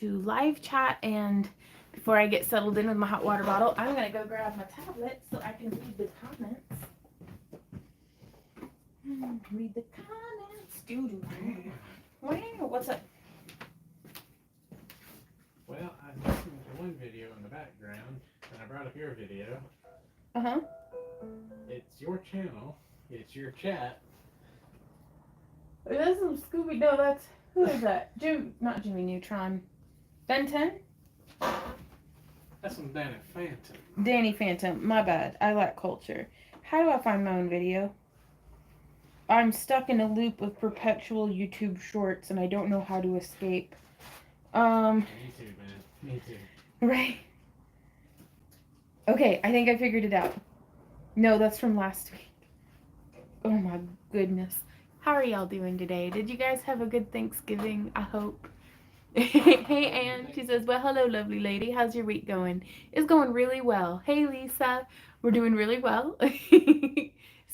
to live chat, and before I get settled in with my hot water bottle, I'm going to go grab my tablet so I can read the comments. Read the comments. Wow, what's up? Well, I'm listening to one video in the background, and I brought up your video. Uh-huh. It's your channel. It's your chat. That's some Scooby. No, that's... Who is that? Not Jimmy Neutron. Ben 10? That's from Danny Phantom. Danny Phantom. My bad. I lack culture. How do I find my own video? I'm stuck in a loop of perpetual YouTube shorts, and I don't know how to escape. Me too, man. Me too. Right. Okay, I think I figured it out. No, that's from last week. Oh my goodness. How are y'all doing today? Did you guys have a good Thanksgiving? I hope. Hey, Anne. She says, well, hello, lovely lady. How's your week going? It's going really well. Hey, Lisa. We're doing really well.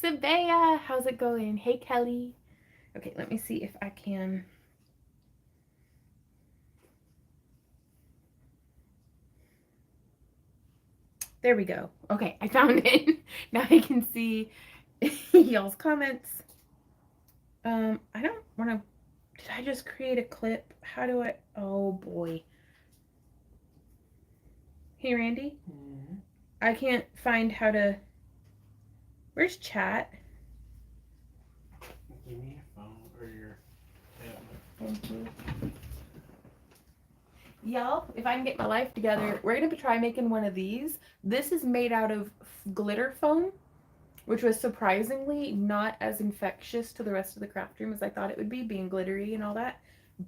Sabea, how's it going? Hey, Kelly. Okay, let me see if I can... There we go. Okay, I found it. Now I can see y'all's comments. I don't want to... Did I just create a clip? How do I... Oh, boy. Hey, Randy? Mm-hmm. I can't find how to... Where's chat? Give me your phone or your tablet. Thank you. Y'all, if I can get my life together, we're going to try making one of these. This is made out of glitter foam, which was surprisingly not as infectious to the rest of the craft room as I thought it would be, being glittery and all that.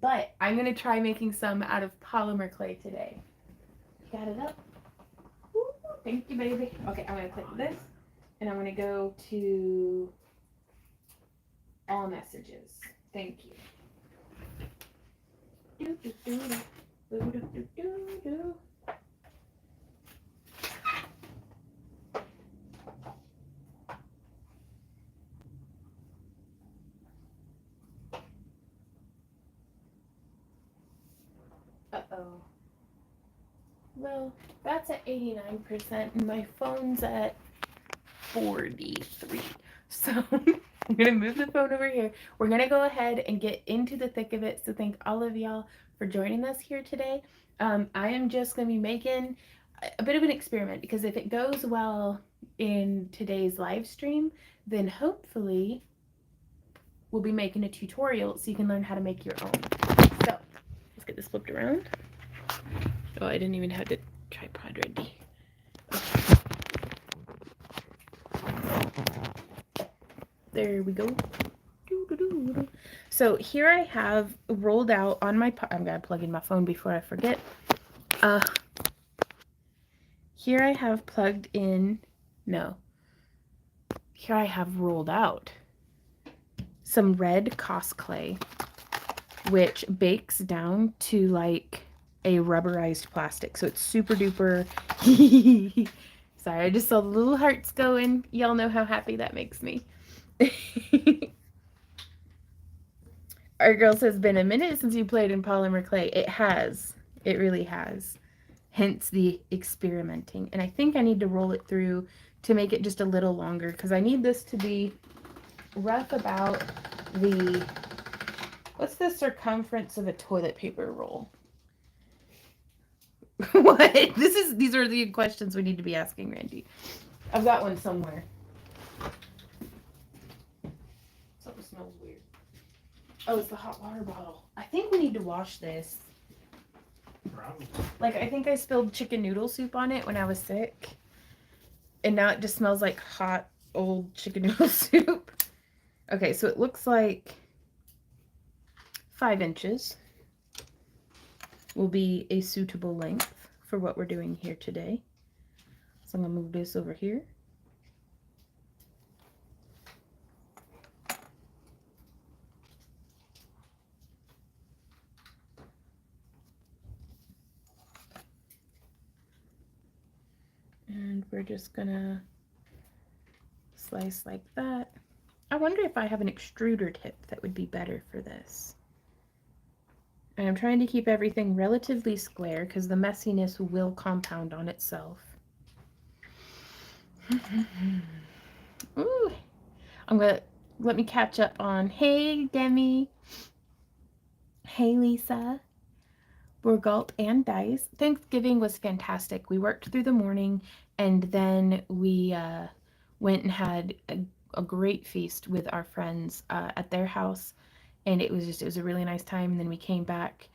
But I'm going to try making some out of polymer clay today. Got it up? Ooh, thank you, baby. Okay, I'm going to click this, and I'm going to go to all messages. Thank you. Uh-oh. Well, that's at 89%, and my phone's at 43. So I'm going to move the phone over here. We're going to go ahead and get into the thick of it. So thank all of y'all for joining us here today. I am just going to be making a bit of an experiment, because if it goes well in today's live stream, then hopefully we'll be making a tutorial so you can learn how to make your own. So let's get this flipped around. Oh, I didn't even have the tripod ready. Okay. There we go. So here I have rolled out on my... I'm going to plug in my phone before I forget. Here I have plugged in... No. Here I have rolled out some red Cos clay, which bakes down to like a rubberized plastic. So it's super duper... Sorry, I just saw the little hearts going. Y'all know how happy that makes me. Our girl says, been a minute since you played in polymer clay. It has. It really has. Hence the experimenting. And I think I need to roll it through to make it just a little longer, because I need this to be rough about the... What's the circumference of a toilet paper roll? What? These are the questions we need to be asking Randy. I've got one somewhere. Something smells weird. Oh, it's the hot water bottle. I think we need to wash this. Probably. Like, I think I spilled chicken noodle soup on it when I was sick. And now it just smells like hot, old chicken noodle soup. Okay, so it looks like 5 inches will be a suitable length for what we're doing here today. So I'm going to move this over here. And we're just gonna slice like that. I wonder if I have an extruder tip that would be better for this. And I'm trying to keep everything relatively square because the messiness will compound on itself. Ooh, let me catch up on, hey Demi, hey Lisa, Burgalt and Dice. Thanksgiving was fantastic. We worked through the morning and then we went and had a great feast with our friends at their house, and it was a really nice time. And then we came back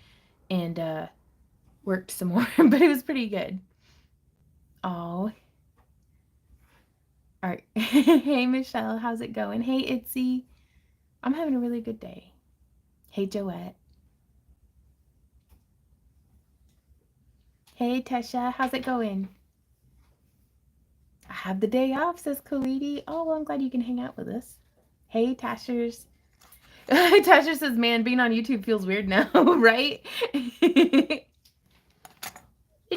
and worked some more, but it was pretty good. Oh, all right. Hey Michelle, how's it going? Hey Itzy, I'm having a really good day. Hey Joette. Hey Tesha, how's it going? I have the day off, says Kalidi. Oh, well, I'm glad you can hang out with us. Hey Tashers. Tasher says, man, being on YouTube feels weird now, right? It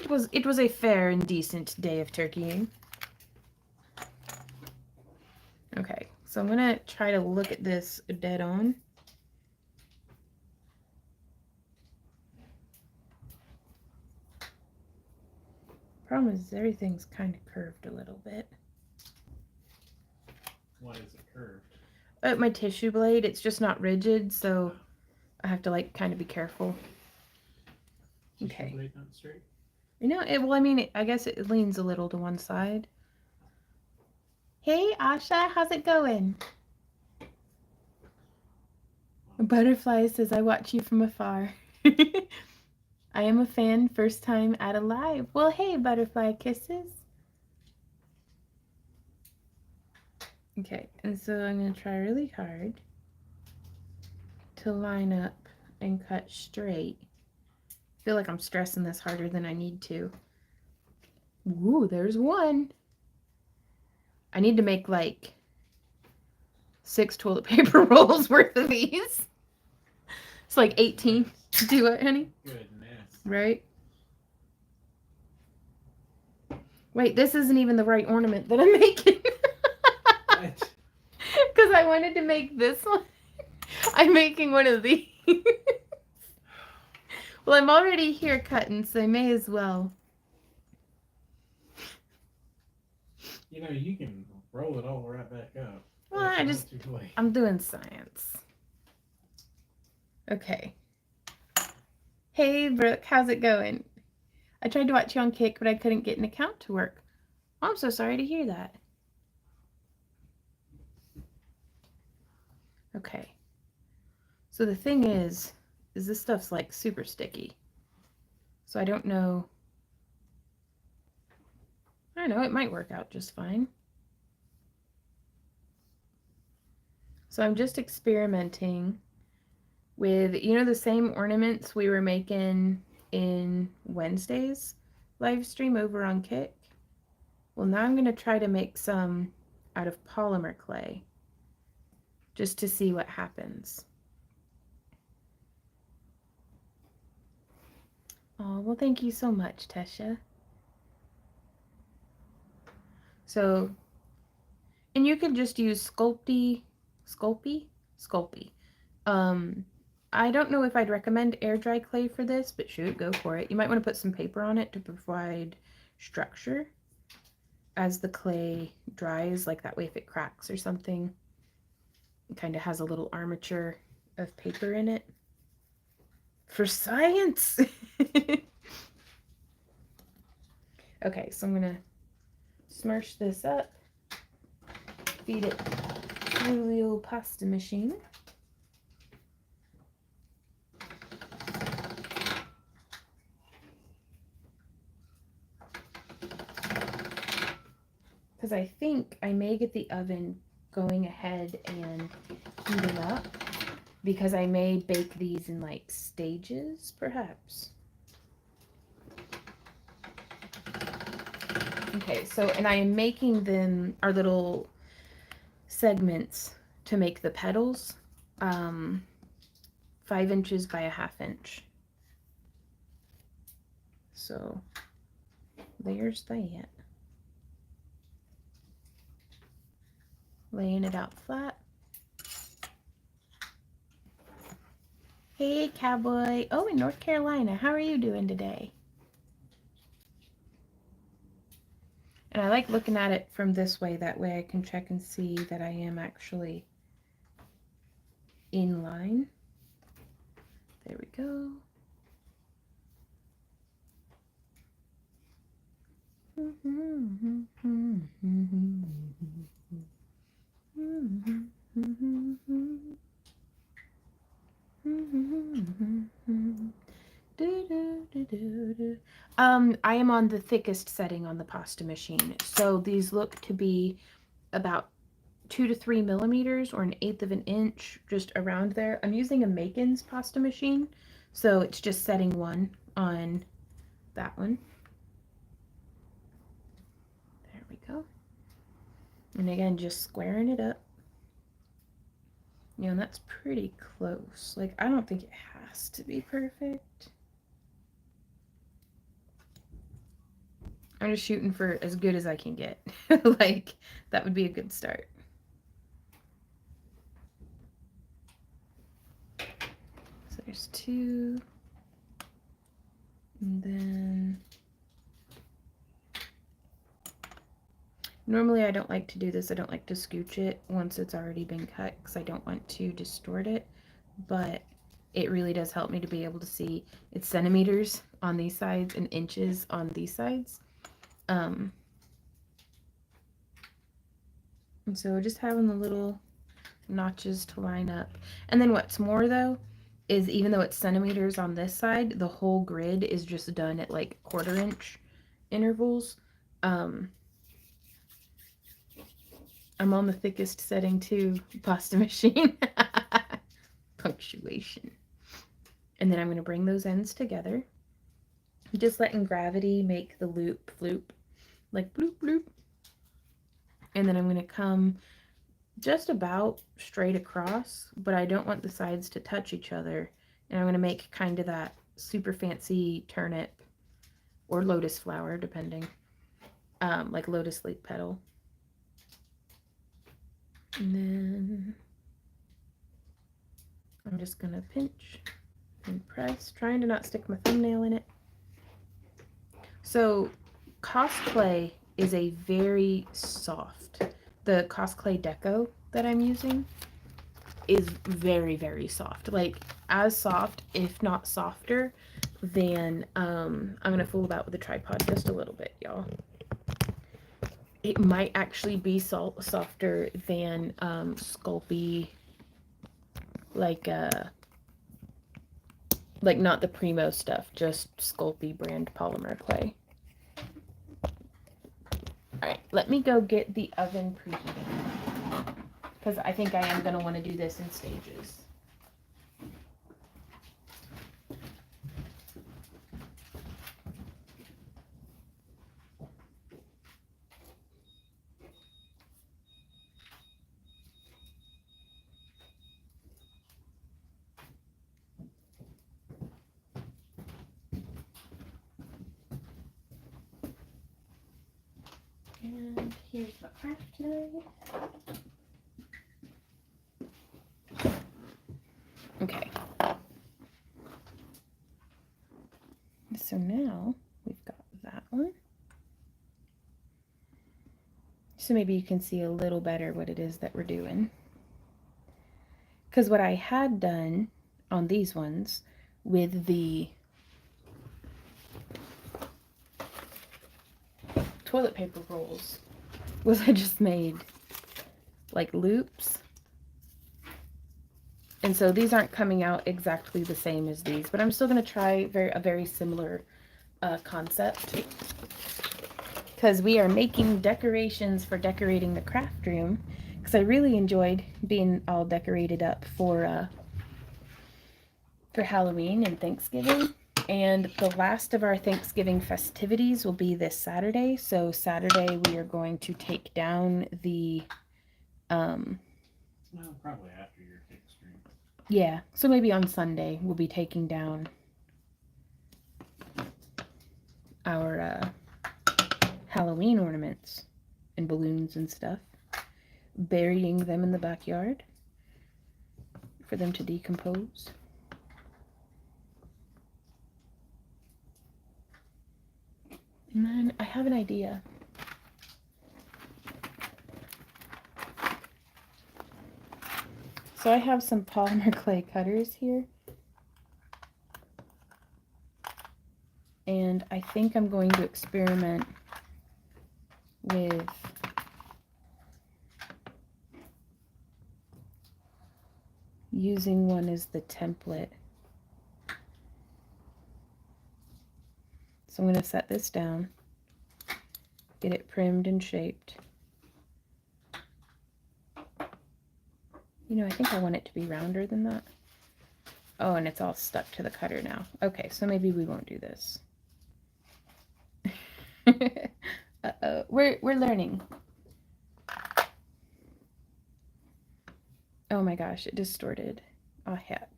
was a fair and decent day of turkeying. Okay, so I'm gonna try to look at this dead on. Problem is everything's kind of curved a little bit. Why is it curved? My tissue blade, it's just not rigid, so I have to like kind of be careful. Okay. Tissue blade not straight? You know, well, I mean, I guess it leans a little to one side. Hey, Asha, how's it going? A butterfly says, I watch you from afar. I am a fan, first time at a live. Well, hey, butterfly kisses. Okay, and so I'm going to try really hard to line up and cut straight. I feel like I'm stressing this harder than I need to. Ooh, there's one. I need to make like 6 toilet paper rolls worth of these. It's like 18. Do it, honey? Goodness. Right? Wait, this isn't even the right ornament that I'm making. What? Because I wanted to make this one. I'm making one of these. Well, I'm already here cutting, so I may as well. You know, you can roll it all right back up. Well, I'm doing science. Okay. Hey, Brooke, how's it going? I tried to watch you on Kick, but I couldn't get an account to work. Oh, I'm so sorry to hear that. Okay. So the thing is this stuff's like super sticky. So I don't know. I don't know, it might work out just fine. So I'm just experimenting with, you know, the same ornaments we were making in Wednesday's live stream over on Kick. Well, now I'm going to try to make some out of polymer clay just to see what happens. Oh, well, thank you so much, Tesha. So, and you can just use Sculpey. I don't know if I'd recommend air dry clay for this, but shoot, go for it. You might want to put some paper on it to provide structure as the clay dries, like that way if it cracks or something, it kind of has a little armature of paper in it. For science! Okay, so I'm gonna smush this up, feed it through the old pasta machine. Because I think I may get the oven going ahead and heating up, because I may bake these in like stages, perhaps. Okay, so, and I am making them, our little segments to make the petals, 5 inches by a 1/2 inch. So there's that. Laying it out flat. Hey, cowboy. Oh, in North Carolina. How are you doing today? And I like looking at it from this way. That way I can check and see that I am actually in line. There we go. I am on the thickest setting on the pasta machine. So these look to be about 2 to 3 millimeters or 1/8 of an inch, just around there. I'm using a Makin's pasta machine, so it's just setting 1 on that one. There we go. And again, just squaring it up. You know, that's pretty close. Like, I don't think it has to be perfect. I'm just shooting for as good as I can get. Like, that would be a good start. So there's 2. And then normally I don't like to do this. I don't like to scooch it once it's already been cut because I don't want to distort it. But it really does help me to be able to see it's centimeters on these sides and inches on these sides. And so just having the little notches to line up. And then what's more though is even though it's centimeters on this side, the whole grid is just done at like 1/4 inch intervals. I'm on the thickest setting too, pasta machine. Punctuation. And then I'm going to bring those ends together. Just letting gravity make the loop floop, like bloop bloop. And then I'm going to come just about straight across, but I don't want the sides to touch each other. And I'm going to make kind of that super fancy turnip or lotus flower, depending, like lotus leaf petal. And then I'm just going to pinch and press, trying to not stick my thumbnail in it. So cosplay is a very soft, the cosplay deco that I'm using is very, very soft, like as soft, if not softer than, I'm going to fool about with the tripod just a little bit, y'all. It might actually be softer than Sculpey, like not the Primo stuff, just Sculpey brand polymer clay. Alright, let me go get the oven preheating, because I think I am going to want to do this in stages. And here's the craft knife. Okay. So now we've got that one. So maybe you can see a little better what it is that we're doing. Because what I had done on these ones with the toilet paper rolls was I just made like loops. And so these aren't coming out exactly the same as these, but I'm still going to try a very similar concept, because we are making decorations for decorating the craft room, because I really enjoyed being all decorated up for Halloween and Thanksgiving. And the last of our Thanksgiving festivities will be this Saturday. So Saturday we are going to take down the well, probably after your kick stream. Yeah, so maybe on Sunday we'll be taking down our Halloween ornaments and balloons and stuff, burying them in the backyard for them to decompose. have an idea. So I have some polymer clay cutters here. And I think I'm going to experiment with using one as the template. So I'm going to set this down, get it primed and shaped. You know, I think I want it to be rounder than that. Oh, and it's all stuck to the cutter now. Okay, so maybe we won't do this. Uh-oh, we're learning. Oh my gosh, it distorted. Oh heck.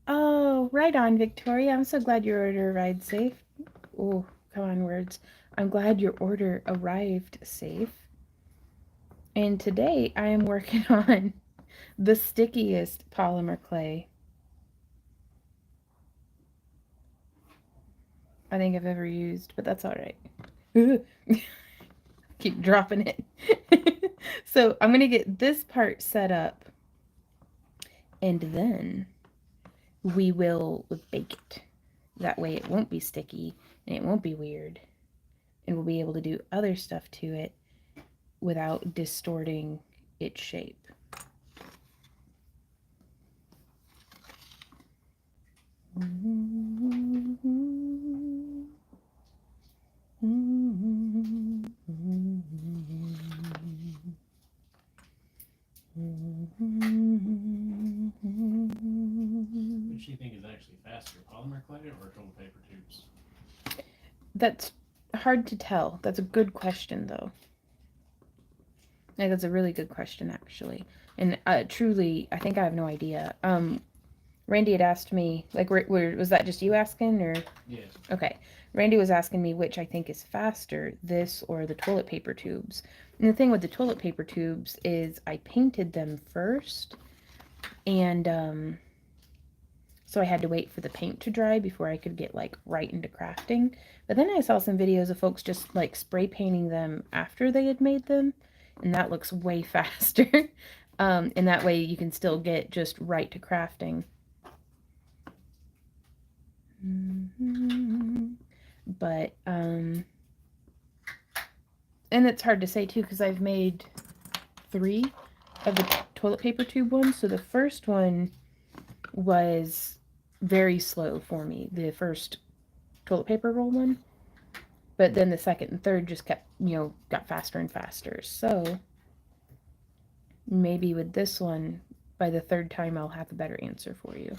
Oh, right on, Victoria. I'm so glad your order arrived safe. Oh, come on, words. I'm glad your order arrived safe. And today I am working on the stickiest polymer clay I think I've ever used, but that's all right. Keep dropping it. So I'm going to get this part set up, and then we will bake it. That way it won't be sticky, and it won't be weird, and we'll be able to do other stuff to it without distorting its shape. What do you think is actually faster, polymer clay or toilet paper tubes? That's hard to tell. That's a good question, though. Like, that's a really good question, actually. And truly, I think I have no idea. Randy had asked me, like, was that just you asking, or? Yes. Okay. Randy was asking me which I think is faster, this or the toilet paper tubes. And the thing with the toilet paper tubes is I painted them first, and so I had to wait for the paint to dry before I could get, like, right into crafting. But then I saw some videos of folks just, like, spray painting them after they had made them, and that looks way faster. And that way you can still get just right to crafting. But and it's hard to say too, because I've made 3 of the toilet paper tube ones. So the first one was very slow for me, the first toilet paper roll one, but then the second and third just kept, got faster and faster. So maybe with this one, by the third time I'll have a better answer for you,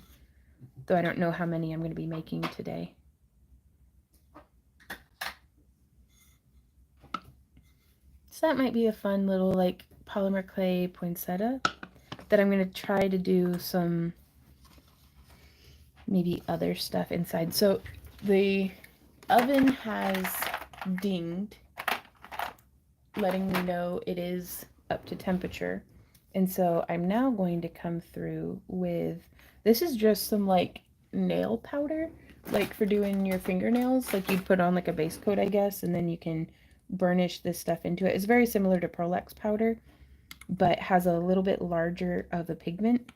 though I don't know how many I'm going to be making today. So that might be a fun little, like, polymer clay poinsettia that I'm going to try to do some maybe other stuff inside. So the oven has dinged, letting me know it is up to temperature. And so I'm now going to come through with, this is just some, like, nail powder, like for doing your fingernails. Like, you'd put on, like, a base coat, I guess, and then you can burnish this stuff into it. It's very similar to Pearl-Ex powder, but has a little bit larger of a pigment,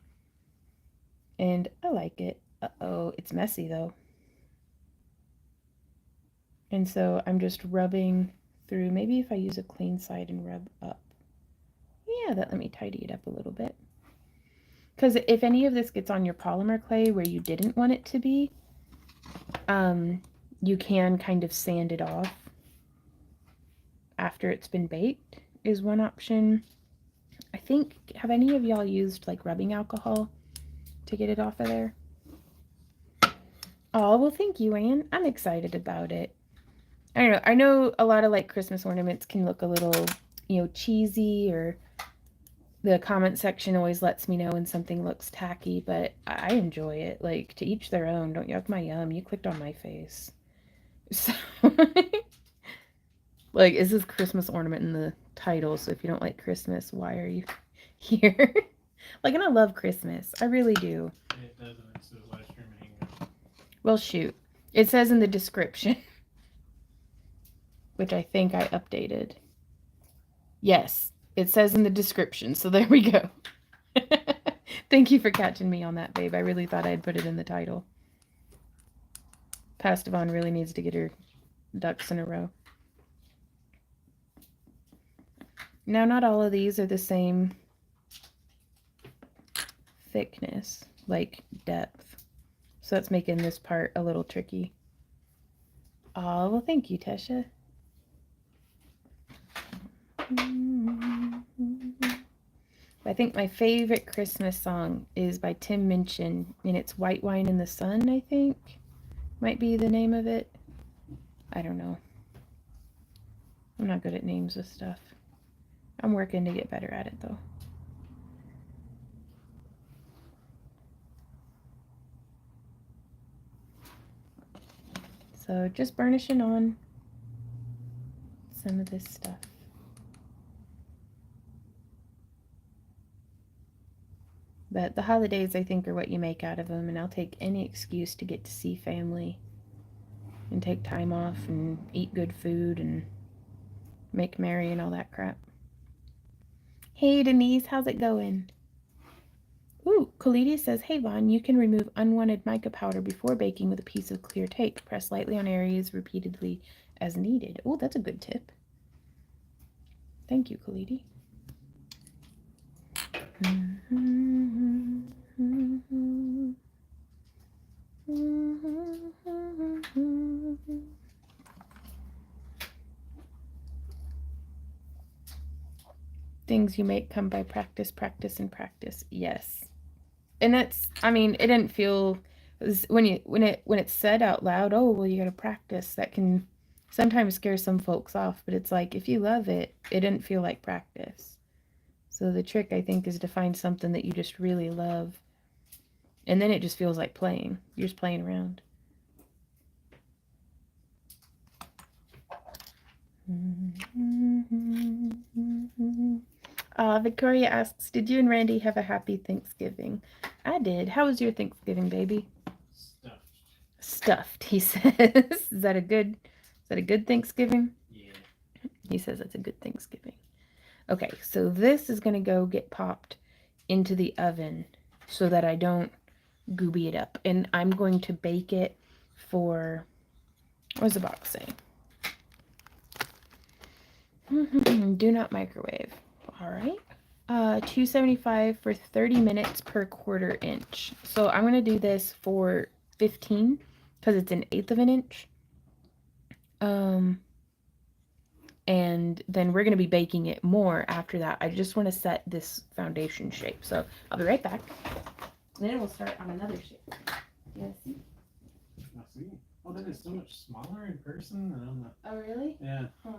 and I like it. Uh-oh, it's messy though. And so I'm just rubbing through. Maybe if I use a clean side and rub up. Yeah, that let me tidy it up a little bit. Because if any of this gets on your polymer clay where you didn't want it to be, you can kind of sand it off after it's been baked, is one option. I think, have any of y'all used, like, rubbing alcohol to get it off of there? Oh, well, thank you, Anne. I'm excited about it. I don't know. I know a lot of, like, Christmas ornaments can look a little, cheesy, or the comment section always lets me know when something looks tacky, but I enjoy it. Like, to each their own. Don't yuck my yum. You clicked on my face. So, like, is this Christmas ornament in the title? So if you don't like Christmas, why are you here? Like, and I love Christmas. I really do. It doesn't. It's the Livestream Hangout. Well, shoot. It says in the description, which I think I updated. Yes, it says in the description, so there we go. Thank you for catching me on that, babe. I really thought I'd put it in the title. Pastavon really needs to get her ducks in a row. Now, not all of these are the same thickness, like depth. So that's making this part a little tricky. Oh, well, thank you, Tesha. I think my favorite Christmas song is by Tim Minchin, and it's White Wine in the Sun, I think. Might be the name of it. I don't know. I'm not good at names of stuff. I'm working to get better at it, though. So just burnishing on some of this stuff. But the holidays, I think, are what you make out of them, and I'll take any excuse to get to see family and take time off and eat good food and make merry and all that crap. Hey, Denise, how's it going? Ooh, Khalidi says, hey, Vaughn, you can remove unwanted mica powder before baking with a piece of clear tape. Press lightly on areas repeatedly as needed. Oh, that's a good tip. Thank you, Khalidi. Things you make come by practice, practice, and practice. Yes. And that's, I mean, it didn't feel, when it's said out loud, oh, well, you got to practice, that can sometimes scare some folks off, but it's like, if you love it, it didn't feel like practice. So the trick, I think, is to find something that you just really love, and then it just feels like playing. You're just playing around. Victoria asks, did you and Randy have a happy Thanksgiving? I did. How was your Thanksgiving, baby? Stuffed, he says. Is that a good Thanksgiving? Yeah. He says it's a good Thanksgiving. Okay, so this is going to go get popped into the oven so that I don't gooby it up. And I'm going to bake it for, what does the box say? Do not microwave. All right. 275 for 30 minutes per 1/4 inch. So I'm going to do this for 15 because it's 1/8 of an inch. And then we're going to be baking it more after that. I just want to set this foundation shape. So I'll be right back. And then we'll start on another shape. Yeah, see? I see. Oh, that is so much smaller in person than on the... Oh, really? Yeah. Huh.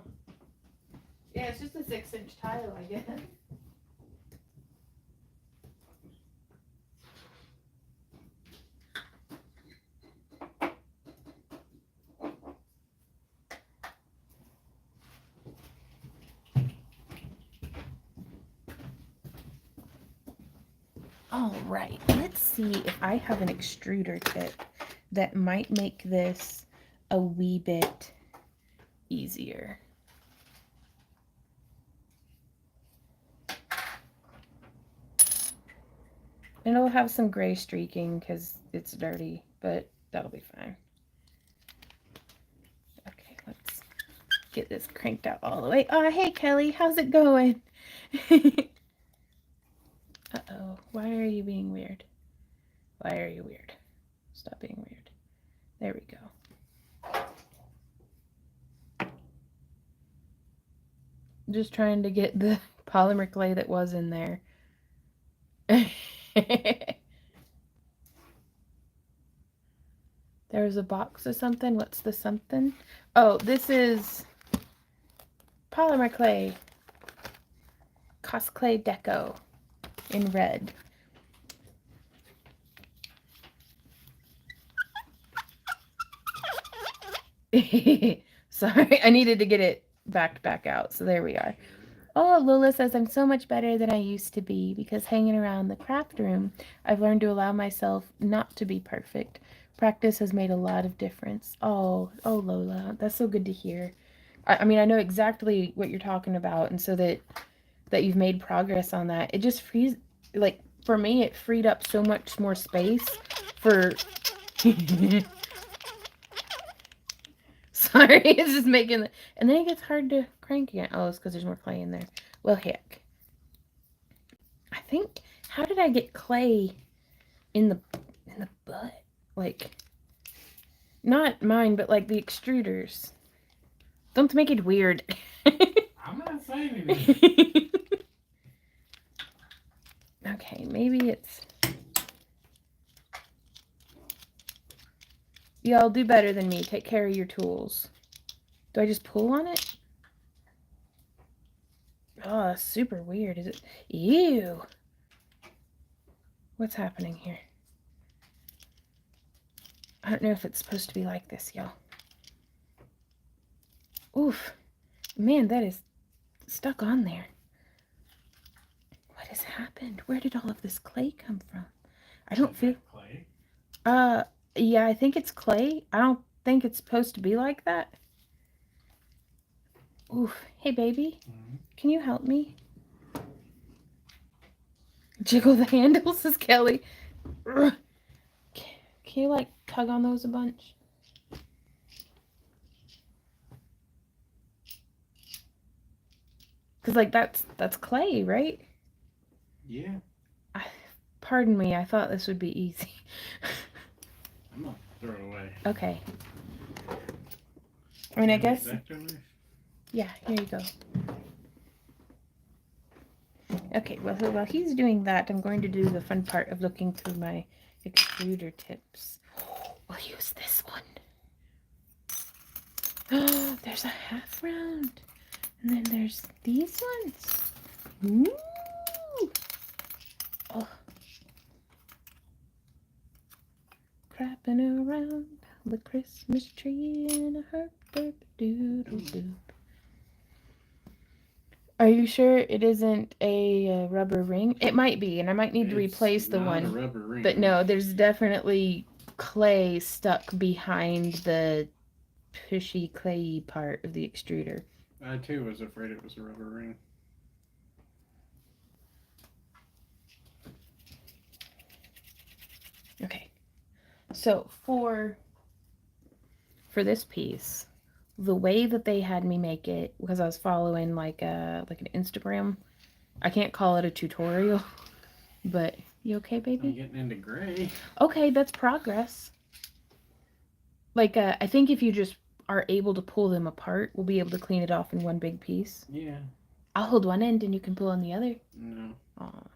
Yeah, it's just a 6-inch tile, I guess. All right, let's see if I have an extruder tip that might make this a wee bit easier. And it'll have some gray streaking because it's dirty, but that'll be fine. Okay, let's get this cranked out all the way. Oh, hey, Kelly, how's it going? Uh-oh, why are you being weird? Why are you weird? Stop being weird. There we go. Just trying to get the polymer clay that was in there. There was a box or something. What's the something? Oh, this is polymer clay. Cosplay Deco in red. Sorry, I needed to get it back out. So there we are. Oh, Lola says, I'm so much better than I used to be because hanging around the craft room, I've learned to allow myself not to be perfect. Practice has made a lot of difference. Oh, Lola, that's so good to hear. I mean, I know exactly what you're talking about, and so that you've made progress on that. It just frees, like, for me, it freed up so much more space for. Sorry, it's just making the, and then it gets hard to crank again. Oh, it's because there's more clay in there. Well, heck. I think, how did I get clay in the butt? Like, not mine, but like the extruders. Don't make it weird. I'm not saying anything. Okay, maybe it's. Y'all do better than me. Take care of your tools. Do I just pull on it? Oh, that's super weird. Is it? Ew. What's happening here? I don't know if it's supposed to be like this, y'all. Oof. Man, that is stuck on there. What has happened? Where did all of this clay come from? I don't feel... Clay? Yeah, I think it's clay. I don't think it's supposed to be like that. Oof. Hey, baby. Mm-hmm. Can you help me? Jiggle the handle, says Kelly. Ugh. Can you, like, tug on those a bunch? Because, like, that's clay, right? Yeah. Pardon me, I thought this would be easy. I'm gonna throw it away. Okay. I mean, I guess... Yeah, here you go. Okay, well, so while he's doing that, I'm going to do the fun part of looking through my extruder tips. We'll use this one. Oh, there's a half round. And then there's these ones. Ooh. Oh. Crapping around the Christmas tree in a herp doodle doop. Are you sure it isn't a rubber ring? It might be, and I might need to replace the one. It's not a rubber ring. But no, there's definitely clay stuck behind the pushy clayy part of the extruder. I too was afraid it was a rubber ring. Okay, so for this piece, the way that they had me make it, because I was following like an Instagram, I can't call it a tutorial, but you okay, baby? I'm getting into gray. Okay, that's progress. Like, I think if you just are able to pull them apart, we'll be able to clean it off in one big piece. Yeah. I'll hold one end and you can pull on the other. No. Aww.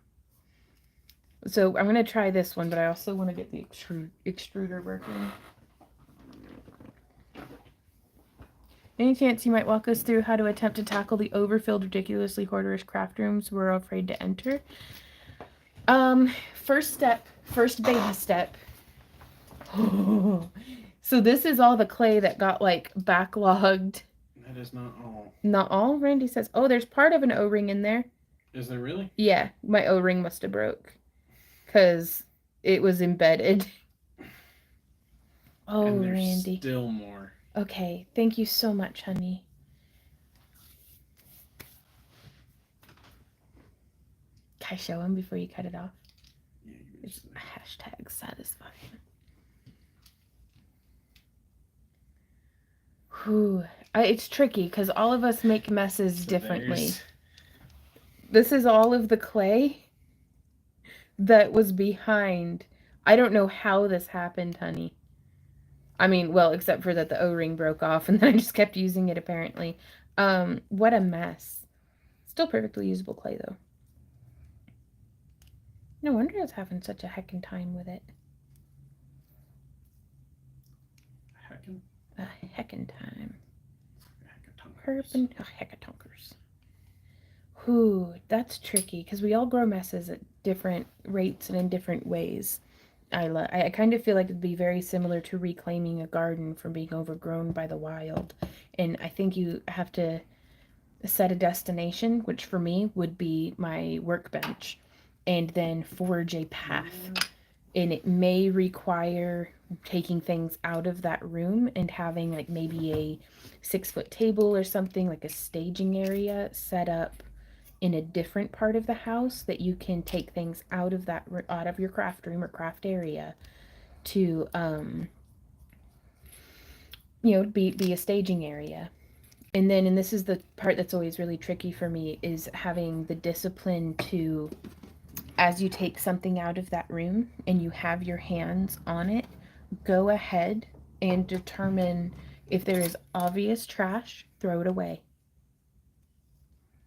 So I'm going to try this one, but I also want to get the extruder working. Any chance you might walk us through how to attempt to tackle the overfilled, ridiculously hoarderish craft rooms we're afraid to enter? First baby step. So this is all the clay that got, like, backlogged. That is not all. Not all? Randy says, oh, there's part of an O-ring in there. Is there really? Yeah, my O-ring must have broke. Because it was embedded. Oh, and there's Randy. Still more. Okay, thank you so much, honey. Can I show him before you cut it off? Yeah, It's hashtag satisfying. Whew. It's tricky because all of us make messes differently. This is all of the clay that was behind. I don't know how this happened, honey. I mean, well, except for that the O-ring broke off and then I just kept using it apparently. What a mess. Still perfectly usable clay though. No wonder I was having such a heckin' time with it. Heckin'? A heckin' time. Heckatonkers. Whew, that's tricky because we all grow messes at different rates and in different ways. I kind of feel like it'd be very similar to reclaiming a garden from being overgrown by the wild. And I think you have to set a destination, which for me would be my workbench, and then forge a path. And it may require taking things out of that room and having like maybe a 6-foot table or something, like a staging area set up in a different part of the house that you can take things out of your craft room or craft area to be a staging area. And this is the part that's always really tricky for me, is having the discipline to, as you take something out of that room and you have your hands on it, go ahead and determine if there is obvious trash, throw it away.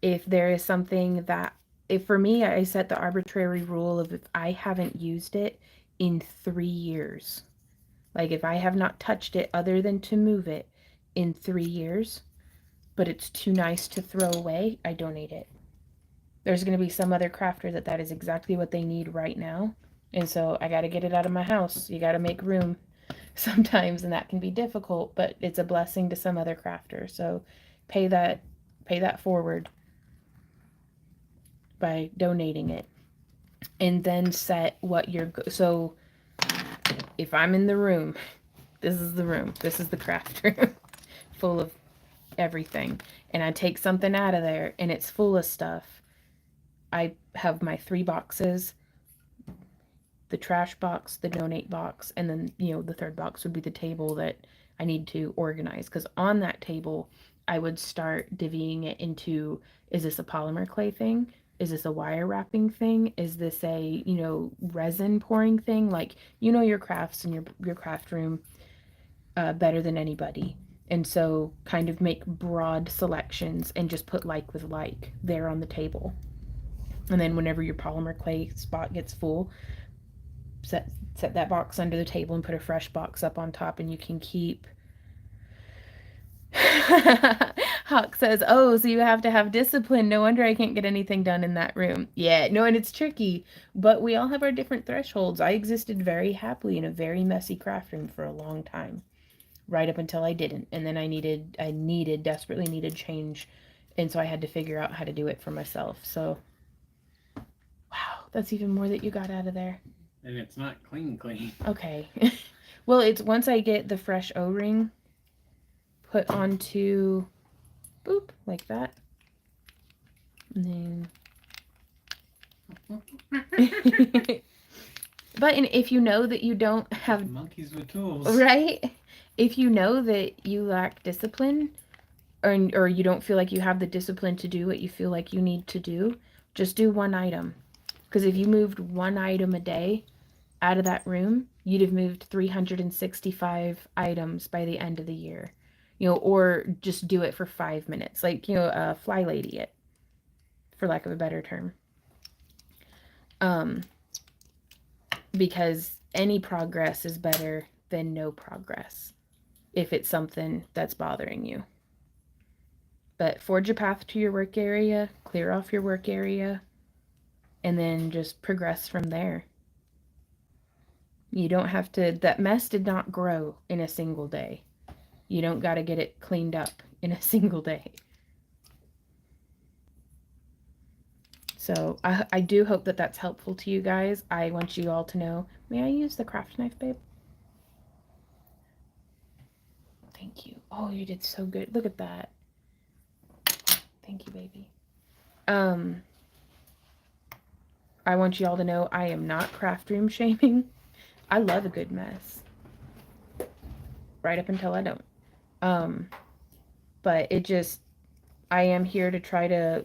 If there is something that, if for me, I set the arbitrary rule of if I haven't used it in 3 years, like if I have not touched it other than to move it in 3 years, but it's too nice to throw away, I donate it. There's going to be some other crafter that is exactly what they need right now. And so I got to get it out of my house. You got to make room sometimes, and that can be difficult, but it's a blessing to some other crafter. So pay that forward by donating it. And then set what you're, so if I'm in the room, this is the room, this is the craft room full of everything, and I take something out of there and it's full of stuff, I have my 3 boxes, the trash box, the donate box, and then, the third box would be the table that I need to organize. Because on that table, I would start divvying it into, is this a polymer clay thing? Is this a wire wrapping thing? Is this a, resin pouring thing? Like, your crafts and your craft room better than anybody. And so kind of make broad selections and just put like with like there on the table. And then whenever your polymer clay spot gets full, set that box under the table and put a fresh box up on top, and you can keep. Hawk says, oh, so you have to have discipline. No wonder I can't get anything done in that room. Yeah, no, and it's tricky, but we all have our different thresholds. I existed very happily in a very messy craft room for a long time, right up until I didn't. And then I desperately needed change. And so I had to figure out how to do it for myself. So wow, that's even more that you got out of there. And it's not clean. Okay. Well, it's once I get the fresh O-ring put onto, boop, like that. And then... But if you know that you don't have... Monkeys with tools. Right? If you know that you lack discipline, or you don't feel like you have the discipline to do what you feel like you need to do, just do one item. Because if you moved one item a day out of that room, you'd have moved 365 items by the end of the year. Or just do it for 5 minutes. Like, fly lady it, for lack of a better term. Because any progress is better than no progress if it's something that's bothering you. But forge a path to your work area, clear off your work area, and then just progress from there. You don't have to, that mess did not grow in a single day. You don't got to get it cleaned up in a single day. So I do hope that that's helpful to you guys. I want you all to know, may I use the craft knife, babe? Thank you. Oh, you did so good. Look at that. Thank you, baby. I want you all to know I am not craft room shaming. I love a good mess. Right up until I don't. But it just, I am here to try to,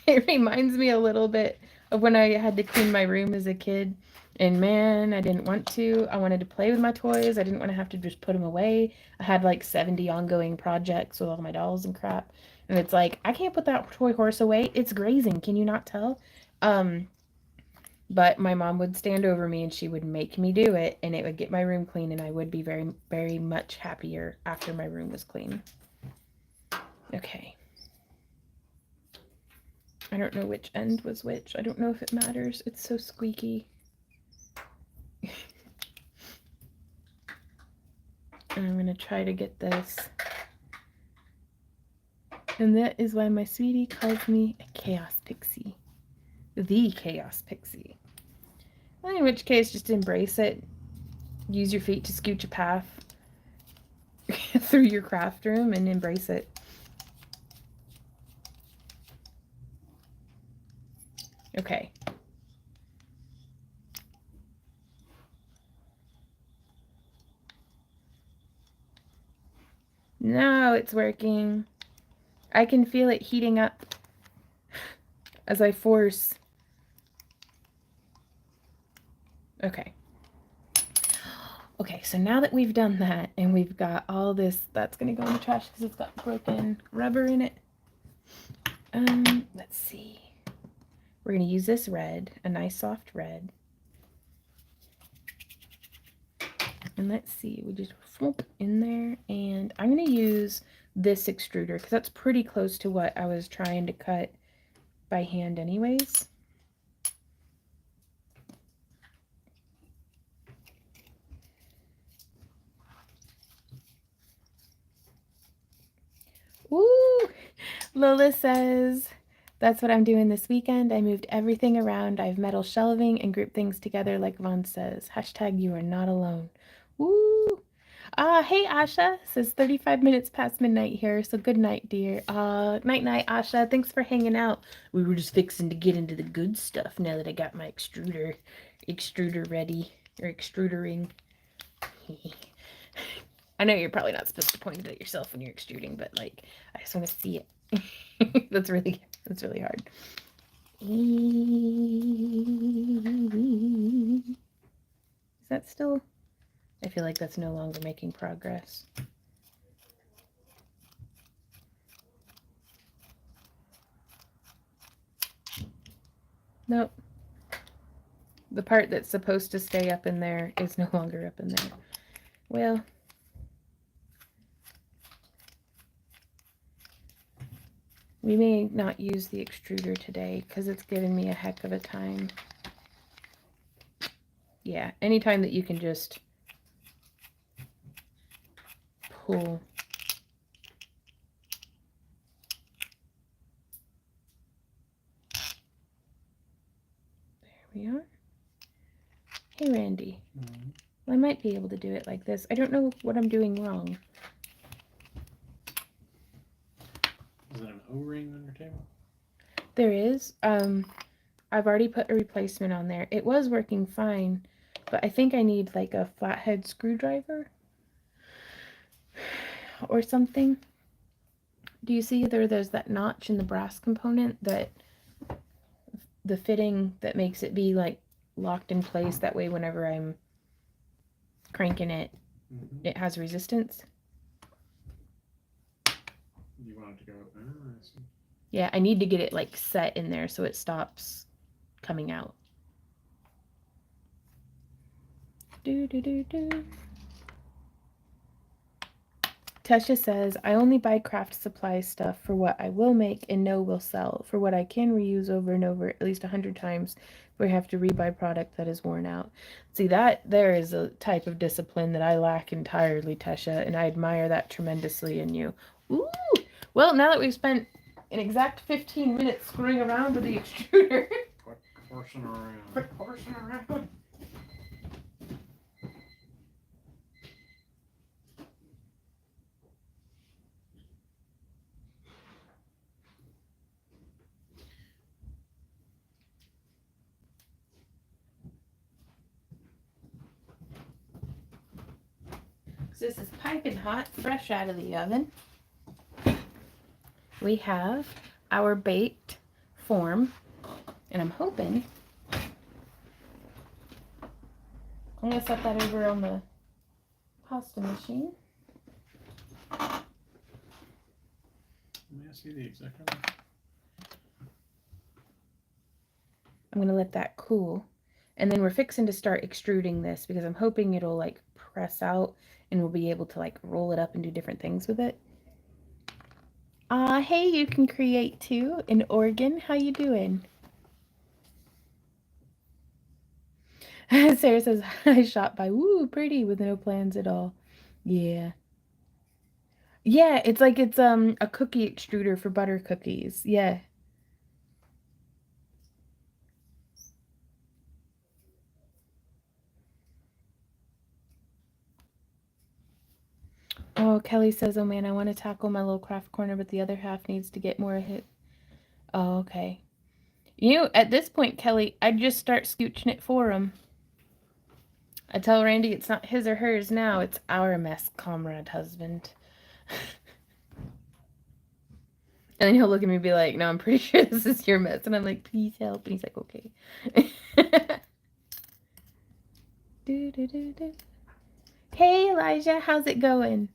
it reminds me a little bit of when I had to clean my room as a kid. And man, I didn't want to. I wanted to play with my toys. I didn't want to have to just put them away. I had like 70 ongoing projects with all my dolls and crap. And it's like, I can't put that toy horse away. It's grazing. Can you not tell? But my mom would stand over me and she would make me do it, and it would get my room clean, and I would be very, very much happier after my room was clean. Okay. I don't know which end was which. I don't know if it matters. It's so squeaky. And I'm going to try to get this And that is why my sweetie calls me a chaos pixie. The chaos pixie. Well, in which case, just embrace it. Use your feet to scooch a path through your craft room and embrace it. Okay. Now it's working. I can feel it heating up as I force. Okay. Okay, so now that we've done that and we've got all this, that's going to go in the trash because it's got broken rubber in it. Let's see. We're going to use this red, a nice soft red. And let's see, we just swoop in there, and I'm going to use this extruder because that's pretty close to what I was trying to cut by hand anyways. Woo! Lola says, that's what I'm doing this weekend. I moved everything around. I have metal shelving and grouped things together like Vaughn says. Hashtag you are not alone. Woo! Hey Asha, says 35 minutes past midnight here, so good night, dear. Night night, Asha. Thanks for hanging out. We were just fixing to get into the good stuff now that I got my extruder ready, or extrudering. I know you're probably not supposed to point it at yourself when you're extruding, but like, I just want to see it. That's really hard. Is that still? I feel like that's no longer making progress. Nope. The part that's supposed to stay up in there is no longer up in there. Well, we may not use the extruder today because it's given me a heck of a time. Yeah, anytime that you can just pull. There we are. Hey, Randy. Mm-hmm. Well, I might be able to do it like this. I don't know what I'm doing wrong. Is there an O-ring on your table? There is. I've already put a replacement on there. It was working fine, but I think I need like a flathead screwdriver or something. Do you see there's that notch in the brass component, that the fitting that makes it be like locked in place, that way whenever I'm cranking it, it has resistance. You want it to go up there? I see. Yeah, I need to get it like set in there so it stops coming out. Tesha says, I only buy craft supply stuff for what I will make and know will sell. For what I can reuse over and over at least 100 times, we have to rebuy product that is worn out. See, that there is a type of discipline that I lack entirely, Tesha, and I admire that tremendously in you. Ooh! Well, now that we've spent an exact 15 minutes screwing around with the extruder. Quit horsing around. Quit horsing around. This is piping hot, fresh out of the oven. We have our baked form, and I'm hoping I'm going to set that over on the pasta machine. May I see the exact number? I'm going to let that cool, and then we're fixing to start extruding this because I'm hoping it'll like press out and we'll be able to like roll it up and do different things with it. Hey, you can create too in Oregon. How you doing? Sarah says, I shot by, woo, pretty, with no plans at all. Yeah. Yeah, it's like it's a cookie extruder for butter cookies. Yeah. Oh, Kelly says, "Oh man, I want to tackle my little craft corner, but the other half needs to get more hit." Oh, okay. At this point, Kelly, I'd just start scooching it for him. I tell Randy it's not his or hers now, it's our mess, comrade husband. And then he'll look at me and be like, "No, I'm pretty sure this is your mess." And I'm like, "Please help." And he's like, "Okay." do, do, do, do. Hey, Elijah, how's it going?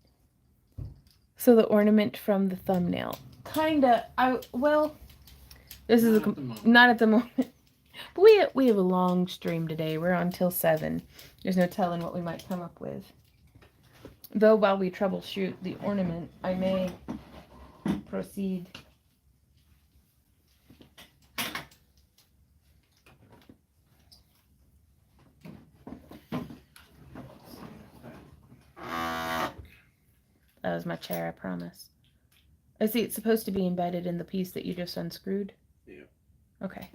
So the ornament from the thumbnail. Kinda. This is not at the moment. But we have a long stream today. We're on till 7. There's no telling what we might come up with. Though while we troubleshoot the ornament, I may proceed. That was my chair, I promise. I see it's supposed to be embedded in the piece that you just unscrewed. Yeah. Okay.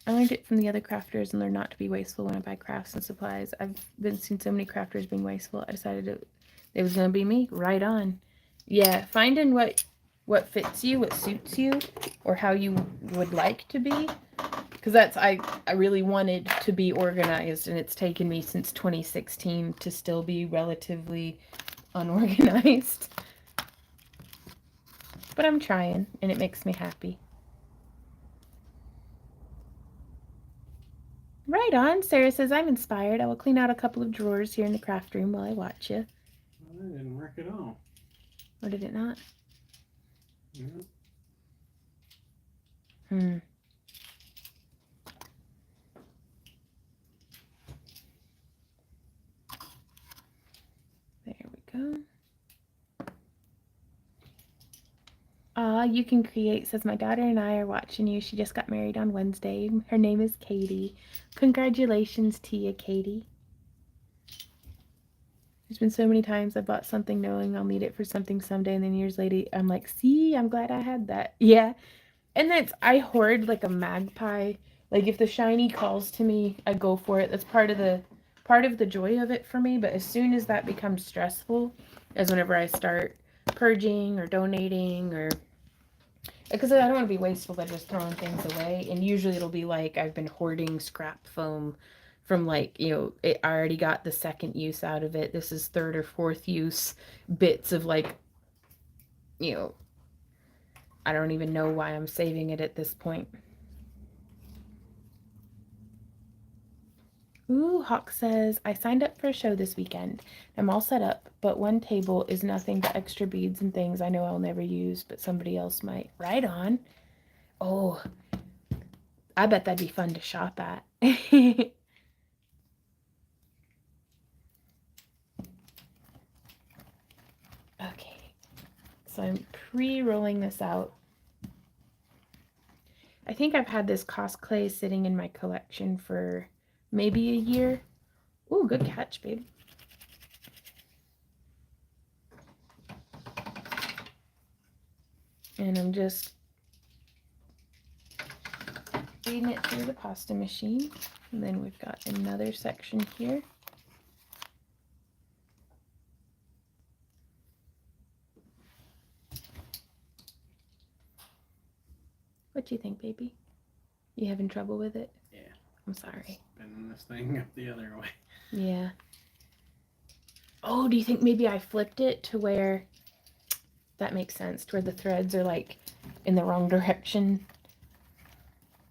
I learned it from the other crafters and learned not to be wasteful when I buy crafts and supplies. I've been seeing so many crafters being wasteful. I decided it was going to be me. Right on. Yeah, finding what fits you, what suits you, or how you would like to be. Because I really wanted to be organized, and it's taken me since 2016 to still be relatively unorganized. But I'm trying, and it makes me happy. Right on. Sarah says, "I'm inspired. I will clean out a couple of drawers here in the craft room while I watch you." Well, that didn't work at all. Or did it not? Yeah. There we go. You can create, says, "My daughter and I are watching you. She just got married on Wednesday. Her name is Katie." Congratulations to you, Katie. There's been so many times I bought something knowing I'll need it for something someday, and then years later I'm like, "See, I'm glad I had that." Yeah. And I hoard like a magpie. Like if the shiny calls to me, I go for it. That's part of the joy of it for me. But as soon as that becomes stressful, as whenever I start purging or donating, or because I don't want to be wasteful by just throwing things away. And usually it'll be like I've been hoarding scrap foam from I already got the second use out of it. This is third or fourth use bits of I don't even know why I'm saving it at this point. Ooh, Hawk says, "I signed up for a show this weekend. I'm all set up, but one table is nothing but extra beads and things I know I'll never use, but somebody else might." Right on. Oh, I bet that'd be fun to shop at. Okay, so I'm pre-rolling this out. I think I've had this cosplay sitting in my collection for maybe a year. Ooh, good catch, babe. And I'm just feeding it through the pasta machine. And then we've got another section here. What do you think, baby? You having trouble with it? Yeah. I'm sorry. Spinning this thing up the other way. Yeah. Oh, do you think maybe I flipped it to where that makes sense, to where the threads are like in the wrong direction?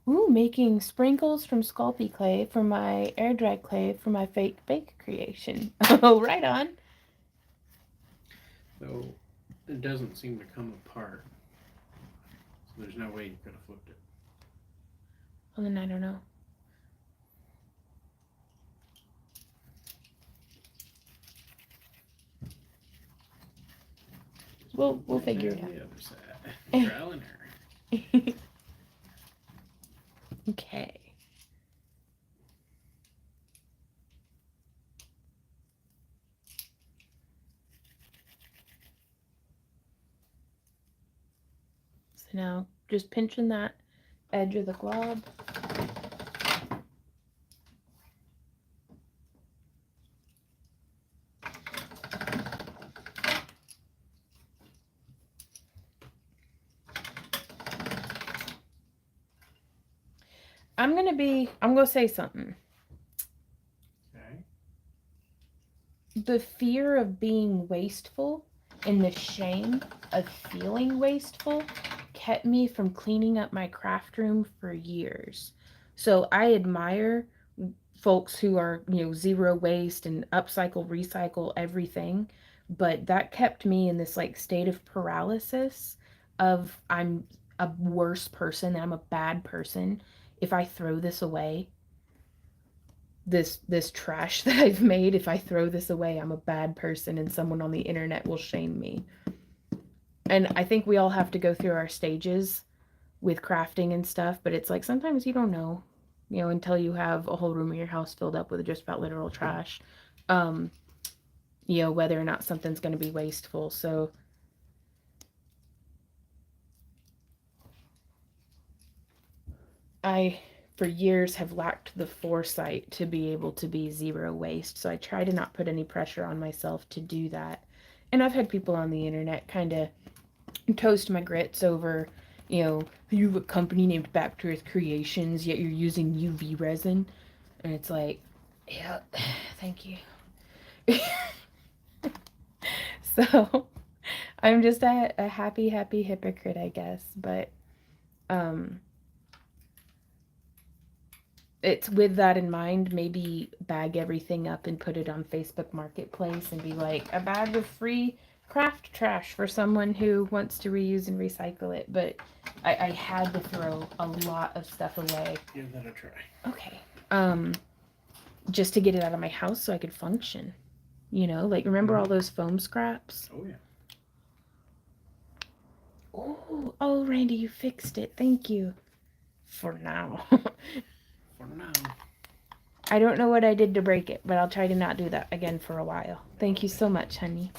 Ooh, making sprinkles from Sculpey clay for my air dry clay for my fake bake creation. Oh, right on. So it doesn't seem to come apart. So there's no way you could have flipped it. Well, then I don't know. We'll figure it out. The other side. Trial and error. Okay. now. Just pinching that edge of the glob. I'm gonna say something. Okay. The fear of being wasteful and the shame of feeling wasteful kept me from cleaning up my craft room for years. So I admire folks who are, zero waste and upcycle, recycle everything, but that kept me in this like state of paralysis of I'm a worse person, I'm a bad person if I throw this away. This trash that I've made, if I throw this away, I'm a bad person and someone on the internet will shame me. And I think we all have to go through our stages with crafting and stuff, but it's like sometimes you don't know, until you have a whole room of your house filled up with just about literal trash, whether or not something's going to be wasteful. So I, for years, have lacked the foresight to be able to be zero waste. So I try to not put any pressure on myself to do that. And I've had people on the internet kind of toast my grits over, you have a company named Back to Earth Creations, yet you're using UV resin. And it's like, yeah, thank you. So I'm just a happy hypocrite, I guess. But it's with that in mind, maybe bag everything up and put it on Facebook Marketplace and be like a bag of free craft trash for someone who wants to reuse and recycle it. But I had to throw a lot of stuff away. Give that a try. Okay. Just to get it out of my house so I could function. Like remember all those foam scraps? Oh yeah. Oh, Randy, you fixed it. Thank you. For now. For now. I don't know what I did to break it, but I'll try to not do that again for a while. Thank you so much, honey.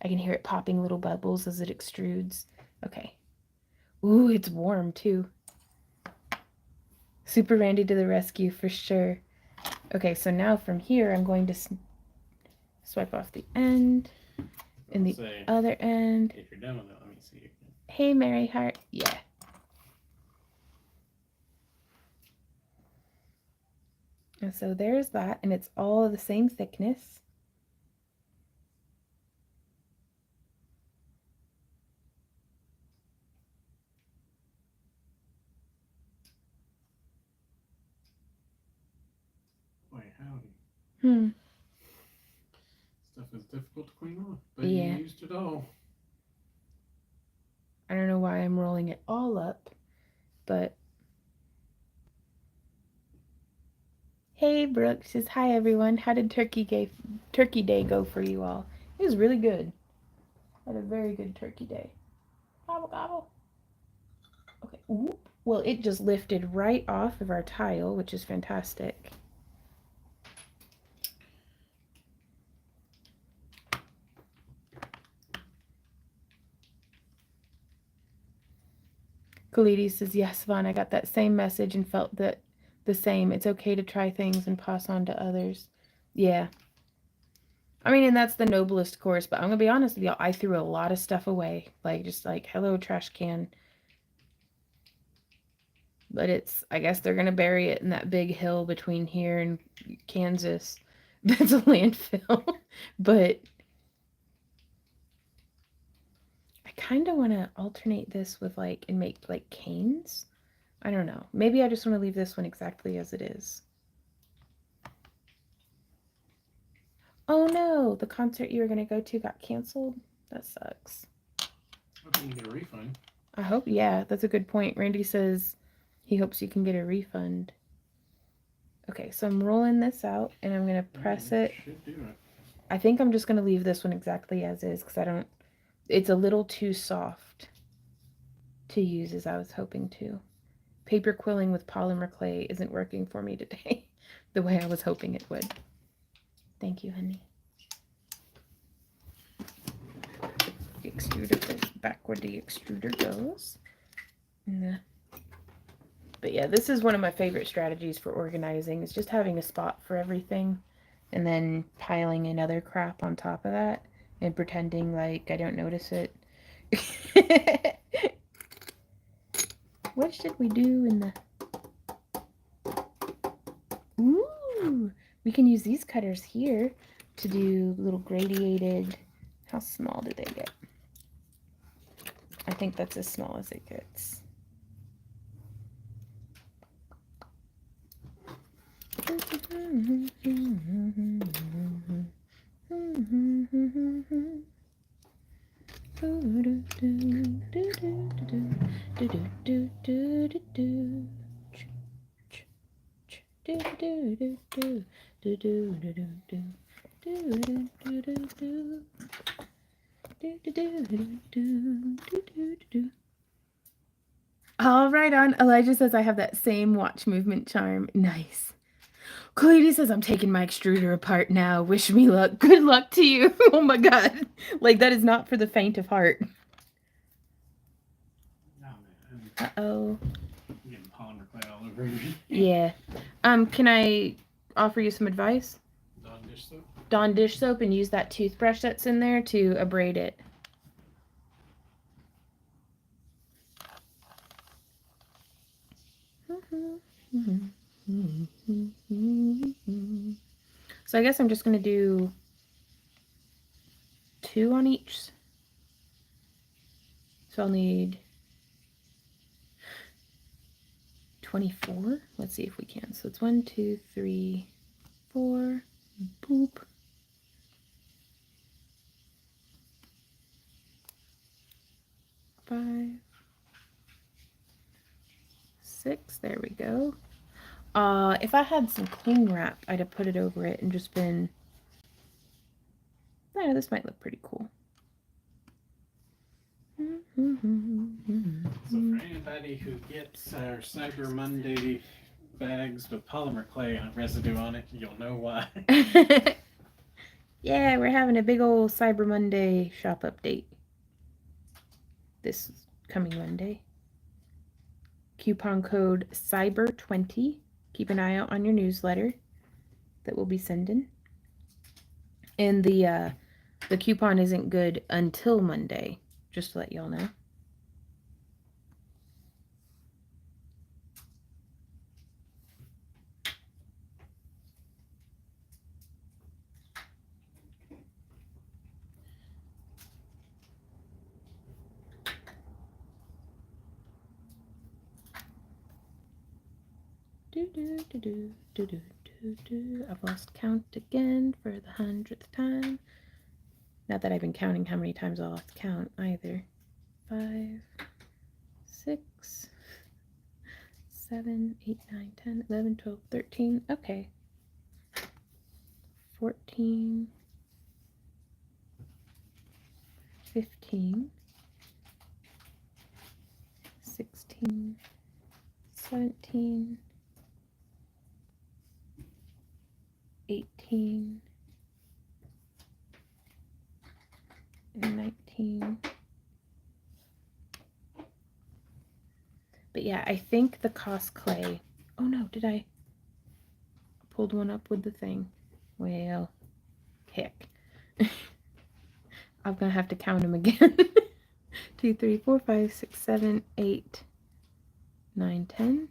I can hear it popping little bubbles as it extrudes. Okay. Ooh, it's warm too. Super Randy to the rescue for sure. Okay, so now from here, I'm going to swipe off the end and the other end. If you're done with it, let me see it. Hey, Mary Heart. Yeah. And so there's that, and it's all the same thickness. Boy, howdy. Stuff is difficult to clean off, but you used it all. I don't know why I'm rolling it all up, but hey, Brooke says hi everyone. How did Turkey Day go for you all? It was really good. I had a very good Turkey Day. Gobble gobble. Okay. Ooh. Well, it just lifted right off of our tile, which is fantastic. Khalidi says, yes, Vaughn, I got that same message and felt that the same. It's okay to try things and pass on to others. Yeah. I mean, and that's the noblest course, but I'm going to be honest with y'all. I threw a lot of stuff away. Like, just like, hello, trash can. But I guess they're going to bury it in that big hill between here and Kansas. That's a landfill. But I kind of want to alternate this with and make canes. I don't know. Maybe I just want to leave this one exactly as it is. Oh no, the concert you were going to go to got canceled. That sucks. Hope you can get a refund. I hope, yeah, that's a good point. Randy says he hopes you can get a refund. Okay, so I'm rolling this out and I'm going to press it. Should do it. I think I'm just going to leave this one exactly as is because it's a little too soft to use as I was hoping to. Paper quilling with polymer clay isn't working for me today the way I was hoping it would. Thank you, honey. extruder goes back where the extruder goes. But yeah, this is one of my favorite strategies for organizing, is just having a spot for everything and then piling in other crap on top of that and pretending like I don't notice it. What should we do in the... Ooh, we can use these cutters here to do little gradiated... How small do they get? I think that's as small as it gets. All right, on. Elijah says I have that same watch movement charm. Nice. Cleety says I'm taking my extruder apart now. Wish me luck. Good luck to you. Oh my god. Like, that is not for the faint of heart. Uh-oh. I'm getting polymer clay all over me. Yeah. Can I offer you some advice? Dawn dish soap? Dawn dish soap, and use that toothbrush that's in there to abrade it. So I guess I'm just going to do 2 on each. So I'll need 24. Let's see if we can. So it's 1, 2, 3, 4. Boop. 5, 6. There we go. If I had some cling wrap, I'd have put it over it and just been... Oh, this might look pretty cool. So for anybody who gets our Cyber Monday bags with polymer clay residue on it, you'll know why. Yeah, we're having a big old Cyber Monday shop update this coming Monday. Coupon code CYBER20. Keep an eye out on your newsletter that we'll be sending. And the coupon isn't good until Monday, just to let y'all know. I've lost count again for the 100th time. Not that I've been counting how many times I lost count either. 5, 6, 7, 8, 9, 10, 11, 12, 13. Okay. 14, 15, 16, 17, 18, 19. But yeah, I think the cost clay... Oh no, did I... pulled one up with the thing. Well, heck. I'm gonna have to count them again. 2, 3, 4, 5, 6, 7, 8, 9, 10.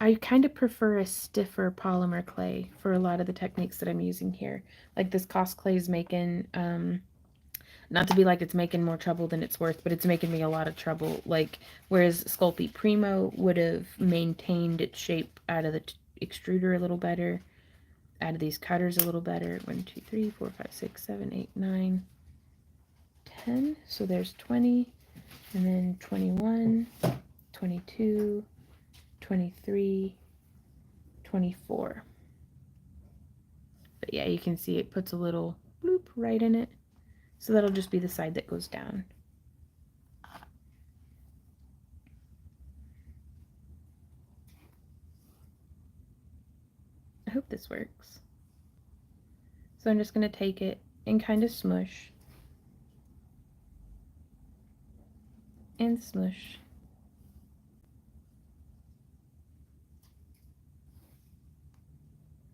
I kind of prefer a stiffer polymer clay for a lot of the techniques that I'm using here. Like this cost clay is making, not to be like it's making more trouble than it's worth, but it's making me a lot of trouble. Like, whereas Sculpey Primo would have maintained its shape out of the extruder a little better, out of these cutters a little better. 1, 2, 3, 4, 5, 6, 7, 8, 9, 10. So there's 20, and then 21, 22, 23, 24. But yeah, you can see it puts a little bloop right in it. So that'll just be the side that goes down. I hope this works. So I'm just going to take it and kind of smush and smush.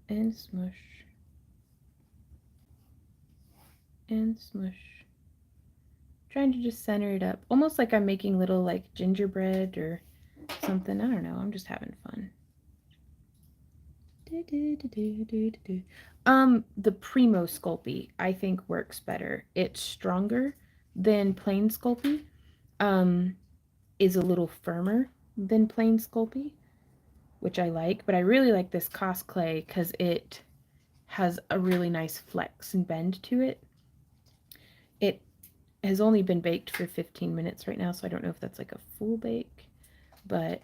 And smush. And smush. Trying to just center it up. Almost like I'm making little like gingerbread or something. I don't know. I'm just having fun. The Primo Sculpey I think works better. It's stronger than plain Sculpey. Is a little firmer than plain Sculpey, which I like, but I really like this Cos clay because it has a really nice flex and bend to it. It has only been baked for 15 minutes right now, so I don't know if that's like a full bake, but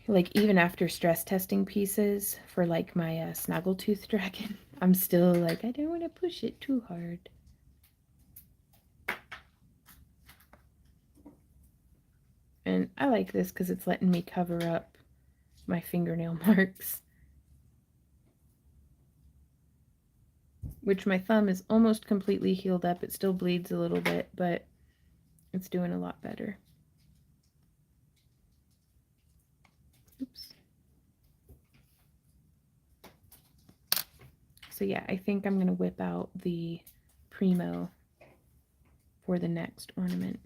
like even after stress testing pieces for like my Snaggletooth dragon, I'm still like, I don't want to push it too hard. And I like this because it's letting me cover up my fingernail marks. Which my thumb is almost completely healed up. It still bleeds a little bit, but it's doing a lot better. Oops. So yeah, I think I'm going to whip out the Primo for the next ornament.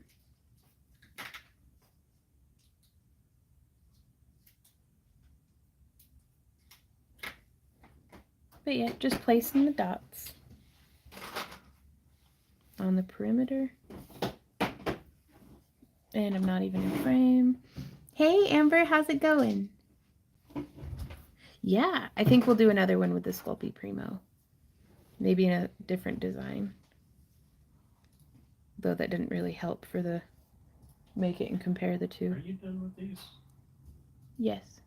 But yeah, just placing the dots on the perimeter. And I'm not even in frame. Hey Amber, how's it going? Yeah, I think we'll do another one with the Sculpey Primo. Maybe in a different design. Though that didn't really help for the make it and compare the two. Are you done with these? Yes.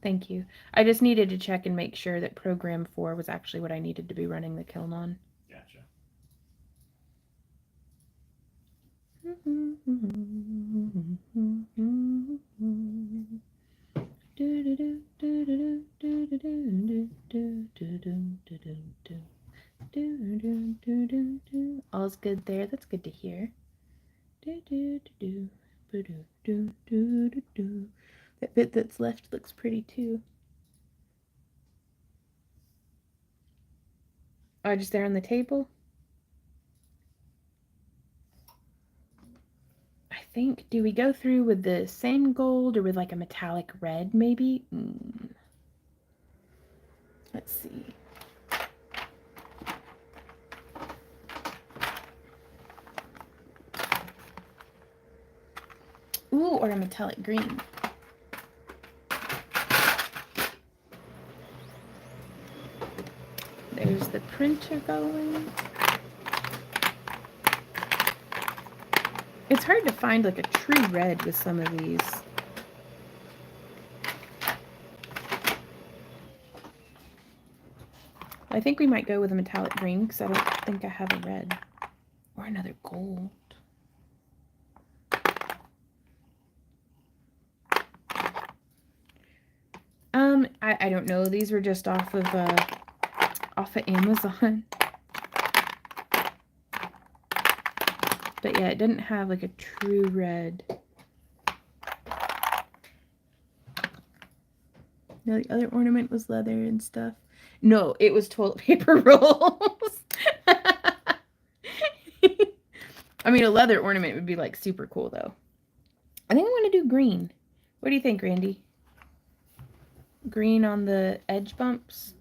Thank you. I just needed to check and make sure that program 4 was actually what I needed to be running the kiln on. Gotcha. All's good there. That's good to hear. That bit that's left looks pretty too. Oh, just there on the table? I think, do we go through with the same gold or with like a metallic red maybe? Let's see. Ooh, or a metallic green. There's the printer going. It's hard to find like a true red with some of these. I think we might go with a metallic green because I don't think I have a red. Or another gold. I don't know. These were just off of Amazon. But yeah, it didn't have like a true red. No, the other ornament was leather and stuff. No, it was toilet paper rolls. I mean, a leather ornament would be like super cool though. I think I want to do green. What do you think, Randy? Green on the edge bumps?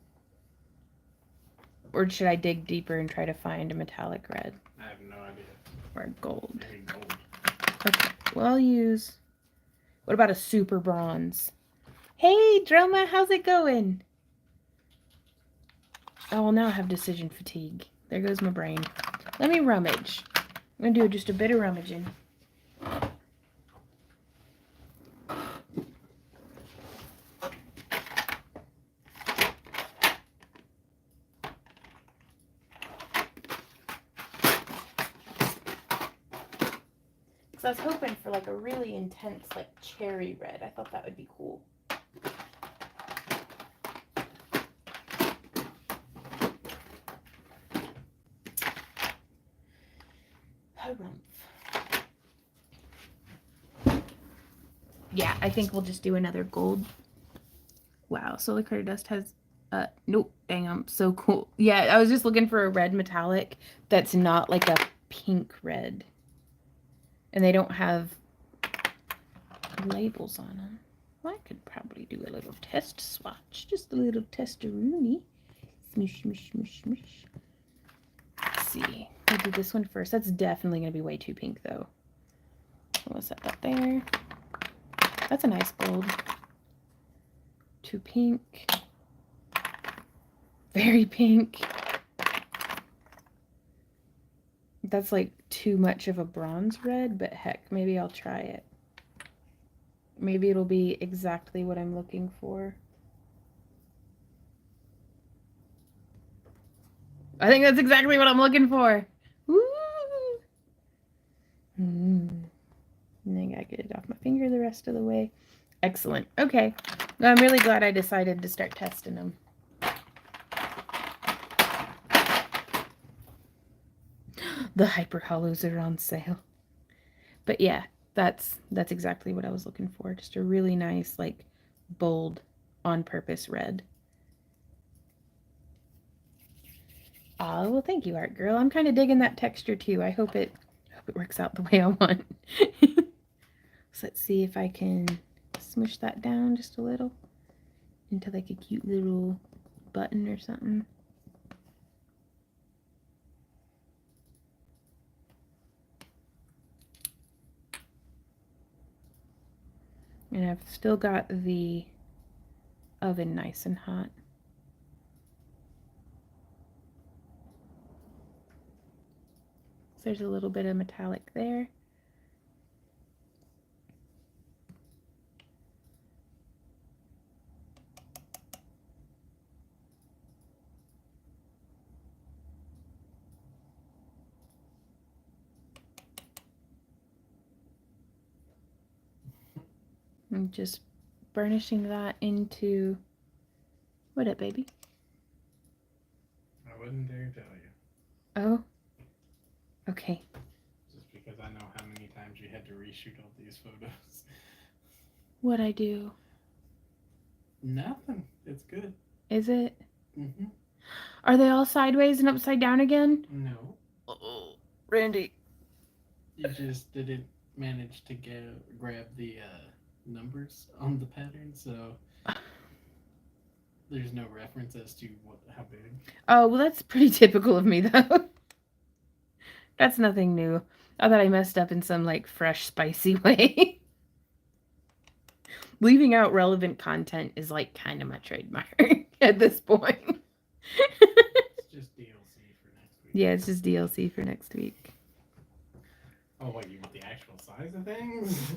Or should I dig deeper and try to find a metallic red? I have no idea. Or gold. Maybe gold. Okay, well I'll use... What about a super bronze? Hey, Droma, how's it going? Oh, well now I have decision fatigue. There goes my brain. Let me rummage. I'm going to do just a bit of rummaging. I was hoping for like a really intense like cherry red. I thought that would be cool. Yeah, I think we'll just do another gold. Wow, solar clear dust has nope, dang, I'm so cool. Yeah, I was just looking for a red metallic that's not like a pink red. And they don't have labels on them. Well, I could probably do a little test swatch. Just a little test-a-rooney. Smush, smush, smush, smush. Let's see. I'll do this one first. That's definitely going to be way too pink, though. So we'll set that there. That's a nice gold. Too pink. Very pink. That's like too much of a bronze red, but heck, maybe I'll try it. Maybe it'll be exactly what I'm looking for. I think that's exactly what I'm looking for. Woo! And then I gotta get it off my finger the rest of the way. Excellent. Okay. I'm really glad I decided to start testing them. The hyper hollows are on sale. But yeah, that's exactly what I was looking for. Just a really nice, like, bold, on purpose red. Oh, well, thank you, Art Girl. I'm kind of digging that texture too. I hope it works out the way I want. So let's see if I can smush that down just a little into like a cute little button or something. And I've still got the oven nice and hot. So there's a little bit of metallic there. I'm just burnishing that into... What up, baby? I wouldn't dare tell you. Oh? Okay. Just because I know how many times you had to reshoot all these photos. What'd I do? Nothing. It's good. Is it? Mm-hmm. Are they all sideways and upside down again? No. Oh, Randy. You just didn't manage to grab the numbers on the pattern, so there's no reference as to how big. Oh, well, that's pretty typical of me, though. That's nothing new. I thought I messed up in some, like, fresh, spicy way. Leaving out relevant content is, like, kind of my trademark at this point. It's just DLC for next week. Yeah, it's just DLC for next week. Oh, wait, you want the actual size of things?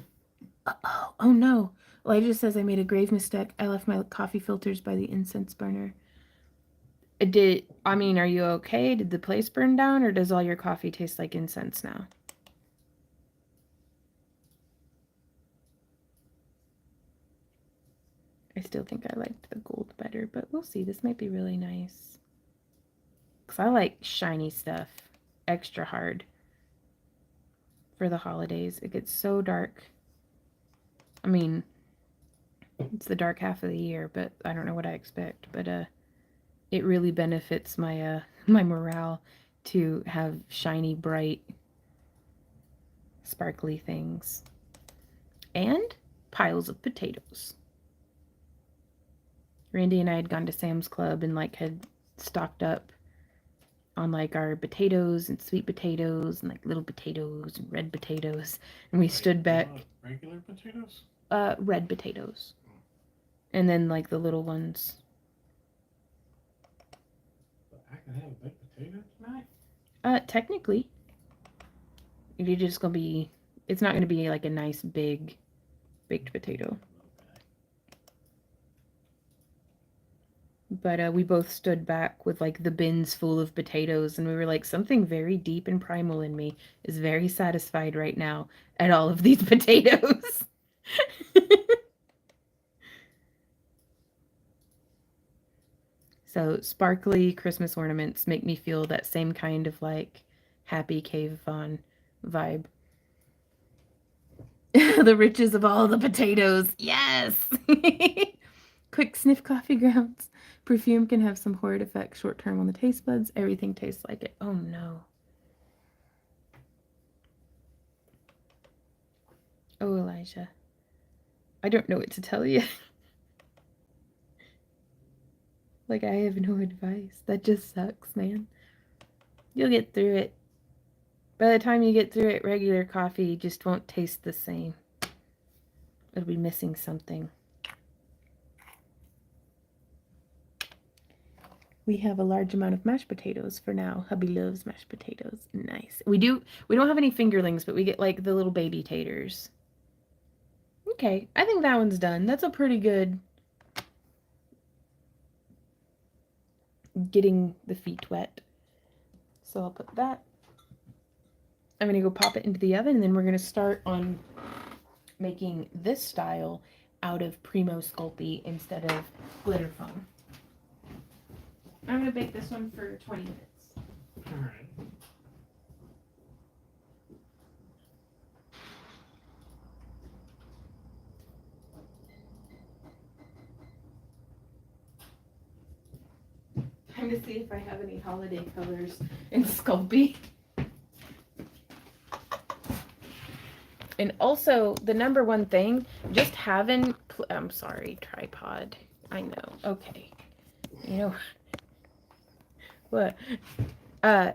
Oh no. Elijah says I made a grave mistake. I left my coffee filters by the incense burner. Are you okay? Did the place burn down, or does all your coffee taste like incense now? I still think I liked the gold better, but we'll see. This might be really nice. Because I like shiny stuff extra hard for the holidays. It gets so dark. I mean, it's the dark half of the year, but I don't know what I expect. But it really benefits my my morale to have shiny, bright, sparkly things. And piles of potatoes. Randy and I had gone to Sam's Club and like had stocked up on like our potatoes and sweet potatoes and like little potatoes and red potatoes, and we stood back. Regular potatoes? Red potatoes. And then like the little ones. But I can have a baked potato tonight? Technically. You're just gonna be, it's not gonna be like a nice big baked potato. But we both stood back with like the bins full of potatoes, and we were like, something very deep and primal in me is very satisfied right now at all of these potatoes. So sparkly Christmas ornaments make me feel that same kind of like happy cave-on vibe. The riches of all the potatoes. Yes! Quick sniff coffee grounds. Perfume can have some horrid effects short term on the taste buds. Everything tastes like it. Oh no. Oh, Elijah. I don't know what to tell you. Like, I have no advice. That just sucks, man. You'll get through it. By the time you get through it, regular coffee just won't taste the same. It'll be missing something. We have a large amount of mashed potatoes for now. Hubby loves mashed potatoes. Nice. We don't have any fingerlings, but we get like the little baby taters. Okay, I think that one's done. That's a pretty good getting the feet wet. So I'll put that. I'm going to go pop it into the oven, and then we're going to start on making this style out of Primo Sculpey instead of glitter foam. I'm going to bake this one for 20 minutes. All right. Time to see if I have any holiday colors in Sculpey. And also, the number one thing, just having, I'm sorry, tripod. I know. Okay. You know what?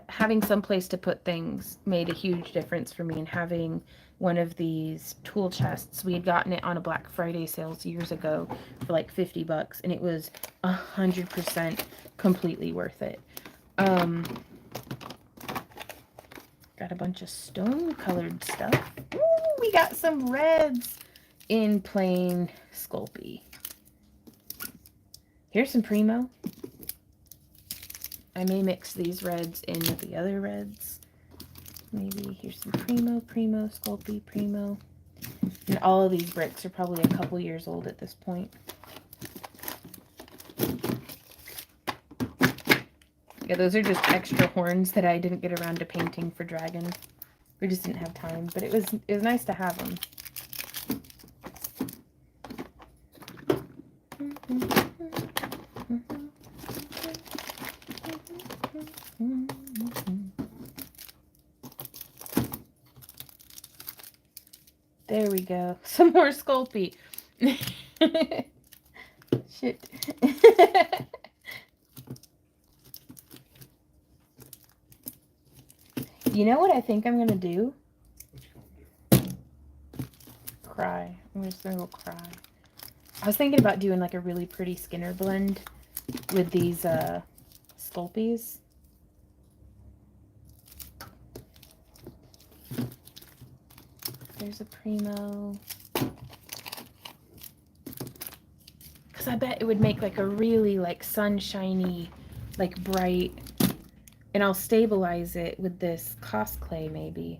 Having some place to put things made a huge difference for me, and having one of these tool chests. We had gotten it on a Black Friday sales years ago for like $50, and it was 100% completely worth it. Got a bunch of stone colored stuff. Ooh, we got some reds in plain Sculpey. Here's some Primo. I may mix these reds in with the other reds. Maybe here's some Primo, Sculpey, Primo. And all of these bricks are probably a couple years old at this point. Yeah, those are just extra horns that I didn't get around to painting for Dragon. We just didn't have time, but it was nice to have them. There we go. Some more Sculpey. Shit. You know what I think I'm gonna do? What you gonna do? Cry. I'm just gonna go cry. I was thinking about doing like a really pretty Skinner blend with these Sculpies. There's a Primo. Because I bet it would make like a really like sunshiny, like bright. And I'll stabilize it with this Cos clay maybe.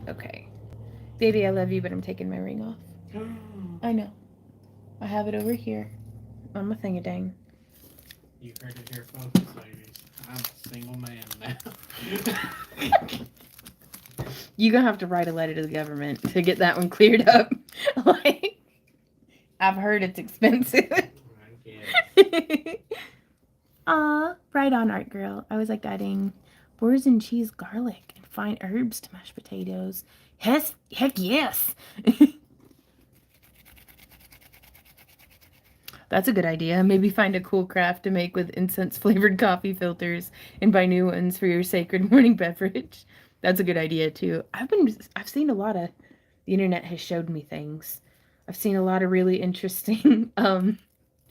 Okay. Baby, I love you, but I'm taking my ring off. I know. I have it over here on my thing-a-dang. You heard it here, folks, ladies. I'm a single man now. You're gonna have to write a letter to the government to get that one cleared up. Like, I've heard it's expensive. I get it. Aw, right on, art girl. I was like adding boars and cheese, garlic, and fine herbs to mashed potatoes. Heck yes. That's a good idea. Maybe find a cool craft to make with incense-flavored coffee filters and buy new ones for your sacred morning beverage. That's a good idea, too. I've seen a lot of... The internet has showed me things. I've seen a lot of really interesting...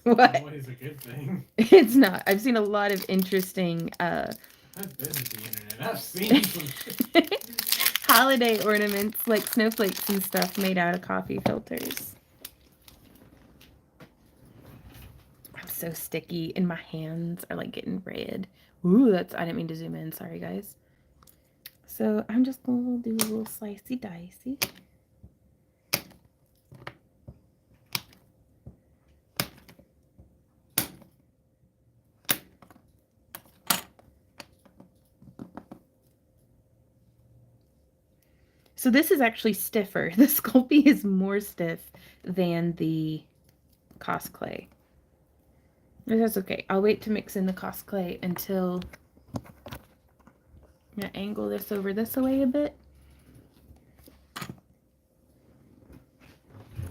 What? Always a good thing. It's not. I've seen a lot of interesting... I've been to the internet. I've seen some... holiday ornaments, like snowflakes and stuff made out of coffee filters. I'm so sticky, and my hands are like getting red. Ooh, I didn't mean to zoom in. Sorry, guys. So I'm just gonna do a little slicey dicey. So this is actually stiffer. The Sculpey is more stiff than the cosplay. But that's okay. I'll wait to mix in the cosplay until I'm going to angle this over this way a bit.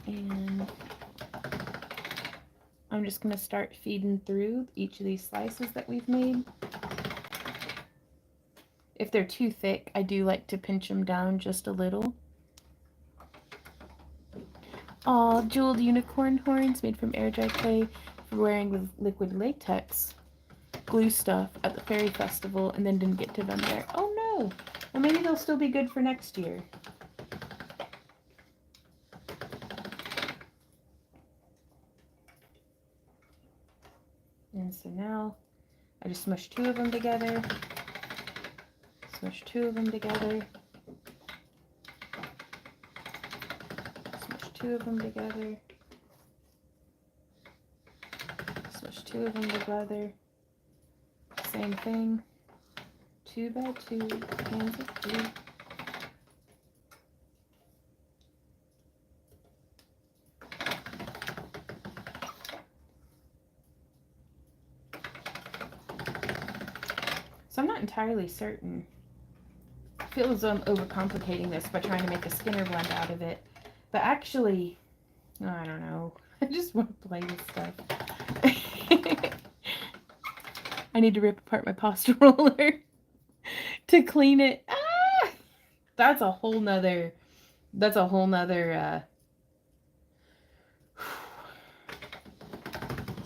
And I'm just going to start feeding through each of these slices that we've made. If they're too thick, I do like to pinch them down just a little. Aw, jeweled unicorn horns made from air dry clay for wearing with liquid latex glue stuff at the fairy festival and then didn't get to them there. Oh no! Well, maybe they'll still be good for next year. And so now I just smushed 2 of them together. Smush 2 of them together. Smush 2 of them together. Smush 2 of them together. Same thing. 2 by 2, hands of 2. So I'm not entirely certain. I feel as though I'm overcomplicating this by trying to make a Skinner blend out of it. But actually, I don't know. I just want to play with stuff. I need to rip apart my pasta roller to clean it. Ah! That's a whole nother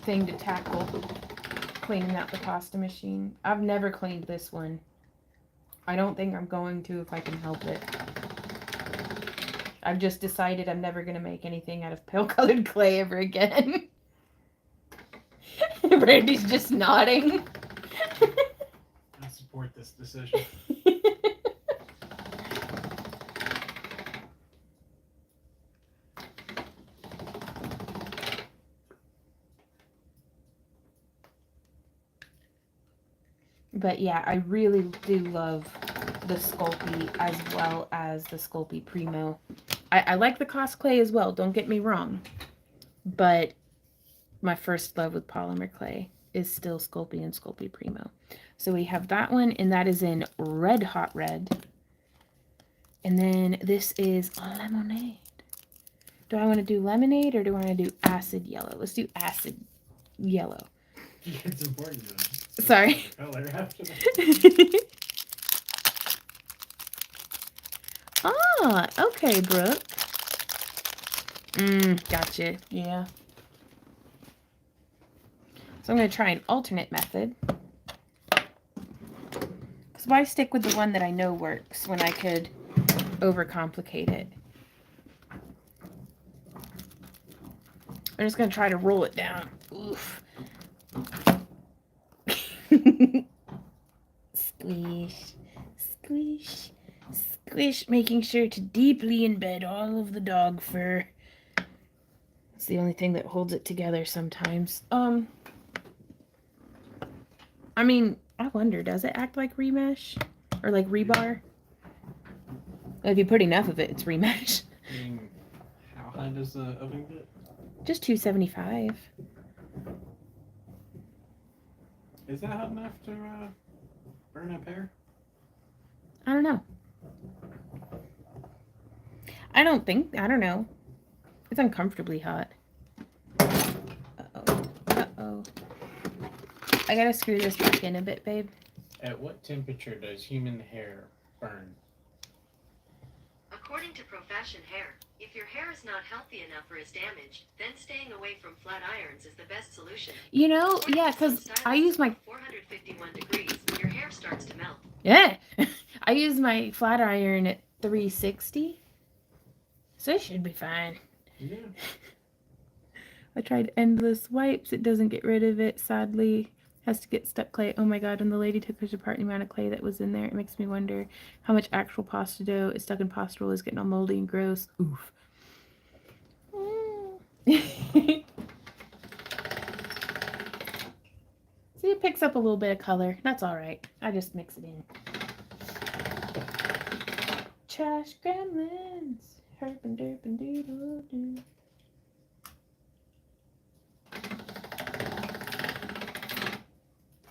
thing to tackle. Cleaning out the pasta machine. I've never cleaned this one. I don't think I'm going to if I can help it. I've just decided I'm never going to make anything out of pale colored clay ever again. Brandy's just nodding. I support this decision. But yeah, I really do love the Sculpey as well as the Sculpey Primo. I like the cosplay as well, don't get me wrong. But my first love with polymer clay is still Sculpey and Sculpey Primo. So we have that one, and that is in Red Hot Red. And then this is lemonade. Do I want to do lemonade or do I want to do acid yellow? Let's do acid yellow. It's important to Sorry. color after that. Ah, okay, Brooke. Gotcha. Yeah. So I'm going to try an alternate method. Because why stick with the one that I know works when I could overcomplicate it? I'm just going to try to roll it down. Oof. Squish, squish, squish, making sure to deeply embed all of the dog fur. It's the only thing that holds it together sometimes. I mean, I wonder, does it act like remesh? Or like rebar? If you put enough of it, it's remesh. How high does the oven get? Just 275. Is that hot enough to burn up hair? I don't know. I don't know. It's uncomfortably hot. Uh-oh. Uh-oh. I gotta screw this back in a bit, babe. At what temperature does human hair burn? According to Profession Hair, if your hair is not healthy enough or is damaged, then staying away from flat irons is the best solution. You know, yeah, because I use my 451 degrees, your hair starts to melt. Yeah, I use my flat iron at 360, so it should be fine. Yeah. I tried endless wipes. It doesn't get rid of it, sadly. Has to get stuck clay. Oh my god, when the lady took hers apart, the amount of clay that was in there, it makes me wonder how much actual pasta dough is stuck in pasta roll is getting all moldy and gross. Oof. See, it picks up a little bit of color. That's alright. I just mix it in. Trash gremlins. Herpin' derpin' doodle doo.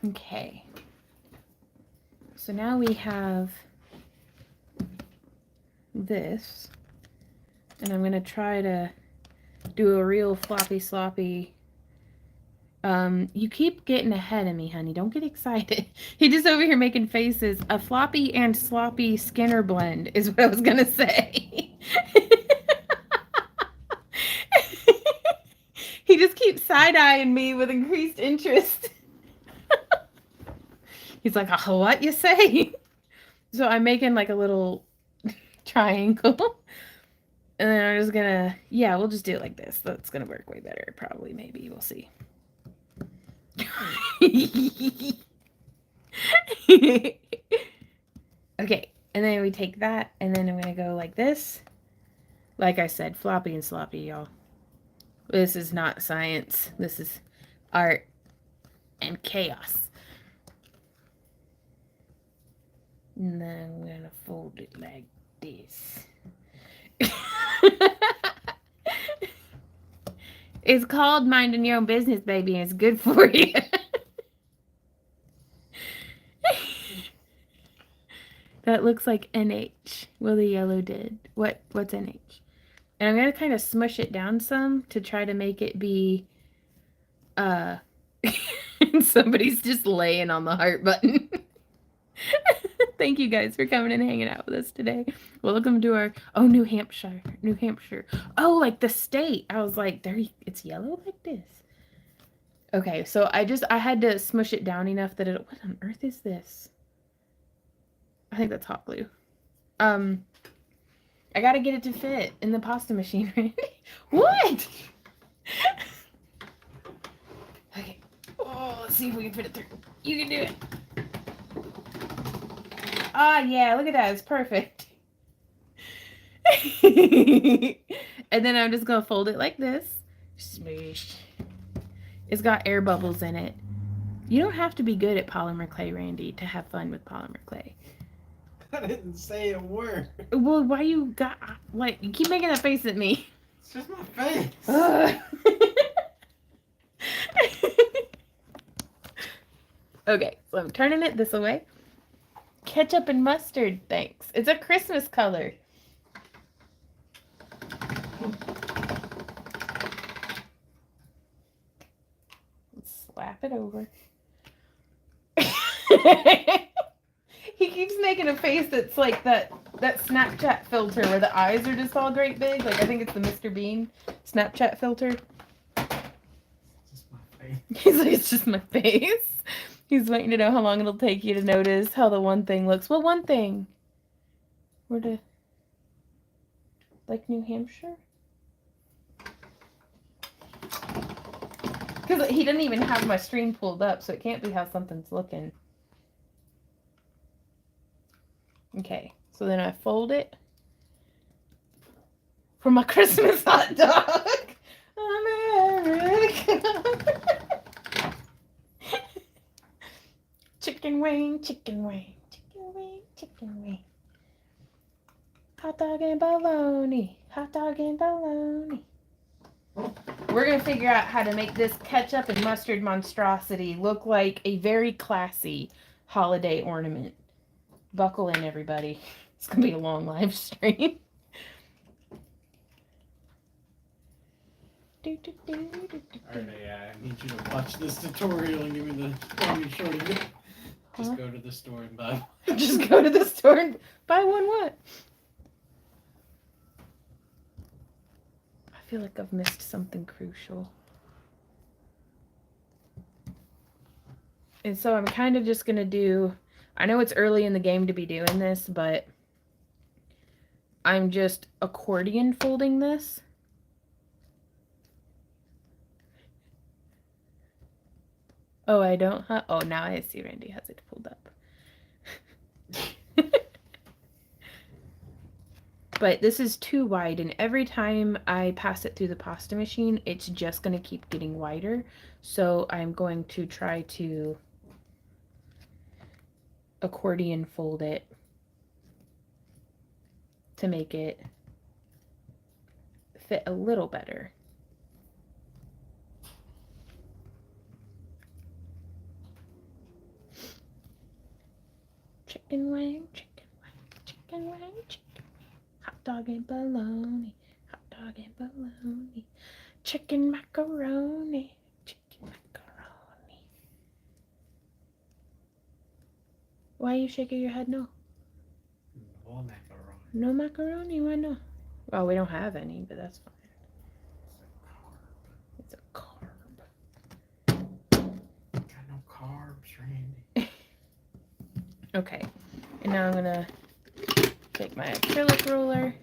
Okay. So now we have this. And I'm going to try to do a real floppy sloppy. You keep getting ahead of me, honey. Don't get excited. He just over here making faces. A floppy and sloppy Skinner blend is what I was going to say. He just keeps side-eyeing me with increased interest. He's like, oh, what you say? So I'm making like a little triangle. And then I'm just gonna, yeah, we'll just do it like this. That's gonna work way better, probably, maybe. We'll see. Okay, and then we take that, and then I'm gonna go like this. Like I said, floppy and sloppy, y'all. This is not science. This is art and chaos. And then I'm gonna fold it like this. It's called minding your own business, baby, and it's good for you. That looks like NH. Well, the yellow did. What's NH? And I'm gonna kind of smush it down some to try to make it be somebody's just laying on the heart button. Thank you guys for coming and hanging out with us today. Welcome to our New Hampshire. Oh, like the state. I was like, there, it's yellow like this. Okay, so I had to smush it down enough that it. What on earth is this? I think that's hot glue. I gotta get it to fit in the pasta machine, Randy. What? Okay. Oh, let's see if we can fit it through. You can do it. Ah, yeah, look at that. It's perfect. And then I'm just going to fold it like this. Smoosh. It's got air bubbles in it. You don't have to be good at polymer clay, Randy, to have fun with polymer clay. I didn't say a word. Well, why you got... Like, you keep making that face at me. It's just my face. Okay, so I'm turning it this way. Ketchup and mustard, thanks. It's a Christmas color. Slap it over. He keeps making a face that's like that Snapchat filter where the eyes are just all great big. Like, I think it's the Mr. Bean Snapchat filter. Just my face. He's like, it's just my face. He's waiting to know how long it'll take you to notice how the one thing looks. Well, one thing. Where to... Like New Hampshire? Because he doesn't even have my stream pulled up, so it can't be how something's looking. Okay, so then I fold it for my Christmas hot dog. America. Chicken wing, chicken wing, chicken wing, chicken wing. Hot dog and bologna, hot dog and bologna. We're going to figure out how to make this ketchup and mustard monstrosity look like a very classy holiday ornament. Buckle in, everybody. It's going to be a long live stream. Alright, I need you to watch this tutorial and give me the long and short of it. Just go to the store and buy one. Just go to the store and buy one what? I feel like I've missed something crucial. And so I'm kind of just going to do... I know it's early in the game to be doing this, but I'm just accordion folding this. Oh, I don't? Huh? Oh, now I see Randy has it pulled up. But this is too wide, and every time I pass it through the pasta machine, it's just going to keep getting wider. So I'm going to try to accordion fold it to make it fit a little better. Chicken wing, chicken wing, chicken wing, chicken wing. Hot dog and bologna, hot dog and bologna. Chicken macaroni, chicken macaroni. Why are you shaking your head no? No macaroni. No macaroni, why not? Well, we don't have any, but that's fine. It's a carb. Got no carbs, Randy. Okay, and now I'm gonna take my acrylic roller.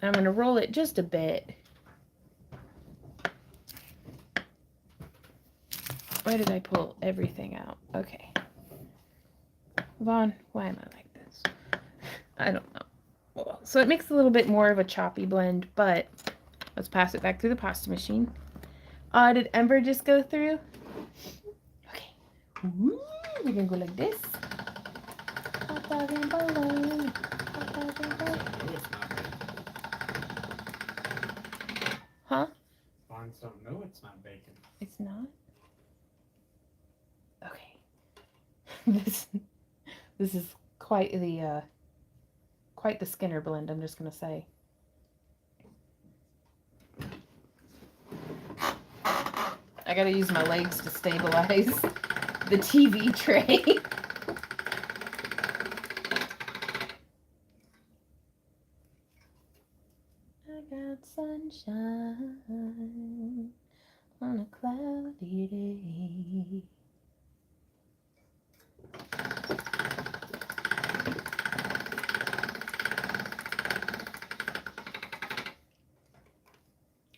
I'm gonna roll it just a bit. Where did I pull everything out? Okay. Vaughn, why am I like this? I don't know. Well, so it makes a little bit more of a choppy blend, but let's pass it back through the pasta machine. Did Ember just go through? Okay. Ooh, we're gonna go like this. Hot dog and bologna. Hot dog and bologna. No, it's not bacon. Huh? Vaughns don't know it's not bacon. It's not? Okay. This is quite the Skinner blend, I'm just gonna say. I gotta use my legs to stabilize the TV tray. I got sunshine on a cloudy day.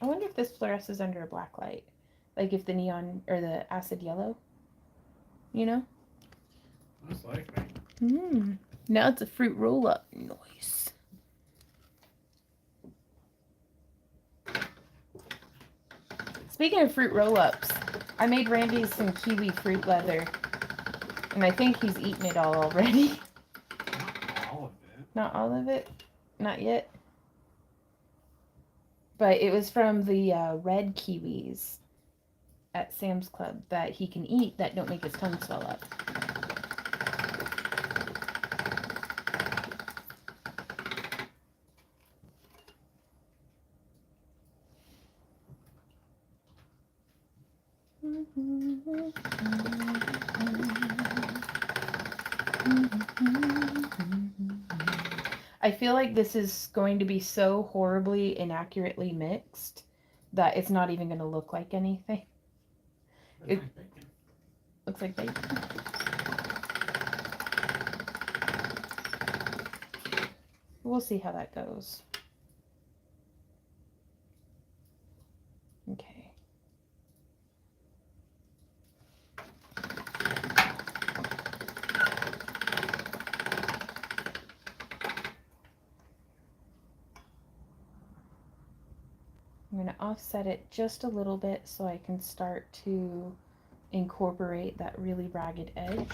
I wonder if this fluoresces under a black light. Like if the neon or the acid yellow, you know? Most likely. Now it's a fruit roll up. Nice. Speaking of fruit roll ups, I made Randy some kiwi fruit leather. And I think he's eaten it all already. Not all of it. Not all of it? Not yet. But it was from the red kiwis at Sam's Club that he can eat that don't make his tongue swell up. I feel like this is going to be so horribly inaccurately mixed that it's not even going to look like anything. It Like bacon. looks like bacon. We'll see how that goes. Okay. I'm going to offset it just a little bit so I can start to incorporate that really ragged edge.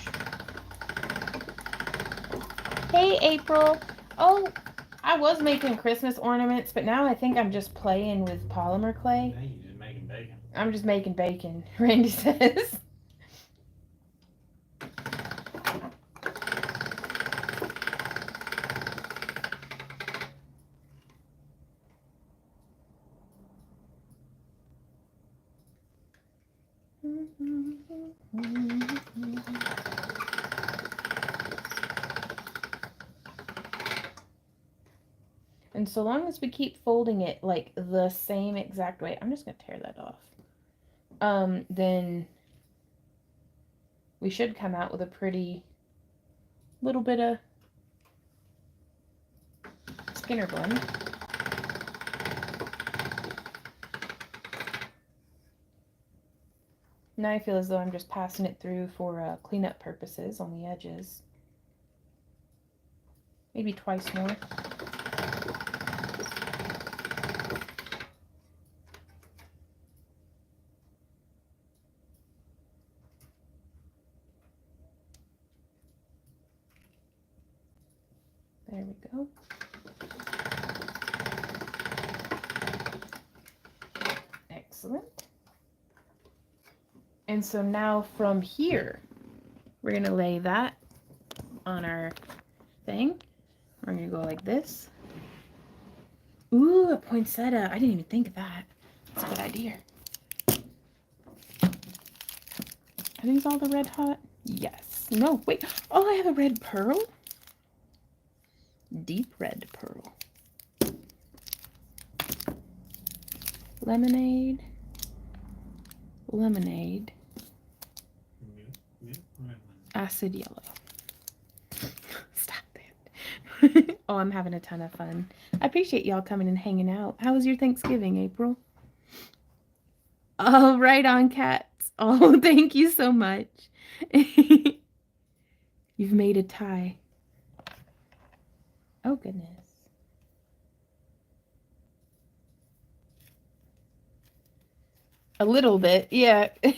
Hey, April. Oh, I was making Christmas ornaments, but now I think I'm just playing with polymer clay. Now you're just making bacon. I'm just making bacon, Randy says. And so long as we keep folding it like the same exact way, I'm just going to tear that off, then we should come out with a pretty little bit of Skinner blend. Now I feel as though I'm just passing it through for cleanup purposes on the edges. Maybe twice more. There we go. Excellent. And so now from here, we're going to lay that on our thing. We're going to go like this. Ooh, a poinsettia. I didn't even think of that. That's a good idea. Are these all the red hot? Yes. No, wait. Oh, I have a red pearl. Deep red pearl. Lemonade. Lemonade. Acid yellow. Stop it. Oh, I'm having a ton of fun. I appreciate y'all coming and hanging out. How was your Thanksgiving, April? Oh, right on, cats. Oh, thank you so much. You've made a tie. Oh, goodness. A little bit, yeah. Okay,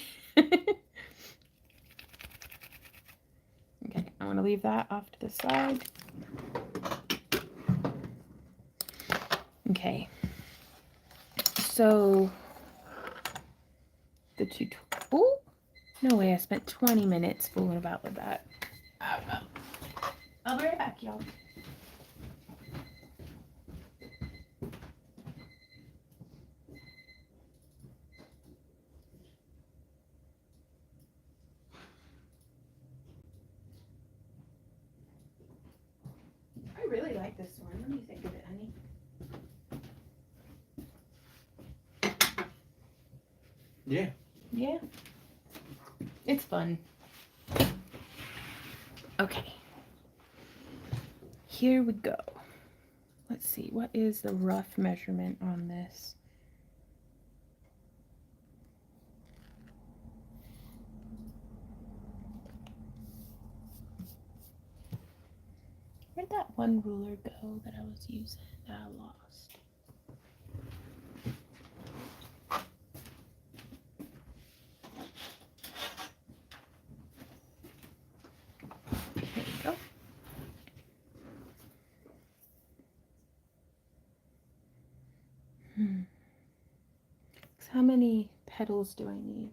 I want to leave that off to the side. Okay. So, the oh, no way, I spent 20 minutes fooling about with that. I'll be right back, y'all. I really like this one. What do you think of it, honey? Yeah. Yeah. It's fun. Okay. Here we go. Let's see. What is the rough measurement on this? Where'd that one ruler go that I was using that I lost? There we go. So how many petals do I need?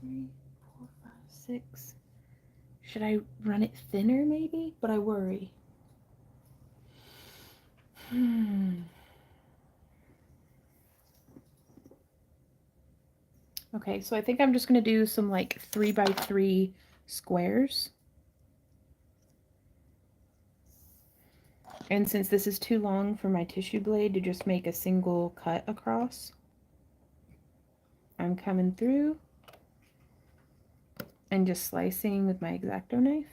3, 4, 5, 6. Should I run it thinner maybe? But I worry. Okay, so I think I'm just going to do some like 3 by 3 squares. And since this is too long for my tissue blade to just make a single cut across, I'm coming through and just slicing with my X-Acto knife.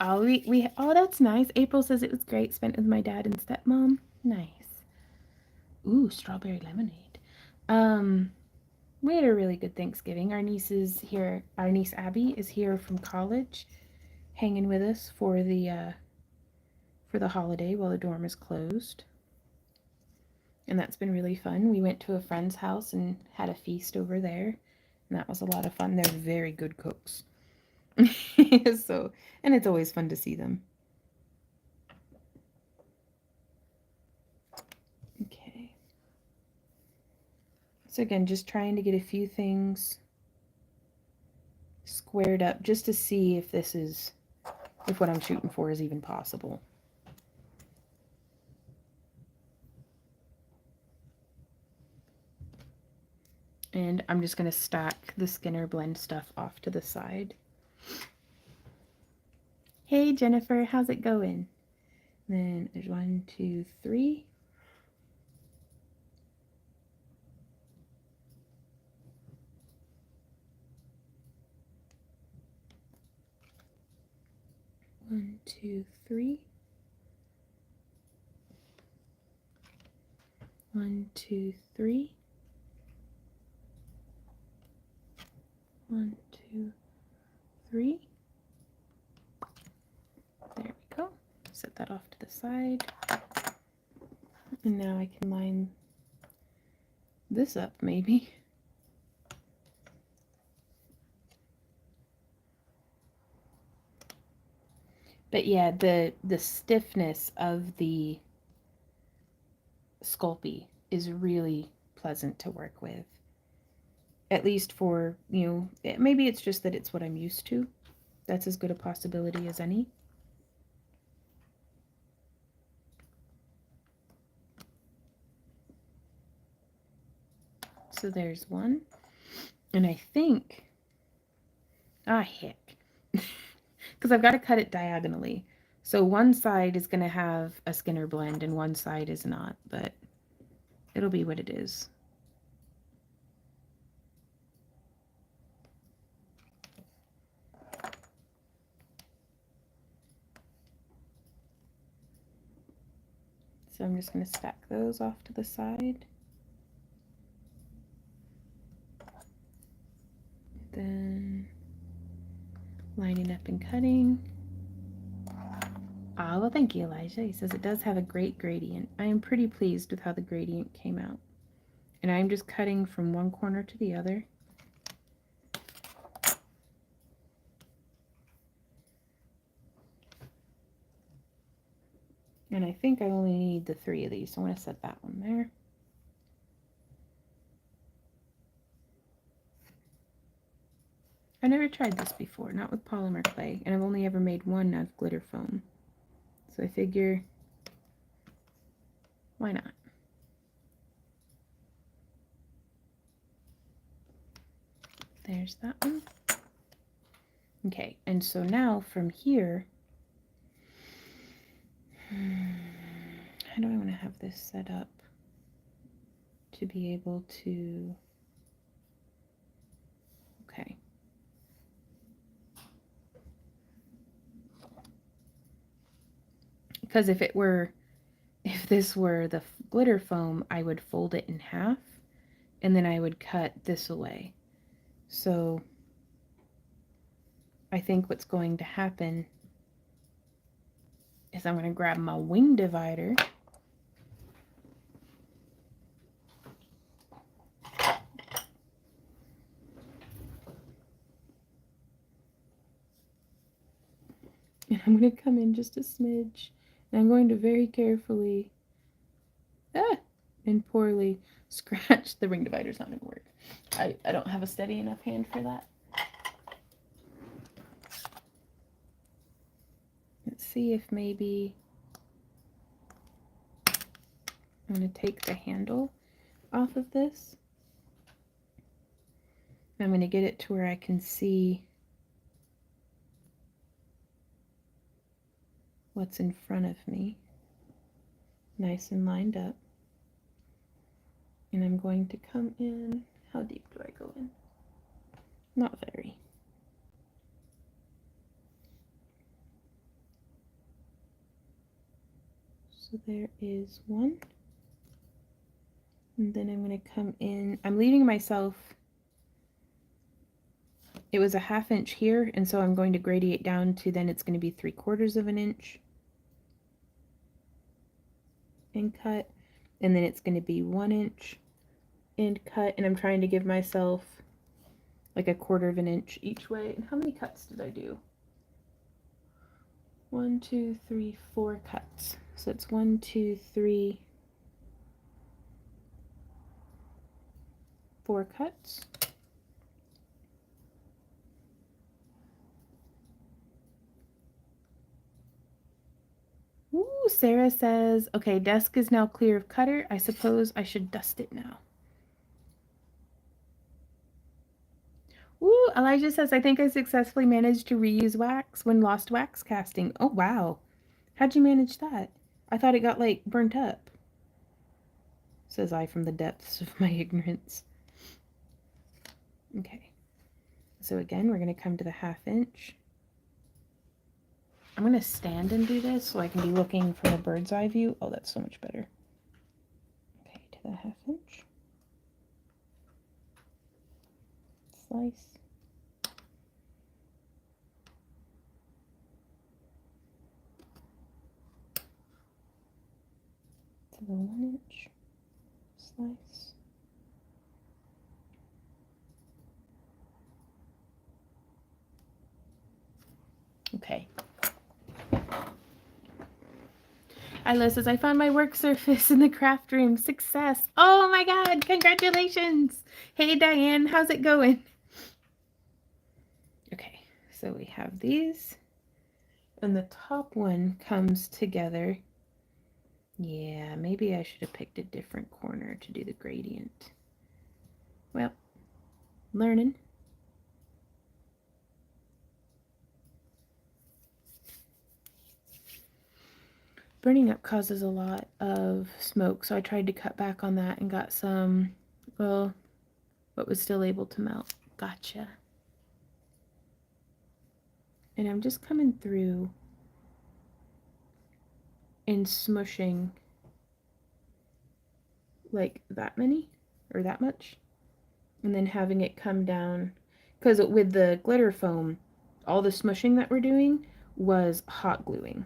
Oh, that's nice. April says it was great. Spent with my dad and stepmom. Nice. Ooh, strawberry lemonade. We had a really good Thanksgiving. Our niece is here. Our niece Abby is here from college, hanging with us for the holiday while the dorm is closed. And that's been really fun. We went to a friend's house and had a feast over there, and that was a lot of fun. They're very good cooks. So, and it's always fun to see them. Okay. So again, just trying to get a few things squared up just to see if this is, if what I'm shooting for is even possible. And I'm just going to stack the Skinner blend stuff off to the side. Hey Jennifer, how's it going? Then there's 1, 2, 3. One, 2, 3. 1, 2, 3. 1, 2, 3. There we go. Set that off to the side. And now I can line this up maybe. But yeah, the stiffness of the Sculpey is really pleasant to work with. At least for, maybe it's just that it's what I'm used to. That's as good a possibility as any. So there's one. And I think, heck. Because I've got to cut it diagonally. So one side is going to have a Skinner blend and one side is not, but it'll be what it is. So I'm just going to stack those off to the side. Then lining up and cutting. Ah, well, thank you, Elijah. He says it does have a great gradient. I am pretty pleased with how the gradient came out. And I'm just cutting from one corner to the other. And I think I only need the 3 of these, so I'm going to set that one there. I never tried this before, not with polymer clay, and I've only ever made one out of glitter foam. So I figure, why not? There's that one. Okay, and so now from here, how do I want to have this set up to be able to, okay. Because if this were the glitter foam, I would fold it in half and then I would cut this away. So I think what's going to happen is I'm going to grab my wing divider and I'm going to come in just a smidge and I'm going to very carefully and poorly scratch. The ring divider's not going to work. I don't have a steady enough hand for that. Let's see if maybe I'm going to take the handle off of this. I'm going to get it to where I can see what's in front of me, nice and lined up. And I'm going to come in, how deep do I go in? Not very. So there is one. And then I'm going to come in, I'm leaving myself, it was a 1/2 inch here, and so I'm going to gradiate down to, then it's going to be 3/4 of an inch. And cut, and then it's going to be 1 inch and cut, and I'm trying to give myself like 1/4 of an inch each way. And how many cuts did I do? 1, 2, 3, 4 cuts. So it's 1, 2, 3, 4 cuts. Ooh, Sarah says, okay, desk is now clear of cutter. I suppose I should dust it now. Ooh, Elijah says, I think I successfully managed to reuse wax when lost wax casting. Oh, wow. How'd you manage that? I thought it got, like, burnt up. Says I from the depths of my ignorance. Okay. So again, we're going to come to the 1/2 inch. I'm going to stand and do this so I can be looking from a bird's eye view. Oh, that's so much better. Okay, to the 1/2 inch. Slice. To the 1 inch. Slice. Okay. Isla says, I found my work surface in the craft room. Success. Oh my god, congratulations. Hey Diane, how's it going? Okay, so we have these. And the top one comes together. Yeah, maybe I should have picked a different corner to do the gradient. Well, learning. Burning up causes a lot of smoke, so I tried to cut back on that and got some, well, what was still able to melt. Gotcha. And I'm just coming through and smushing like that many or that much, and then having it come down, because with the glitter foam, all the smushing that we're doing was hot gluing.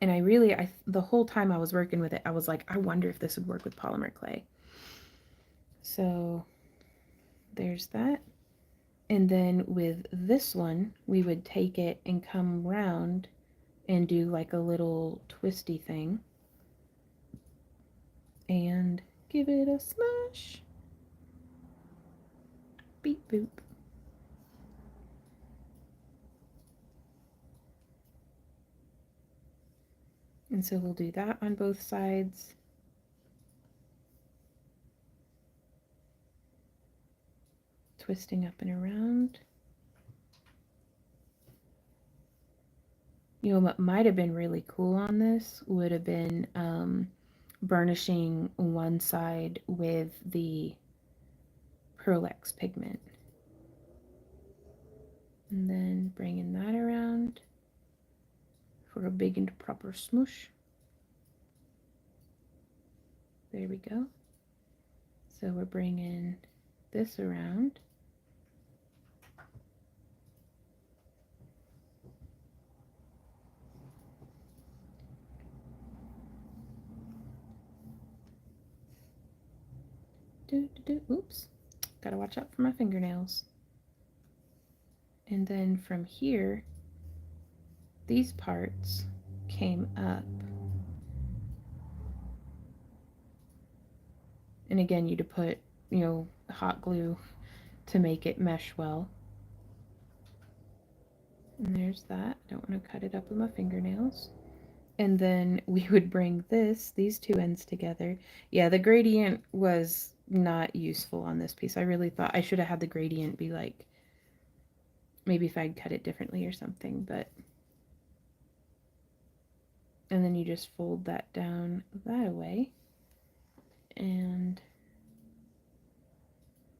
And the whole time I was working with it, I was like, I wonder if this would work with polymer clay. So there's that. And then with this one, we would take it and come round and do like a little twisty thing and give it a smash. Beep boop. And so we'll do that on both sides. Twisting up and around. You know, what might have been really cool on this would have been burnishing one side with the Pearl-X pigment. And then bringing that around for a big and proper smoosh. There we go. So we're bringing this around. Oops, gotta watch out for my fingernails. And then from here, these parts came up. And again, you'd put, you know, hot glue to make it mesh well. And there's that. I don't want to cut it up with my fingernails. And then we would bring these two ends together. Yeah, the gradient was not useful on this piece. I really thought I should have had the gradient be like, maybe if I'd cut it differently or something, but. And then you just fold that down that way. And,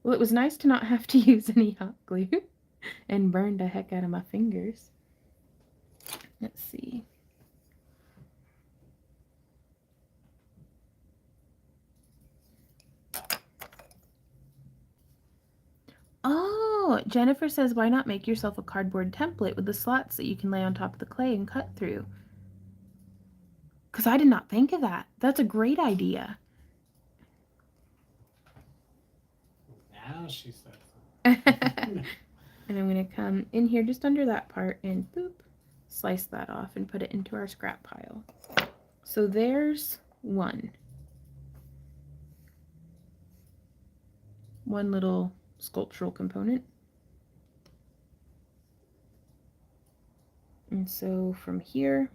well, it was nice to not have to use any hot glue and burn the heck out of my fingers. Let's see. Oh, Jennifer says, why not make yourself a cardboard template with the slots that you can lay on top of the clay and cut through? Because I did not think of that. That's a great idea. Now she says And I'm going to come in here just under that part and boop, slice that off and put it into our scrap pile. So there's one little sculptural component. And so from here,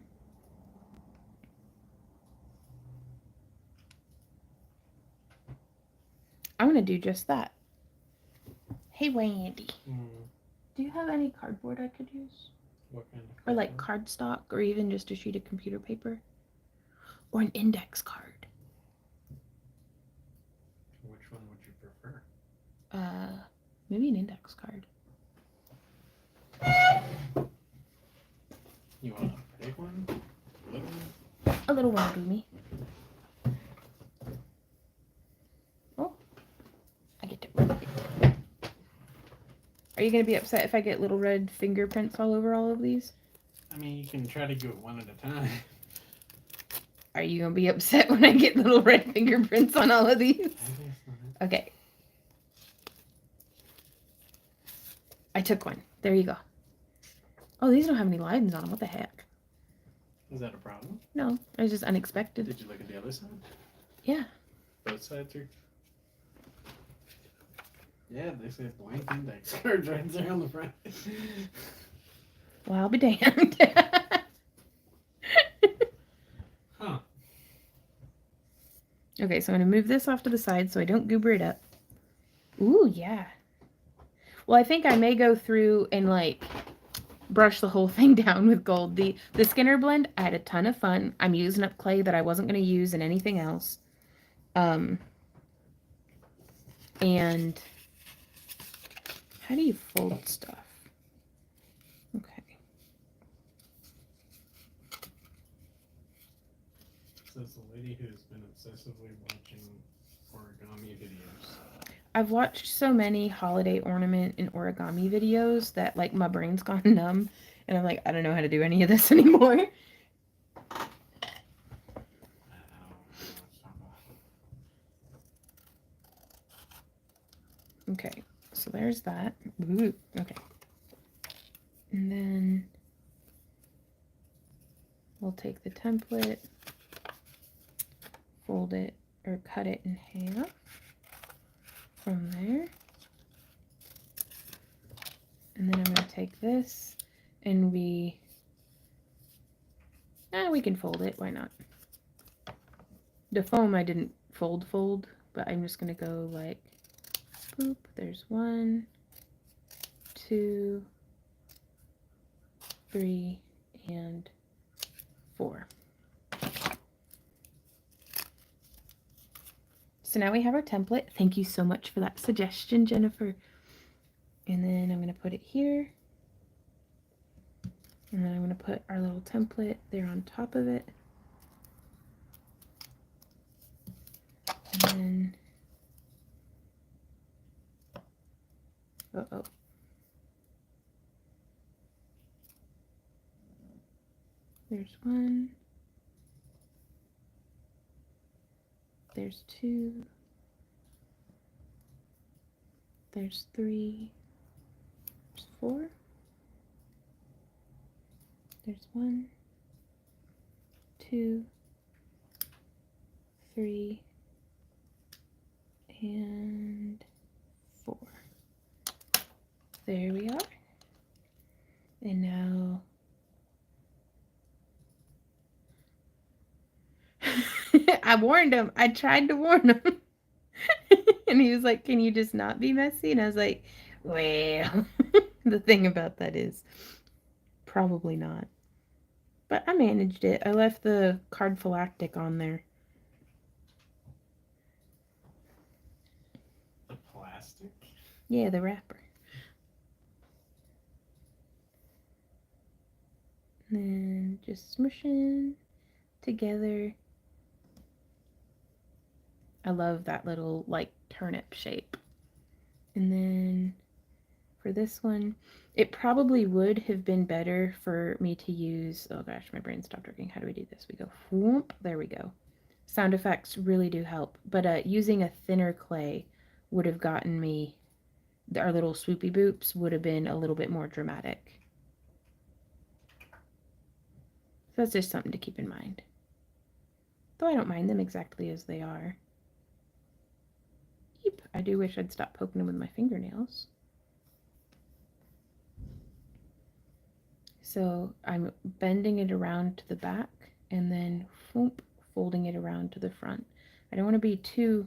I'm going to do just that. Hey, Wendy. Do you have any cardboard I could use? What kind of Or like cardstock, or even just a sheet of computer paper? Or an index card? Which one would you prefer? Maybe an index card. You want a big one? Little one? A little one, Boomy. Oh, I get to. Are you going to be upset if I get little red fingerprints all over all of these? I mean, you can try to do it one at a time. Are you going to be upset when I get little red fingerprints on all of these? Okay. I took one. There you go. Oh, these don't have any lines on them. What the heck? Is that a problem? No, it was just unexpected. Did you look at the other side? Yeah. Both sides are. Yeah, they say blank index cards right there on the front. Well, I'll be damned. Huh. Okay, so I'm going to move this off to the side so I don't goober it up. Ooh, yeah. Well, I think I may go through and, like, brush the whole thing down with gold. The Skinner blend, I had a ton of fun. I'm using up clay that I wasn't going to use in anything else. And how do you fold stuff? Okay. Says the lady who's been obsessively watching origami videos. I've watched so many holiday ornament and origami videos that, like, my brain's gone numb. And I'm like, I don't know how to do any of this anymore. Okay, so there's that. Ooh, okay. And then we'll take the template, fold it, or cut it in half from there. And then I'm going to take this and we can fold it. Why not? The foam I didn't fold, but I'm just going to go like, boop, there's 1, 2, 3, and 4. So now we have our template. Thank you so much for that suggestion, Jennifer. And then I'm going to put it here. And then I'm going to put our little template there on top of it. And then, uh-oh. There's 1. There's 2. There's 3. There's 4. There's 1, 2, 3, and 4. There we are. And now I warned him. I tried to warn him. And he was like, can you just not be messy? And I was like, well, the thing about that is probably not. But I managed it. I left the card phylactic on there. The plastic? Yeah, the wrapper. And then just smushing together. I love that little, like, turnip shape. And then for this one, it probably would have been better for me to use, oh gosh, my brain stopped working. How do we do this? We go, whoop, there we go. Sound effects really do help. But using a thinner clay would have gotten me, our little swoopy boops would have been a little bit more dramatic. So that's just something to keep in mind. Though I don't mind them exactly as they are. Yep, I do wish I'd stop poking them with my fingernails. So I'm bending it around to the back and then whoop, folding it around to the front. I don't want to be too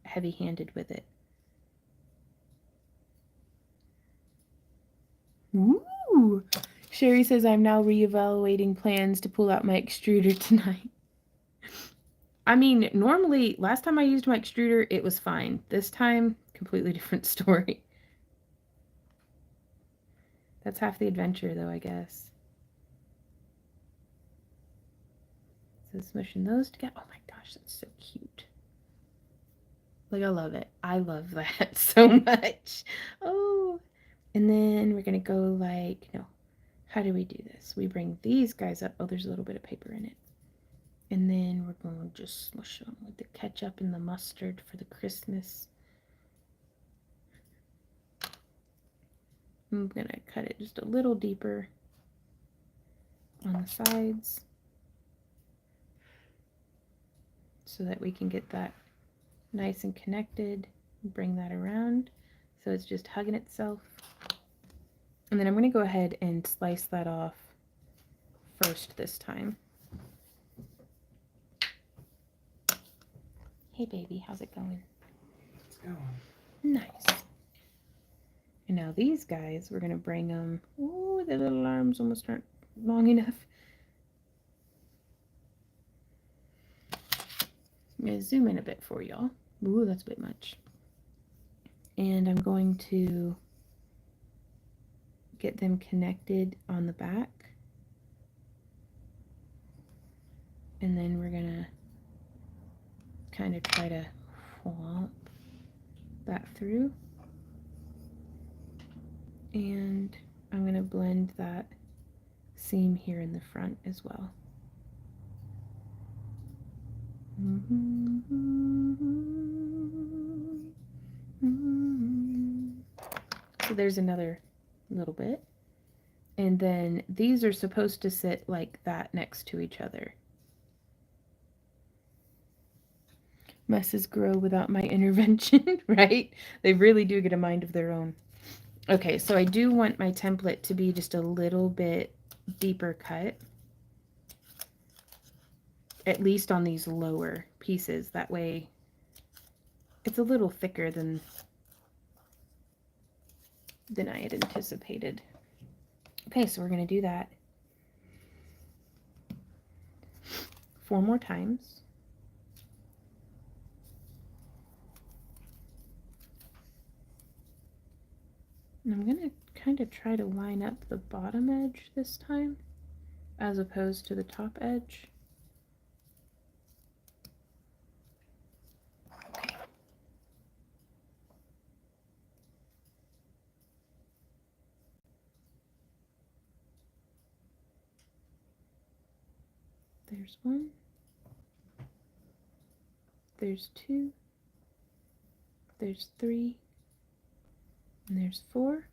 heavy-handed with it. Ooh! Sherry says I'm now reevaluating plans to pull out my extruder tonight. I mean, normally, last time I used my extruder, it was fine. This time, completely different story. That's half the adventure, though, I guess. So smushing those together. Oh my gosh, that's so cute. Like, I love it. I love that so much. Oh, and then we're going to go like, no, how do we do this? We bring these guys up. Oh, there's a little bit of paper in it. And then we're going to just smush them with the ketchup and the mustard for the crispness. I'm going to cut it just a little deeper on the sides. so that we can get that nice and connected. Bring that around so it's just hugging itself. And then I'm going to go ahead and slice that off first this time. Hey baby, how's it going? It's going. Nice. And now these guys, we're going to bring them. Ooh, the little arms almost aren't long enough. I'm going to zoom in a bit for y'all. Ooh, that's a bit much. And I'm going to get them connected on the back. And then we're going to kind of try to flop that through. And I'm going to blend that seam here in the front as well. So there's another little bit. And then these are supposed to sit like that next to each other. Messes grow without my intervention, right? They really do get a mind of their own. Okay, so I do want my template to be just a little bit deeper cut. At least on these lower pieces. That way it's a little thicker than I had anticipated. Okay, so we're going to do that 4 more times. And I'm going to kind of try to line up the bottom edge this time as opposed to the top edge. Okay. There's 1. There's 2. There's 3. And there's 4.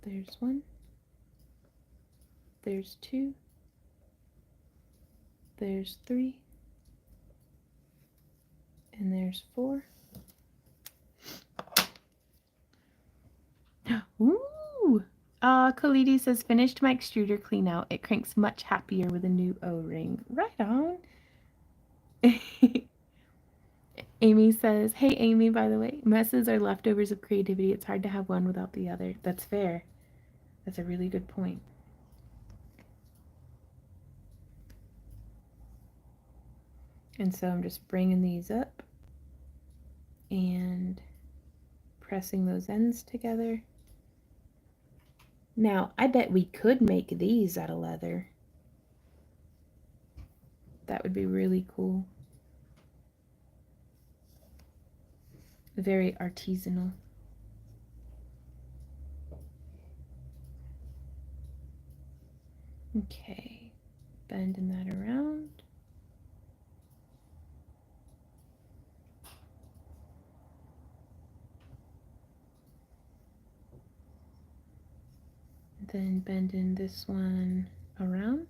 There's 1. There's 2. There's 3. And there's 4. Ooh! Khalidi says, finished my extruder clean out. It cranks much happier with a new O-ring. Right on. Amy says, hey Amy, by the way, messes are leftovers of creativity. It's hard to have one without the other. That's fair. That's a really good point. And so I'm just bringing these up and pressing those ends together. Now, I bet we could make these out of leather. That would be really cool. Very artisanal. Okay, bending that around. Then bending this one around.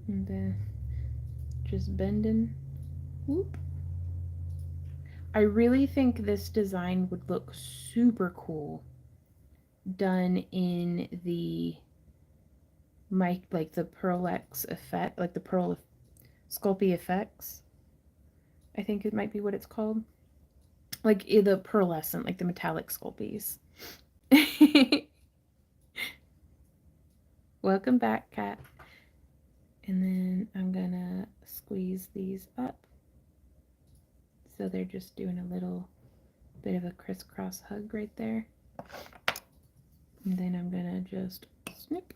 And then just bending. Whoop. I really think this design would look super cool done in the like the Pearl X effect, like the Pearl Sculpey effects. I think it might be what it's called. Like the pearlescent, like the metallic Sculpies. Welcome back, Kat. And then I'm gonna squeeze these up so they're just doing a little bit of a crisscross hug right there. And then I'm gonna just snip.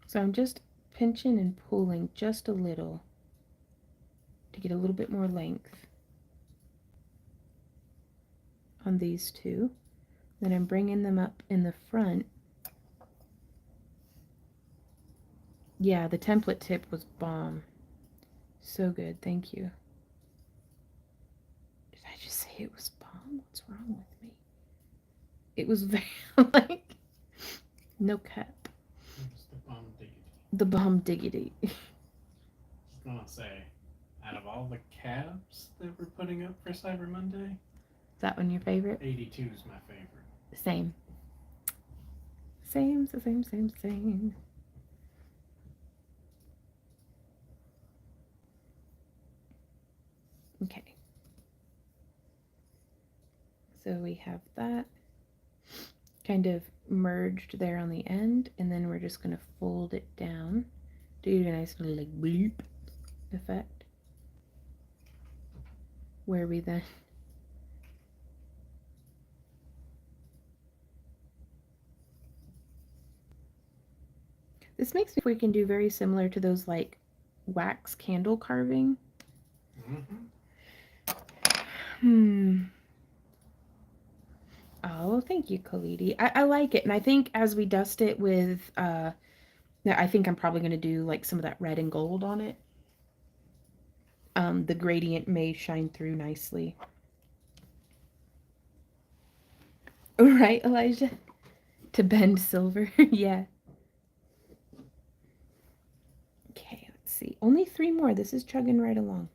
So I'm just pinching and pulling just a little to get a little bit more length on these two. Then I'm bringing them up in the front Yeah, the template tip was bomb. So good, thank you. Did I just say it was bomb? What's wrong with me? It was very, like, no cap. It's the bomb diggity. The bomb diggity. I was gonna say, out of all the cabs that we're putting up for Cyber Monday, Is that one your favorite? 82 is my favorite. Same. Same. Okay. So we have that kind of merged there on the end, and then we're just going to fold it down. Do a nice little like bleep effect. Where we then this makes me think we can do very similar to those like wax candle carving. Oh, thank you, Khalidi. I like it, and I think as we dust it with I think I'm probably going to do like some of that red and gold on it. The gradient may shine through nicely. Right, Elijah? To bend silver. Yeah. Okay, let's see. Only 3 more. This is chugging right along.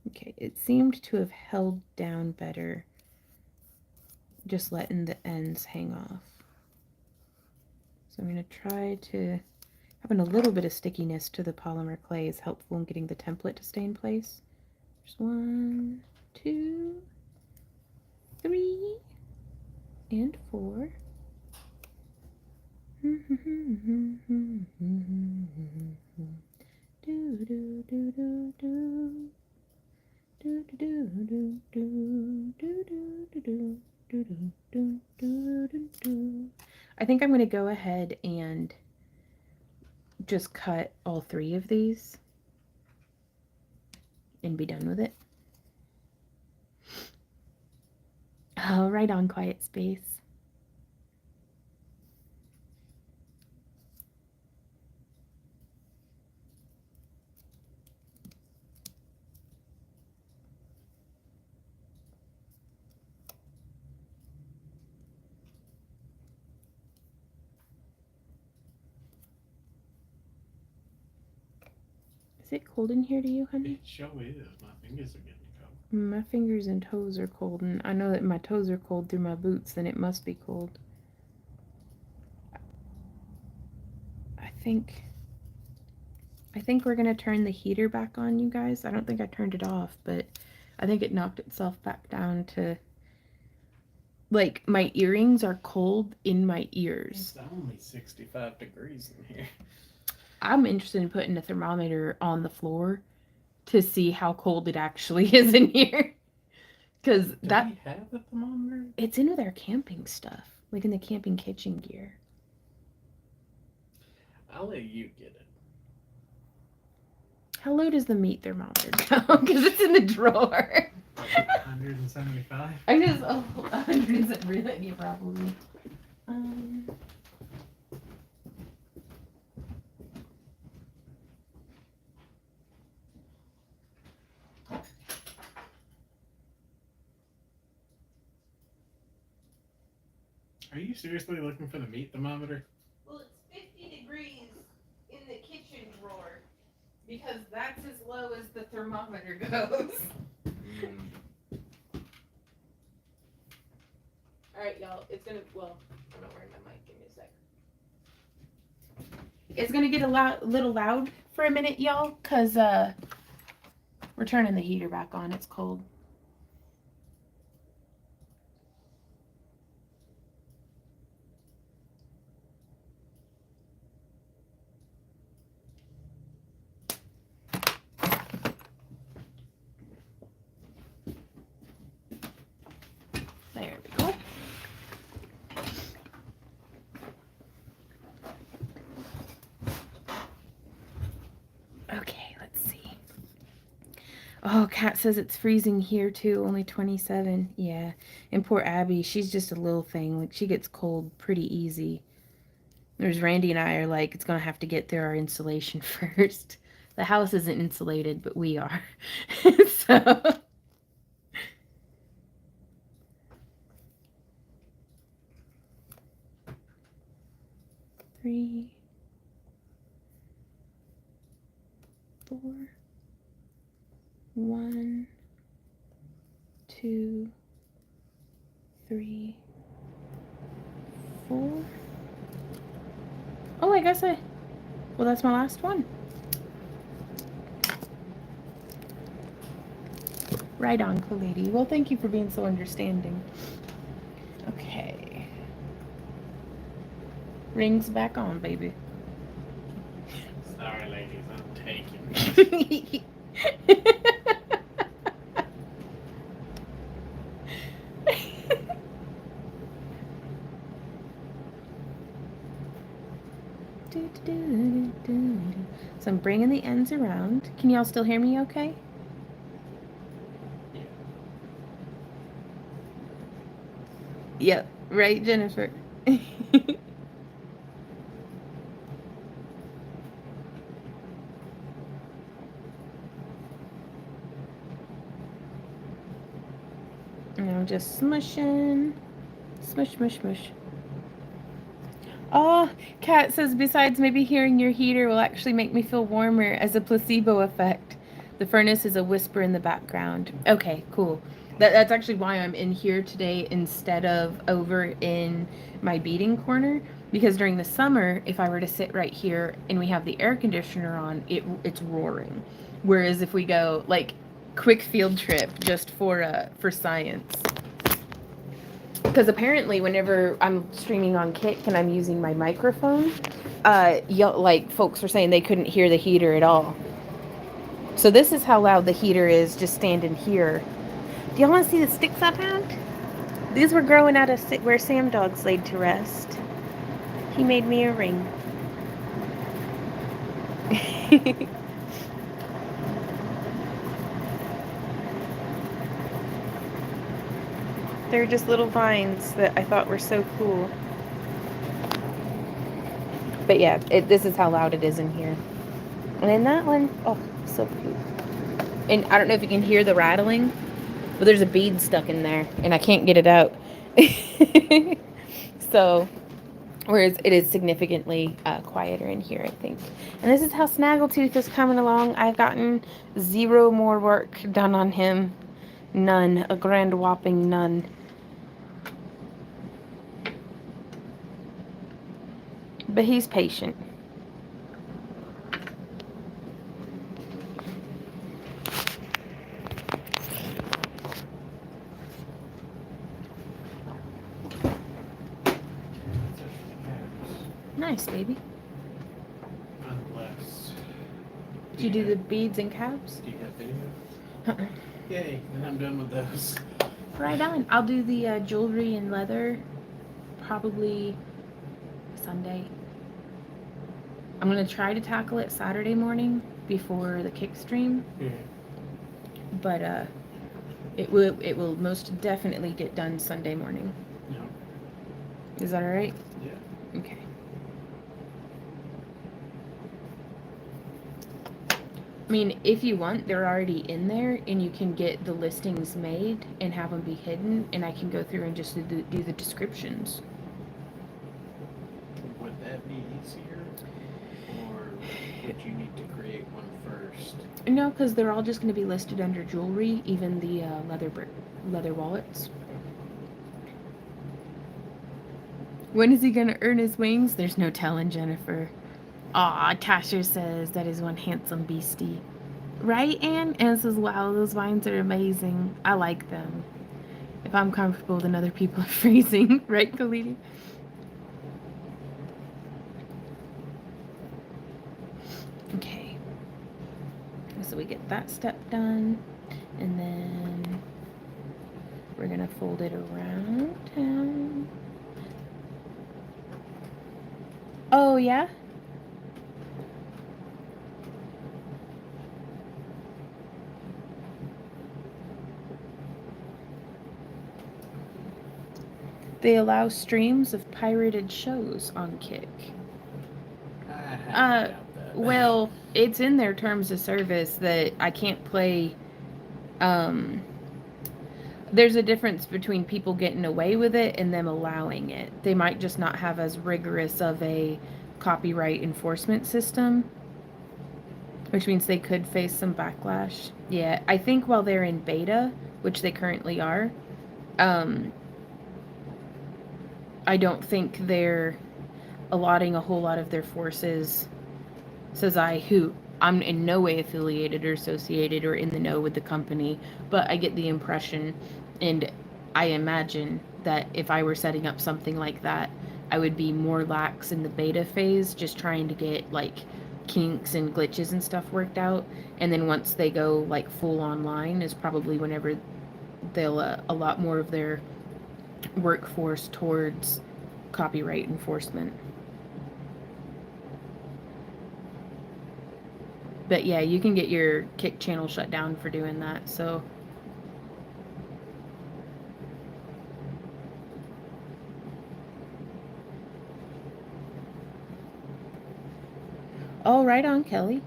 Okay, it seemed to have held down better. Just letting the ends hang off. So I'm going to try to... Having a little bit of stickiness to the polymer clay is helpful in getting the template to stay in place. There's 1, 2, 3, and 4. I think I'm going to go ahead and just cut all 3 of these and be done with it. Oh, right on, Quiet Space. Is it cold in here to you, honey? It sure is. My fingers are getting cold. My fingers and toes are cold, and I know that my toes are cold through my boots, then it must be cold. I think we're gonna turn the heater back on, you guys. I don't think I turned it off, but I think it knocked itself back down to, like, my earrings are cold in my ears. It's only 65 degrees in here. I'm interested in putting a thermometer on the floor to see how cold it actually is in here. Because Do we have a thermometer? It's in with our camping stuff, like in the camping kitchen gear. I'll let you get it. How low does the meat thermometer go? Because it's in the drawer. 175? I guess 100 really, yeah, probably. Are you seriously looking for the meat thermometer? Well, it's 50 degrees in the kitchen drawer because that's as low as the thermometer goes. All right, y'all. It's gonna. Well, I'm not wearing my mic. Give me a sec. It's gonna get a little loud for a minute, y'all, cause we're turning the heater back on. It's cold. There we go. Okay, let's see. Oh, Kat says it's freezing here too, only 27. Yeah. And poor Abby, she's just a little thing. Like, she gets cold pretty easy. There's Randy and I are like, it's going to have to get through our insulation first. The house isn't insulated, but we are. So. 3, 4, 1, 2, 3, 4. Oh, I guess well, that's my last one. Right on, Kalidi. Well, thank you for being so understanding. Okay. Rings back on, baby. Sorry, ladies, I'm taking. So I'm bringing the ends around. Can y'all still hear me okay? Yep, right, Jennifer. And I'm just smushing. Smush, smush, smush. Oh, Kat says, besides maybe hearing your heater will actually make me feel warmer as a placebo effect. The furnace is a whisper in the background. Okay, cool. That's actually why I'm in here today instead of over in my beading corner. Because during the summer, if I were to sit right here and we have the air conditioner on, it's roaring. Whereas if we go, like, quick field trip just for science. Because apparently whenever I'm streaming on Kick and I'm using my microphone, like folks were saying they couldn't hear the heater at all. So this is how loud the heater is just standing here. Do y'all want to see the sticks I found? These were growing out of where Sam Dog's laid to rest. He made me a ring. They're just little vines that I thought were so cool. But yeah, this is how loud it is in here. And in that one, oh, so cute. And I don't know if you can hear the rattling, but there's a bead stuck in there, and I can't get it out. So, whereas it is significantly quieter in here, I think. And this is how Snaggletooth is coming along. I've gotten 0 more work done on him. None. A grand whopping none. But he's patient. Nice, baby. Unless. Did you do the beads and caps? Do you have video? Yay, and I'm done with those. Right on. I'll do the jewelry and leather probably Sunday. I'm going to try to tackle it Saturday morning before the kick stream. Yeah. But it will most definitely get done Sunday morning. Yeah. Is that all right? Yeah. Okay. I mean, if you want, they're already in there, and you can get the listings made and have them be hidden, and I can go through and just do the descriptions. Would that be easier? Or would you need to create one first? No, because they're all just going to be listed under jewelry, even the leather wallets. When is he going to earn his wings? There's no telling, Jennifer. Aw, Tasher says that is one handsome beastie. Right, Anne? Anne says, wow, those vines are amazing. I like them. If I'm comfortable, then other people are freezing. Right, Kalidi? Okay. So we get that step done. And then we're going to fold it around. Oh, yeah? They allow streams of pirated shows on Kick. I doubt that. Well, it's in their terms of service that I can't play. There's a difference between people getting away with it and them allowing it. They might just not have as rigorous of a copyright enforcement system, which means they could face some backlash. Yeah, I think while they're in beta, which they currently are, I don't think they're allotting a whole lot of their forces, says I, who I'm in no way affiliated or associated or in the know with the company, but I get the impression, and I imagine that if I were setting up something like that, I would be more lax in the beta phase, just trying to get like kinks and glitches and stuff worked out, and then once they go like full online is probably whenever they'll a lot more of their workforce towards copyright enforcement. But yeah, you can get your Kick channel shut down for doing that, so. Oh, right on, Kelly.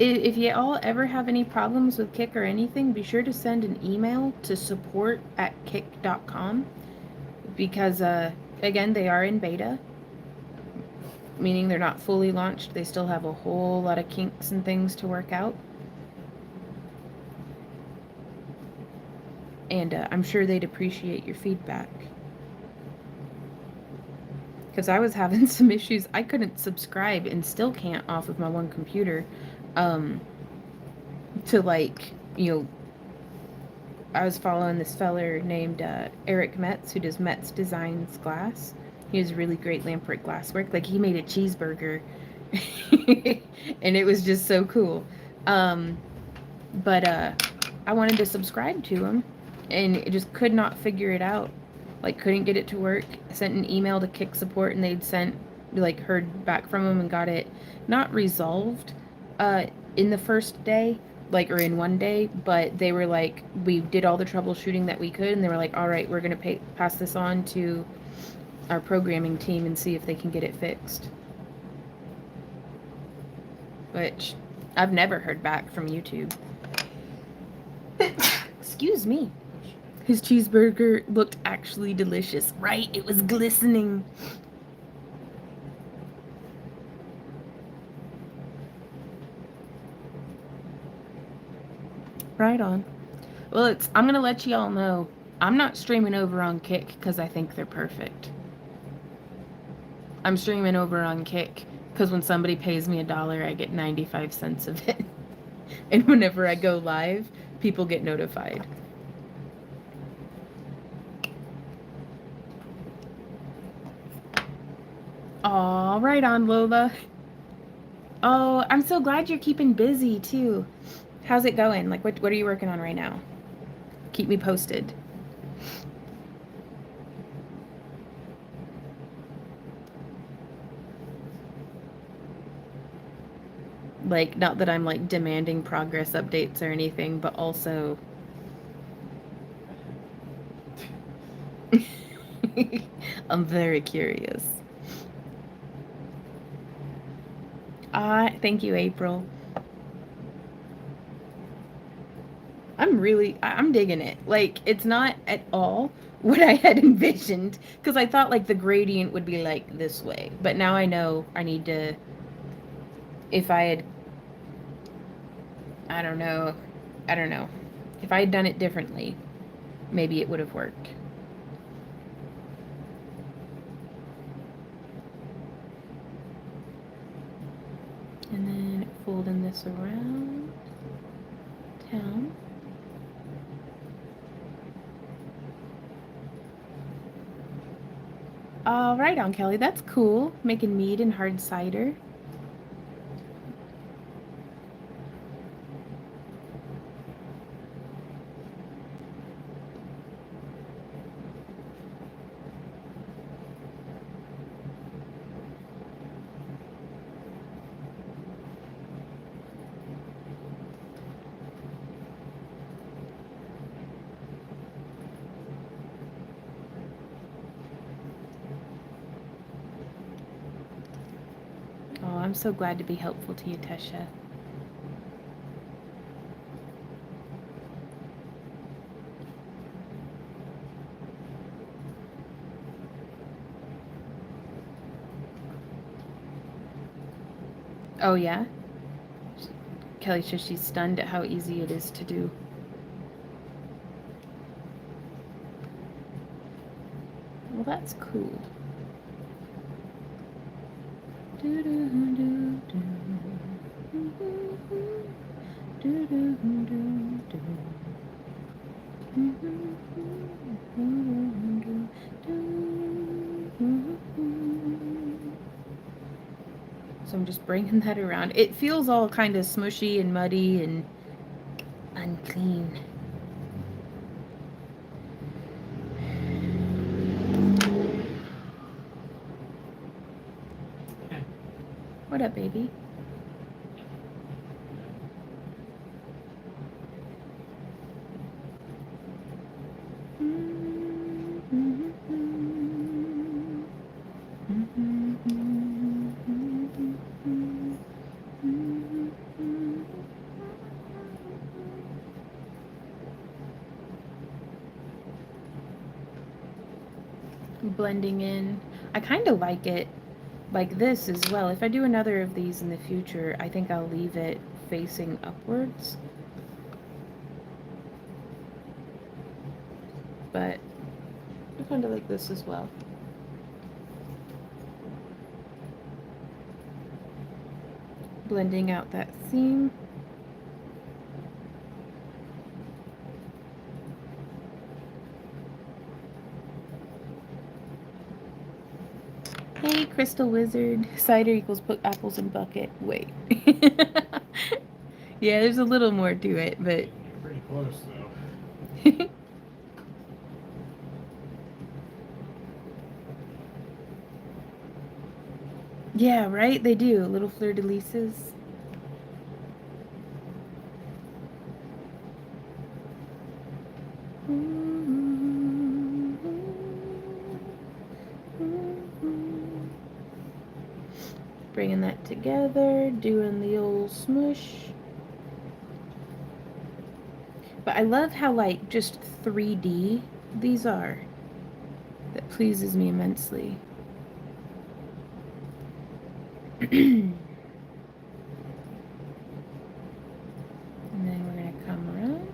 If you all ever have any problems with Kick or anything, be sure to send an email to support@kick.com because, again, they are in beta, meaning they're not fully launched. They still have a whole lot of kinks and things to work out. And I'm sure they'd appreciate your feedback. Because I was having some issues. I couldn't subscribe and still can't off of my one computer. To like, you know, I was following this feller named Eric Metz, who does Metz Designs Glass. He has really great lampric glasswork. Like, he made a cheeseburger. And it was just so cool. But I wanted to subscribe to him, and it just could not figure it out. Like, couldn't get it to work. I sent an email to Kick support, and they'd heard back from him and got it not resolved in the first day, like, or in one day, but they were like, we did all the troubleshooting that we could, and they were like, all right, we're going to pass this on to our programming team and see if they can get it fixed. Which I've never heard back from YouTube. Excuse me. His cheeseburger looked actually delicious, right? It was glistening. Right on. Well, I'm going to let you all know, I'm not streaming over on Kick because I think they're perfect. I'm streaming over on Kick because when somebody pays me $1, I get 95 cents of it. And whenever I go live, people get notified. All right on, Lola. Oh, I'm so glad you're keeping busy too. How's it going? Like, what are you working on right now? Keep me posted. Like, not that I'm like demanding progress updates or anything, but also I'm very curious. Thank you, April. I'm digging it. Like, it's not at all what I had envisioned, because I thought like the gradient would be like this way, but now I know I need to, if I had, I don't know, if I had done it differently, maybe it would have worked. And then folding this around down. All right on, Kelly. That's cool. Making mead and hard cider. I'm so glad to be helpful to you, Tesha. Oh, yeah? Kelly says she's stunned at how easy it is to do. Well, that's cool. So I'm just bringing that around. It feels all kind of smushy and muddy and unclean. What up, baby? Blending in. I kind of like it like this as well. If I do another of these in the future, I think I'll leave it facing upwards. But I kind of like this as well. Blending out that theme. Hey, Crystal Wizard. Cider equals put apples in bucket. Wait. Yeah, there's a little more to it, but... You're pretty close, though. Yeah, right? They do. Little fleur-de-lises. Bringing that together, doing the old smush. But I love how, like, just 3D these are. That pleases me immensely. And then we're going to come around.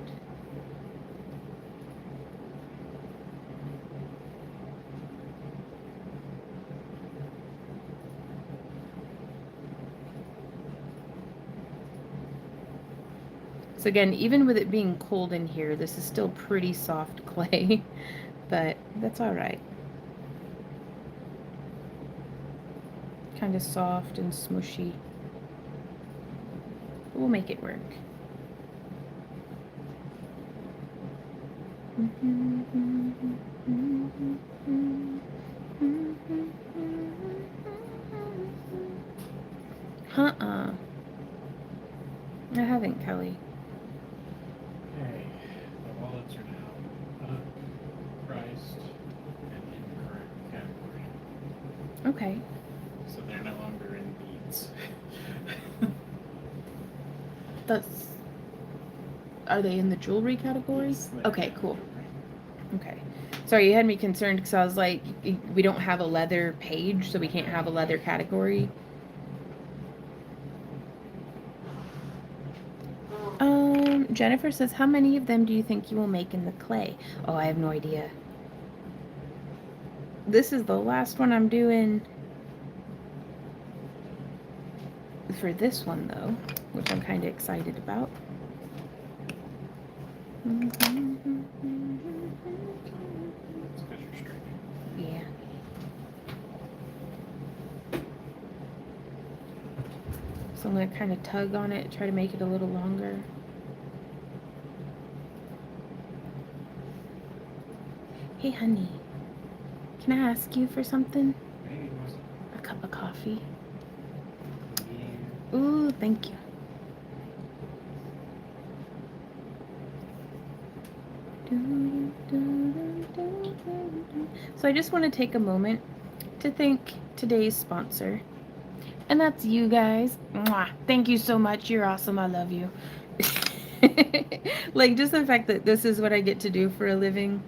So again, even with it being cold in here, this is still pretty soft clay, but that's all right. Kind of soft and smushy. We'll make it work. I haven't, Kelly. Okay, the wallets are now priced and in the correct category. Okay. So they're no longer in beads. That's... Are they in the jewelry category? Yes, they're Okay, in cool. jewelry. Okay. Sorry, you had me concerned because I was like, we don't have a leather page, so we can't have a leather category. Jennifer says, how many of them do you think you will make in the clay? Oh, I have no idea. This is the last one I'm doing for this one, though, which I'm kind of excited about. It's 'cause you're straight. Yeah. So I'm going to kind of tug on it, try to make it a little longer. Hey, honey, can I ask you for something? Maybe it was A cup of coffee? you. Ooh, thank you. So I just want to take a moment to thank today's sponsor, And that's you guys. Mwah. Thank you so much. You're awesome. I love you. Like, just the fact that this is what I get to do for a living,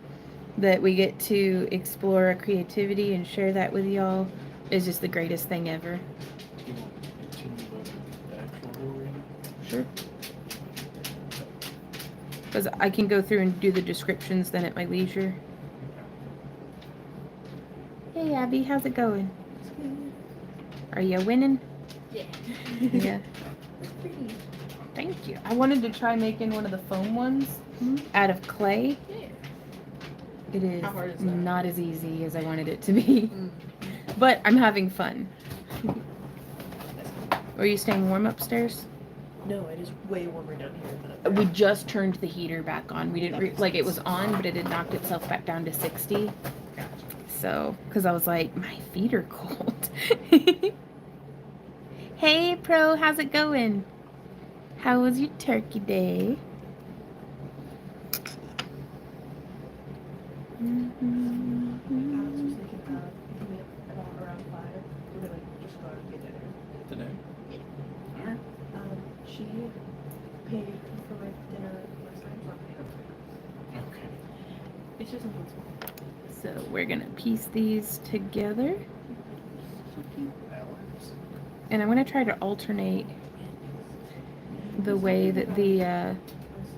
that we get to explore our creativity and share that with y'all, is just the greatest thing ever. You want to continue the actual reading? Sure. Because I can go through and do the descriptions then at my leisure. Hey, Abby, how's it going? Are you winning? Yeah. Yeah. It's pretty. Thank you. I wanted to try making one of the foam ones out of clay. Yeah. It is How hard is that? not as easy as I wanted it to be, Mm. but I'm having fun. Are you staying warm upstairs? No, it is way warmer down here than up We just turned the heater back on. We didn't like it was on, but it had knocked itself back down to 60. Gotcha. So, because I was like, my feet are cold. Hey, Pro, how's it going? How was your turkey day? Alex was thinking about picking me up about around 5. We're gonna just go out and get dinner. Today? Yeah. She paid for my dinner last time, so I'm paying her. Okay. It's just something small. So we're gonna piece these together, That works. and I'm gonna try to alternate the way that the I was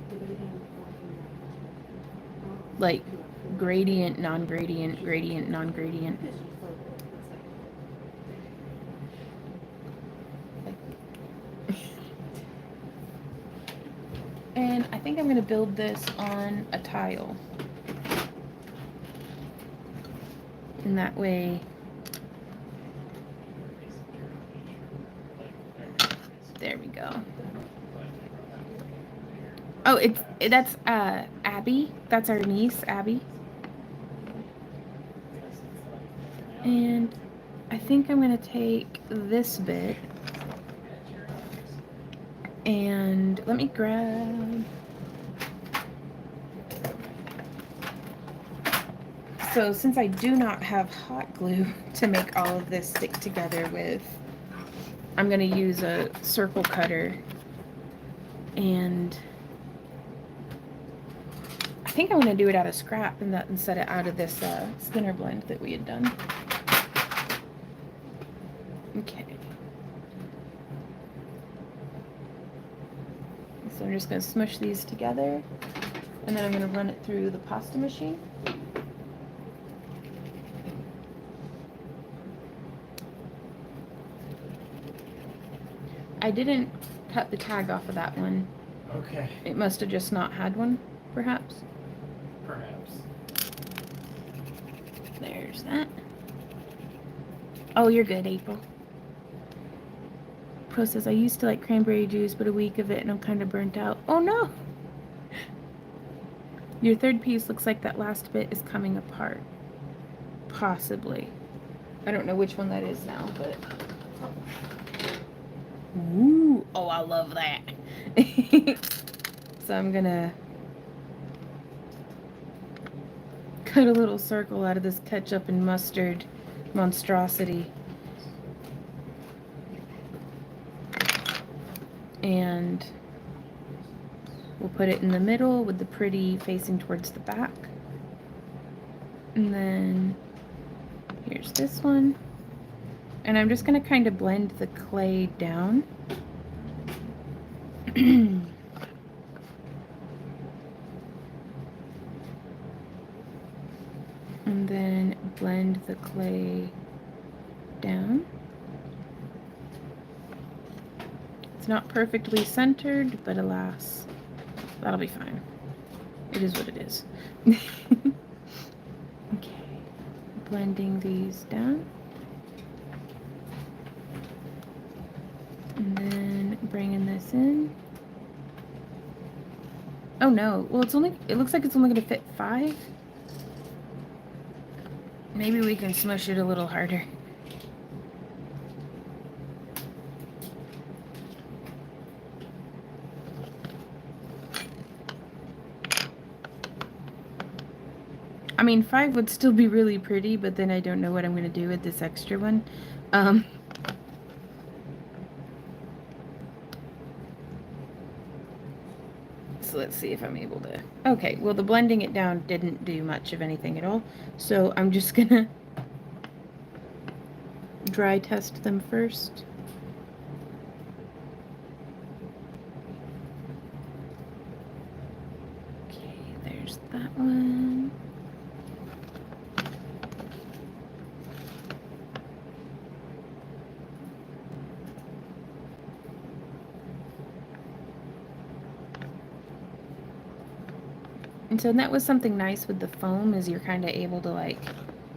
debating like gradient, non-gradient, gradient, non-gradient. And I think I'm gonna build this on a tile. And that way, there we go. Oh, that's Abby. That's our niece, Abby. And I think I'm gonna take this bit and let me grab. So since I do not have hot glue to make all of this stick together with, I'm gonna use a circle cutter, and I think I'm gonna do it out of scrap and set it out of this spinner blend that we had done. Okay. So I'm just gonna smush these together, and then I'm gonna run it through the pasta machine. I didn't cut the tag off of that one. Okay. It must have just not had one, perhaps. Perhaps. There's that. Oh, you're good, April. Pro says, I used to like cranberry juice, but a week of it and I'm kind of burnt out. Oh no! Your third piece looks like that last bit is coming apart. Possibly. I don't know which one that is now, but... Ooh! Oh, I love that! So I'm gonna cut a little circle out of this ketchup and mustard monstrosity. And we'll put it in the middle with the pretty facing towards the back. And then here's this one. And I'm just going to kind of blend the clay down. And then blend the clay down. It's not perfectly centered, but alas, that'll be fine. It is what it is. Okay, blending these down. And then bringing this in. Oh no, well it looks like it's only gonna fit 5. Maybe we can smush it a little harder. I mean, 5 would still be really pretty, but then I don't know what I'm going to do with this extra one. So let's see if I'm able to. Okay, well the blending it down didn't do much of anything at all. So I'm just gonna dry test them first. Okay, there's that one. And so that was something nice with the foam, is you're kind of able to like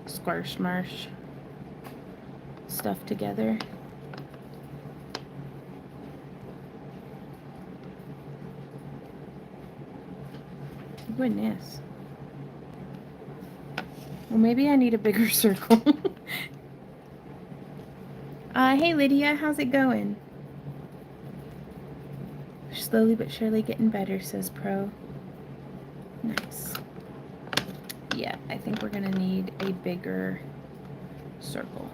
squash marsh stuff together. Goodness. Well, maybe I need a bigger circle. Hey Lydia, how's it going? Slowly but surely getting better, says Pro. Nice. Yeah, I think we're gonna need a bigger circle.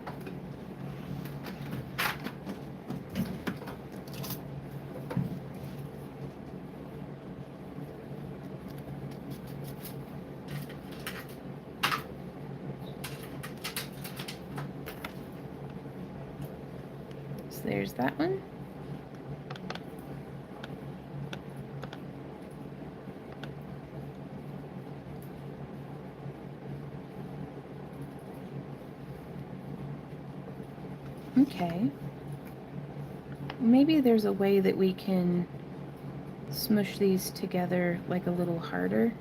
So there's that one. Okay. Maybe there's a way that we can smush these together like a little harder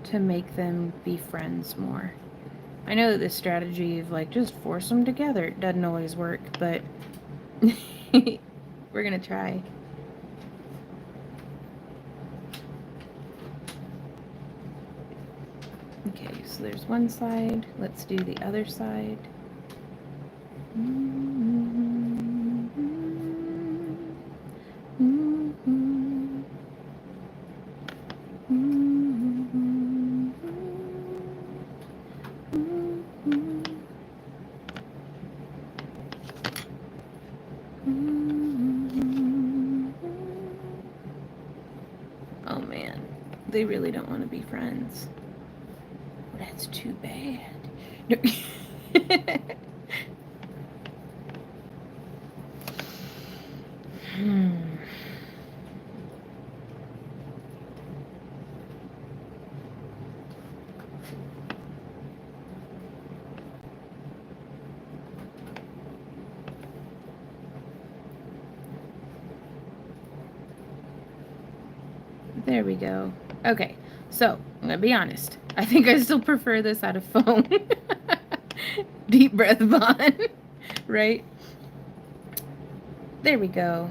to make them be friends more. I know that this strategy of like just force them together doesn't always work, but we're gonna try. Okay, so there's one side. Let's do the other side. Oh man, they really don't want to be friends. That's too bad. No. There we go. Okay, so I'm gonna be honest. I think I still prefer this out of foam. Deep breath, Vaughn. Right? There we go.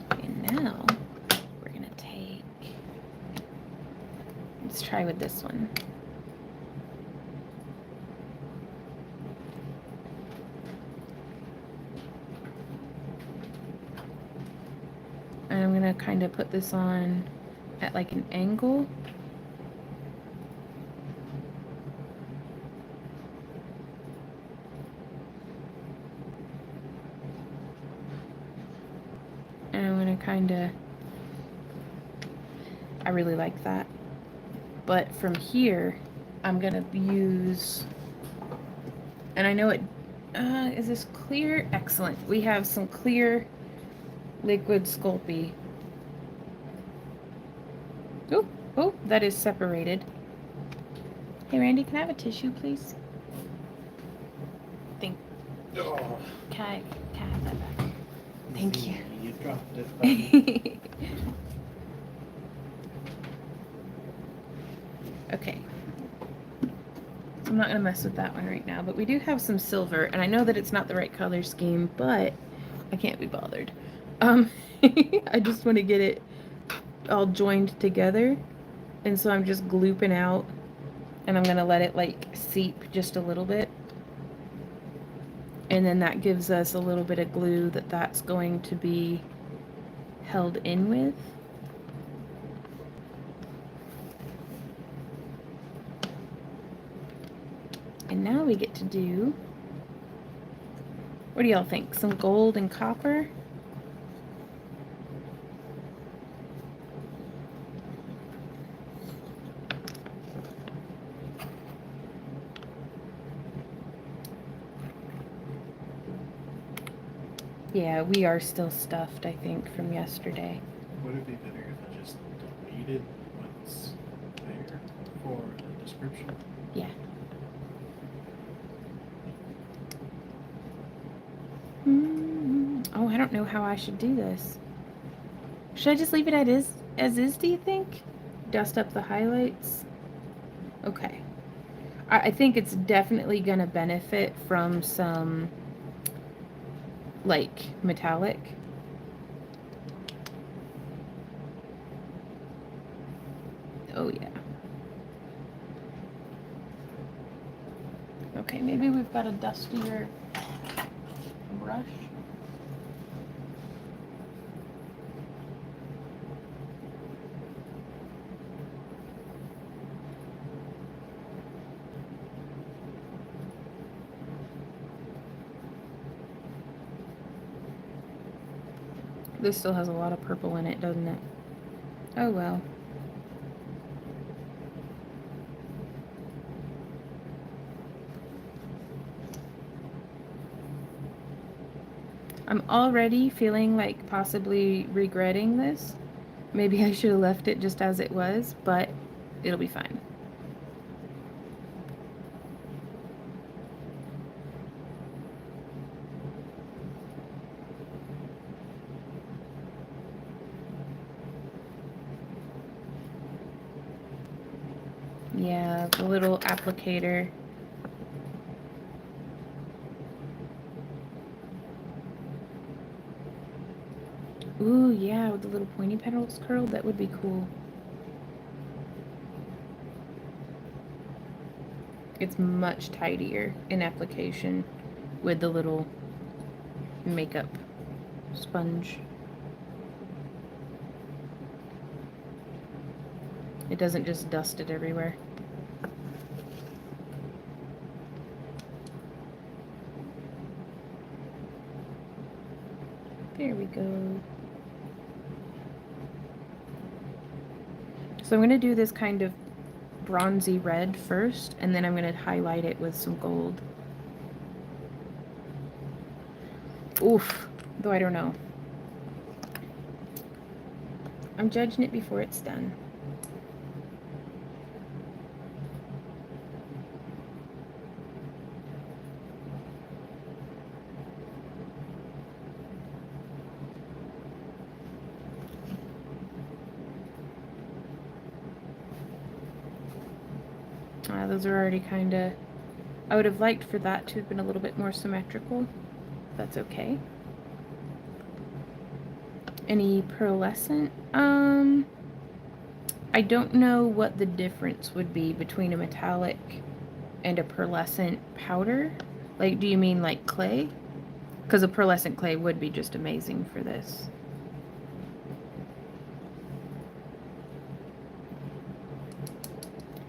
And now we're gonna take. Let's try with this one. And I'm gonna kind of put this on at like an angle. And I'm gonna kind of, I really like that. But from here, I'm gonna use, and I know it, is this clear? Excellent. We have some clear liquid Sculpey. Oh, oh, that is separated. Hey Randy, can I have a tissue, please? Can I have that back? Thank you. You dropped it. Okay. So I'm not gonna mess with that one right now, but we do have some silver, and I know that it's not the right color scheme, but I can't be bothered. I just want to get it all joined together, and so I'm just glooping out, and I'm gonna let it like seep just a little bit, and then that gives us a little bit of glue that's going to be held in with. And now we get to do, what do y'all think? Some gold and copper? Yeah, we are still stuffed, I think, from yesterday. Would it be better if I just deleted what's there for the description? Yeah. Oh, I don't know how I should do this. Should I just leave it as is, do you think? Dust up the highlights? Okay. I think it's definitely going to benefit from some, like, metallic. Oh, yeah. Okay, maybe we've got a dustier brush. This still has a lot of purple in it, doesn't it? Oh well. I'm already feeling like possibly regretting this. Maybe I should have left it just as it was, but it'll be fine. Yeah, the little applicator. Ooh, yeah, with the little pointy petals curled, that would be cool. It's much tidier in application with the little makeup sponge. It doesn't just dust it everywhere. There we go. So I'm going to do this kind of bronzy red first, and then I'm going to highlight it with some gold. Oof, though I don't know. I'm judging it before it's done. Those are already kind of... I would have liked for that to have been a little bit more symmetrical. That's okay. Any pearlescent? I don't know what the difference would be between a metallic and a pearlescent powder. Like, do you mean like clay? Because a pearlescent clay would be just amazing for this.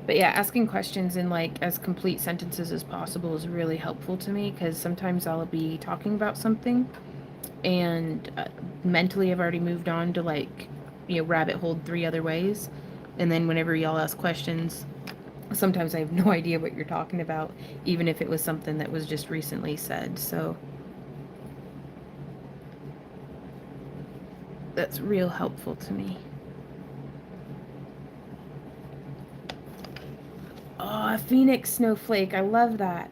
But yeah, asking questions in like as complete sentences as possible is really helpful to me, because sometimes I'll be talking about something and mentally I've already moved on to like, rabbit hole 3 other ways. And then whenever y'all ask questions, sometimes I have no idea what you're talking about, even if it was something that was just recently said. So that's real helpful to me. Oh, a phoenix snowflake. I love that.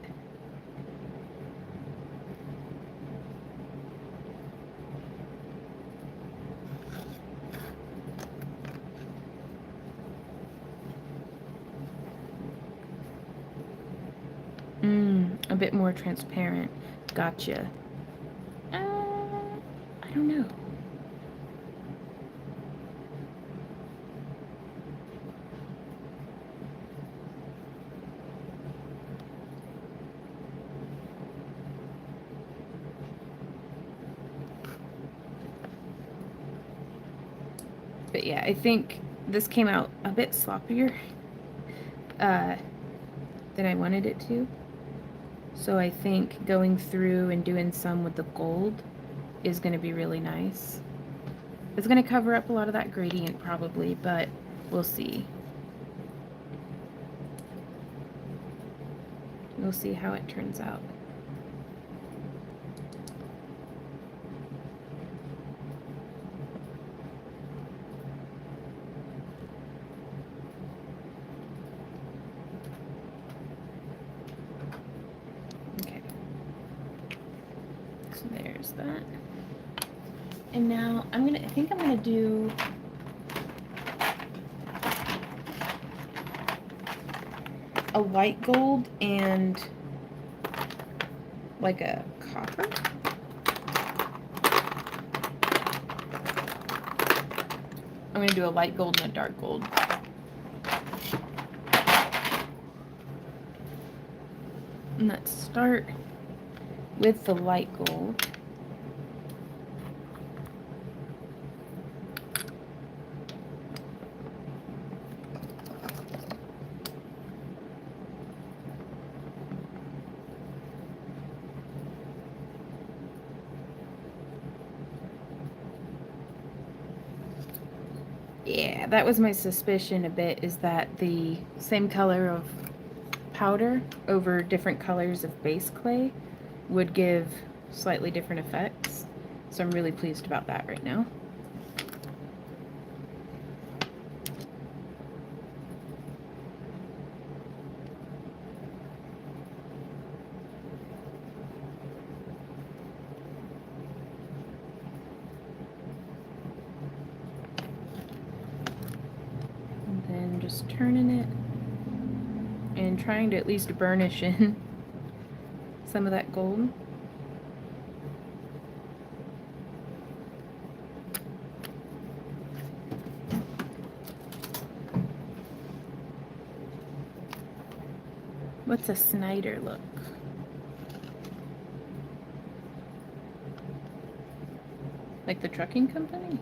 A bit more transparent. Gotcha. I don't know. But yeah, I think this came out a bit sloppier than I wanted it to. So I think going through and doing some with the gold is going to be really nice. It's going to cover up a lot of that gradient probably, but we'll see. We'll see how it turns out. So there's that. And now I think I'm gonna do a white gold and like a copper. I'm gonna do a light gold and a dark gold. And let's start with the light gold. Yeah, that was my suspicion a bit, is that the same color of powder over different colors of base clay would give slightly different effects. So I'm really pleased about that right now. And then just turning it and trying to at least burnish in some of that gold. What's a Snyder look? Like the trucking company?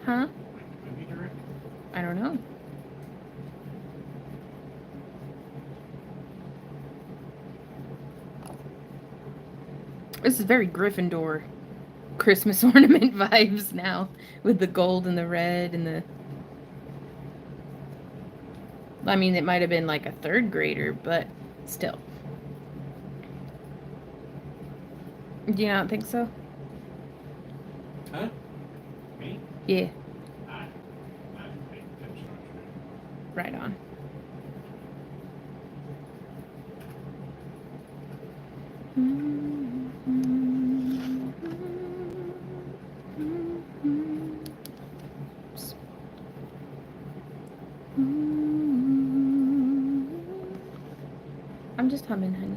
Huh? I don't know. This is very Gryffindor Christmas ornament vibes now, with the gold and the red and the... I mean, it might have been like a third grader, but still. Do you not think so? Huh? Me? Yeah, I didn't pay attention. right on. Oops. I'm just humming, honey.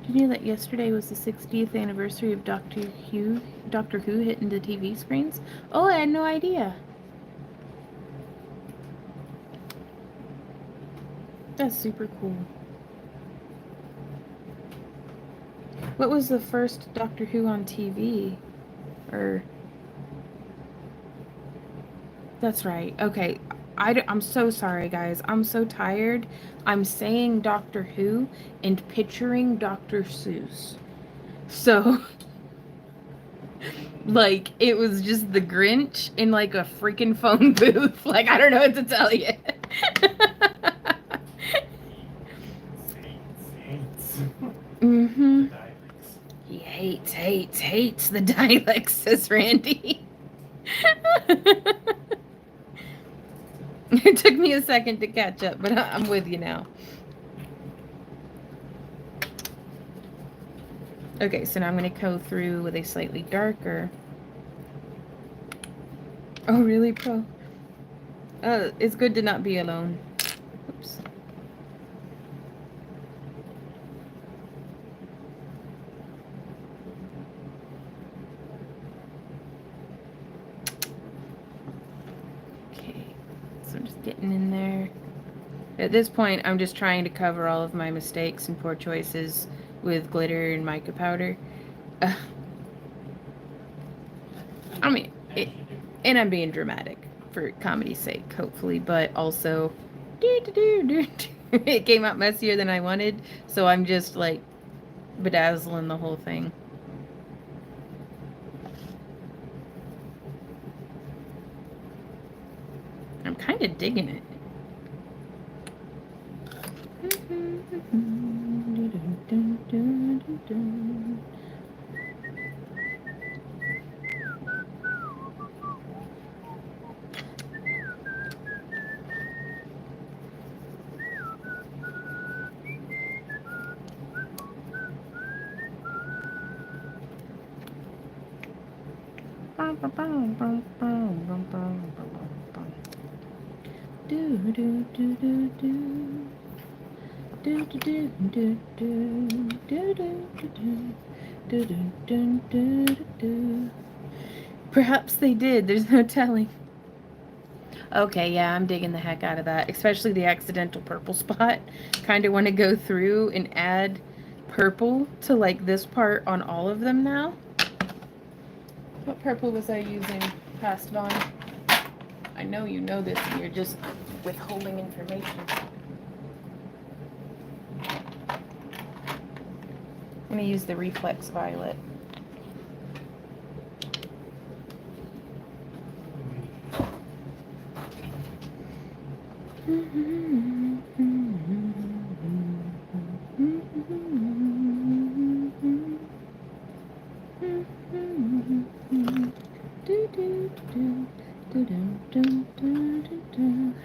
Did you know that yesterday was the 60th anniversary of Doctor Who hitting the TV screens? Oh, I had no idea. That's super cool. What was the first Doctor Who on TV? Or... That's right. Okay. I'm so sorry, guys. I'm so tired. I'm saying Doctor Who and picturing Dr. Seuss. So, like, it was just the Grinch in, like, a freaking phone booth. Like, I don't know what to tell you. Saints. Mm-hmm. The dialects. He hates the dialects, says Randy. It took me a second to catch up, but I'm with you now. Okay, so now I'm going to go through with a slightly darker. Oh, really, Pro? It's good to not be alone. Oops. Okay, so I'm just getting in there. At this point, I'm just trying to cover all of my mistakes and poor choices with glitter and mica powder. I mean, and I'm being dramatic for comedy's sake, hopefully, but also, it came out messier than I wanted, so I'm just like bedazzling the whole thing. I'm kind of digging it. Perhaps they did. There's no telling. Okay, yeah, I'm digging the heck out of that, especially the accidental purple spot. Kind of want to go through and add purple to like this part on all of them now. What purple was I using, past Vaughn? I know you know this and you're just withholding information. I'm going to use the reflex violet.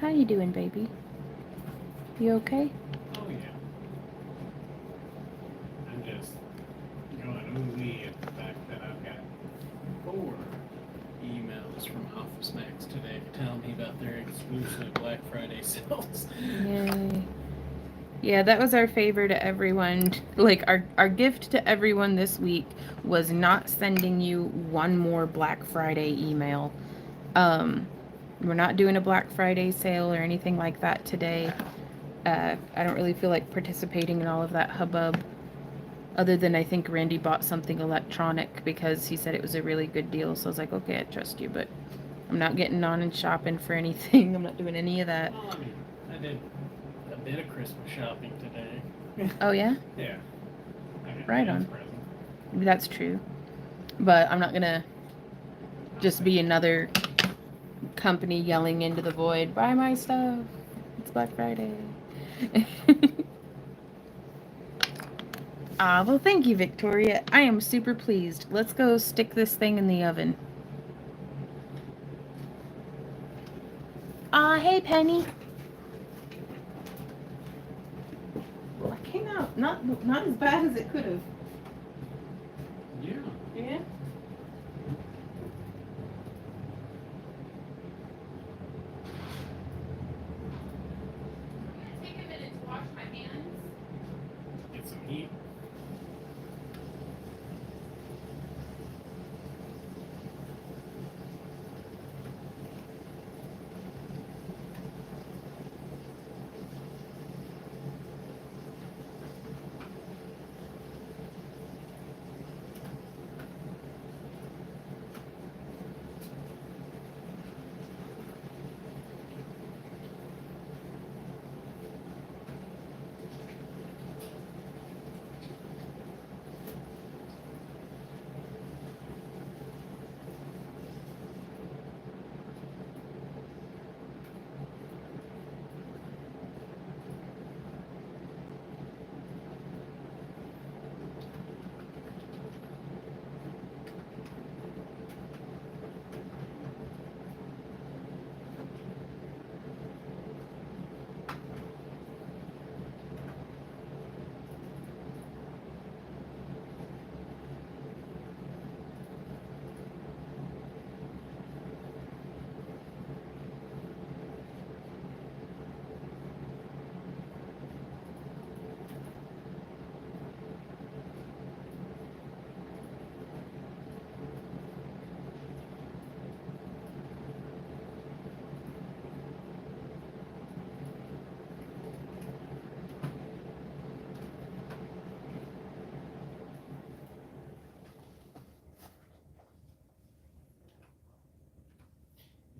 How you doing, baby? You okay? Oh yeah. I'm just going ooh-wee at the fact that I've got 4 emails from Office Max today telling me about their exclusive Black Friday sales. Yay. Yeah, that was our favor to everyone. Like, our gift to everyone this week was not sending you one more Black Friday email. We're not doing a Black Friday sale or anything like that today. I don't really feel like participating in all of that hubbub. Other than I think Randy bought something electronic because he said it was a really good deal. So I was like, okay, I trust you, but I'm not getting on and shopping for anything. I'm not doing any of that. Well, I mean, I did a bit of Christmas shopping today. Oh, yeah? Yeah. I got Right Dan's on. present. That's true. But I'm not going to just be another company yelling into the void, buy my stuff. It's Black Friday. Well, thank you, Victoria. I am super pleased. Let's go stick this thing in the oven. Hey, Penny. Well, it came out not as bad as it could have. Yeah. Yeah. Take a minute to wash my hands. Get some heat.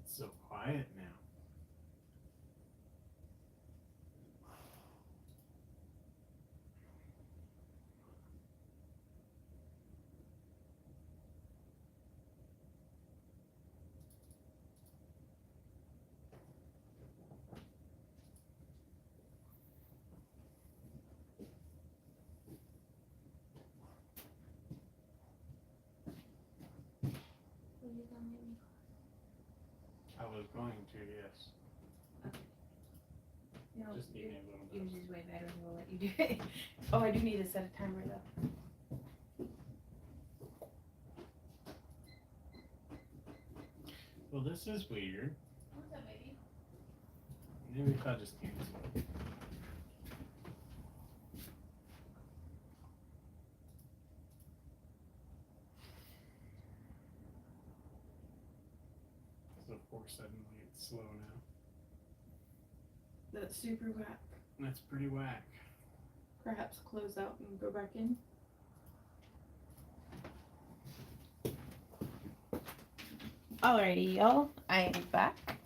It's so quiet now. I was going to, yes. No, Just need a little bit. yours is way better. We'll let you do it. Oh, I do need to set a timer though. Well, this is weird. What's up, baby? Maybe if I just use it. So of course suddenly it's slow now. That's super whack. That's pretty whack. Perhaps close out and go back in. Alrighty, y'all. I am back.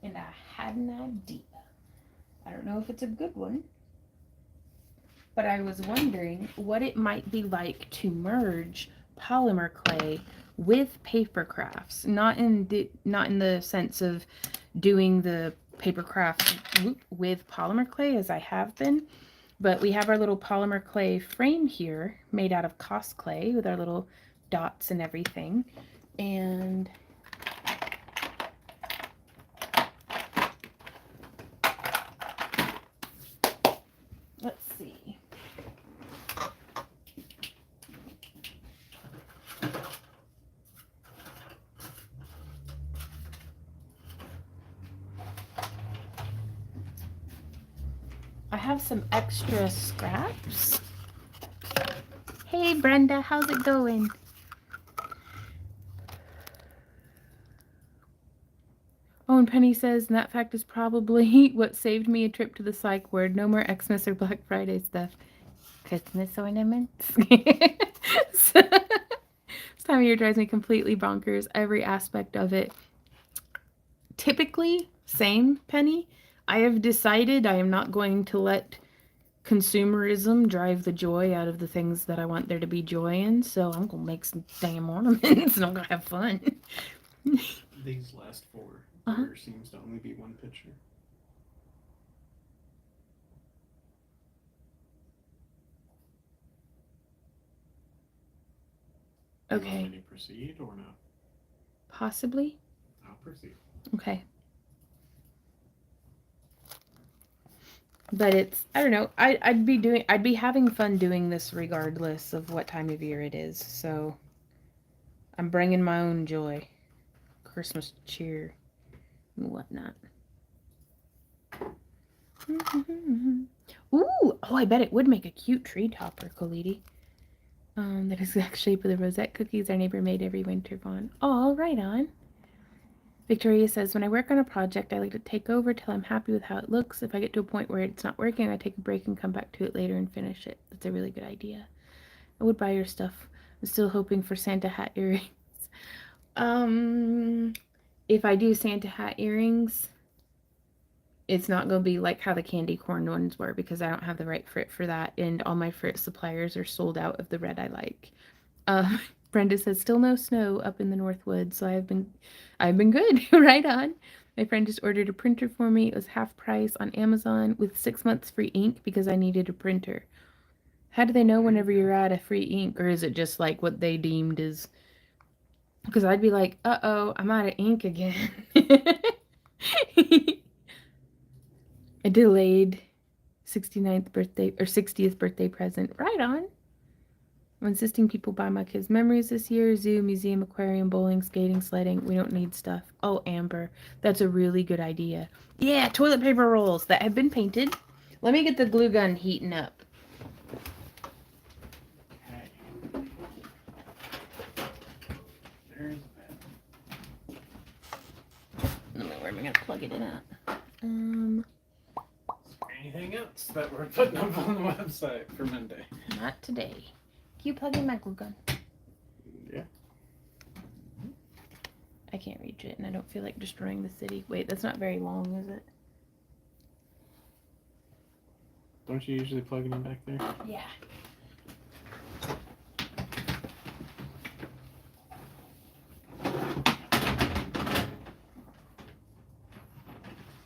And I had an idea. I don't know if it's a good one. But I was wondering what it might be like to merge polymer clay with paper crafts. Not in the sense of doing the paper crafts with polymer clay as I have been. But we have our little polymer clay frame here made out of Cos clay with our little dots and everything. And let's see. I have some extra scraps. Hey Brenda, how's it going? Oh, and Penny says, and that fact is probably what saved me a trip to the psych ward. No more Xmas or Black Friday stuff. Christmas ornaments. So, this time of year drives me completely bonkers. Every aspect of it. Typically, same, Penny. I have decided I am not going to let consumerism drive the joy out of the things that I want there to be joy in. So I'm going to make some damn ornaments and I'm going to have fun. These last four. There seems to only be one picture. Okay. You want me to proceed or no? Possibly. I'll proceed. Okay. But it's, I don't know, I'd be having fun doing this regardless of what time of year it is. So I'm bringing my own joy, Christmas cheer, and whatnot. Ooh, oh, I bet it would make a cute tree topper, Colidi. That exact shape of the rosette cookies our neighbor made every winter, Vaughn. Oh, right on. Victoria says, when I work on a project, I like to take over till I'm happy with how it looks. If I get to a point where it's not working, I take a break and come back to it later and finish it. That's a really good idea. I would buy your stuff. I'm still hoping for Santa hat earrings. If I do Santa hat earrings, it's not going to be like how the candy corn ones were because I don't have the right frit for that. And all my frit suppliers are sold out of the red I like. Brenda says, still no snow up in the Northwoods, so I've been good. Right on. My friend just ordered a printer for me. It was half price on Amazon with 6 months free ink because I needed a printer. How do they know whenever you're out of free ink, or is it just like what they deemed as? Because I'd be like, uh-oh, I'm out of ink again. A delayed 69th birthday or 60th birthday present. Right on. I'm insisting people buy my kids' memories this year. Zoo, museum, aquarium, bowling, skating, sledding. We don't need stuff. Oh, Amber. That's a really good idea. Yeah, toilet paper rolls that have been painted. Let me get the glue gun heating up. Okay. There's that. Where am I going to plug it in at? Anything else that we're putting up on the website for Monday? Not today. Can you plug in my glue gun? Yeah. I can't reach it, and I don't feel like destroying the city. Wait, that's not very long, is it? Don't you usually plug it in back there? Yeah.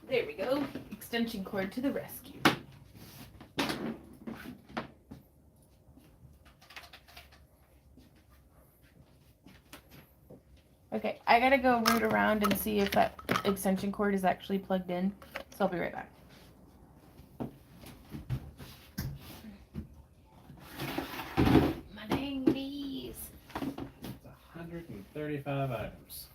There we go. Extension cord to the rescue. Okay, I gotta go root around and see if that extension cord is actually plugged in. So I'll be right back. My dang bees. It's $135 25 items.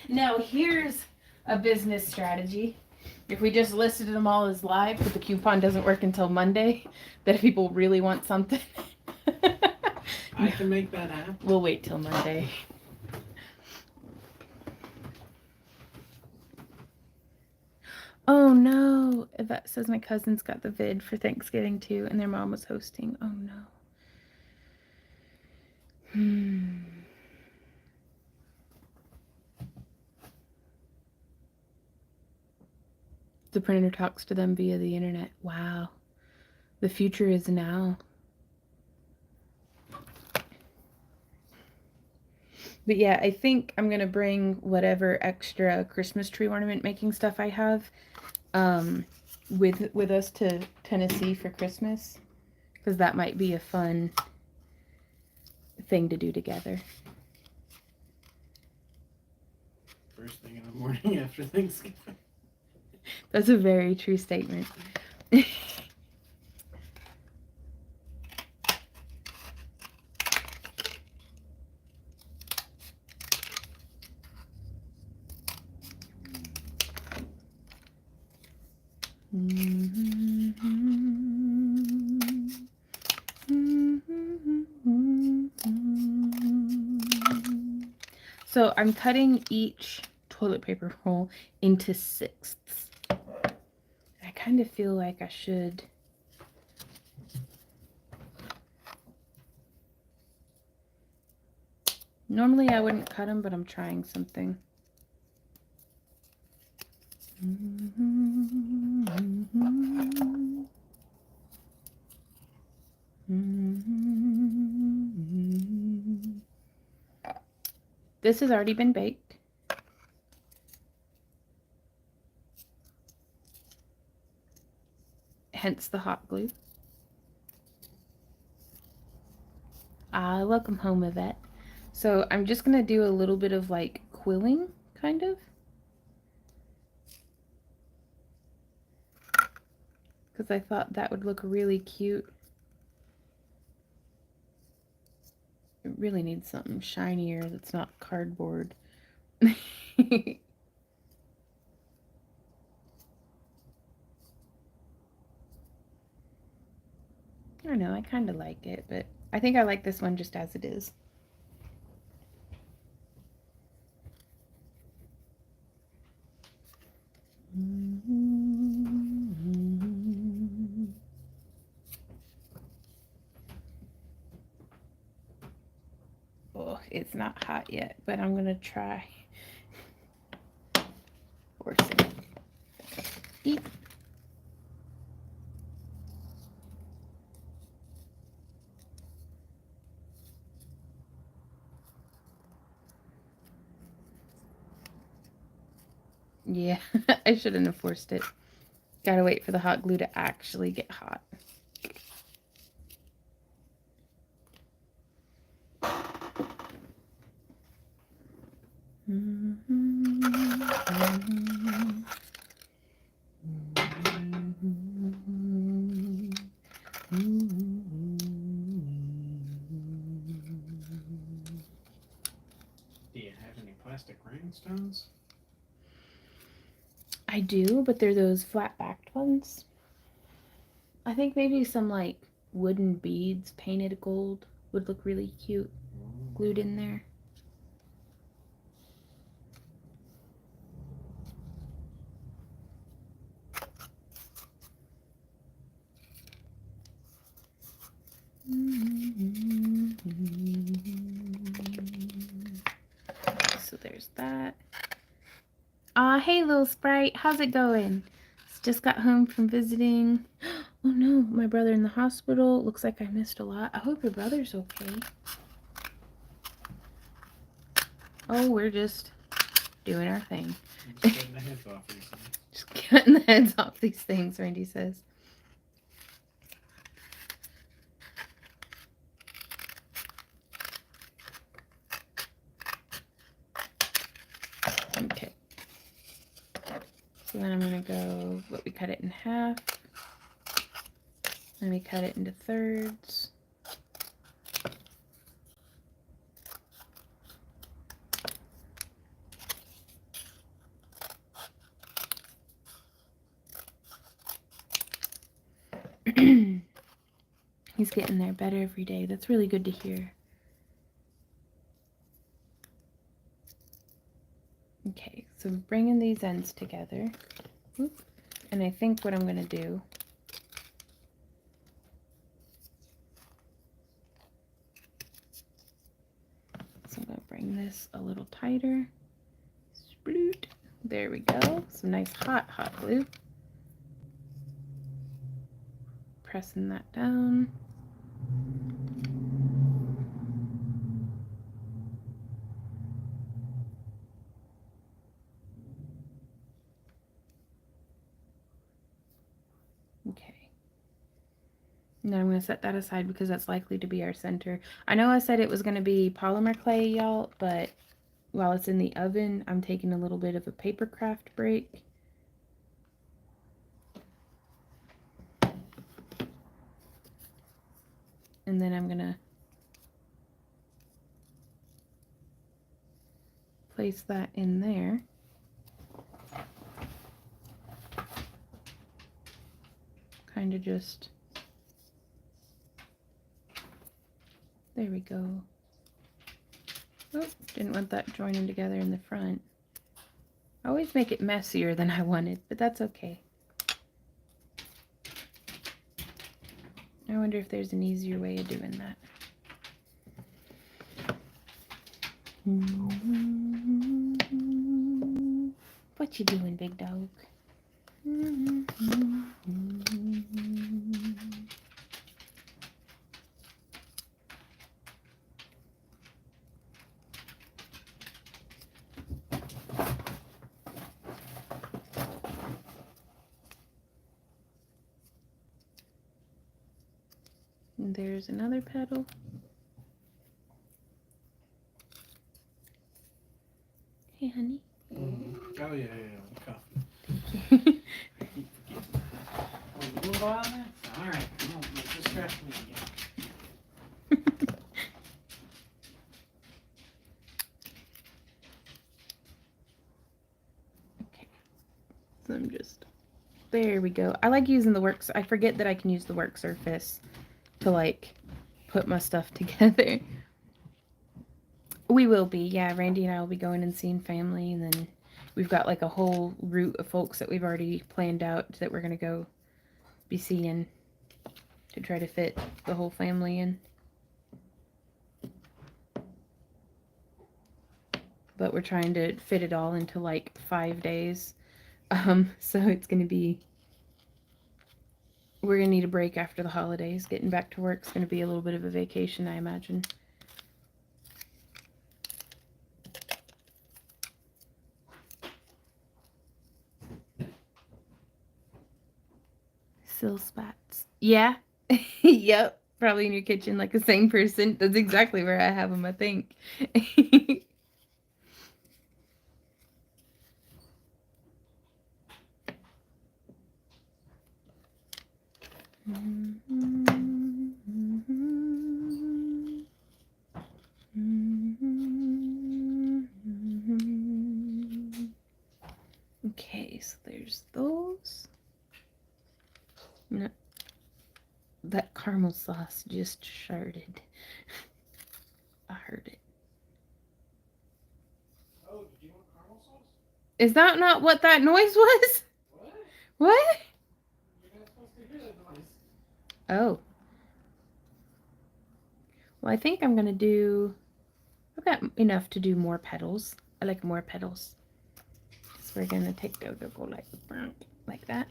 Now here's a business strategy. If we just listed them all as live, but the coupon doesn't work until Monday, that if people really want something, I can make that happen. we'll wait till Monday. Oh no! Yvette says my cousin's got the vid for Thanksgiving too, and their mom was hosting. Oh no. The printer talks to them via the internet. Wow. The future is now. But yeah, I think I'm going to bring whatever extra Christmas tree ornament making stuff I have with us to Tennessee for Christmas, because that might be a fun thing to do together. First thing in the morning after Thanksgiving. That's a very true statement. So I'm cutting each toilet paper roll into sixths. I kind of feel like I should. Normally I wouldn't cut them, but I'm trying something. This has already been baked. Hence the hot glue. Welcome home, Yvette. So I'm just going to do a little bit of like quilling, kind of. Because I thought that would look really cute. It really needs something shinier that's not cardboard. I don't know, I kind of like it, but I think I like this one just as it is. Oh, it's not hot yet, but I'm gonna try. Forcing it. Eat. Yeah, I shouldn't have forced it. Gotta wait for the hot glue to actually get hot. Do you have any plastic rhinestones? I do, but they're those flat-backed ones. I think maybe some like wooden beads painted gold would look really cute glued in there. So there's that. Hey little sprite, how's it going? Just got home from visiting. Oh no, my brother in the hospital. Looks like I missed a lot. I hope your brother's okay. Oh, we're just doing our thing. Just cutting the heads off these things. Just cutting the heads off these things, Randy says. Okay. So then I'm going to go, we cut it in half. Let me cut it into thirds. He's getting there better every day. That's really good to hear. Okay, so we're bringing these ends together. Oop. And I think what I'm going to do is I'm going to bring this a little tighter. Sploot. There we go. Some nice hot glue. Pressing that down. Okay. Now I'm going to set that aside because that's likely to be our center. I know I said it was going to be polymer clay, y'all, but while it's in the oven, I'm taking a little bit of a paper craft break. And then I'm going to place that in there. Kind of just, there we go. Oh, didn't want that joining together in the front. I always make it messier than I wanted, but that's okay. I wonder if there's an easier way of doing that. What you doing, big dog? And there's another petal. Hey, honey. Oh, yeah, coffee. I keep forgetting. Oh, you doing all that? Alright, come on, let's distract me again. Okay. So I'm just, there we go. I like using the works. I forget that I can use the work surface to like put my stuff together. We will be, yeah. Randy and I will be going and seeing family, and then we've got like a whole route of folks that we've already planned out that we're gonna go be seeing to try to fit the whole family in. But we're trying to fit it all into like 5 days. So it's gonna be, we're gonna need a break after the holidays. Getting back to work is gonna be a little bit of a vacation, I imagine. Sill spats. Yeah. Yep. Probably in your kitchen like the same person. That's exactly where I have them, I think. Okay, so there's those. No, that caramel sauce just sharded. I heard it. Oh, did you want caramel sauce? Is that not what that noise was? What? What? You're not supposed to hear that noise. Oh. Well, I think I'm going to do, I've got enough to do more petals. I like more petals. So we're going to take go like that.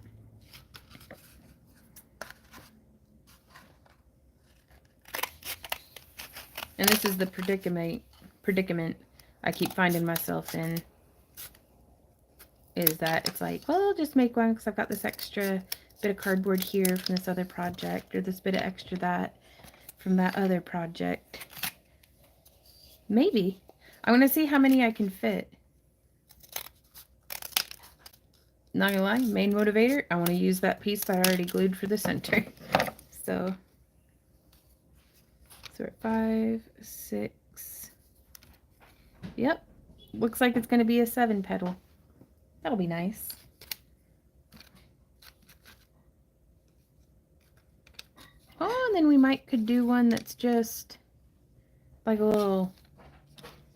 And this is the predicament I keep finding myself in, is that it's like, well, I'll just make one because I've got this extra bit of cardboard here from this other project, or this bit of extra that from that other project. Maybe. I'm going to see how many I can fit. Not gonna lie, main motivator, I want to use that piece that I already glued for the center. So we're at 5, 6. Yep. Looks like it's going to be a 7 petal. That'll be nice. Oh, and then we could do one that's just like a little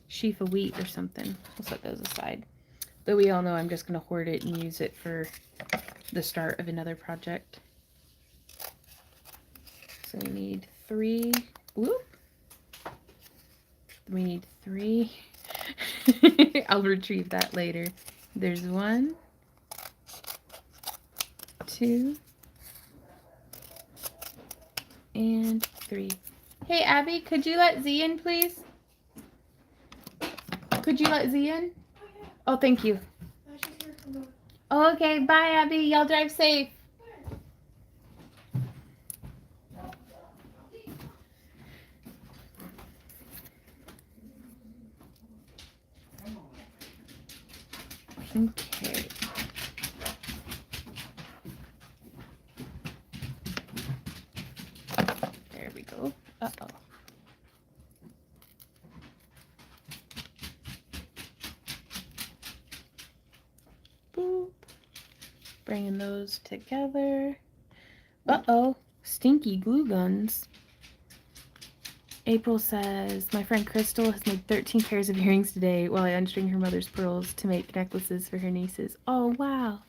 sheaf of wheat or something. We'll set those aside. Though we all know I'm just going to hoard it and use it for the start of another project. So we need 3. Whoop. We need 3. I'll retrieve that later. There's 1, 2, and 3. Hey, Abby, could you let Z in, please? Could you let Z in? Oh, thank you. Oh, okay, bye, Abby. Y'all drive safe. Okay. There we go. Uh-oh. Boop. Bringing those together. Uh-oh. Stinky glue guns. April says, my friend Crystal has made 13 pairs of earrings today while I unstring her mother's pearls to make necklaces for her nieces. Oh, wow.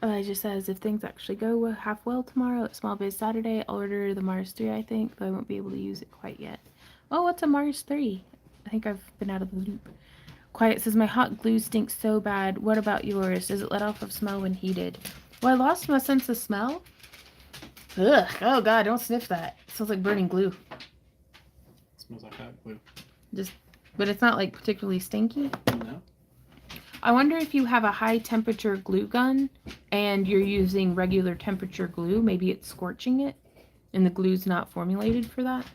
Elijah says, if things actually go half well tomorrow at Small Biz Saturday, I'll order the Mars 3, I think, though I won't be able to use it quite yet. Oh, what's a Mars 3? I think I've been out of the loop. Quiet says, my hot glue stinks so bad. What about yours? Does it let off of smell when heated? Well, I lost my sense of smell. Ugh. Oh, God, don't sniff that. It smells like burning glue. Smells like hot glue. But it's not, like, particularly stinky. No. I wonder if you have a high temperature glue gun and you're using regular temperature glue, maybe it's scorching it and the glue's not formulated for that.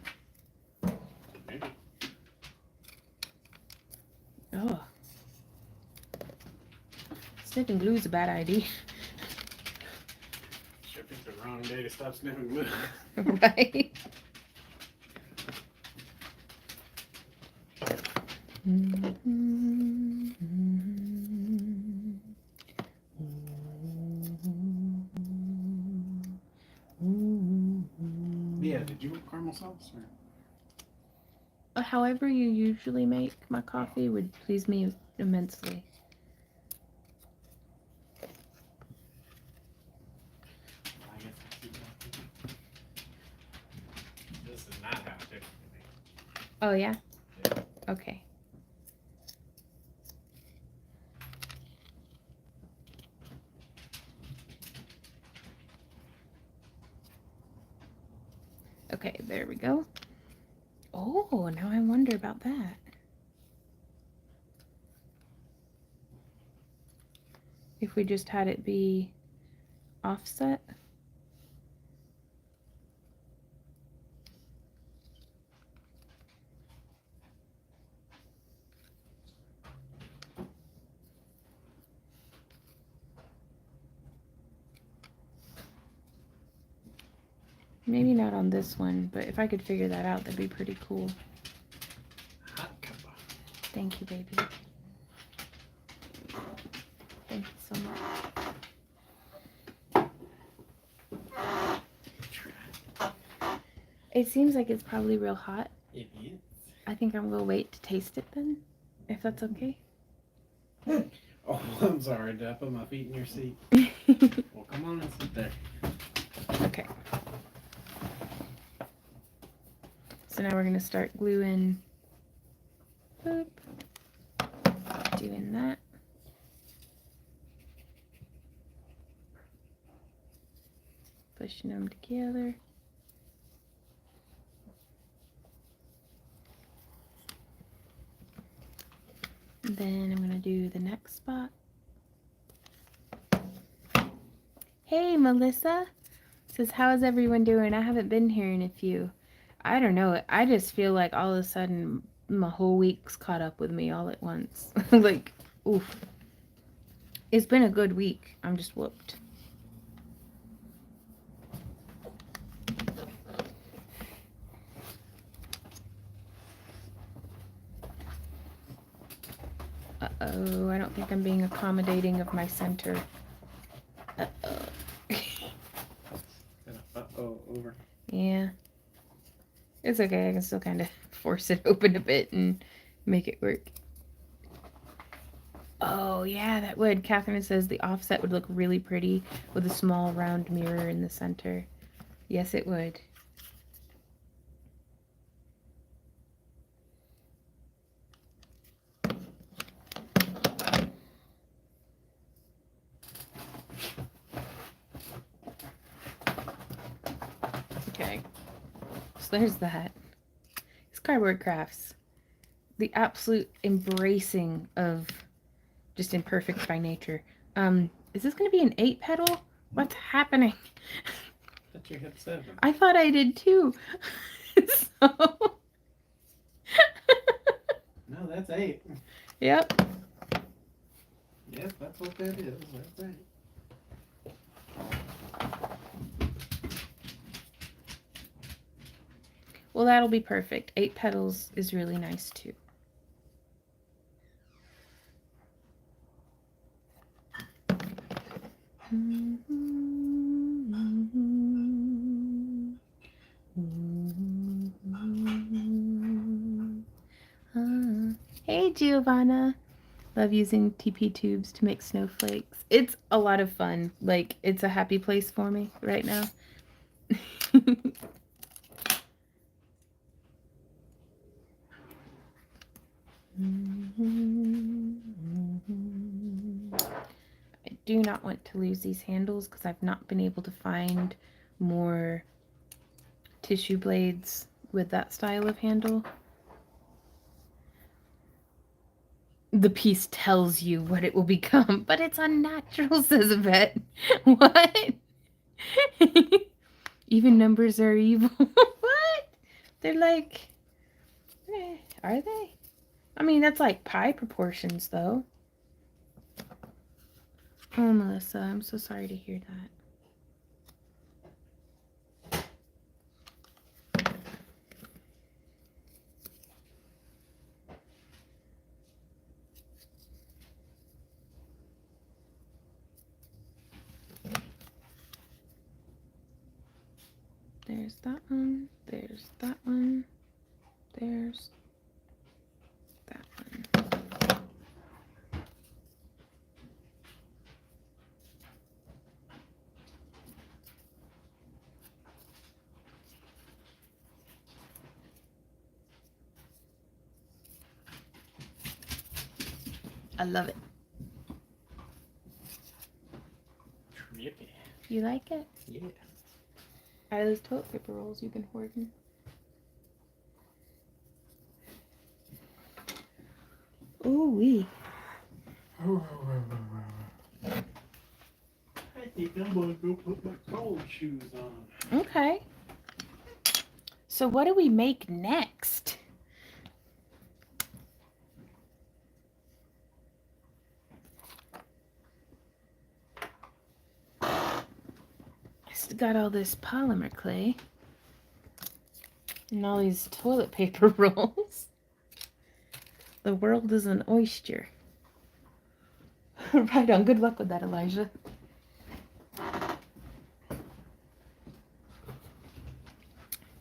Maybe. Oh. Sniffing glue is a bad idea. Sure picked the wrong day to stop sniffing glue. Right? Yeah, did you want caramel sauce? Or? However you usually make my coffee would please me immensely. I guess I see that. This is not how it typically makes. Oh, yeah? Yeah. Okay. Okay, there we go. Oh, now I wonder about that. If we just had it be offset. Maybe not on this one, but if I could figure that out, that'd be pretty cool. Hot cuppa. Thank you, baby. Thank you so much. It seems like it's probably real hot. It is. I think I'm gonna wait to taste it then, if that's okay. Oh, I'm sorry. Did I put my feet in your seat? Well, come on and sit there. Okay. So now we're gonna start gluing. Boop. Doing that. Pushing them together. And then I'm gonna do the next spot. Hey, Melissa. Says, how's everyone doing? I haven't been here in a few. I don't know. I just feel like all of a sudden my whole week's caught up with me all at once. Like, oof. It's been a good week. I'm just whooped. Uh-oh, I don't think I'm being accommodating of my center. Uh-oh. Uh-oh, over. Yeah. It's okay, I can still kind of force it open a bit and make it work. Oh, yeah, that would. Catherine says the offset would look really pretty with a small round mirror in the center. Yes, it would. Okay. So there's that. It's Cardboard Crafts. The absolute embracing of just imperfect by nature. Is this going to be an 8 petal? What's happening? I thought you had 7. I thought I did too. So... No, that's 8. Yep. Yep, that's what that is. That's 8. Well, that'll be perfect. 8 petals is really nice too. Hey, Giovanna. Love using TP tubes to make snowflakes. It's a lot of fun. Like, it's a happy place for me right now. I do not want to lose these handles because I've not been able to find more tissue blades with that style of handle. The piece tells you what it will become, but it's unnatural, says Yvette. What? Even numbers are evil. What? They're like, are they? I mean, that's like pie proportions, though. Oh, Melissa, I'm so sorry to hear that. There's that one. There's that one. There's that one. I love it. Trippy. You like it? Yeah. Are those toilet paper rolls you've been hoarding? Ooh wee. I think I'm gonna go put my cold shoes on. Okay. So what do we make next? I still got all this polymer clay. And all these toilet paper rolls. The world is an oyster. Right on. Good luck with that, Elijah.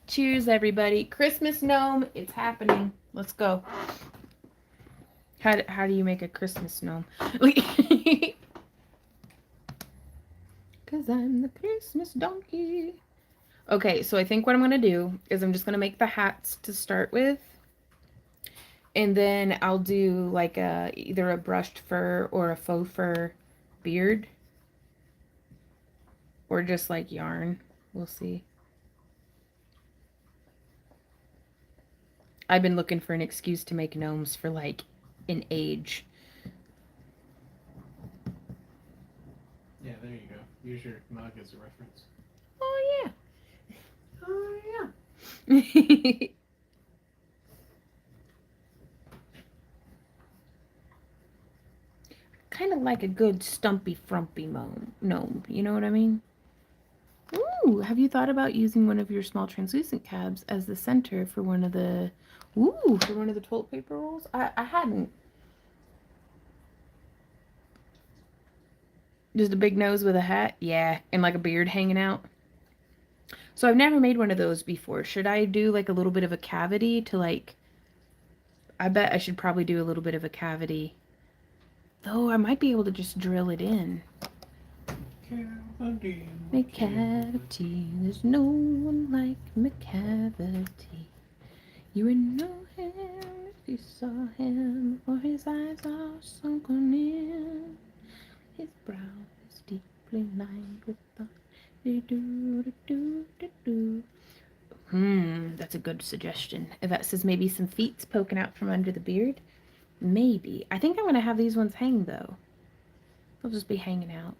Cheers, everybody. Christmas gnome. It's happening. Let's go. How do you make a Christmas gnome? Because I'm the Christmas donkey. Okay, so I think what I'm going to do is I'm just going to make the hats to start with. And then I'll do like either a brushed fur or a faux fur beard. Or just like yarn. We'll see. I've been looking for an excuse to make gnomes for like an age. Yeah, there you go. Use your mug as a reference. Oh, yeah. Oh, yeah. Kind of like a good stumpy frumpy gnome. You know what I mean? Ooh, have you thought about using one of your small translucent cabs as the center for one of the toilet paper rolls? I hadn't. Just a big nose with a hat? Yeah, and like a beard hanging out. So I've never made one of those before. Should I do like a little bit of a cavity to like... I bet I should probably do a little bit of a cavity. Though I might be able to just drill it in. McCavity, there's no one like McCavity. You would know him if you saw him, for his eyes are sunken in. His brow is deeply lined with thought. That's a good suggestion. Yvette says maybe some feet's poking out from under the beard. Maybe. I think I'm going to have these ones hang, though. They'll just be hanging out.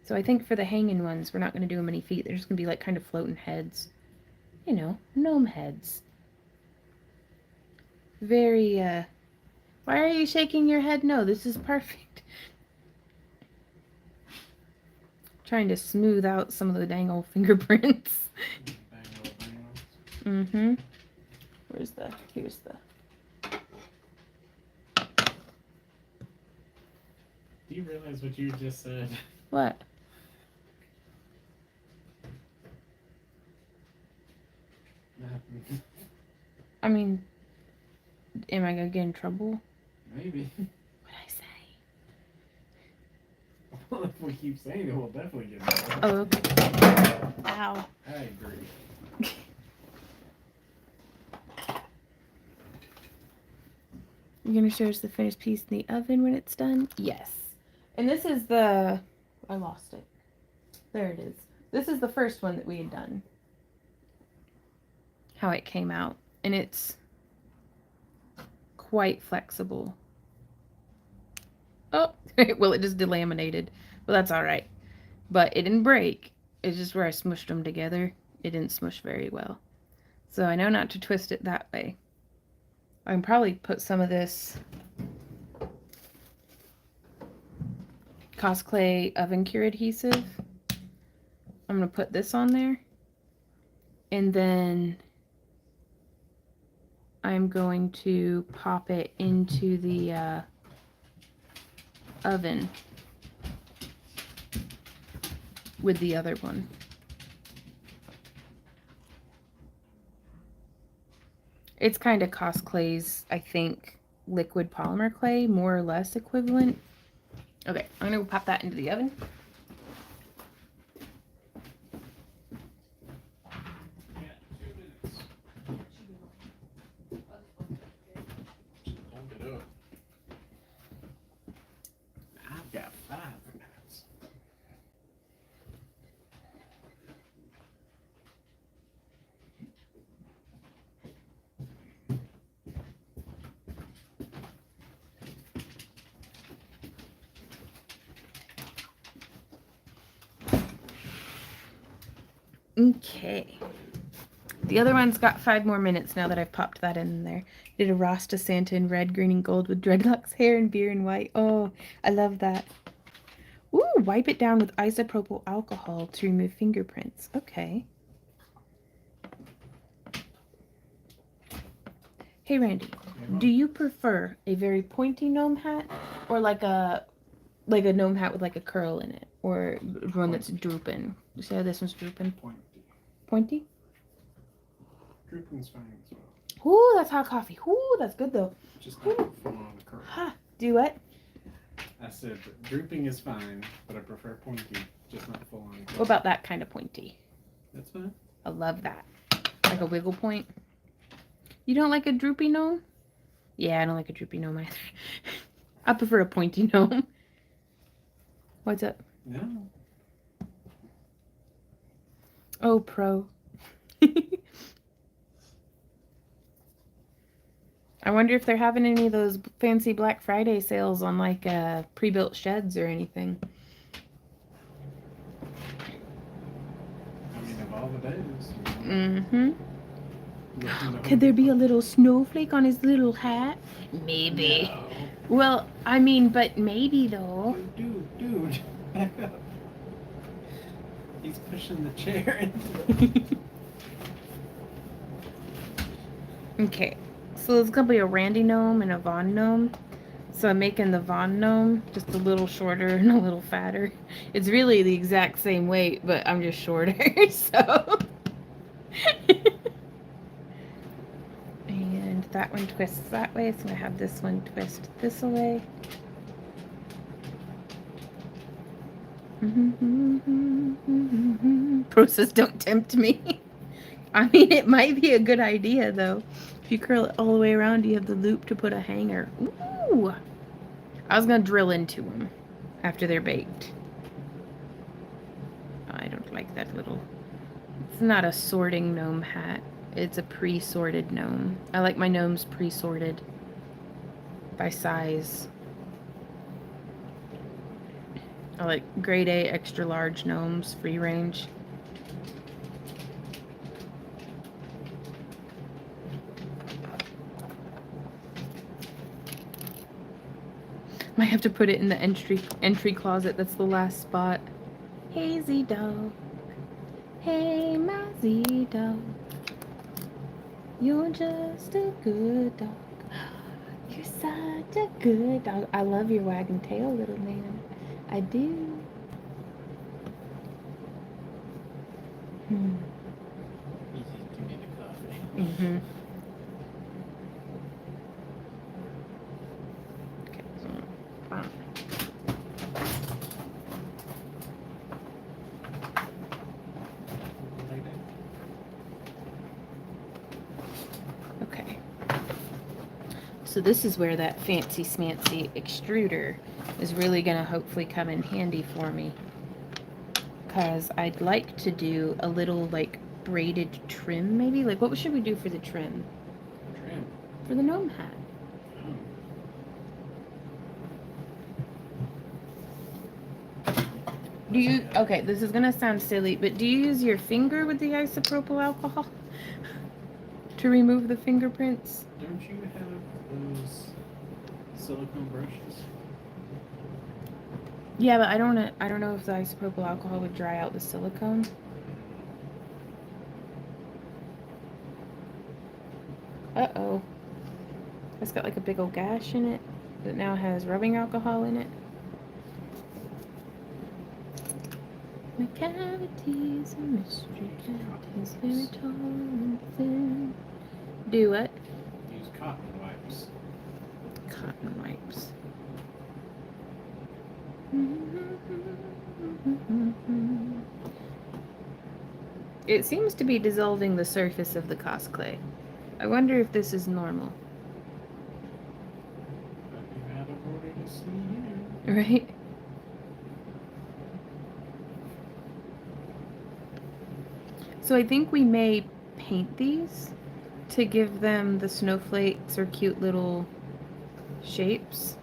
So I think for the hanging ones, we're not going to do them any feet. They're just going to be like kind of floating heads. You know, gnome heads. Very, Why are you shaking your head? No, this is perfect. Trying to smooth out some of the dang old fingerprints. Mm-hmm. Here's the... Do you realize what you just said? What? Nothing. I mean, am I gonna get in trouble? Maybe. What'd I say? Well, if we keep saying it, we'll definitely get in trouble. Oh, okay. Ow. I agree. You're gonna show us the finished piece in the oven when it's done? Yes. And this is the... I lost it. There it is. This is the first one that we had done. How it came out. And it's quite flexible. Oh, well, it just delaminated. Well, that's all right. But it didn't break. It's just where I smushed them together. It didn't smush very well. So I know not to twist it that way. I can probably put some of this Cosplay oven cure adhesive. I'm going to put this on there. And then I'm going to pop it into the oven with the other one. It's kind of Cosplay's, I think, liquid polymer clay, more or less equivalent. Okay, I'm going to pop that into the oven. Hold it up. I've got 5 minutes. Okay. The other one's got 5 more minutes now that I've popped that in there. Did a Rasta Santa in red, green, and gold with dreadlocks, hair, and beer in white. Oh, I love that. Ooh, wipe it down with isopropyl alcohol to remove fingerprints. Okay. Hey, Randy, do you prefer a very pointy gnome hat or like a gnome hat with like a curl in it, or one that's drooping? You see how this one's drooping? Pointy. Pointy? Drooping's fine as well. Ooh, that's hot coffee. Ooh, that's good though. Just not full on the curl. Ha! Do what? I said drooping is fine, but I prefer pointy, just not full on curl. What about that kind of pointy? That's fine. I love that. Like a wiggle point. You don't like a droopy gnome? Yeah, I don't like a droopy gnome either. I prefer a pointy gnome. What's up? No. Oh, pro. I wonder if they're having any of those fancy Black Friday sales on like pre-built sheds or anything. I mean, of all the days. Mm-hmm. Could there be a little snowflake on his little hat? Maybe. No. Well, I mean, but maybe though. Dude, back up. He's pushing the chair. Okay, so there's gonna be a Randy gnome and a Vaughn gnome. So I'm making the Von gnome just a little shorter and a little fatter. It's really the exact same weight, but I'm just shorter, so. And that one twists that way, so I have this one twist this way. Process don't tempt me. I mean, it might be a good idea, though. If you curl it all the way around, you have the loop to put a hanger. Ooh! I was going to drill into them after they're baked. I don't like that little... It's not a sorting gnome hat. It's a pre-sorted gnome. I like my gnomes pre-sorted by size. I like grade A extra large gnomes, free range. Might have to put it in the entry closet. That's the last spot. Hazy dog. Hey, mousy dog. You're just a good dog. You're such a good dog. I love your wagging tail, little man. I do. Easy, give me the coffee. Mm-hmm. Okay, so Like that? okay. So this is where that fancy smancy extruder is really gonna hopefully come in handy for me. Because I'd like to do a little like braided trim maybe. Like what should we do for the trim? Trim. For the gnome hat. Do you, okay, this is gonna sound silly, but do you use your finger with the isopropyl alcohol to remove the fingerprints? Don't you have those silicone brushes? Yeah, but I don't know if the isopropyl alcohol would dry out the silicone. Uh-oh. It's got like a big old gash in it that now has rubbing alcohol in it. My cavity's a mystery, cavity's very tall and thin. Do what? Use cotton wipes. Cotton wipes. It seems to be dissolving the surface of the cosplay. I wonder if this is normal. I'd be out of order to see you. Right? So I think we may paint these to give them the snowflakes or cute little shapes.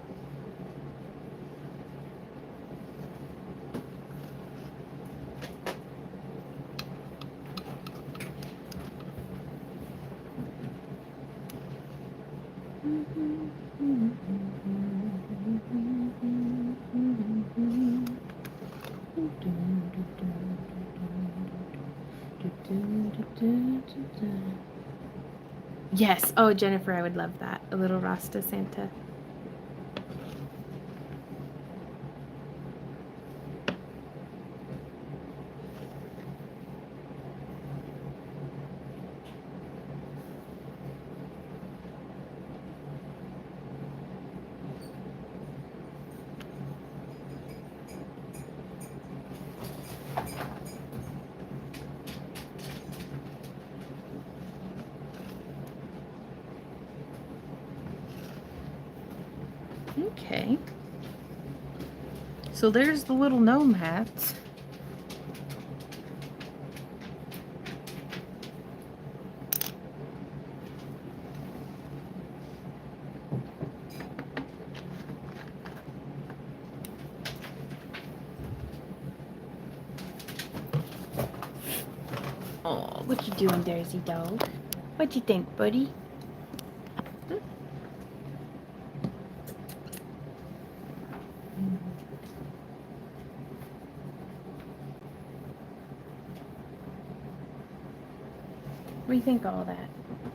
Yes. Oh, Jennifer, I would love that. A little Rasta Santa. Okay. So there's the little gnome hats. Oh, what you doing, Daisy dog? What you think, buddy? What do you think of all that?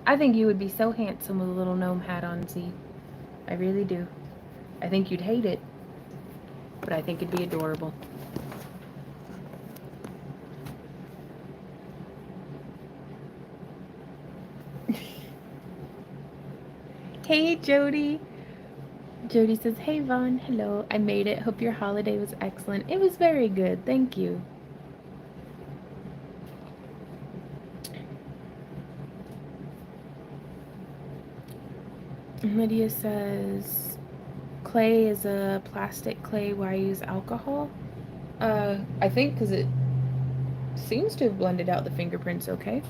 I think you would be so handsome with a little gnome hat on, Z. I really do. I think you'd hate it, but I think it'd be adorable. Hey, Jody. Jody says, hey, Vaughn. Hello. I made it. Hope your holiday was excellent. It was very good. Thank you. Lydia says, clay is a plastic clay. Why use alcohol? I think because it seems to have blended out the fingerprints okay.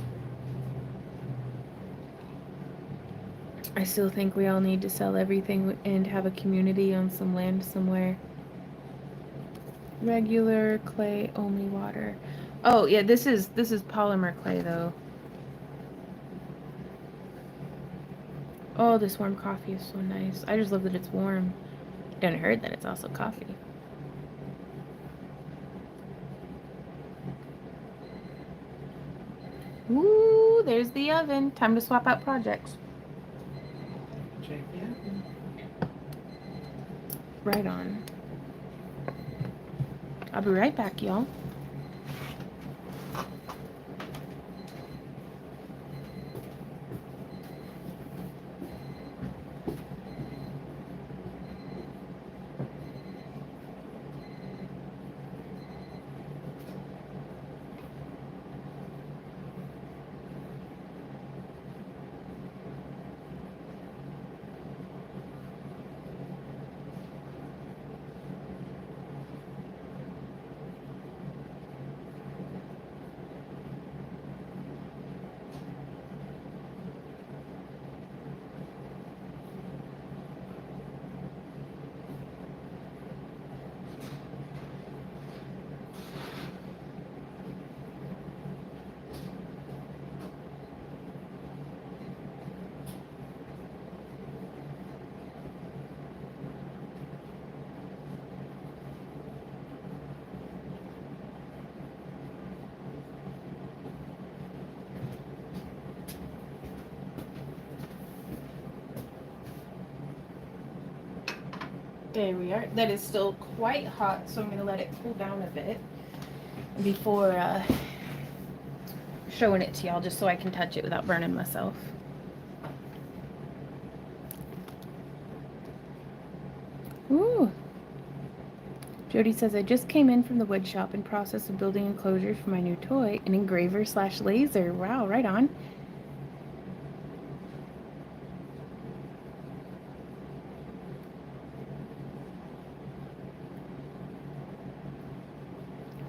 I still think we all need to sell everything and have a community on some land somewhere. Regular clay, only water. Oh yeah, this is polymer clay though. Oh, this warm coffee is so nice. I just love that it's warm. Doesn't hurt that it's also coffee. Ooh, there's the oven. Time to swap out projects. Check the oven. Right on. I'll be right back, y'all. There we are. That is still quite hot, so I'm going to let it cool down a bit before showing it to y'all, just so I can touch it without burning myself. Ooh. Jody says, I just came in from the wood shop in process of building enclosures for my new toy, an engraver / laser. Wow, right on.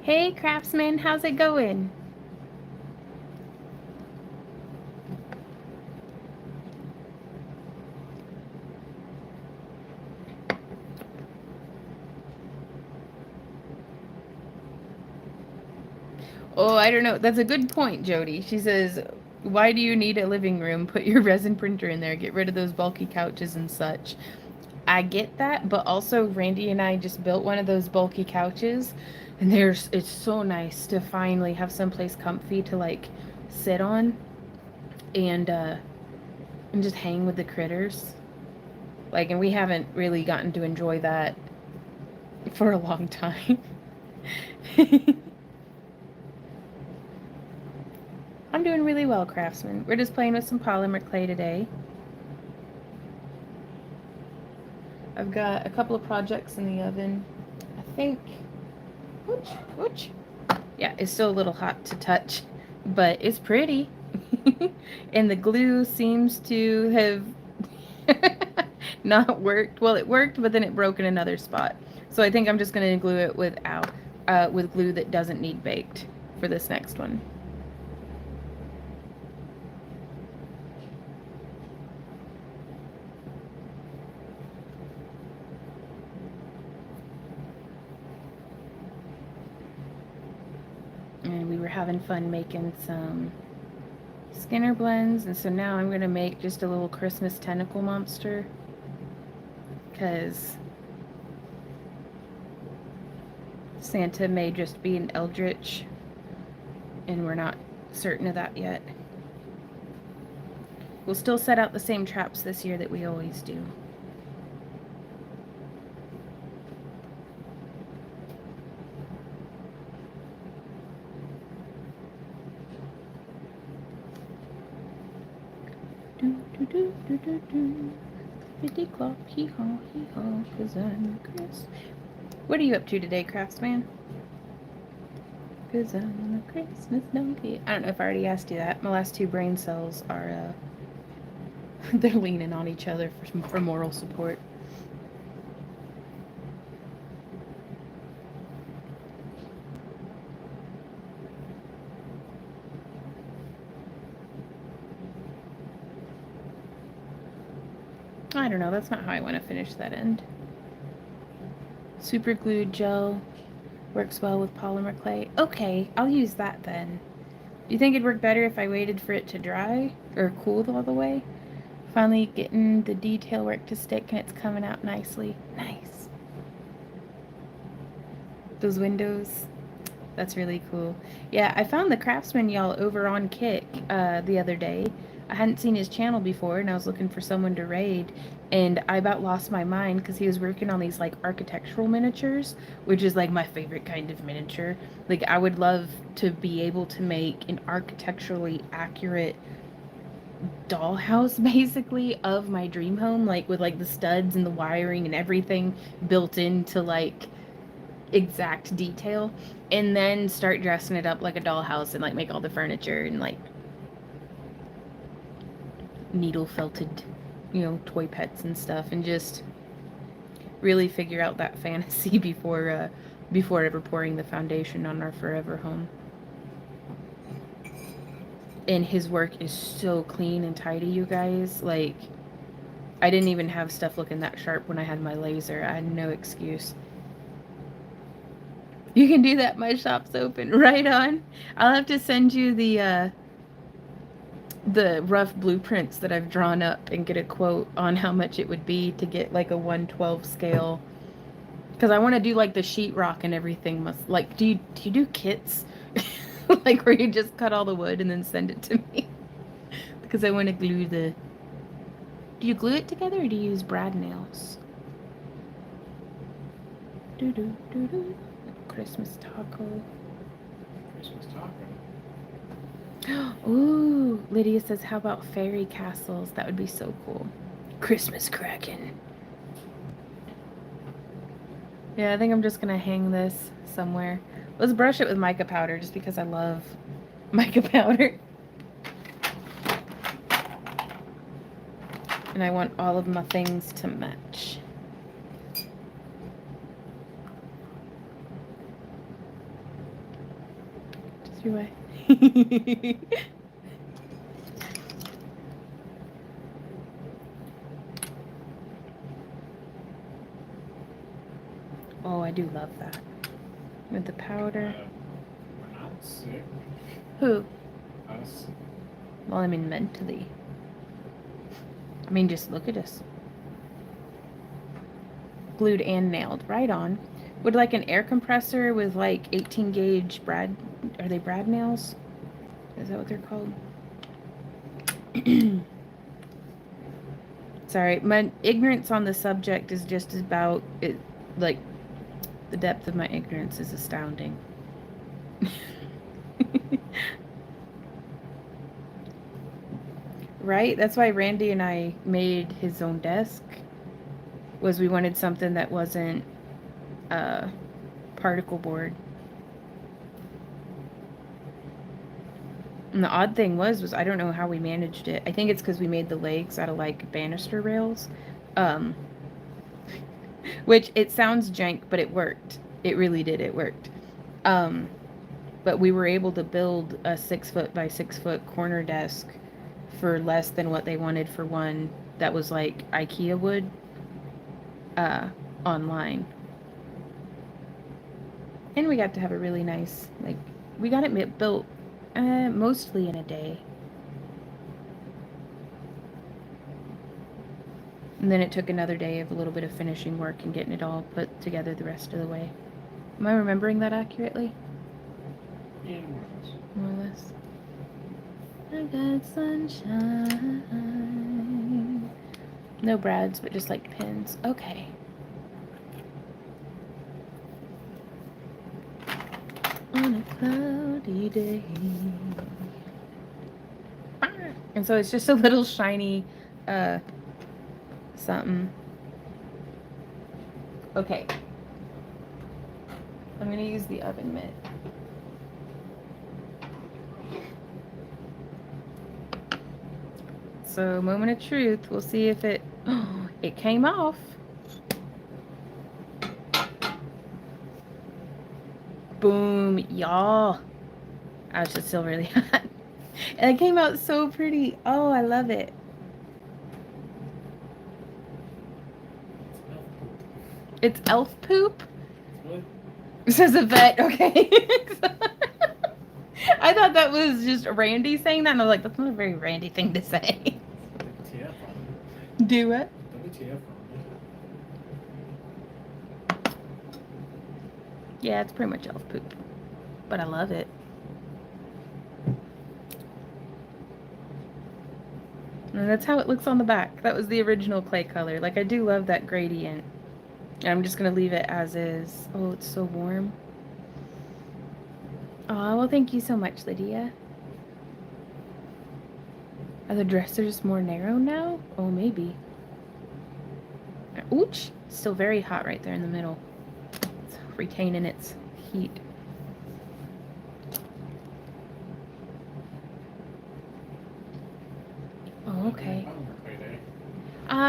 Hey, craftsman, how's it going? Oh, I don't know. That's a good point, Jody. She says, why do you need a living room? Put your resin printer in there. Get rid of those bulky couches and such. I get that, but also Randy and I just built one of those bulky couches, and it's so nice to finally have someplace comfy to like sit on and just hang with the critters. Like, and we haven't really gotten to enjoy that for a long time. I'm doing really well, craftsman. We're just playing with some polymer clay today. I've got a couple of projects in the oven. I think, whoosh. Yeah, it's still a little hot to touch, but it's pretty. And the glue seems to have not worked. Well, it worked, but then it broke in another spot. So I think I'm just going to glue it with glue that doesn't need baked for this next one. And we were having fun making some Skinner blends, and so now I'm going to make just a little Christmas tentacle monster, because Santa may just be an eldritch, and we're not certain of that yet. We'll still set out the same traps this year that we always do. 50 clock, hee-haw, hee-haw, 'cause I'm Chris. What are you up to today, Craftsman? 'Cause I'm a Christmas donkey. I don't know if I already asked you that. My last two brain cells are, they're leaning on each other for moral support. I don't know, that's not how I want to finish that end. Super glue gel works well with polymer clay. Okay, I'll use that then. Do you think it'd work better if I waited for it to dry or cool all the way? Finally getting the detail work to stick and it's coming out nicely. Nice. Those windows, that's really cool. Yeah, I found the Craftsman y'all over on Kick the other day. I hadn't seen his channel before and I was looking for someone to raid and I about lost my mind because he was working on these like architectural miniatures, which is like my favorite kind of miniature. Like I would love to be able to make an architecturally accurate dollhouse basically of my dream home, like with like the studs and the wiring and everything built into like exact detail, and then start dressing it up like a dollhouse and like make all the furniture and like needle felted, you know, toy pets and stuff, and just really figure out that fantasy before ever pouring the foundation on our forever home. And his work is so clean and tidy, you guys. Like, I didn't even have stuff looking that sharp when I had my laser. I had no excuse. You can do that. My shop's open. Right on. I'll have to send you the rough blueprints that I've drawn up and get a quote on how much it would be to get like a 1/12 scale. Because I want to do like the sheetrock and everything. Like, do you do kits? Like where you just cut all the wood and then send it to me? Because I want to glue the... Do you glue it together or do you use brad nails? Christmas taco. Christmas taco. Ooh, Lydia says, how about fairy castles? That would be so cool. Christmas kraken. Yeah, I think I'm just gonna hang this somewhere. Let's brush it with mica powder just because I love mica powder. And I want all of my things to match. Just your way. Oh, I do love that. With the powder. We're not sick. Who? Us. Well, I mean mentally. I mean, just look at us. Glued and nailed. Right on. Would like an air compressor with like 18 gauge brad... Are they brad nails? Is that what they're called? Sorry, my ignorance on the subject is just about it. Like, the depth of my ignorance is astounding. Right? That's why Randy and I made his own desk. Was we wanted something that wasn't particle board. And the odd thing was I don't know how we managed it. I think it's because we made the legs out of like banister rails. Which it sounds jank, but it worked. It really did. It worked. But we were able to build a 6-foot by 6-foot corner desk for less than what they wanted for one that was like IKEA wood online. And we got to have a really nice, like, we got it built mostly in a day. And then it took another day of a little bit of finishing work and getting it all put together the rest of the way. Am I remembering that accurately? Yeah, more or less. More or less. I got sunshine. No brads, but just like pins. Okay. On a cloudy day. And so it's just a little shiny something. Okay. I'm going to use the oven mitt. So, moment of truth. We'll see if it... Oh, it came off. Boom, y'all. I was just still really hot. And it came out so pretty. Oh, I love it. It's elf poop? What? Says a vet. Okay. I thought that was just Randy saying that, and I was like, that's not a very Randy thing to say. WTF on it. Do it. WTF on Yeah, it's pretty much elf poop. But I love it. And that's how it looks on the back. That was the original clay color. Like, I do love that gradient. And I'm just going to leave it as is. Oh, it's so warm. Oh, well, thank you so much, Lydia. Are the dressers more narrow now? Oh, maybe. Ouch! Still very hot right there in the middle. It's retaining its heat. Oh, okay.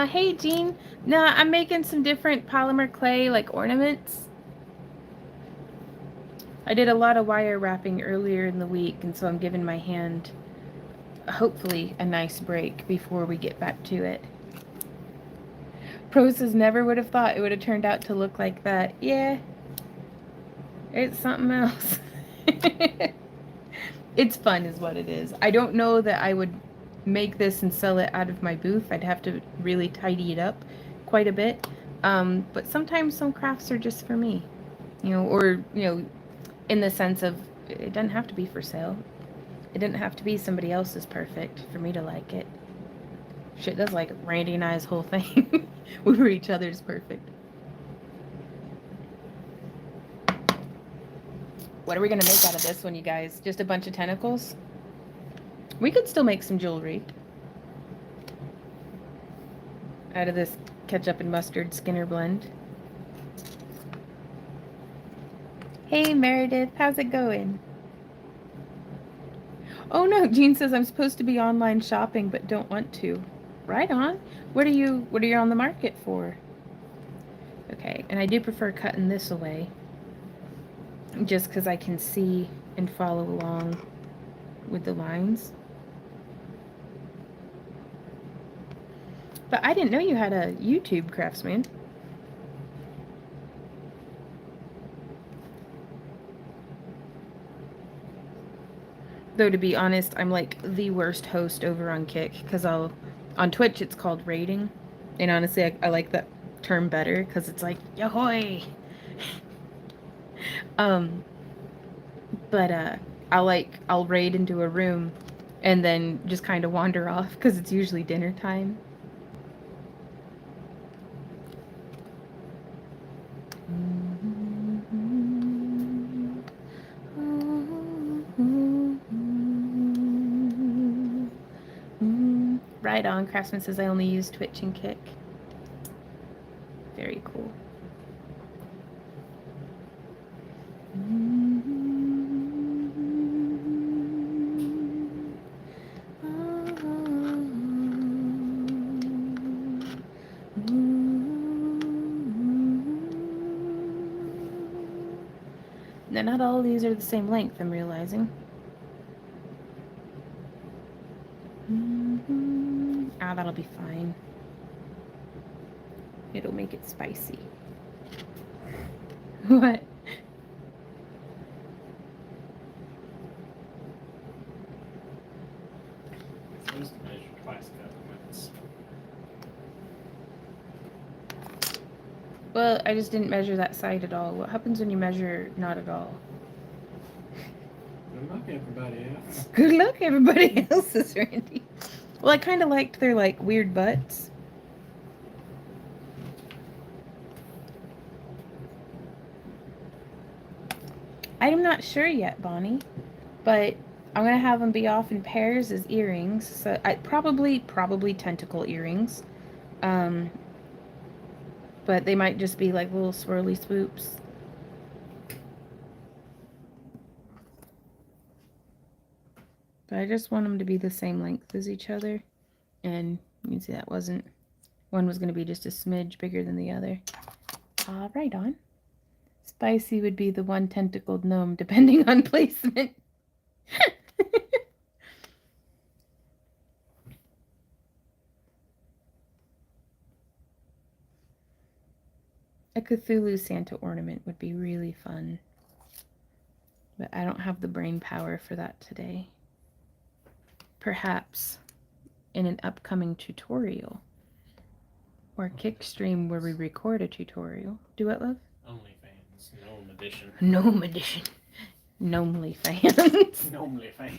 Hey, Jean. Nah, I'm making some different polymer clay, like ornaments. I did a lot of wire wrapping earlier in the week, and so I'm giving my hand, hopefully, a nice break before we get back to it. Pro says never would have thought it would have turned out to look like that. Yeah. It's something else. It's fun is what it is. I don't know that I would make this and sell it out of my booth. I'd have to really tidy it up quite a bit. But sometimes some crafts are just for me, or, in the sense of it doesn't have to be for sale. It didn't have to be somebody else's perfect for me to like it. Shit, that's like Randy and I's whole thing. We were each other's perfect. What are we gonna make out of this one, you guys? Just a bunch of tentacles? We could still make some jewelry out of this ketchup and mustard Skinner blend. Hey Meredith, how's it going? Oh no, Jean says I'm supposed to be online shopping but don't want to. Right on. What are you on the market for? Okay, and I do prefer cutting this away. Just because I can see and follow along with the lines. But I didn't know you had a YouTube, Craftsman. Though, to be honest, I'm like the worst host over on Kick, because on Twitch it's called raiding. And honestly, I like that term better, because it's like, yahoy! But I'll raid into a room and then just kind of wander off, because it's usually dinner time. Right on. Craftsman says I only use Twitch and Kick. Very cool. Now, not all of these are the same length, I'm realizing. Ah, that'll be fine. It'll make it spicy. What? I'm supposed to measure twice governments. Well, I just didn't measure that side at all. What happens when you measure not at all? Good luck, everybody else. Good luck, everybody else, Randy. Well, I kind of liked their, like, weird butts. I'm not sure yet, Bonnie, but I'm gonna have them be off in pairs as earrings. So I probably tentacle earrings. But they might just be like little swirly swoops. But I just want them to be the same length as each other. And you can see that wasn't, one was going to be just a smidge bigger than the other. Right on. Spicy would be the one tentacled gnome, depending on placement. A Cthulhu Santa ornament would be really fun. But I don't have the brain power for that today. Perhaps in an upcoming tutorial. Or Kickstream where we record a tutorial. Do what, love? OnlyFans. Gnome edition. Gnome edition. Gnomely fans. Gnomely fan.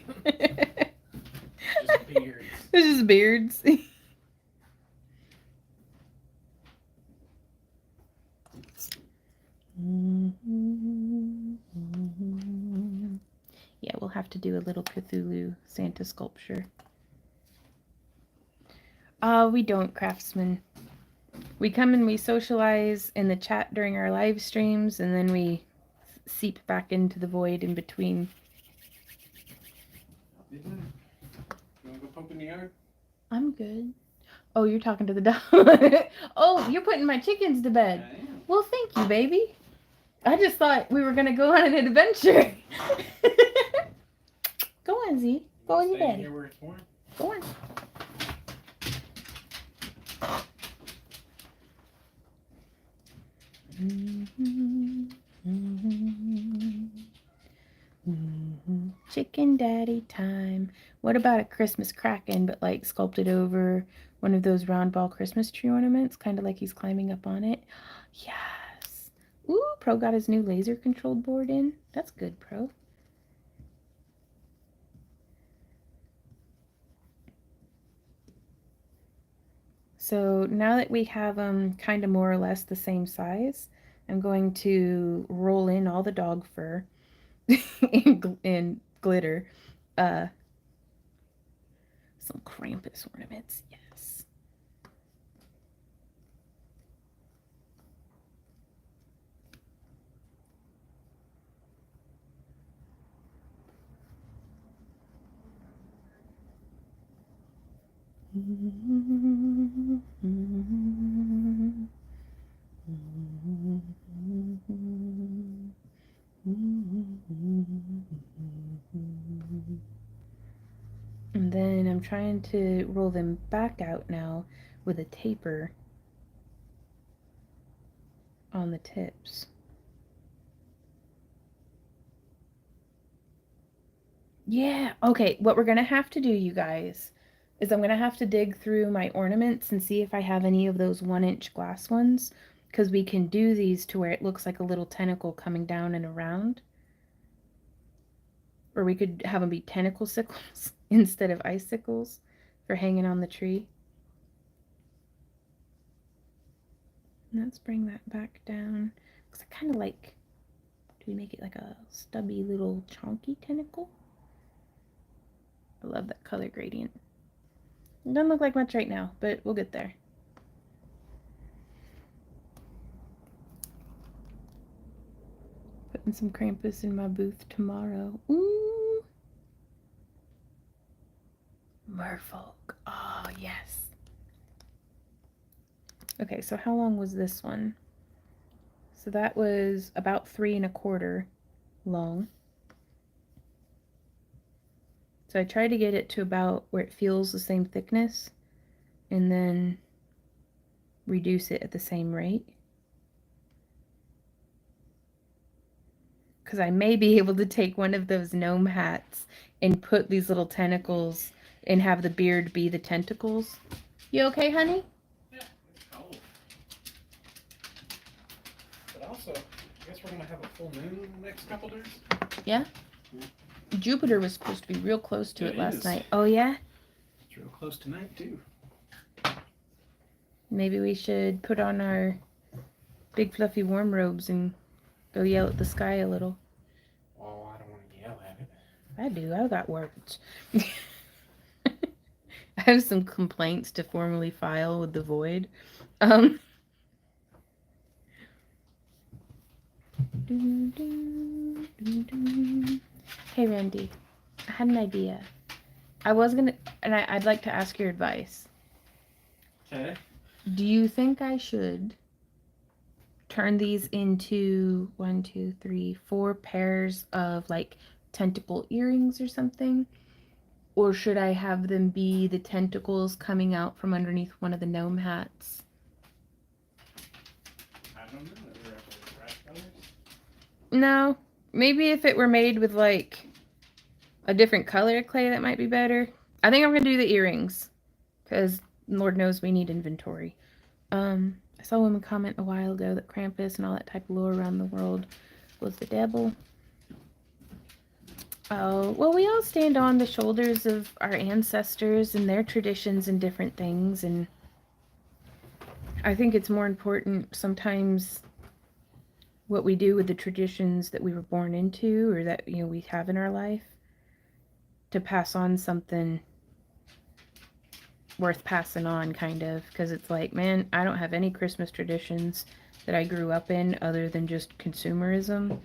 Just beards. It's just beards. Yeah, we'll have to do a little Cthulhu Santa sculpture. We don't, Craftsman. We come and we socialize in the chat during our live streams, and then we seep back into the void in between. You wanna go poke in the yard? I'm good. Oh, you're talking to the dog. Oh, you're putting my chickens to bed. I am. Well, thank you, baby. I just thought we were going to go on an adventure. Go on, Z. Go on, your Stay daddy. here where it's warm. Go on. Chicken daddy time. What about a Christmas kraken, but like sculpted over one of those round ball Christmas tree ornaments, kind of like he's climbing up on it? Yes. Ooh, Pro got his new laser controlled board in. That's good, Pro. So now that we have them kind of more or less the same size, I'm going to roll in all the dog fur and glitter. Some Krampus ornaments, yes. And then I'm trying to roll them back out now with a taper on the tips. Yeah, okay, what we're gonna have to do, you guys, is I'm gonna have to dig through my ornaments and see if I have any of those 1-inch glass ones, because we can do these to where it looks like a little tentacle coming down and around. Or we could have them be tentacle sickles instead of icicles for hanging on the tree. And let's bring that back down, because I kind of like, do we make it like a stubby little chonky tentacle? I love that color gradient. It doesn't look like much right now, but we'll get there. Putting some Krampus in my booth tomorrow. Ooh. Merfolk. Oh, yes. Okay, so how long was this one? So that was about 3 1/4 long. So I try to get it to about where it feels the same thickness and then reduce it at the same rate. Because I may be able to take one of those gnome hats and put these little tentacles and have the beard be the tentacles. You okay, honey? Yeah, it's cold. But also, I guess we're gonna have a full moon next couple days. Yeah? Jupiter was supposed to be real close to it last is. night. Oh, yeah? It's real close tonight, too. Maybe we should put on our big fluffy warm robes and go yell at the sky a little. Oh, I don't want to yell at it. I do. I got words. I have some complaints to formally file with the void. Hey, Randy. I had an idea. I was gonna, and I'd like to ask your advice. Okay. Do you think I should turn these into 1, 2, 3, 4 pairs of like tentacle earrings or something? Or should I have them be the tentacles coming out from underneath one of the gnome hats? I don't know. Are there bright colors? No. Maybe if it were made with like a different color of clay, that might be better. I think I'm going to do the earrings. Because Lord knows we need inventory. I saw a woman comment a while ago that Krampus and all that type of lore around the world was the devil. Oh, well, we all stand on the shoulders of our ancestors and their traditions and different things, and I think it's more important sometimes what we do with the traditions that we were born into or that, you know, we have in our life to pass on something worth passing on, kind of, because it's like, man, I don't have any Christmas traditions that I grew up in other than just consumerism.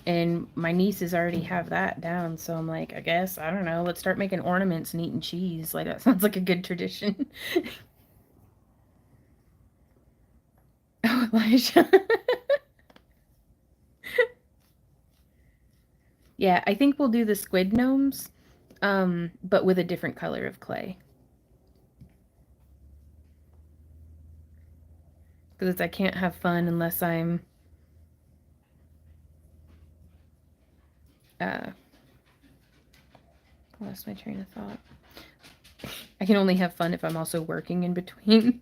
And my nieces already have that down, so I'm like, I guess, I don't know, let's start making ornaments and eating cheese. Like, that sounds like a good tradition. Oh, Elijah. Yeah, I think we'll do the squid gnomes, but with a different color of clay. Because I can't have fun unless I'm lost my train of thought. I can only have fun if I'm also working in between.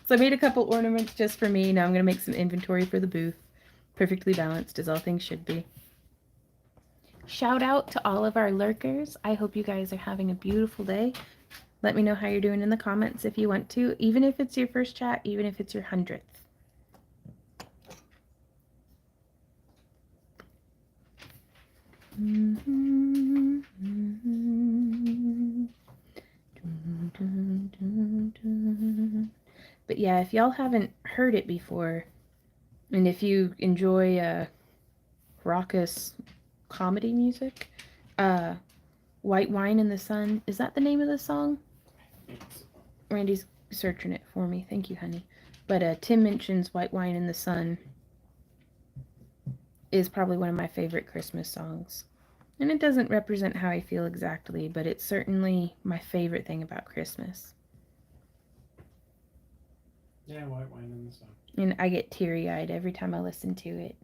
So I made a couple ornaments just for me. Now I'm going to make some inventory for the booth. Perfectly balanced, as all things should be. Shout out to all of our lurkers. I hope you guys are having a beautiful day. Let me know how you're doing in the comments if you want to, even if it's your first chat, even if it's your 100th. But yeah, if y'all haven't heard it before, and if you enjoy raucous comedy music, White Wine in the Sun, is that the name of the song? Randy's searching it for me. Thank you, honey. But Tim mentions White Wine in the Sun is probably one of my favorite Christmas songs. And it doesn't represent how I feel exactly, but it's certainly my favorite thing about Christmas. Yeah, White Wine in the Sun. And I get teary-eyed every time I listen to it.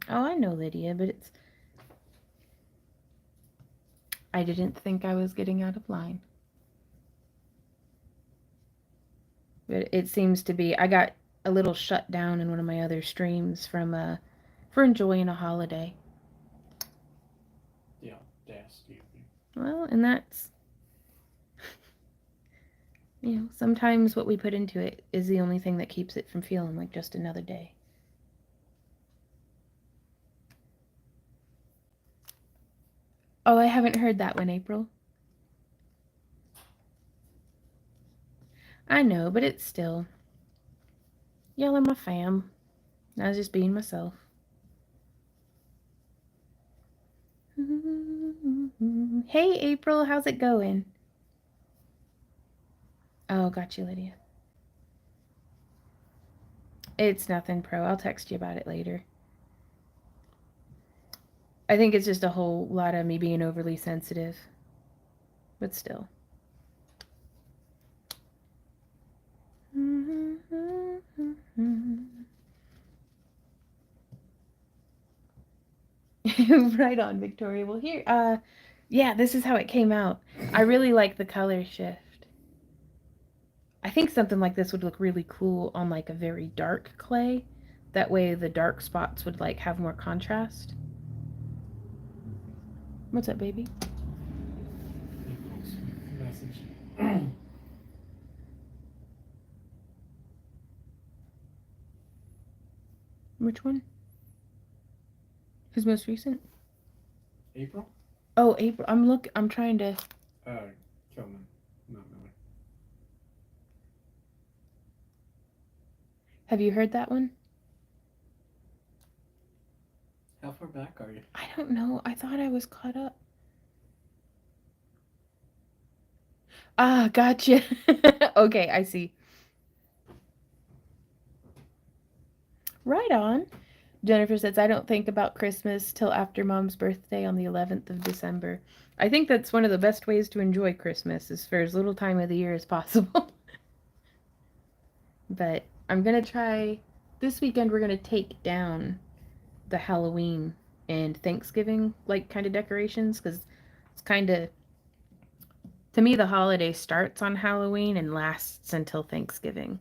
Oh, I know, Lydia, but it's... I didn't think I was getting out of line. But it seems to be... I got a little shut down in one of my other streams from for enjoying a holiday. Yeah, audacity. Well, and that's... You know, sometimes what we put into it is the only thing that keeps it from feeling like just another day. Oh, I haven't heard that one, April. I know, but it's still... Y'all are my fam. I was just being myself. Hey, April, how's it going? Oh, got you, Lydia. It's nothing, Pro. I'll text you about it later. I think it's just a whole lot of me being overly sensitive. But still. Right on, Victoria. Well, here, yeah, this is how it came out. I really like the color shift. I think something like this would look really cool on like a very dark clay. That way the dark spots would like have more contrast. What's up, baby? April's message. Which one? His most recent? April? Oh, April. I'm trying to. Kelman. Not Miller. Have you heard that one? How far back are you? I don't know. I thought I was caught up. Ah, gotcha. Okay, I see. Right on. Jennifer says, I don't think about Christmas till after Mom's birthday on the 11th of December. I think that's one of the best ways to enjoy Christmas, is for as little time of the year as possible. But I'm going to try, this weekend we're going to take down the Halloween and Thanksgiving, like, kind of decorations, because it's kind of, to me, the holiday starts on Halloween and lasts until Thanksgiving.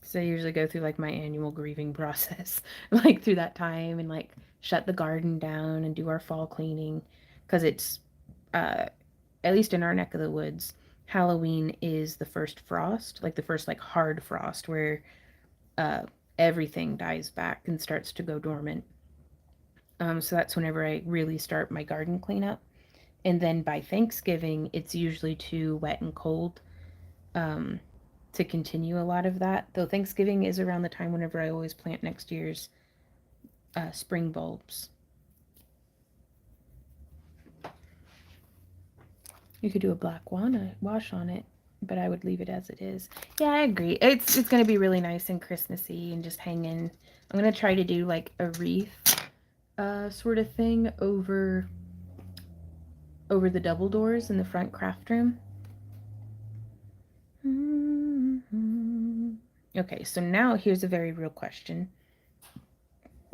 So I usually go through like my annual grieving process, like through that time, and like shut the garden down and do our fall cleaning, because it's, at least in our neck of the woods, Halloween is the first frost, like the first like hard frost where everything dies back and starts to go dormant. So that's whenever I really start my garden cleanup. And then by Thanksgiving, it's usually too wet and cold to continue a lot of that. Though Thanksgiving is around the time whenever I always plant next year's spring bulbs. You could do a black wash on it, but I would leave it as it is. Yeah, I agree. It's going to be really nice and Christmassy and just hanging. I'm going to try to do like a wreath sort of thing over the double doors in the front craft room. Okay, so now here's a very real question.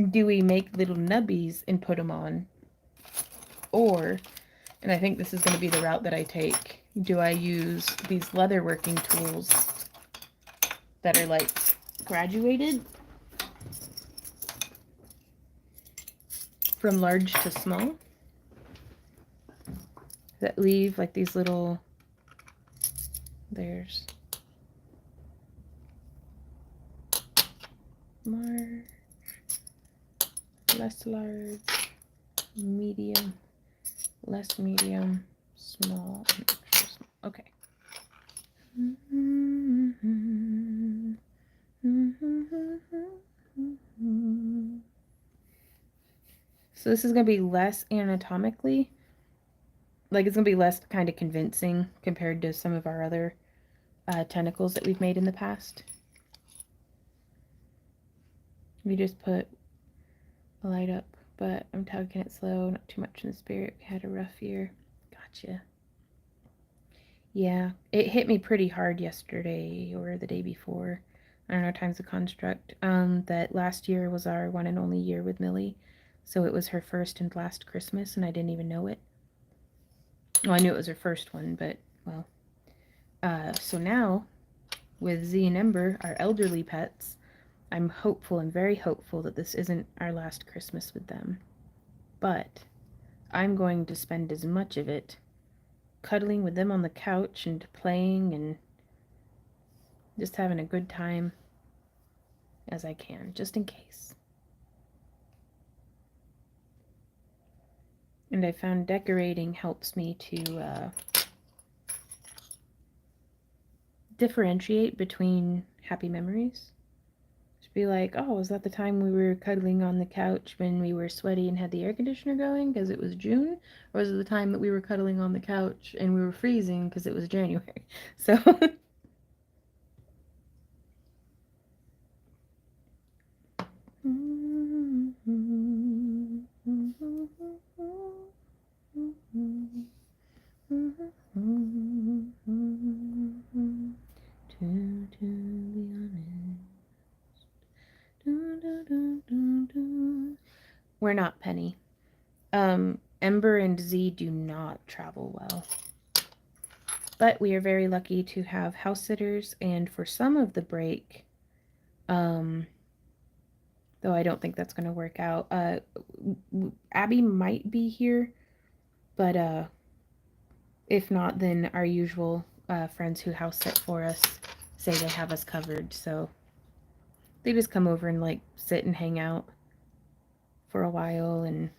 Do we make little nubbies and put them on? Or, and I think this is going to be the route that I take, do I use these leather working tools that are like graduated from large to small, that leave like these little, there's large, less large, medium, less medium, small, and extra small. Okay. So this is going to be less anatomically, like it's going to be less kind of convincing compared to some of our other tentacles that we've made in the past. We just put a light up, but I'm tugging it slow, not too much in the spirit. We had a rough year. Gotcha. Yeah, it hit me pretty hard yesterday or the day before. I don't know, time's a construct. That last year was our one and only year with Millie. So it was her first and last Christmas, and I didn't even know it. Well, I knew it was her first one, but, well. So now, with Z and Ember, our elderly pets, I'm hopeful, I'm very hopeful that this isn't our last Christmas with them. But I'm going to spend as much of it cuddling with them on the couch and playing and just having a good time as I can, just in case. And I found decorating helps me to differentiate between happy memories. Just be like, oh, was that the time we were cuddling on the couch when we were sweaty and had the air conditioner going because it was June? Or was it the time that we were cuddling on the couch and we were freezing because it was January? So we're not, Penny. Ember and Z do not travel well. But we are very lucky to have house sitters, and for some of the break, though I don't think that's going to work out, Abby might be here But if not, then our usual friends who house sit for us say they have us covered. So they just come over and like sit and hang out for a while and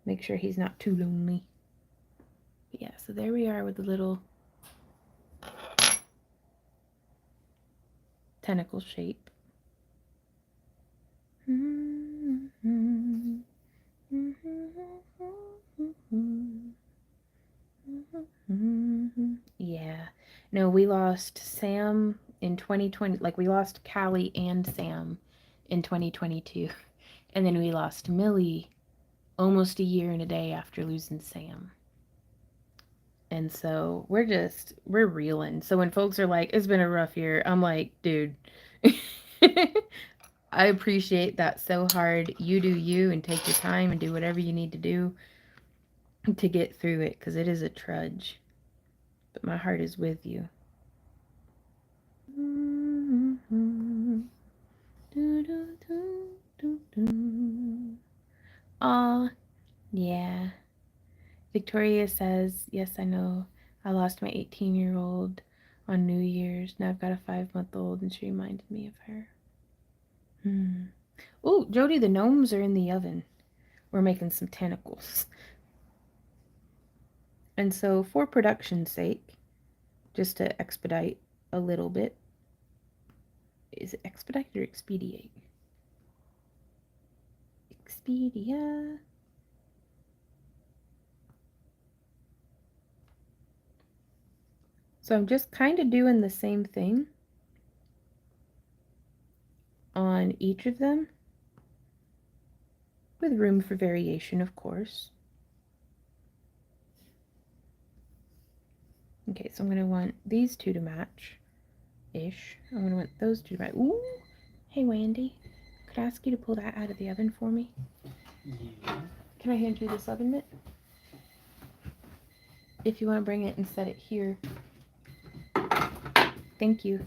make sure he's not too lonely. But yeah, so there we are with the little tentacle shape. Yeah. No, we lost Sam in 2020. Like, we lost Callie and Sam in 2022. And then we lost Millie almost a year and a day after losing Sam. And so we're reeling. So when folks are like, it's been a rough year, I'm like, dude, I appreciate that so hard. You do you and take your time and do whatever you need to do to get through it, because it is a trudge. But my heart is with you. Aw, yeah. Victoria says, yes, I know. I lost my 18-year-old on New Year's. Now I've got a 5-month-old, and she reminded me of her. Oh, Jody, the gnomes are in the oven. We're making some tentacles. And so, for production's sake, just to expedite a little bit, is it expedite or expedite? Expedia. So I'm just kind of doing the same thing on each of them, with room for variation, of course. Okay, so I'm going to want these two to match-ish. I'm going to want those two to match. Ooh! Hey, Wendy. Could I ask you to pull that out of the oven for me? Yeah. Can I hand you this oven mitt? If you want to bring it and set it here. Thank you.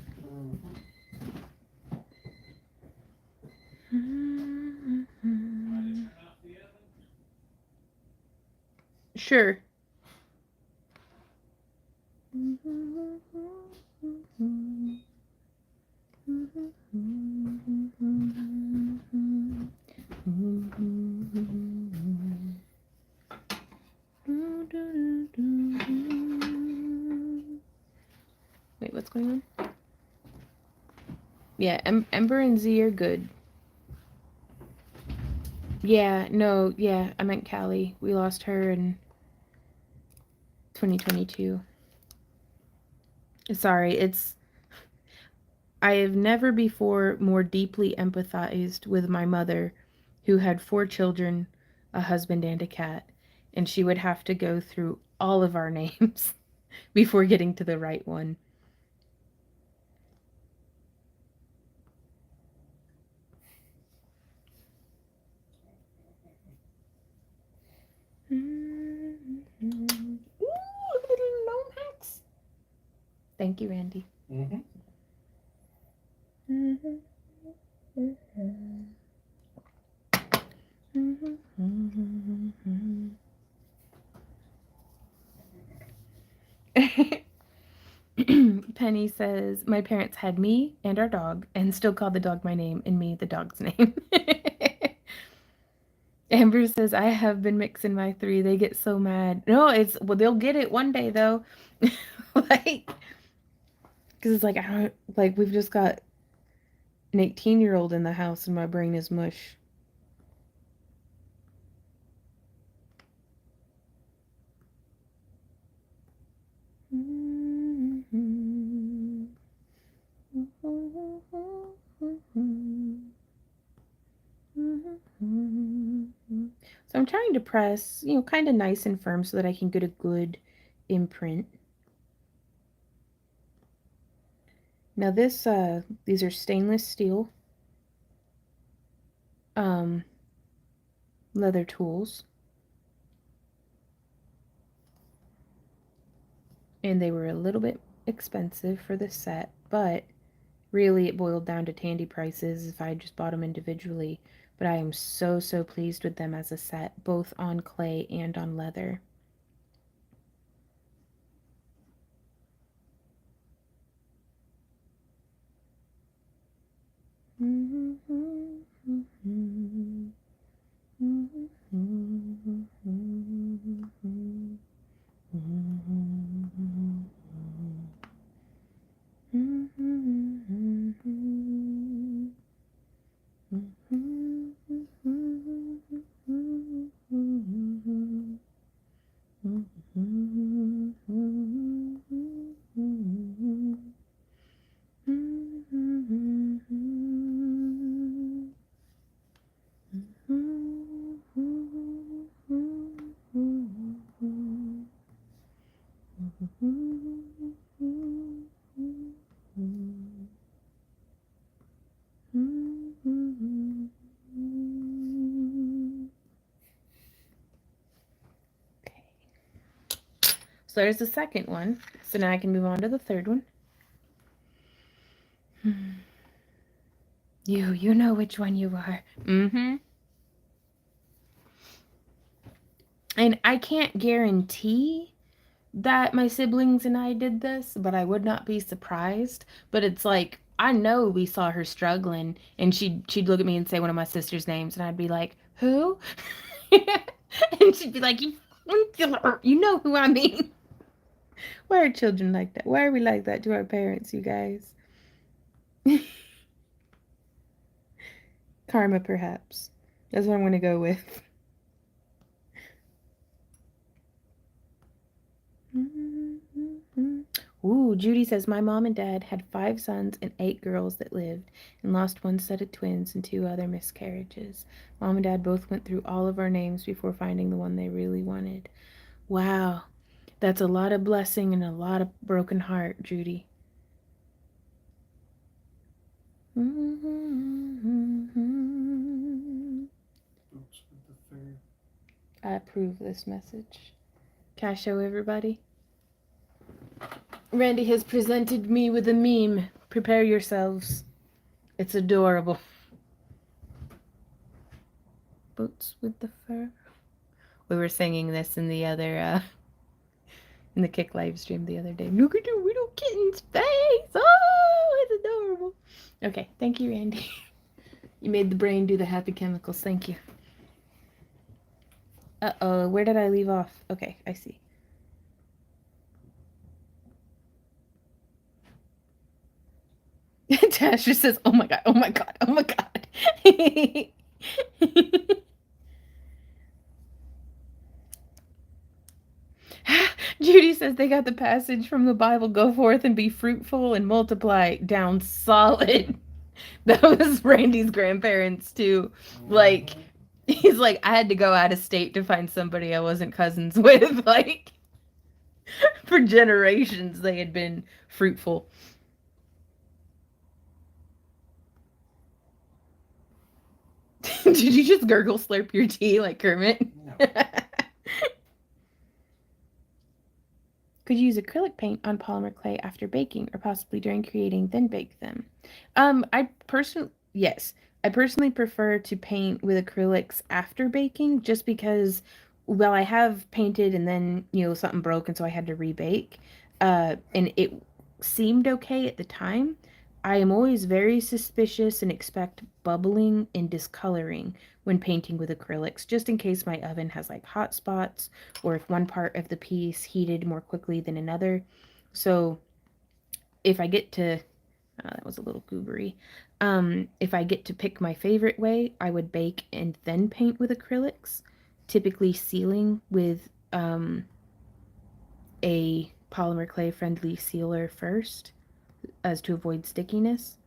Sure. Wait, what's going on? Yeah, Ember and Z are good. Yeah, no, yeah, I meant Callie. We lost her in 2022. Sorry, I have never before more deeply empathized with my mother, who had 4 children, a husband, and a cat, and she would have to go through all of our names before getting to the right one. Ooh, look at the little gnome hats. Thank you, Randy. Mm-hmm. Penny says, my parents had me and our dog and still called the dog my name and me the dog's name. Amber says, I have been mixing my 3. They get so mad. No, well, they'll get it one day though. Like, because it's like, I don't, like, we've just got an 18-year-old in the house and my brain is mush. So I'm trying to press, kind of nice and firm so that I can get a good imprint. Now these are stainless steel leather tools. And they were a little bit expensive for the set, but really it boiled down to Tandy prices if I just bought them individually. but I am so, so pleased with them as a set, both on clay and on leather. So there's the second one. So now I can move on to the third one. You know which one you are. Mm-hmm. And I can't guarantee that my siblings and I did this, but I would not be surprised. But it's like, I know we saw her struggling, and she'd look at me and say one of my sister's names, and I'd be like, who? And she'd be like, you know who I mean. Why are children like that? Why are we like that to our parents, you guys? Karma, perhaps. That's what I'm going to go with. Ooh, Judy says, my mom and dad had 5 sons and 8 girls that lived and lost 1 set of twins and 2 other miscarriages. Mom and dad both went through all of our names before finding the one they really wanted. Wow. That's a lot of blessing and a lot of broken heart, Judy. I approve this message. Can I show everybody? Randy has presented me with a meme. Prepare yourselves. It's adorable. Boots with the fur. We were singing this in the other, in the Kick live stream the other day. Look at your little kitten's face. Oh, it's adorable. Okay, thank you, Randy. You made the brain do the happy chemicals. Thank you. Uh-oh, where did I leave off? Okay, I see. Tasha says, oh my god, oh my god, oh my god. Judy says they got the passage from the Bible, go forth and be fruitful and multiply, down solid. That was Randy's grandparents too. Like, he's like, I had to go out of state to find somebody I wasn't cousins with. Like, for generations they had been fruitful. Did you just gurgle slurp your tea like Kermit? No. Could you use acrylic paint on polymer clay after baking or possibly during creating, then bake them? Yes. I personally prefer to paint with acrylics after baking just because, well, I have painted and then, something broke and so I had to rebake. And it seemed okay at the time. I am always very suspicious and expect bubbling and discoloring when painting with acrylics, just in case my oven has like hot spots or if one part of the piece heated more quickly than another. So if I get to, that was a little goobery. If I get to pick my favorite way, I would bake and then paint with acrylics, typically sealing with a polymer clay friendly sealer first, as to avoid stickiness.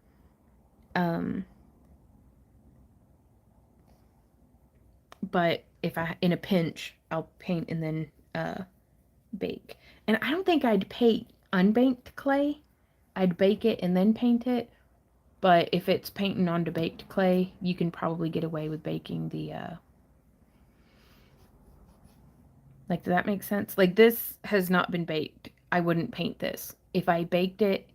But if in a pinch, I'll paint and then bake. And I don't think I'd paint unbaked clay. I'd bake it and then paint it. But if it's painting onto baked clay, you can probably get away with baking the like, does that make sense? Like, this has not been baked. I wouldn't paint this. If I baked it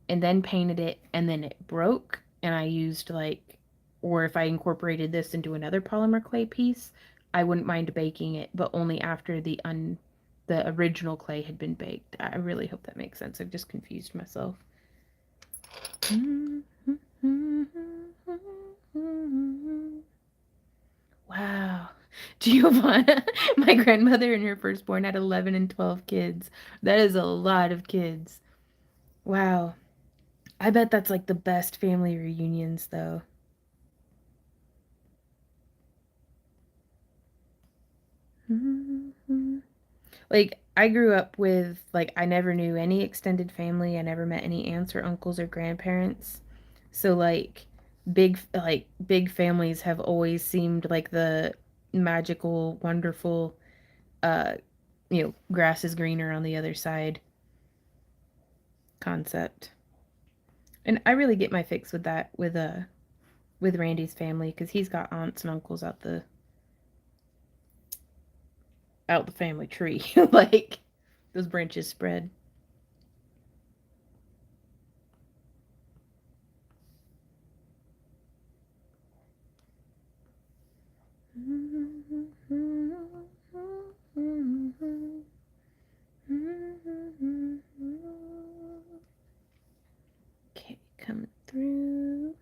and then painted it and then it broke and I used like or if I incorporated this into another polymer clay piece, I wouldn't mind baking it, but only after the original clay had been baked. I really hope that makes sense. I've just confused myself. Wow. Giovanna, my grandmother and her firstborn had 11 and 12 kids. That is a lot of kids. Wow. I bet that's like the best family reunions, though. Like, I grew up with, like, I never knew any extended family. I never met any aunts or uncles or grandparents. So, like, big families have always seemed like the magical, wonderful, uh, grass is greener on the other side concept. And I really get my fix with that with Randy's family, because he's got aunts and uncles out the family tree. Like, those branches spread. Okay, coming through.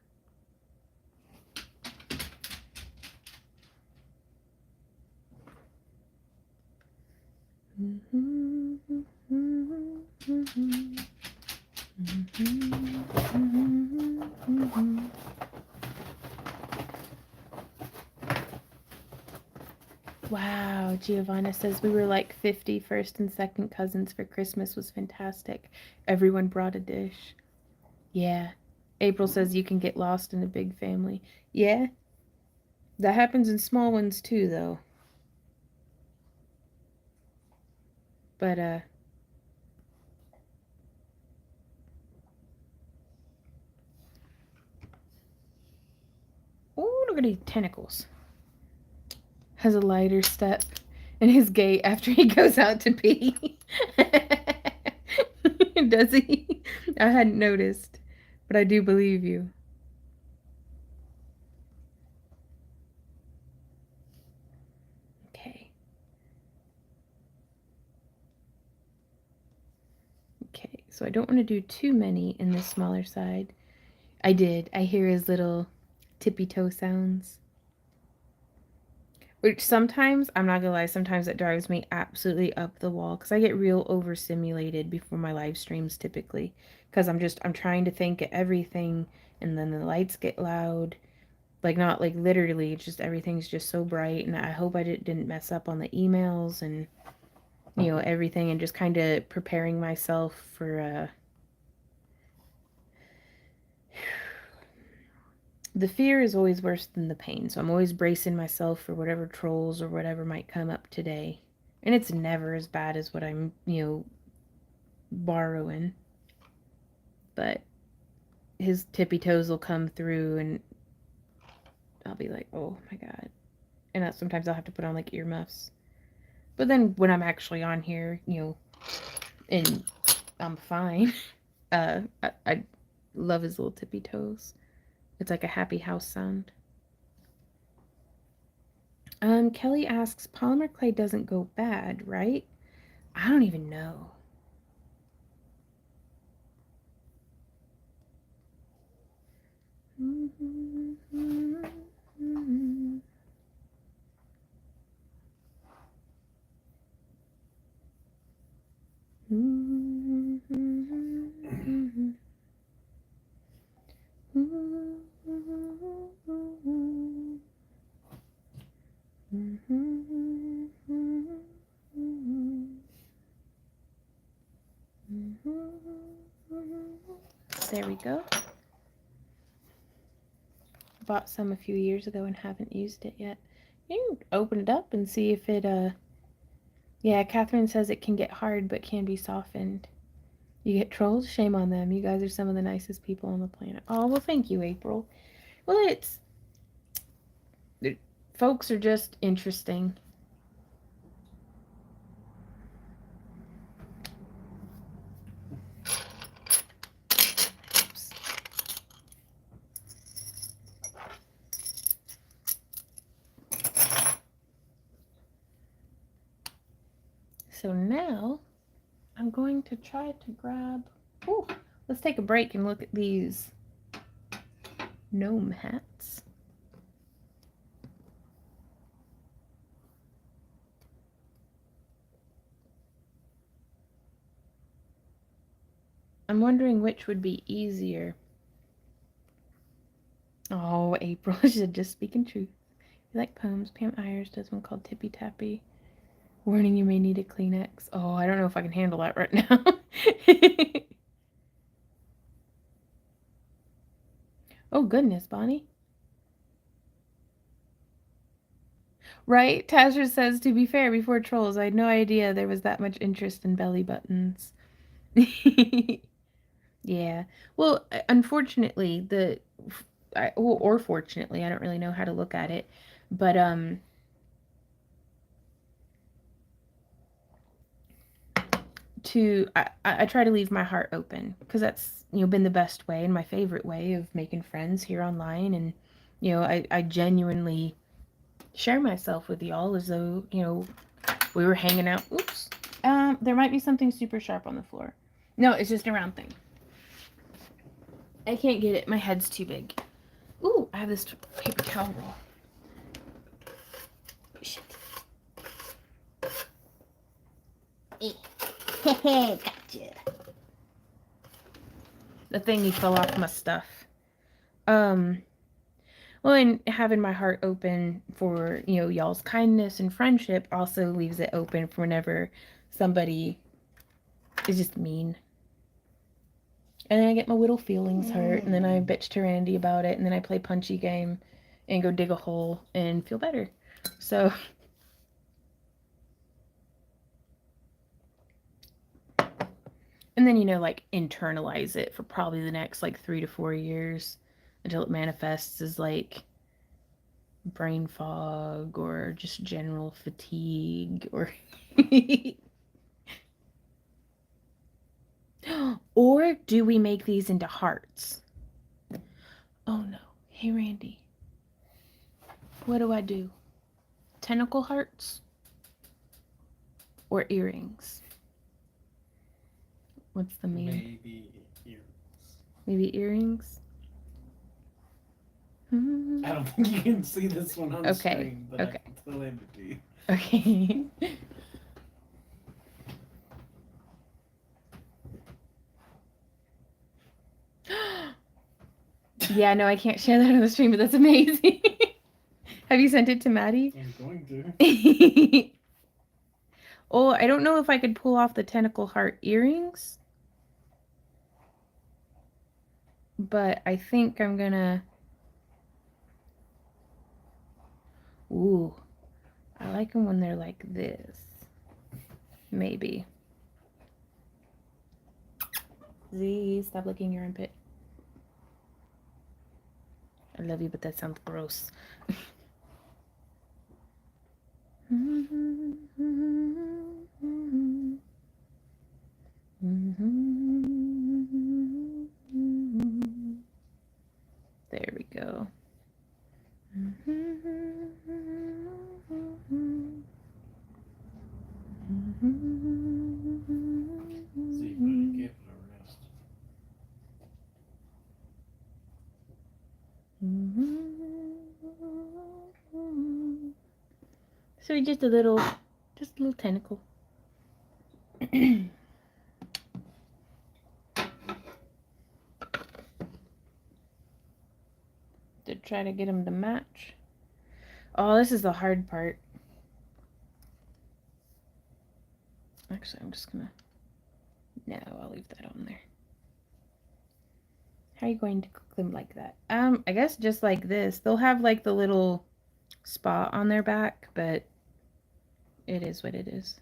Wow, Giovanna says we were like 50 first and second cousins for Christmas. Was fantastic. Everyone brought a dish. Yeah. April says you can get lost in a big family. Yeah. That happens in small ones too, though. But, oh, look at these tentacles. Has a lighter step in his gait after he goes out to pee. Does he? I hadn't noticed, but I do believe you. Okay. Okay, so I don't want to do too many in this smaller side. I did. I hear his little tippy toe sounds. Which sometimes, I'm not gonna lie, sometimes it drives me absolutely up the wall, because I get real overstimulated before my live streams typically, because I'm trying to think of everything, and then the lights get loud, like, not like literally, it's just everything's just so bright, and I hope I didn't mess up on the emails and everything, and just kind of preparing myself for the fear is always worse than the pain, so I'm always bracing myself for whatever trolls or whatever might come up today. And it's never as bad as what I'm, borrowing. But his tippy toes will come through and I'll be like, oh my God. And sometimes I'll have to put on like earmuffs. But then when I'm actually on here, and I'm fine, I love his little tippy toes. It's like a happy house sound. Kelly asks, polymer clay doesn't go bad, right? I don't even know. There we go. Bought some a few years ago and haven't used it yet. You can open it up and see if it, yeah, Catherine says it can get hard but can be softened. You get trolls? Shame on them. You guys are some of the nicest people on the planet. Oh, well, thank you, April. Well, folks are just interesting. So now I'm going to try to grab, ooh, let's take a break and look at these gnome hats. I'm wondering which would be easier. Oh, April should just speaking truth. You like poems? Pam Ayers does one called Tippy Tappy. Warning, you may need a Kleenex. Oh, I don't know if I can handle that right now. Oh, goodness, Bonnie. Right? Tasha says, to be fair, before Trolls, I had no idea there was that much interest in belly buttons. Yeah. Well, unfortunately, or fortunately, I don't really know how to look at it, but I try to leave my heart open because that's been the best way and my favorite way of making friends here online, and I genuinely share myself with y'all as though we were hanging out. Oops. There might be something super sharp on the floor. No, it's just a round thing. I can't get it. My head's too big. Ooh, I have this paper towel roll. Shit. Gotcha. The thingy fell off my stuff. Well, and having my heart open for, y'all's kindness and friendship also leaves it open for whenever somebody is just mean. And then I get my little feelings hurt, and then I bitch to Randy about it, and then I play punchy game and go dig a hole and feel better. So and then internalize it for probably the next 3 to 4 years until it manifests as brain fog or just general fatigue or or do we make these into hearts? Oh no. Hey Randy, what do I do? Tentacle hearts or earrings? What's the main? Maybe earrings. Maybe earrings? I don't think you can see this one on Okay, screen, but okay. I can still hand it to you. Okay. Yeah, no, I can't share that on the stream, but that's amazing. Have you sent it to Maddie? I'm going to. Oh, I don't know if I could pull off the tentacle heart earrings, but I think I'm gonna. Ooh, I like them when they're like this. Maybe. Z, stop licking your armpit. I love you, but that sounds gross. There we go. See, buddy, give it a rest. So just a little tentacle. To try to get them to match. Oh, this is the hard part. Actually, I'm just gonna. No, I'll leave that on there. How are you going to cook them like that? I guess just like this. They'll have the little spot on their back, but it is what it is.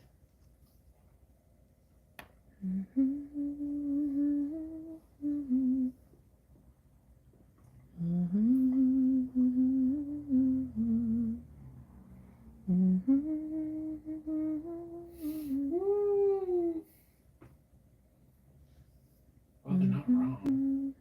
Well, they're not wrong.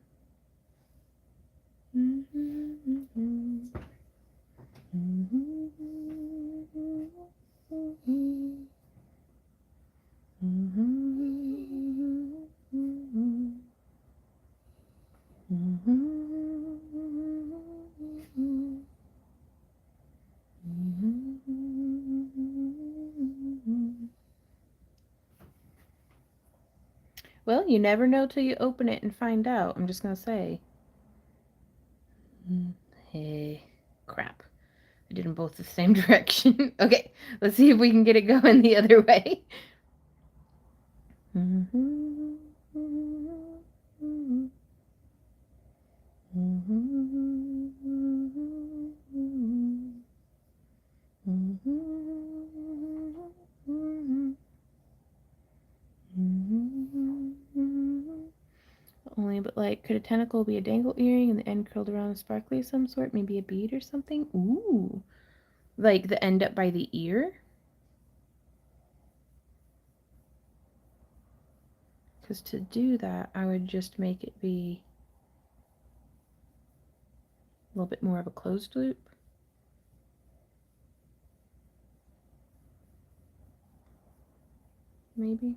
Well, you never know till you open it and find out. I'm just gonna say. Hey, crap. I did them both the same direction. Okay, let's see if we can get it going the other way. Only, but like, could a tentacle be a dangle earring and the end curled around a sparkly of some sort? Maybe a bead or something? Ooh. Like the end up by the ear? Because to do that, I would just make it be a little bit more of a closed loop. Maybe.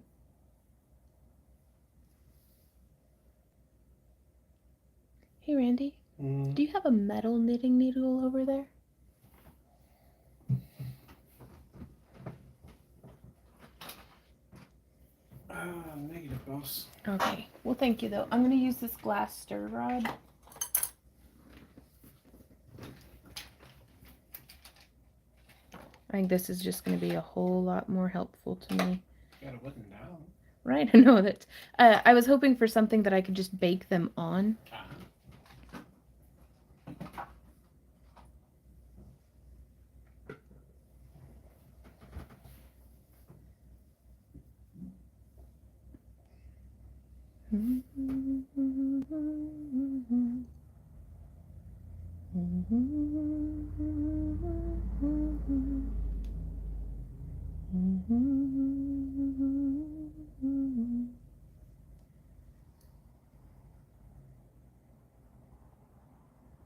Hey, Randy. Do you have a metal knitting needle over there? Negative, boss. Okay. Well, thank you, though. I'm going to use this glass stir rod. I think this is just going to be a whole lot more helpful to me. Got a wooden down. Right? I know that. I was hoping for something that I could just bake them on.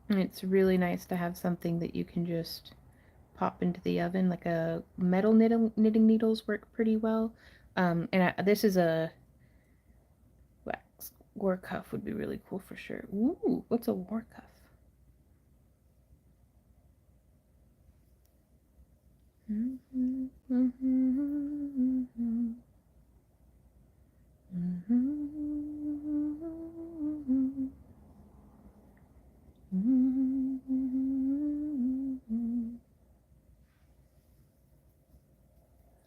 And it's really nice to have something that you can just pop into the oven. Like a metal knitting needles work pretty well. This is a wax war cuff would be really cool for sure. Ooh, what's a war cuff?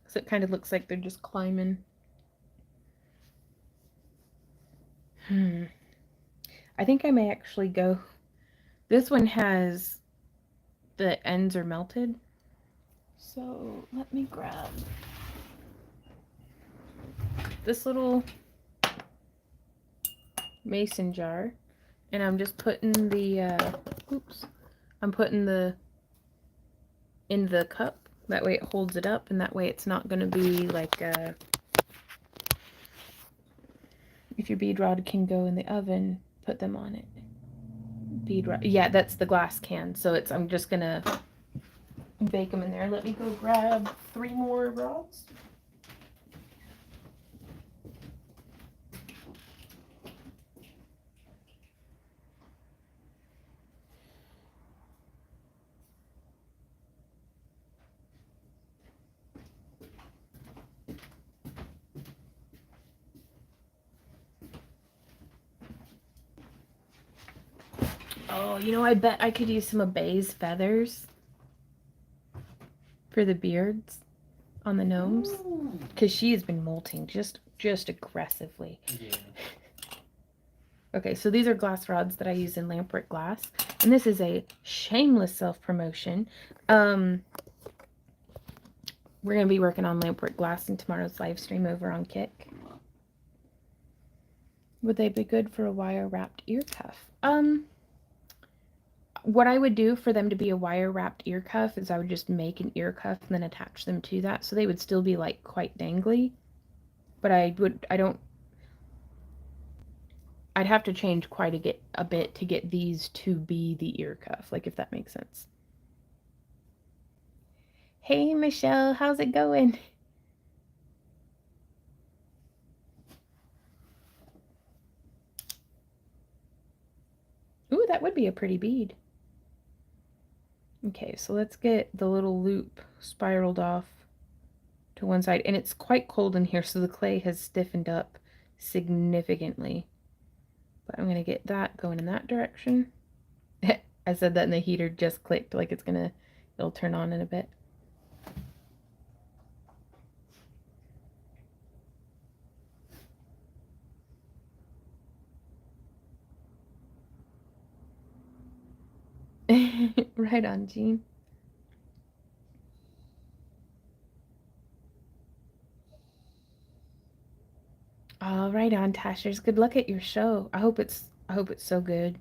So it kind of looks like they're just climbing. I think I may actually go. This one has the ends are melted. So let me grab this little mason jar, and I'm just putting the I'm putting the in the cup. That way it holds it up, and that way it's not going to be like if your bead rod can go in the oven, put them on it. Bead rod, yeah, that's the glass can. So it's I'm just gonna bake them in there. Let me go grab 3 more rods. Oh, you know, I bet I could use some of Bay's feathers for the beards on the gnomes, because she has been molting just aggressively. Yeah. Okay, so these are glass rods that I use in lamplight glass, and this is a shameless self-promotion. We're going to be working on lamplight glass in tomorrow's live stream over on Kick. Would they be good for a wire-wrapped ear cuff? What I would do for them to be a wire-wrapped ear cuff is I would just make an ear cuff and then attach them to that, so they would still be like quite dangly. But I'd have to change quite a bit to get these to be the ear cuff, like if that makes sense. Hey Michelle, how's it going? Ooh, that would be a pretty bead. Okay, so let's get the little loop spiraled off to one side. And it's quite cold in here, so the clay has stiffened up significantly. But I'm going to get that going in that direction. I said that and the heater just clicked, like it'll turn on in a bit. Right on, Jean. Oh, right on, Tashers. Good luck at your show. I hope it's so good.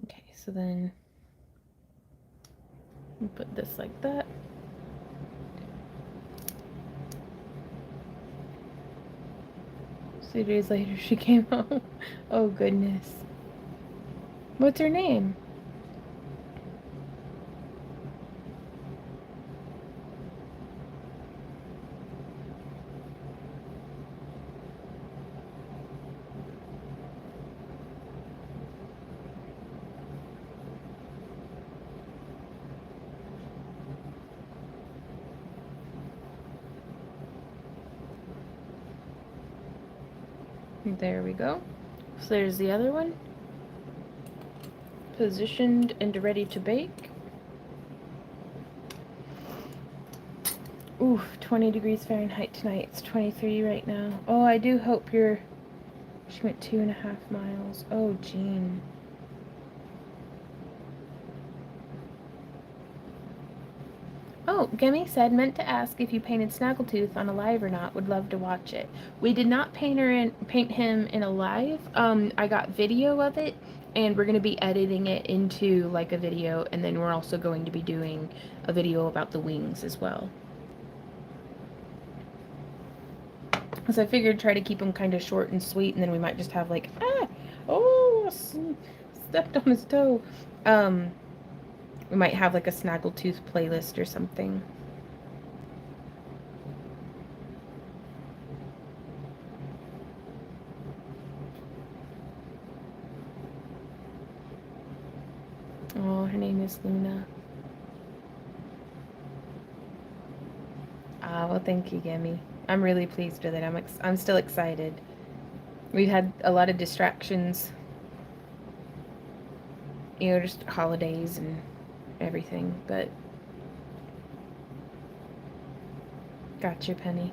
Okay, so then we'll put this like that. So 2 days later she came home. Oh goodness. What's her name? There we go. So there's the other one. Positioned and ready to bake. Ooh, 20 degrees Fahrenheit tonight. It's 23 right now. Oh, I do hope you're... She went 2.5 miles. Oh, Jean. Oh, Gummy said, meant to ask if you painted Snaggletooth on Alive or not. Would love to watch it. We did not paint him in Alive. I got video of it, and we're going to be editing it into like a video, and then we're also going to be doing a video about the wings as well. So I figured try to keep them kind of short and sweet, and then we might just have like, stepped on his toe. We might have like a Snaggletooth playlist or something. Oh, her name is Luna. Ah, well, thank you, Gimme. I'm really pleased with it. I'm still excited. We've had a lot of distractions, you know, just holidays and everything, but gotcha, Penny.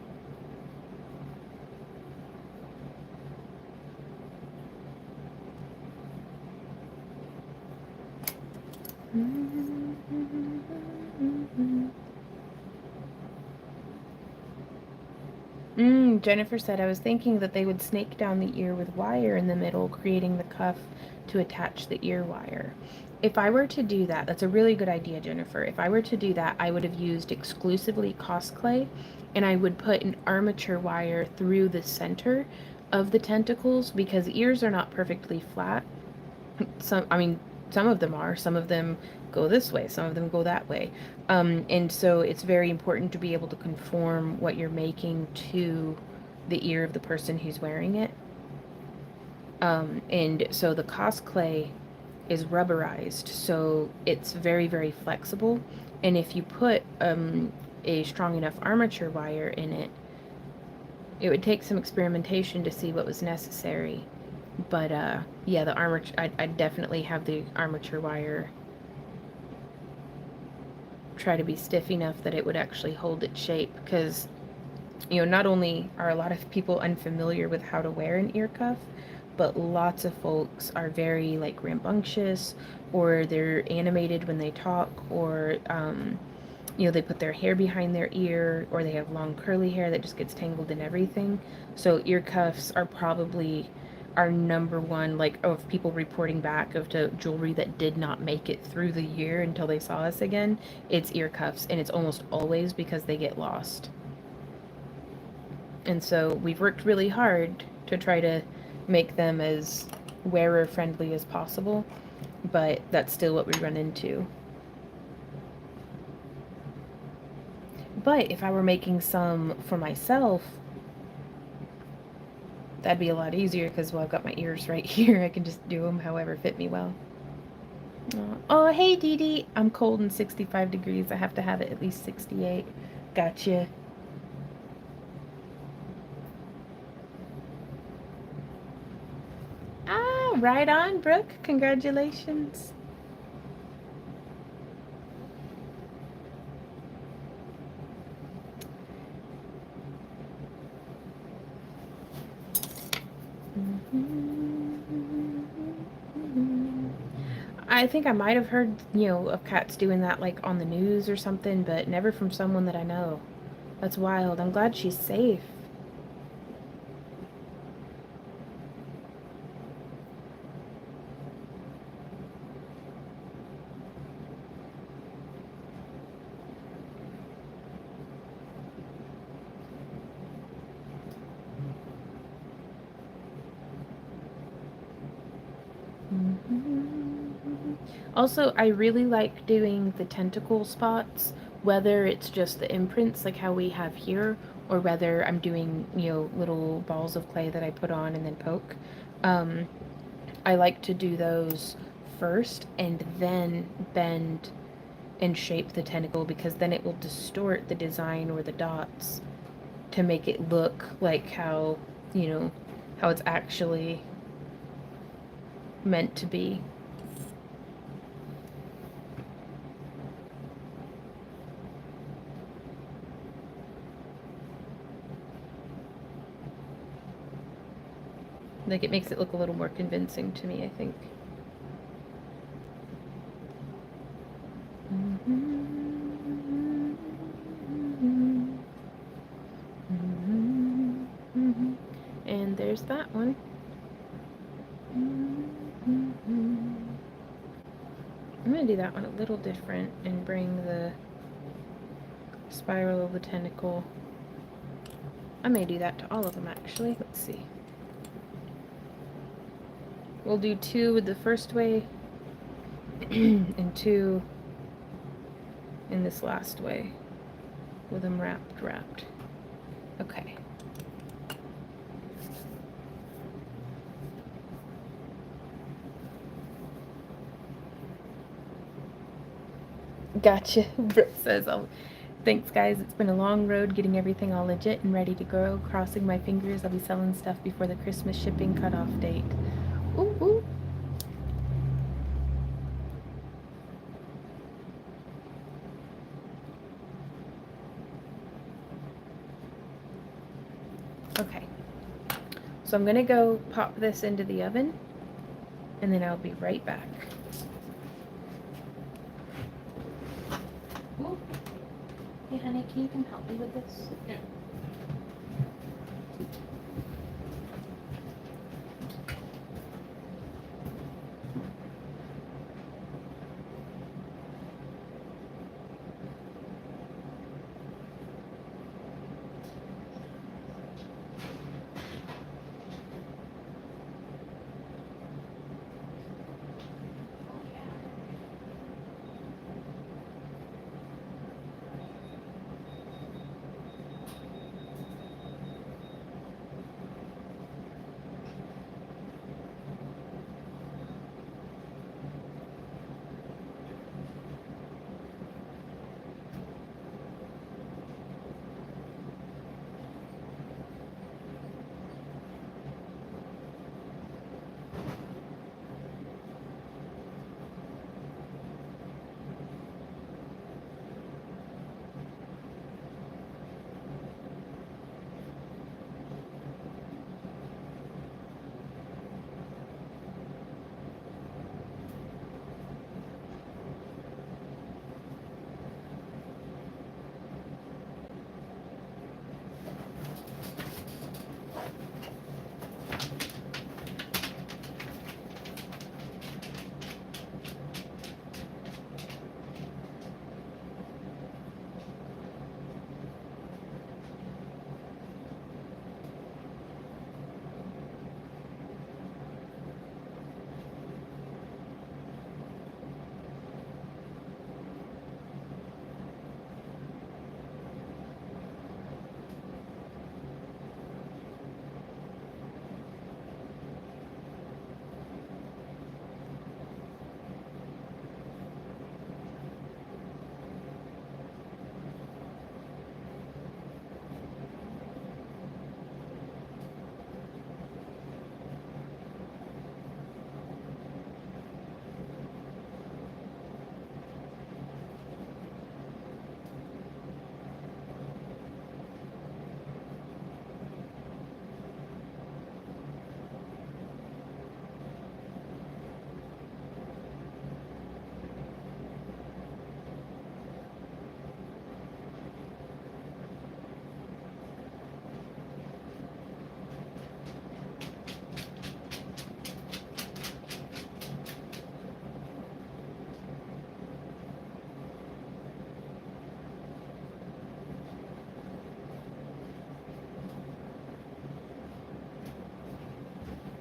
Jennifer said, I was thinking that they would snake down the ear with wire in the middle, creating the cuff to attach the ear wire. If I were to do that, that's a really good idea, Jennifer. If I were to do that, I would have used exclusively Cosplay, and I would put an armature wire through the center of the tentacles, because ears are not perfectly flat. Some of them are. Some of them go this way. Some of them go that way. And so it's very important to be able to conform what you're making to the ear of the person who's wearing it. And so the cosplay is rubberized, so it's very, very flexible. And if you put a strong enough armature wire in it, it would take some experimentation to see what was necessary. But yeah, the armature, I'd definitely have the armature wire try to be stiff enough that it would actually hold its shape, because, you know, not only are a lot of people unfamiliar with how to wear an ear cuff, but lots of folks are very like rambunctious, or they're animated when they talk, or you know, they put their hair behind their ear, or they have long curly hair that just gets tangled in everything. So ear cuffs are probably our number one, like, of people reporting back of to jewelry that did not make it through the year until they saw us again, it's ear cuffs, and it's almost always because they get lost. And so we've worked really hard to try to make them as wearer friendly as possible, but that's still what we run into. But if I were making some for myself, that'd be a lot easier because, well, I've got my ears right here. I can just do them however fit me well. Oh, hey, Dee Dee. I'm cold and 65 degrees. I have to have it at least 68. Gotcha. Ah, right on, Brooke. Congratulations. I think I might have heard, of cats doing that, like, on the news or something, but never from someone that I know. That's wild. I'm glad she's safe. Also, I really like doing the tentacle spots, whether it's just the imprints like how we have here, or whether I'm doing, little balls of clay that I put on and then poke. I like to do those first and then bend and shape the tentacle, because then it will distort the design or the dots to make it look like how it's actually meant to be. Like, it makes it look a little more convincing to me, I think. And there's that one. I'm going to do that one a little different and bring the spiral of the tentacle. I may do that to all of them, actually. Let's see. We'll do 2 with the first way and 2 in this last way with them wrapped. Okay. Gotcha. Brooke says, oh, thanks, guys. It's been a long road getting everything all legit and ready to go. Crossing my fingers, I'll be selling stuff before the Christmas shipping cutoff date. Ooh, ooh. Okay. So I'm going to go pop this into the oven, and then I'll be right back. Ooh. Hey, honey, can you come help me with this? Yeah.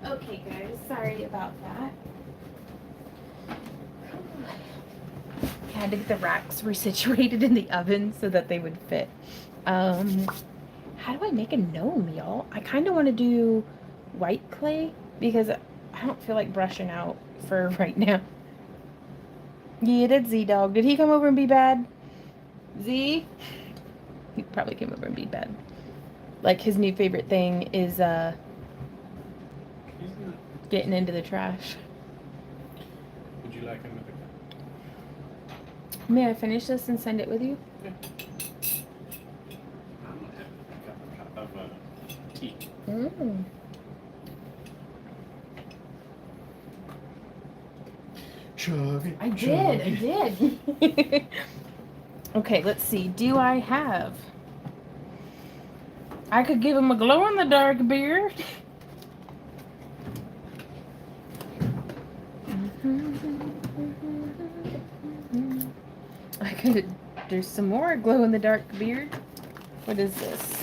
Okay, guys, sorry about that. Had to get the racks resituated in the oven so that they would fit. How do I make a gnome, y'all? I kind of want to do white clay because I don't feel like brushing out fur right now. Yeah, that's Z-Dog. Did he come over and be bad? Z? He probably came over and be bad. Like, his new favorite thing is, He's not. getting into the trash. Would you like another cup? May I finish this and send it with you? Yeah. I'm gonna have a cup of tea. Mm. Chug it. I did. Okay, let's see. Do I have? I could give him a glow-in-the-dark beard. I could. There's some more glow-in-the-dark beard. What is this?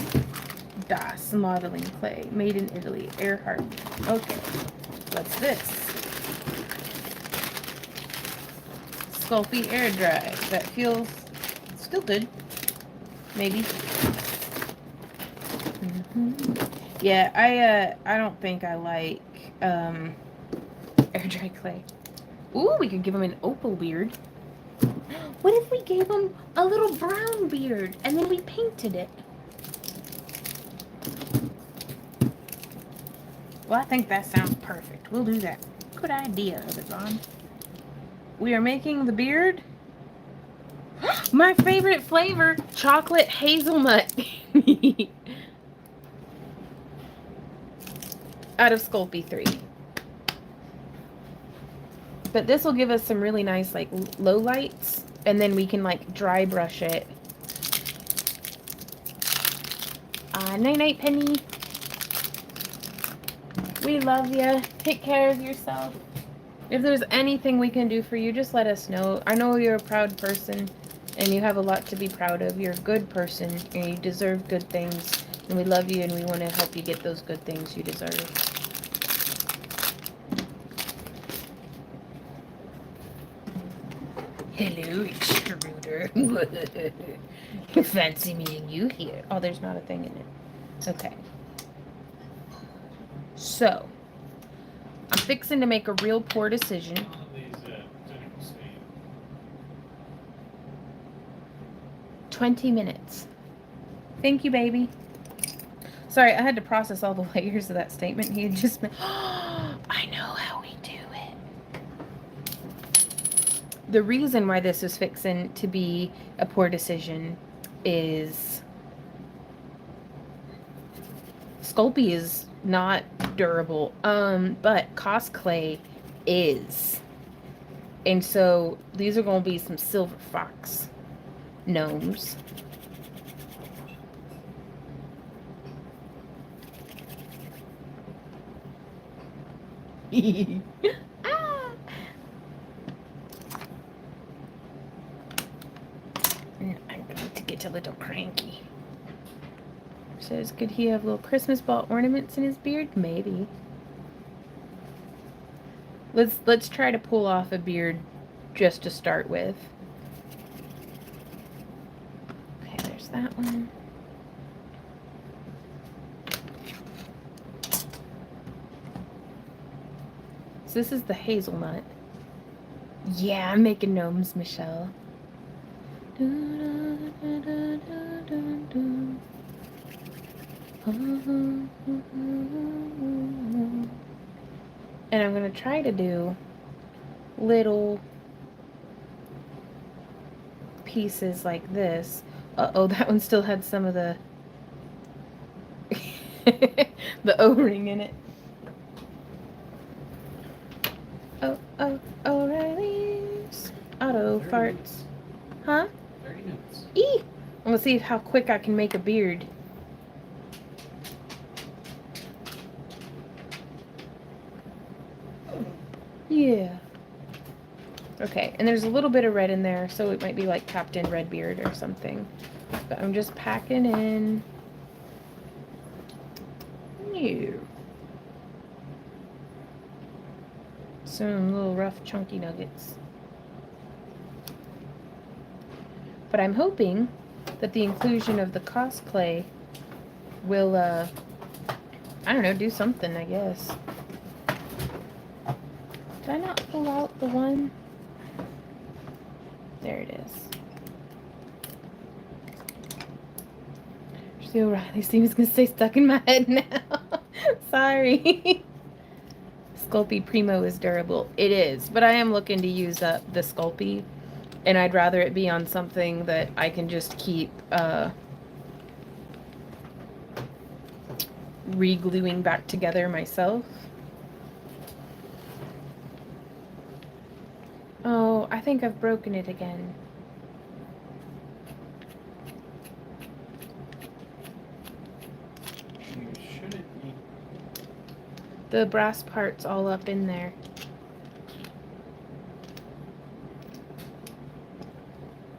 Das modeling clay, made in Italy. Earhart. Okay. What's this? Sculpey air dry. That feels still good. Maybe. Yeah, I don't think I like air dry clay. Ooh, we could give him an opal beard. What if we gave him a little brown beard and then we painted it? Well, I think that sounds perfect. We'll do that. Good idea, Amazon. We are making the beard. My favorite flavor, chocolate hazelnut. Out of Sculpey 3. But this will give us some really nice like low lights, and then we can like dry brush it. Night night, Penny. We love you. Take care of yourself. If there's anything we can do for you, just let us know. I know you're a proud person, and you have a lot to be proud of. You're a good person, and you deserve good things. And we love you, and we want to help you get those good things you deserve. Hello, extruder. Fancy meeting you here. Oh, there's not a thing in it. Okay. So, I'm fixing to make a real poor decision. All of these technical state. 20 minutes. Thank you, baby. Sorry, I had to process all the layers of that statement. He had just been, I know how we do it. The reason why this is fixing to be a poor decision is Sculpey is not durable, but Cost Clay is. And so these are going to be some silver fox gnomes. Ah. I'm going to get a little cranky. Says, could he have little Christmas ball ornaments in his beard? Maybe. Let's try to pull off a beard just to start with. Okay, there's that one. So this is the hazelnut. Yeah, I'm making gnomes, Michelle. And I'm going to try to do little pieces like this. Uh-oh, that one still had some of the the O-ring in it. Oh, O'Reilly's auto farts. Huh? 30 minutes. I'm gonna see how quick I can make a beard. Yeah. Okay, and there's a little bit of red in there, so it might be like Captain Redbeard or something. But I'm just packing in. Ew. Some little rough chunky nuggets. But I'm hoping that the inclusion of the cosplay will, I don't know, do something, I guess. Did I not pull out the one? There it is. The O'Reilly theme is going to stay stuck in my head now. Sorry. Sculpey Primo is durable. It is, but I am looking to use up the Sculpey, and I'd rather it be on something that I can just keep re-gluing back together myself. Oh, I think I've broken it again. You shouldn't be. The brass part's all up in there.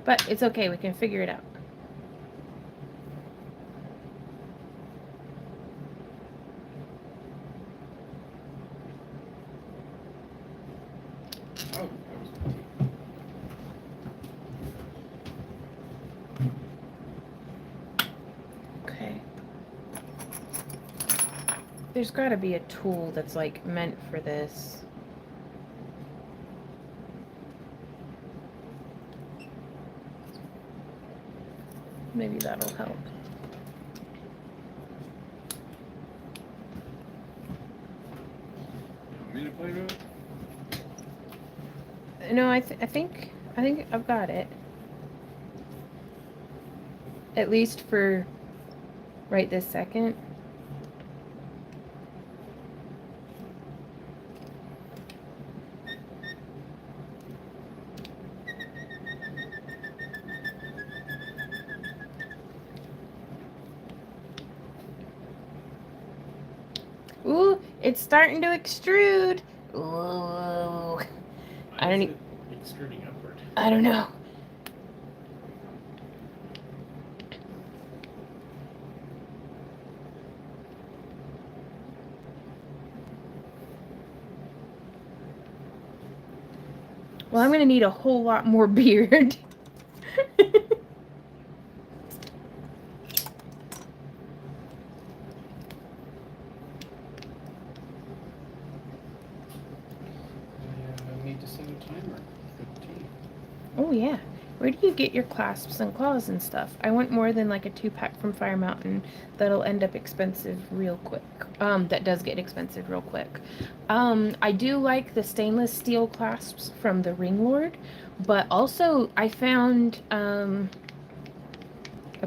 But it's okay, we can figure it out. Oh, that was my teeth. Okay. There's gotta be a tool that's like meant for this. Maybe that'll help. You want me to play with it? No, I think I've got it. At least for right this second. Ooh, it's starting to extrude. Ooh. Why I don't is e- it extruding upward? I don't know. Well, I'm gonna need a whole lot more beard. I need to set a timer for the tea. Oh yeah. Where do you get your clasps and claws and stuff? I want more than like a 2-pack from Fire Mountain. That'll end up expensive real quick. That does get expensive real quick. I do like the stainless steel clasps from the Ring Lord, but also I found a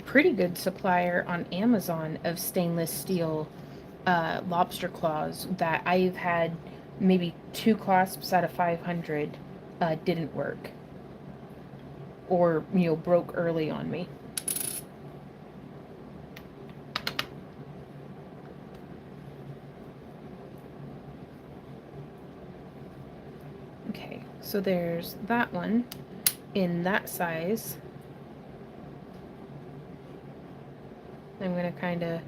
pretty good supplier on Amazon of stainless steel lobster claws that I've had maybe 2 clasps out of 500 didn't work. Or, you know, broke early on me. Okay, so there's that one in that size. I'm gonna kind of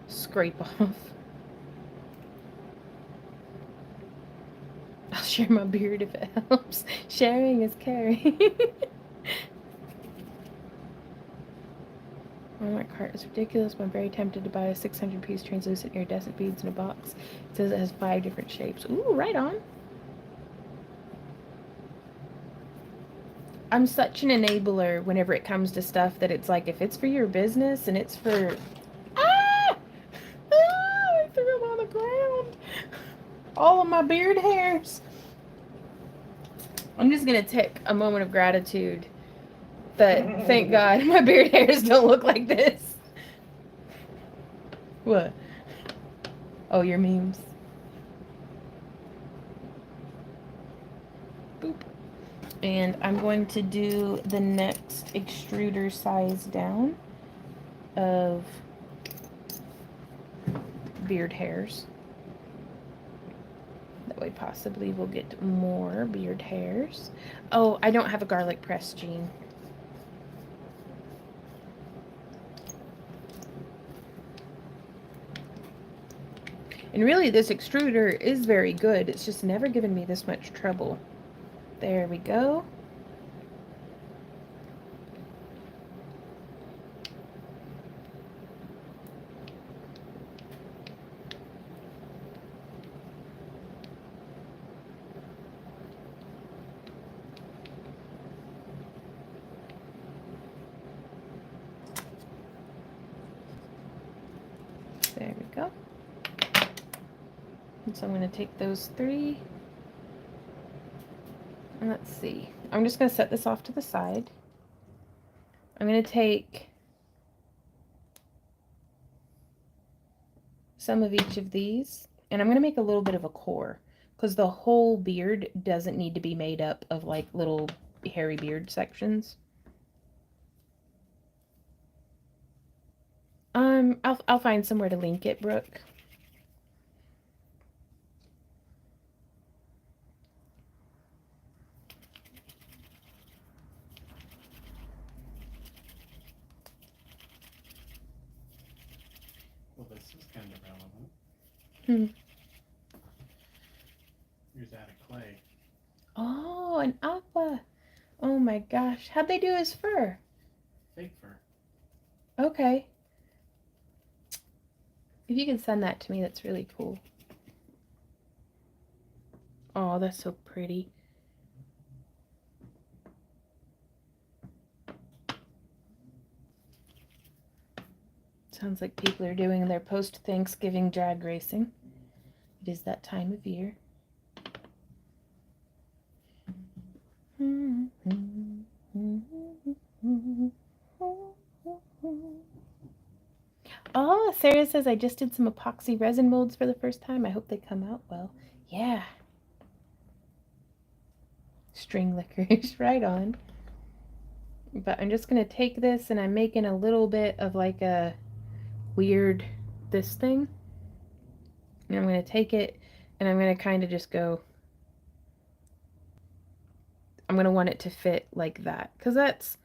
scrape off. I'll share my beard if it helps. Sharing is caring. Oh, my cart is ridiculous, but I'm very tempted to buy a 600-piece translucent iridescent beads in a box. It says it has 5 different shapes. Ooh, right on. I'm such an enabler whenever it comes to stuff that it's like, if it's for your business and it's for... Ah! Ah! I threw them on the ground. All of my beard hairs. I'm just going to take a moment of gratitude that, thank God, my beard hairs don't look like this. What? Oh, your memes. Boop. And I'm going to do the next extruder size down of beard hairs. That way possibly we'll get more beard hairs. Oh, I don't have a garlic press, Jean. And really, this extruder is very good. It's just never given me this much trouble. There we go. There we go. And so I'm going to take those 3. And let's see. I'm just going to set this off to the side. I'm going to take some of each of these, and I'm going to make a little bit of a core, because the whole beard doesn't need to be made up of like little hairy beard sections. I'll find somewhere to link it, Brooke. Well, this is kind of relevant. Hmm. Here's that of clay. Oh, an aqua. Oh my gosh. How'd they do his fur? Fake fur. Okay. If you can send that to me, that's really cool. Oh, that's so pretty. Sounds like people are doing their post-Thanksgiving drag racing. It is that time of year. Oh, Sarah says, I just did some epoxy resin molds for the first time. I hope they come out well. Yeah. String licorice, right on. But I'm just going to take this and I'm making a little bit of like a weird this thing. And I'm going to take it and I'm going to kind of just go, I'm going to want it to fit like that. Because that's,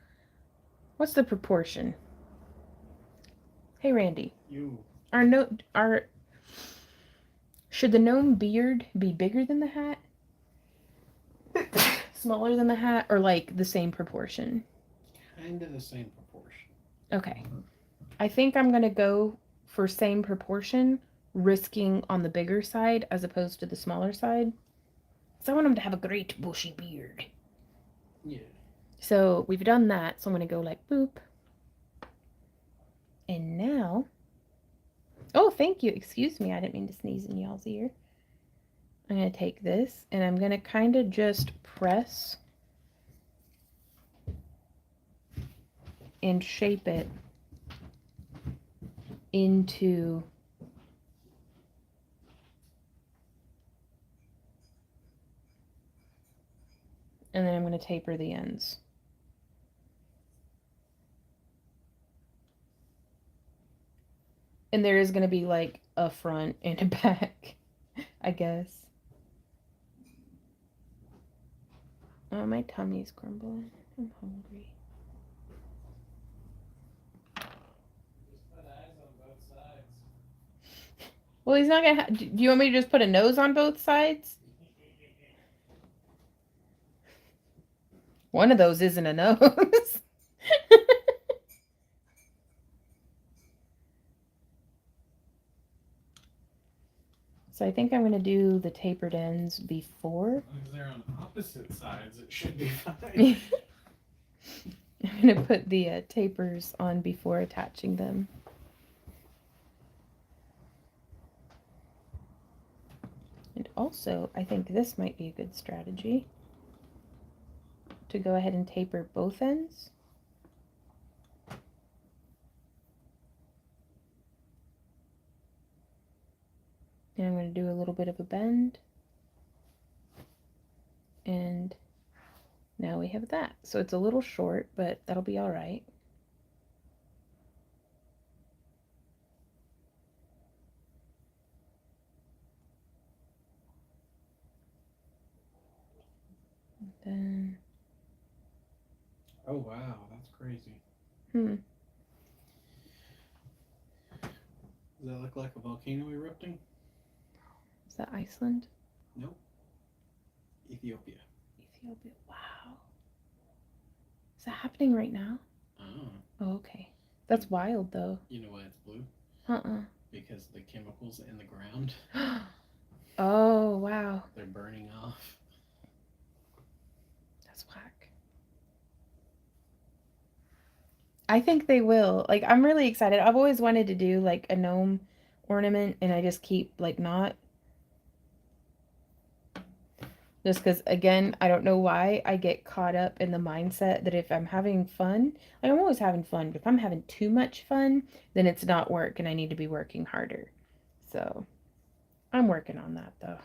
what's the proportion? Hey, Randy. Should the gnome beard be bigger than the hat? Smaller than the hat, or like the same proportion? Kind of the same proportion. Okay. I think I'm going to go for same proportion, risking on the bigger side as opposed to the smaller side. So I want him to have a great bushy beard. Yeah. So we've done that, so I'm going to go like boop. And now, oh, thank you. Excuse me, I didn't mean to sneeze in y'all's ear. I'm going to take this and I'm going to kind of just press and shape it into and then I'm going to taper the ends. And there is going to be like a front and a back, I guess. Oh, my tummy's grumbling. I'm hungry. Just put eyes on both sides. Well, he's not going to do you want me to just put a nose on both sides? One of those isn't a nose. So I think I'm going to do the tapered ends before. As long as they're on opposite sides, it should be fine. I'm going to put the tapers on before attaching them. And also, I think this might be a good strategy to go ahead and taper both ends. And I'm going to do a little bit of a bend. And now we have that. So it's a little short, but that'll be all right. And then... Oh, wow, that's crazy. Hmm. Does that look like a volcano erupting? that Iceland? Nope. Ethiopia. Ethiopia. Wow. Is that happening right now? Oh. Oh, okay. That's wild, though. You know why it's blue? Uh-uh. Because the chemicals in the ground, Oh, wow. they're burning off. That's whack. I think they will. Like, I'm really excited. I've always wanted to do, like, a gnome ornament, and I just keep, like, not. Just because, again, I don't know why I get caught up in the mindset that if I'm having fun, like I'm always having fun, but if I'm having too much fun, then it's not work and I need to be working harder. So I'm working on that though.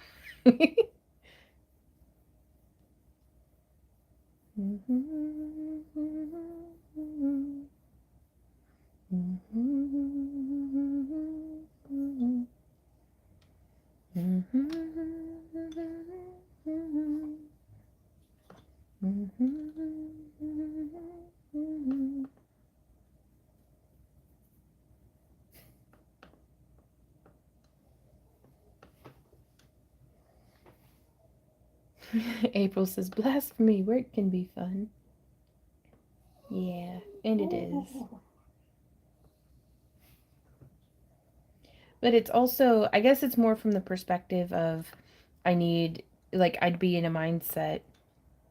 April says, blasphemy, work can be fun. Yeah, and it is. But it's also, I guess it's more from the perspective of I need, like, I'd be in a mindset,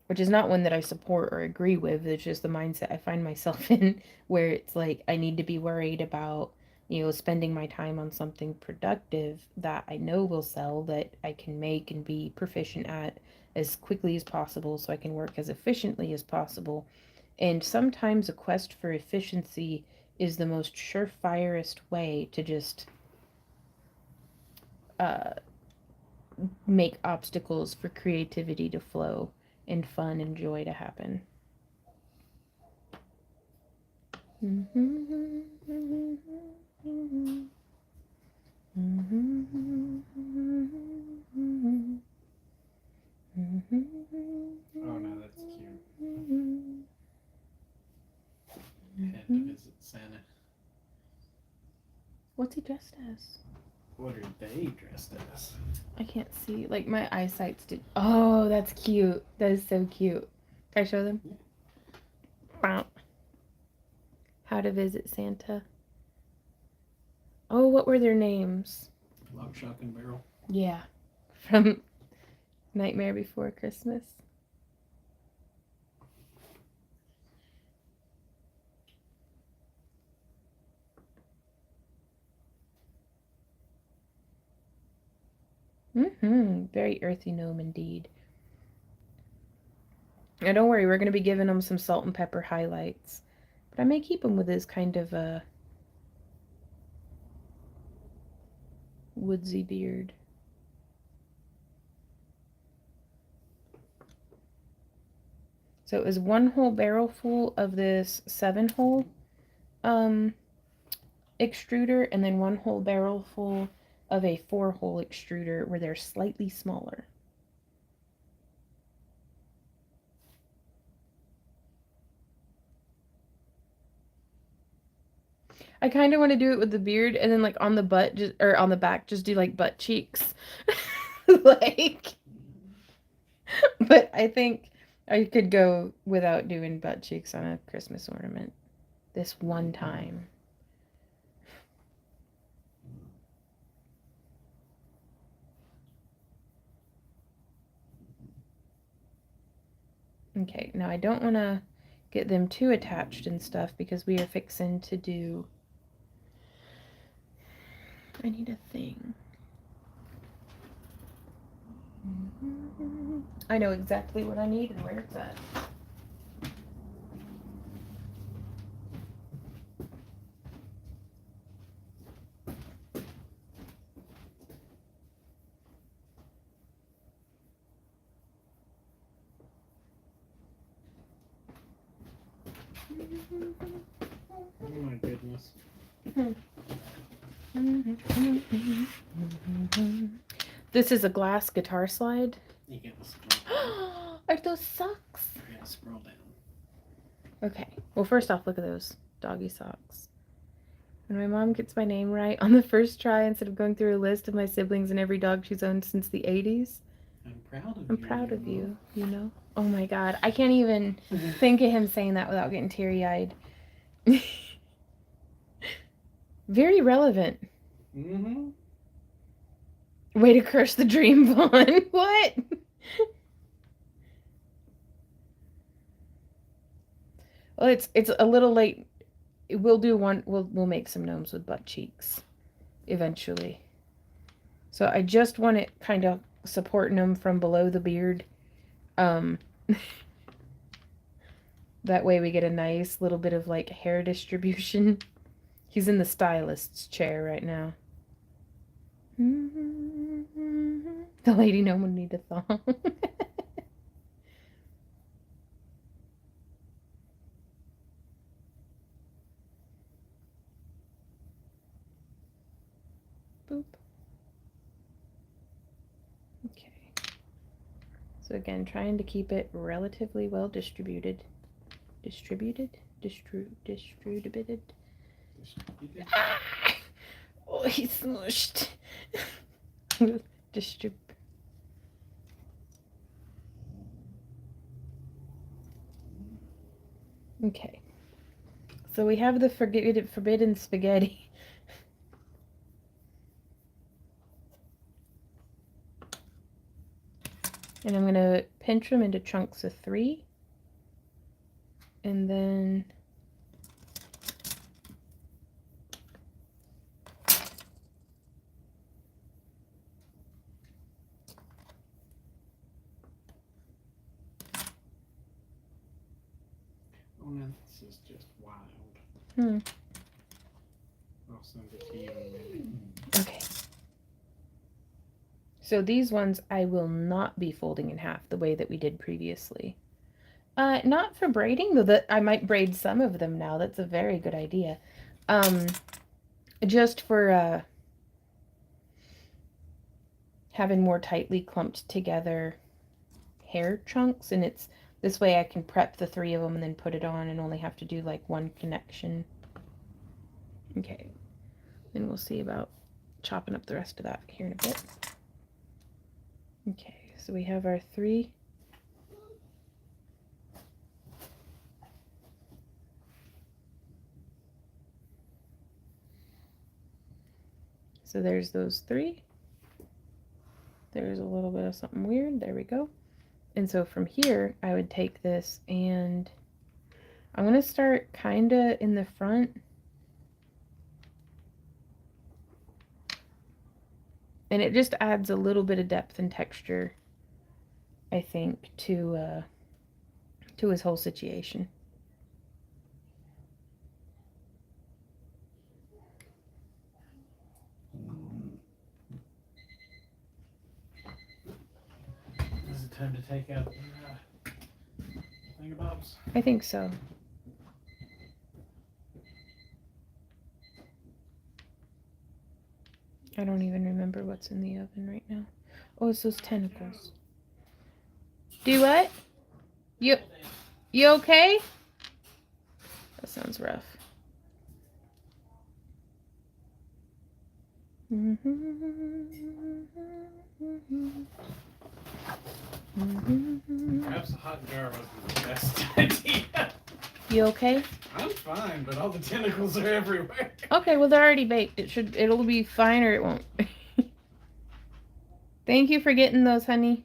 which is not one that I support or agree with. It's just the mindset I find myself in where it's like I need to be worried about, spending my time on something productive that I know will sell, that I can make and be proficient at as quickly as possible so I can work as efficiently as possible. And sometimes a quest for efficiency is the most surefirest way to just make obstacles for creativity to flow and fun and joy to happen. Oh no, that's cute. Had to visit Santa. What's he dressed as? What are they dressed as? I can't see. Like, my eyesight's Oh, that's cute. That is so cute. Can I show them? Yeah. How to visit Santa. Oh, what were their names? Lock, Shock, and Barrel. Yeah. From Nightmare Before Christmas. Very earthy gnome indeed. Now don't worry, we're going to be giving him some salt and pepper highlights. But I may keep him with his kind of a woodsy beard. So it was 1 whole barrel full of this 7-hole extruder, and then 1 whole barrel full of a 4-hole extruder where they're slightly smaller. I kind of want to do it with the beard, and then like on the butt, or on the back, just do like butt cheeks. Like, but I think I could go without doing butt cheeks on a Christmas ornament this one time. Okay, now I don't want to get them too attached and stuff because we are fixing to do... I need a thing. I know exactly what I need and where it's at. Oh my goodness. This is a glass guitar slide. You gotta scroll down. Are those socks? You gotta scroll down. Okay. Well, first off, look at those doggy socks. When my mom gets my name right on the first try instead of going through a list of my siblings and every dog she's owned since the 80s. I'm proud of you. I'm proud of you, you know? Oh my god. I can't even think of him saying that without getting teary-eyed. Very relevant. Mm-hmm. Way to crush the dream, Vaughn. What? Well, it's a little late. We'll do one. We'll make some gnomes with butt cheeks, eventually. So I just want it kind of supporting them from below the beard. That way we get a nice little bit of like hair distribution. He's in the stylist's chair right now. The lady gnome would need a thong. Boop. Okay. So again, trying to keep it relatively well distributed. Distributed? Distributed. Ah! Oh, he's smushed. Okay. So we have the forbidden spaghetti. And I'm going to pinch them into chunks of 3. And then Oh, no, this is just wild. I'll send it to you in a minute. Okay. So these ones I will not be folding in half the way that we did previously. Not for braiding, though that I might braid some of them now. That's a very good idea. Just for having more tightly clumped together hair chunks, and it's this way I can prep the 3 of them and then put it on and only have to do like one connection. Okay. And we'll see about chopping up the rest of that here in a bit. Okay, so we have our 3. So there's those 3. There's a little bit of something weird. There we go. And so from here, I would take this and I'm going to start kind of in the front. And it just adds a little bit of depth and texture, I think, to his whole situation. Is it time to take out the thingamabobs? I think so. I don't even remember what's in the oven right now. Oh, it's those tentacles. Do what? You okay? That sounds rough. Perhaps a hot jar wasn't the best idea. You okay? I'm fine, but all the tentacles are everywhere. Okay, well they're already baked. It'll be fine or it won't. Thank you for getting those, honey.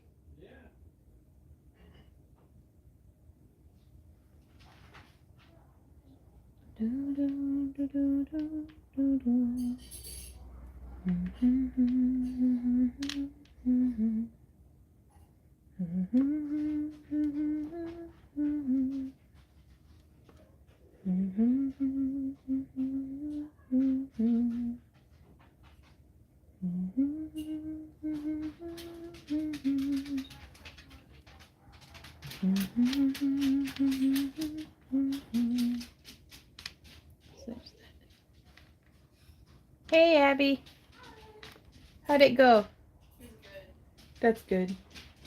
Hey, Abby. How'd it go? It was good. That's good.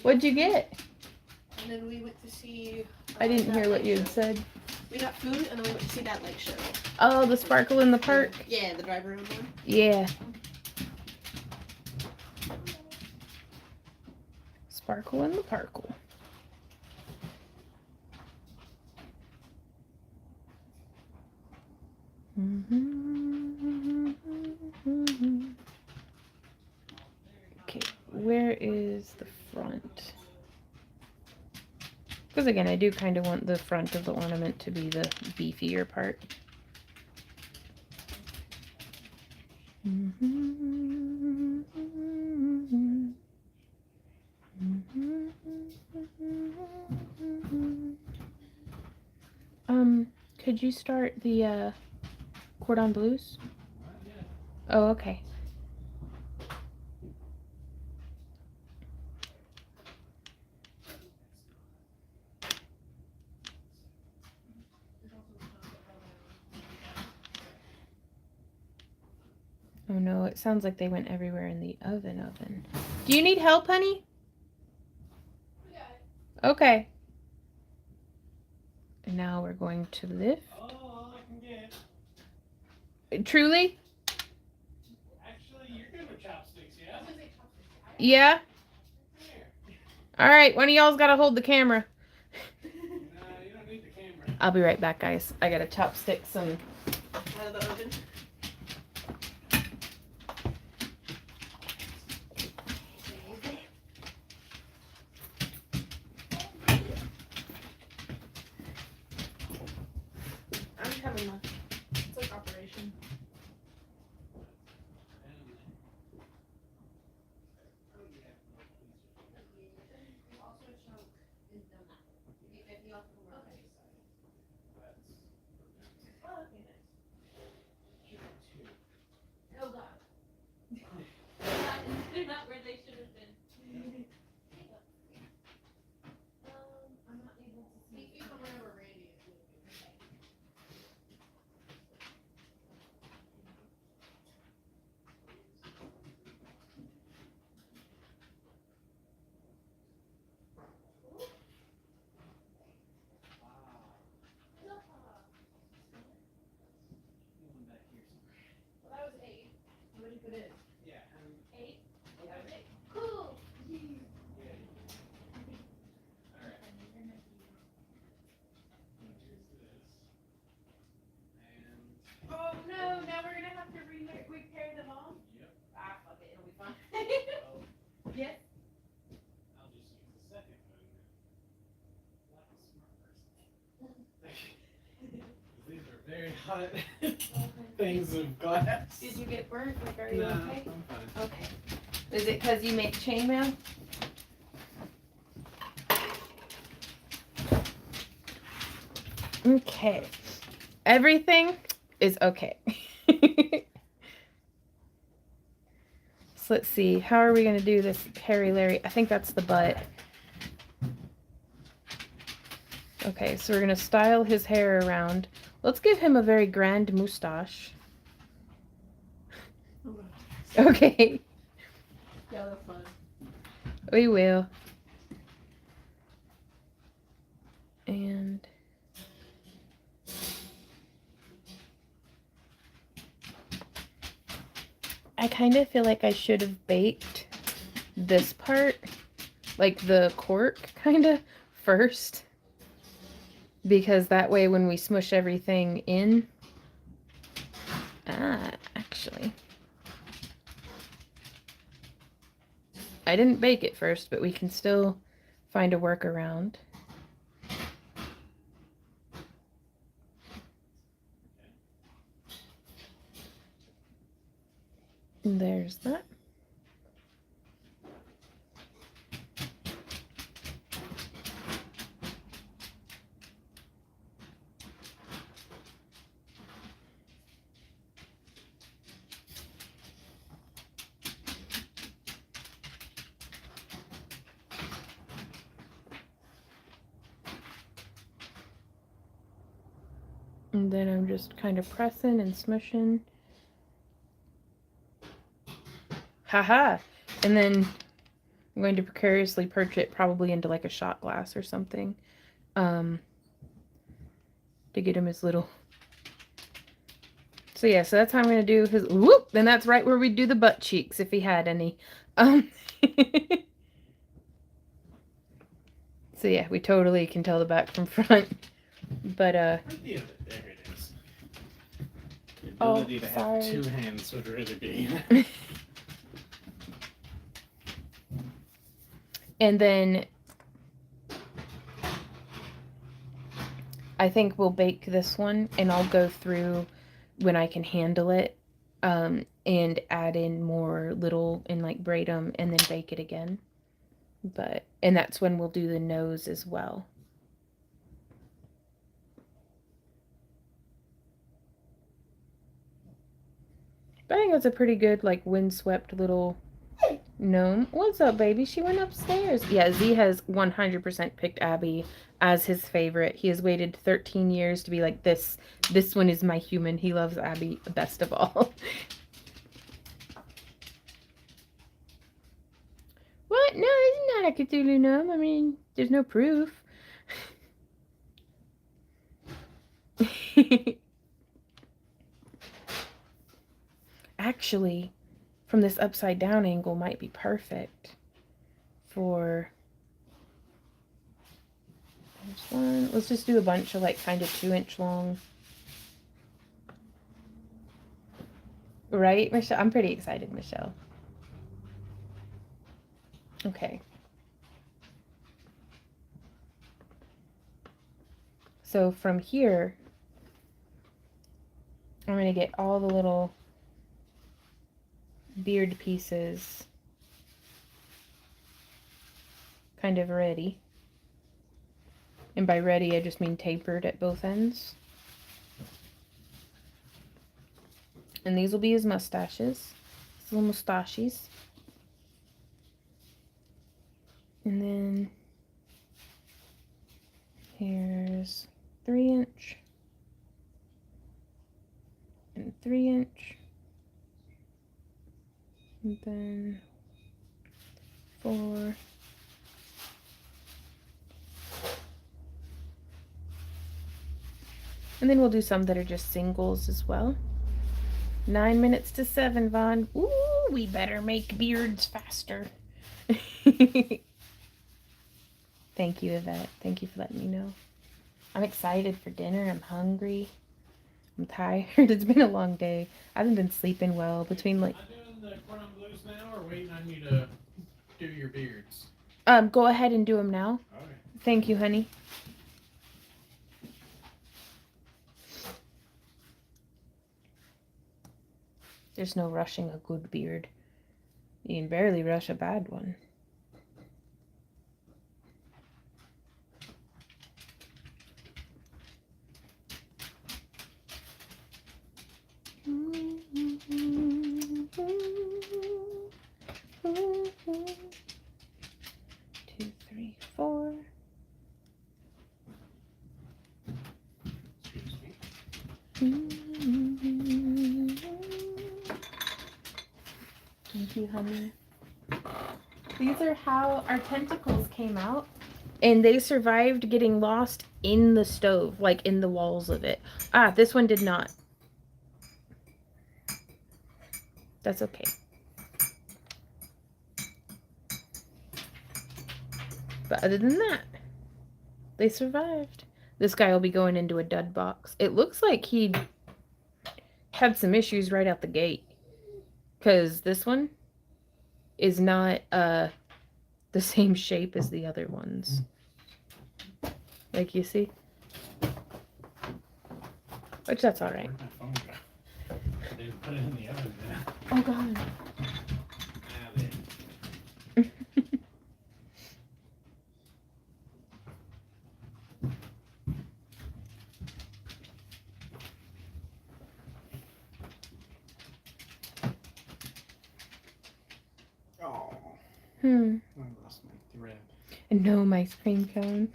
What'd you get? And then we went to see. I didn't that hear what you light had said. show. We got food and then we went to see that lake show. Oh, the sparkle in the park? Yeah, the drive around one. Yeah. Sparkle in the parkle. Okay, where is the front? Because again, I do kind of want the front of the ornament to be the beefier part. Could you start the cordon bleus? Oh, okay. Oh no, it sounds like they went everywhere in the oven. Do you need help, honey? Okay. And now we're going to lift. Oh, I can get. Truly? Actually, you're good with chopsticks, yeah? Yeah? Here. All right, one of y'all's got to hold the camera. No, you don't need the camera. I'll be right back, guys. I got to chopstick some. Out of the oven. I'm coming, Ma. It's like operation. Oh God. They're not where they should have been. I'm not able to see. You can remember Randy. Well, that was 8. What did you put in? Yeah. 8? That was 8. Cool. Alright. Oh no, now we're gonna have to repair them all? Yep. Ah, fuck it, it'll be fine. Well, Yes? I'll just use the second one. Like a smart person. These are very hot things of glass. Did you get burnt? Like, are you No, okay? I'm fine. Okay. Is it because you make chainmail? Okay. Everything is okay. So let's see. How are we going to do this Harry Larry? I think that's the butt. Okay, so we're going to style his hair around. Let's give him a very grand moustache. Okay. Yeah, that's fine. We will. And I kind of feel like I should have baked this part, like the cork kind of first, because that way when we smush everything in, actually, I didn't bake it first, but we can still find a workaround. And there's that. And then I'm just kind of pressing and smushing. Haha. And then I'm going to precariously perch it probably into like a shot glass or something. to get him his little. So yeah, so that's how I'm gonna do his. Whoop! Then that's right where we do the butt cheeks if he had any. So yeah, we totally can tell the back from front. But Where'd the other? There it is. The Oh, ability to have sorry. 2 hands would really be. and then I think we'll bake this one, and I'll go through when I can handle it, and add in more little and like braid them and then bake it again. And that's when we'll do the nose as well. But I think that's a pretty good like windswept little gnome. What's up, baby? She went upstairs. Yeah, Z has 100% picked Abby as his favorite. He has waited 13 years to be like, this one is my human. He loves Abby best of all. What? No, it's not a Cthulhu gnome. I mean, there's no proof. Actually, from this upside down angle might be perfect for this one. Let's just do a bunch of like kind of 2-inch long. Right, Michelle? I'm pretty excited, Michelle. Okay. So from here, I'm going to get all the little beard pieces kind of ready. And by ready, I just mean tapered at both ends. And these will be his mustaches, his little mustaches. And then here's 3-inch and 3-inch. And then 4. And then we'll do some that are just singles as well. 9 minutes to 7, Vaughn. Ooh, we better make beards faster. Thank you, Yvette. Thank you for letting me know. I'm excited for dinner. I'm hungry. I'm tired. It's been a long day. I haven't been sleeping well between like... Am I doing the corn on blues now, or waiting on you to do your beards? Go ahead and do them now. Okay. Thank you, honey. There's no rushing a good beard. You can barely rush a bad one. Two, three, 4. Excuse me. Thank you, honey. These are how our tentacles came out. And they survived getting lost in the stove, like in the walls of it. Ah, this one did not. That's okay. But other than that, they survived. This guy will be going into a dud box. It looks like he had some issues right out the gate. Because this one is not the same shape as the other ones. Like you see? Which that's alright. Where'd my phone go? I didn't put it in the oven, did I? Oh god. Ah, there. Oh, I lost my thread. A gnome ice cream cone.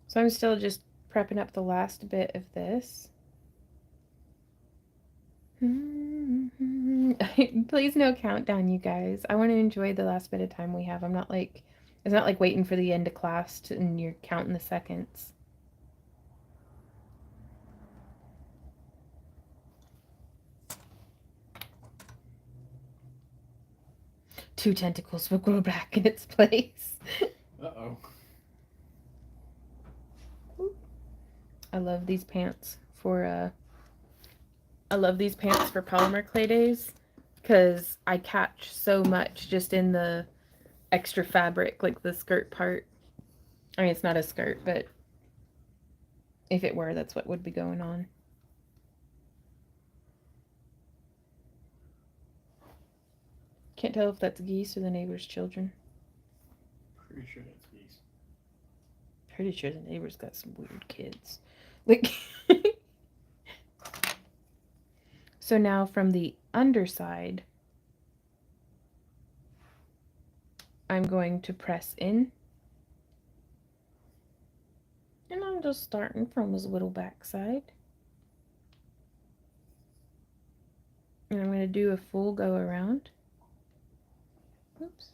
So I'm still just prepping up the last bit of this. Please no countdown, you guys. I want to enjoy the last bit of time we have. I'm not like, it's not like waiting for the end of class and you're counting the seconds. Two tentacles will grow back in its place. Uh-oh. I love these pants for polymer clay days because I catch so much just in the extra fabric, like the skirt part. I mean, it's not a skirt, but if it were, that's what would be going on. Can't tell if that's geese or the neighbor's children. Pretty sure that's geese. Pretty sure the neighbor's got some weird kids. Like, so now from the underside, I'm going to press in. And I'm just starting from his little backside. And I'm going to do a full go around. Oops.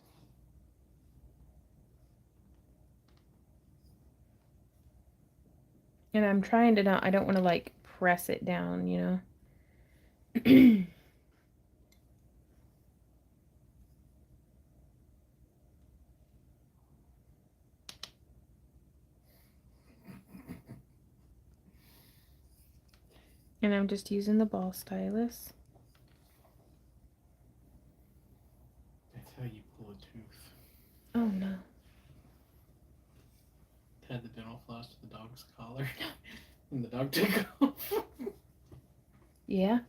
And I'm trying to not, I don't want to like press it down, you know. And I'm just using the ball stylus. That's how you pull a tooth. Oh no. Tied the dental floss to the dog's collar. And the dog took off. Yeah.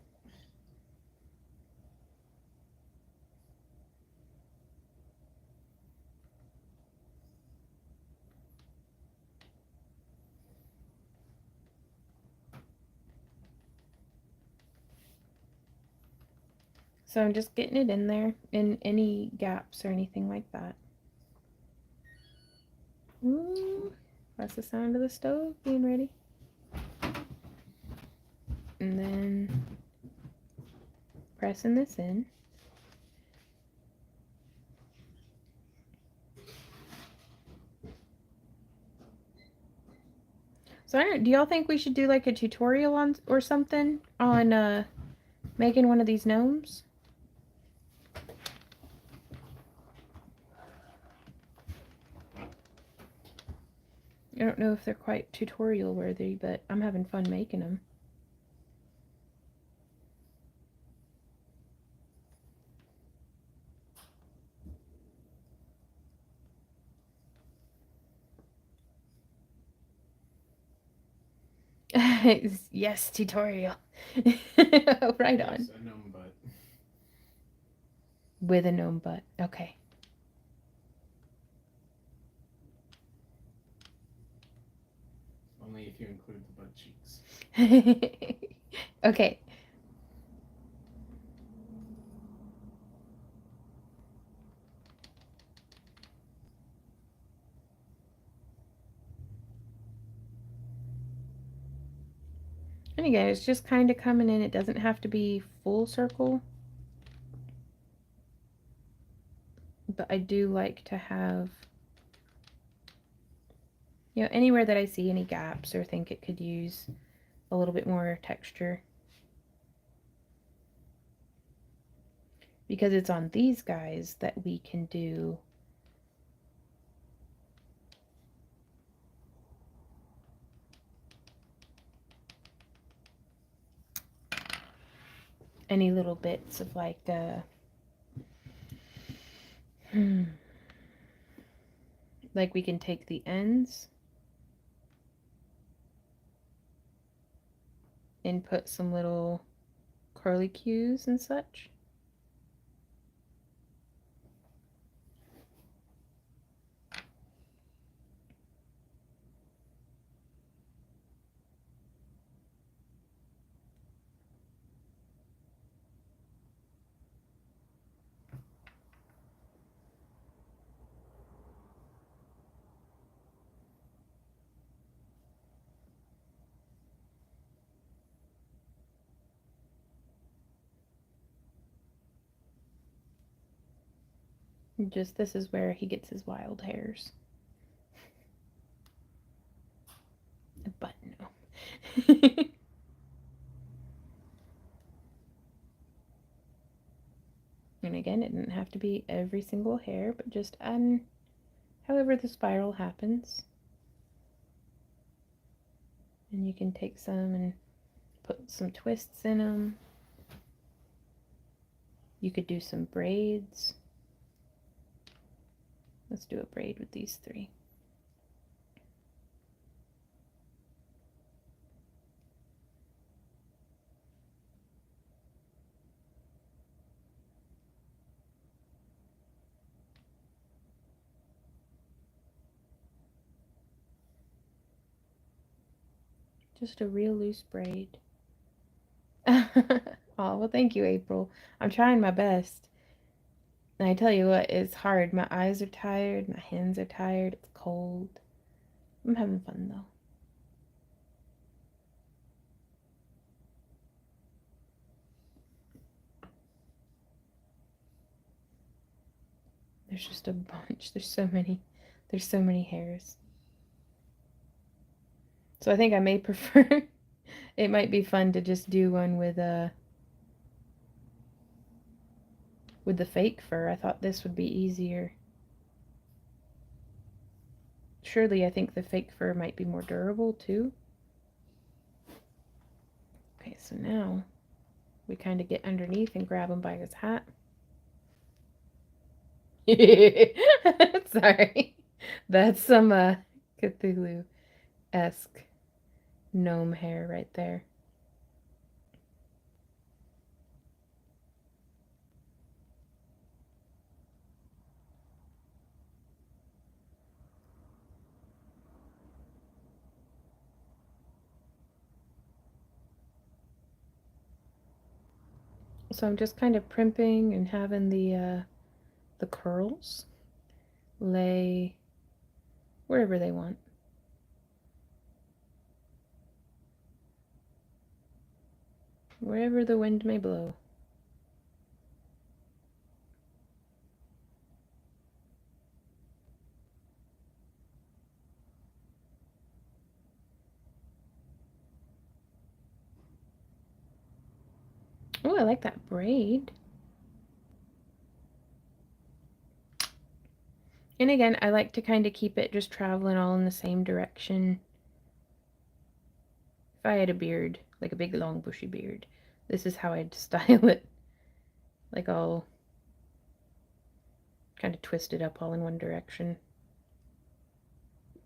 So I'm just getting it in there in any gaps or anything like that. Ooh, that's the sound of the stove being ready. And then pressing this in. So I don't, do y'all think we should do like a tutorial on or something on making one of these gnomes? I don't know if they're quite tutorial worthy, but I'm having fun making them. Yes, tutorial. Right on. Yes, a gnome butt. With a gnome butt. Okay. Only if you include the butt cheeks. Okay. And again, it's just kind of coming in. It doesn't have to be full circle. But I do like to have, you know, anywhere that I see any gaps or think it could use a little bit more texture. Because it's on these guys that we can do any little bits of like like we can take the ends and put some little curly cues and such. Just this is where he gets his wild hairs. But no. And again, it didn't have to be every single hair, but just however the spiral happens. And you can take some and put some twists in them. You could do some braids. Let's do a braid with these three. Just a real loose braid. Oh, well, thank you, April. I'm trying my best. And I tell you what, it's hard. My eyes are tired, my hands are tired, it's cold. I'm having fun though. There's just a bunch. There's so many hairs. So I think I may prefer, it might be fun to just do one with the fake fur. I thought this would be easier. Surely I think the fake fur might be more durable too. Okay, so now we kind of get underneath and grab him by his hat. Sorry. That's some Cthulhu-esque gnome hair right there. So I'm just kind of primping and having the curls lay wherever they want. Wherever the wind may blow. Oh, I like that braid. And again, I like to kind of keep it just traveling all in the same direction. If I had a beard, like a big long bushy beard, this is how I'd style it. Like all kind of twisted up all in one direction.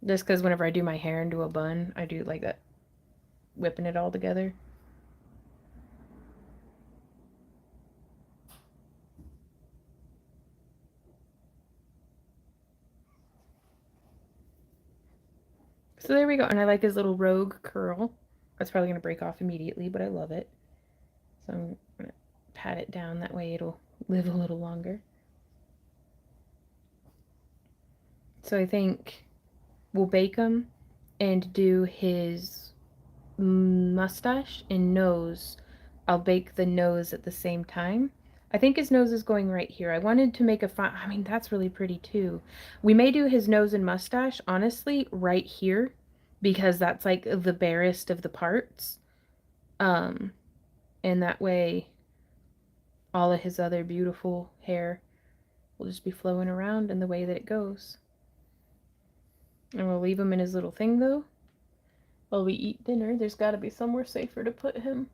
Just because whenever I do my hair into a bun, I do like that, whipping it all together. So there we go. And I like his little rogue curl. That's probably going to break off immediately, but I love it. So I'm going to pat it down. That way it'll live a little longer. So I think we'll bake him and do his mustache and nose. I'll bake the nose at the same time. I think his nose is going right here. I wanted to make a fun, I mean, that's really pretty too. We may do his nose and mustache, honestly, right here, because that's like the barest of the parts. And that way, all of his other beautiful hair will just be flowing around in the way that it goes. And we'll leave him in his little thing though. While we eat dinner, there's got to be somewhere safer to put him.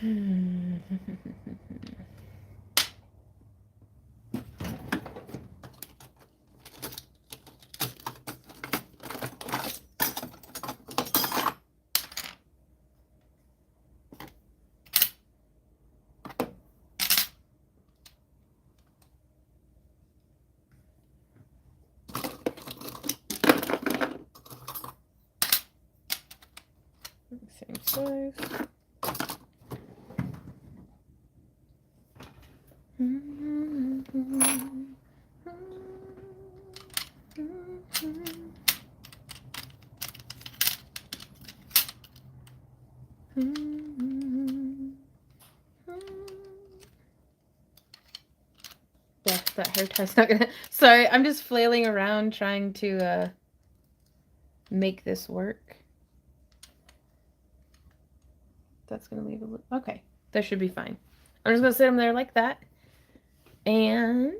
Same size. that hair tie's not gonna. Sorry, I'm just flailing around trying to make this work. That's gonna leave a little. Okay, that should be fine. I'm just gonna sit them there like that, and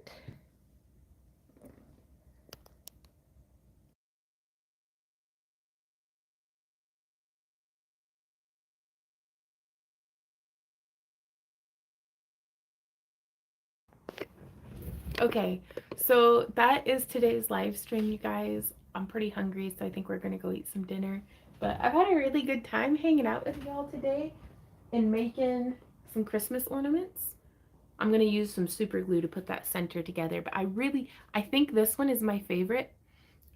Okay, so that is today's live stream, you guys. I'm pretty hungry, so I think we're gonna go eat some dinner. But I've had a really good time hanging out with y'all today and making some Christmas ornaments. I'm gonna use some super glue to put that center together, but I think this one is my favorite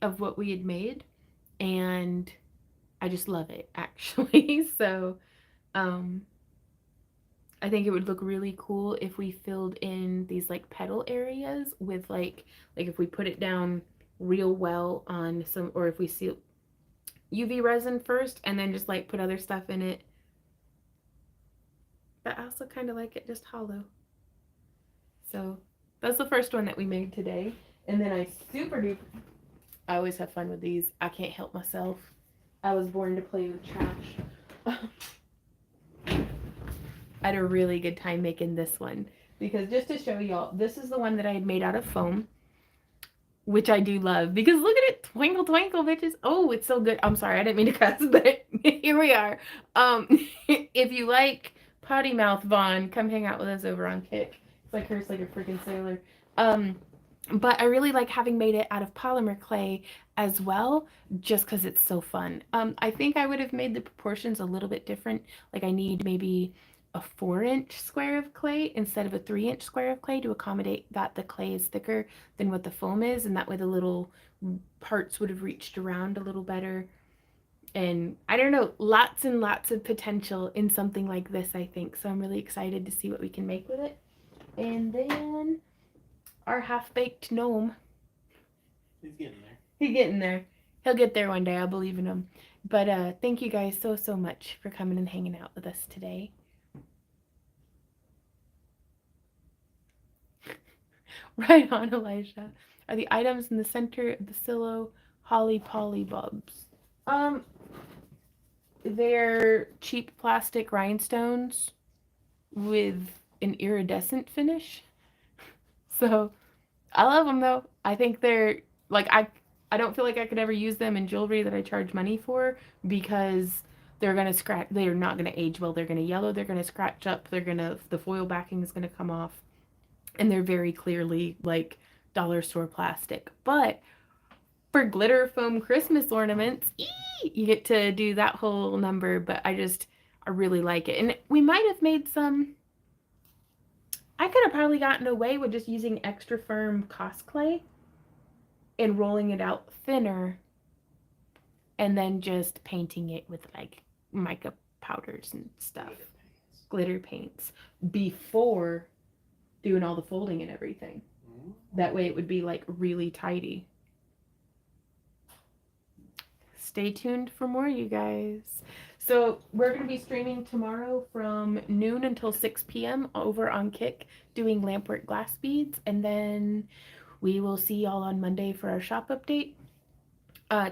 of what we had made, and I just love it actually. So, I think it would look really cool if we filled in these like petal areas with like if we put it down real well on some, or if we seal UV resin first and then just like put other stuff in it. But I also kind of like it just hollow. So that's the first one that we made today. And then I always have fun with these. I can't help myself. I was born to play with trash. I had a really good time making this one because just to show y'all, this is the one that I had made out of foam, which I do love because look at it, twinkle twinkle bitches. Oh, it's so good. I'm sorry, I didn't mean to cuss, but here we are. If you like potty mouth Vaughn, come hang out with us over on Kick. It's like curse like a freaking sailor. But I really like having made it out of polymer clay as well, just because it's so fun. I think I would have made the proportions a little bit different. Like I need maybe a 4-inch square of clay instead of a 3-inch square of clay to accommodate that the clay is thicker than what the foam is, and that way the little parts would have reached around a little better. And I don't know, lots and lots of potential in something like this, I think. So I'm really excited to see what we can make with it. And then our half-baked gnome. He's getting there. He's getting there. He'll get there one day. I believe in him. But thank you guys so much for coming and hanging out with us today. Right on, Elijah. Are the items in the center of the silo holly poly bulbs? They're cheap plastic rhinestones with an iridescent finish. So I love them though. I think they're like I don't feel like I could ever use them in jewelry that I charge money for because they're gonna scratch. They are not gonna age well. They're gonna yellow. They're gonna scratch up. The foil backing is gonna come off, and they're very clearly like dollar store plastic. But for glitter foam Christmas ornaments, you get to do that whole number. But I really like it, and we might have made some. I could have probably gotten away with just using extra firm Cos clay and rolling it out thinner and then just painting it with like mica powders and stuff, glitter paints before doing all the folding and everything. That way it would be like really tidy. Stay tuned for more, you guys. So we're going to be streaming tomorrow from noon until 6 p.m. over on Kick doing lampwork glass beads. And then we will see y'all on Monday for our shop update.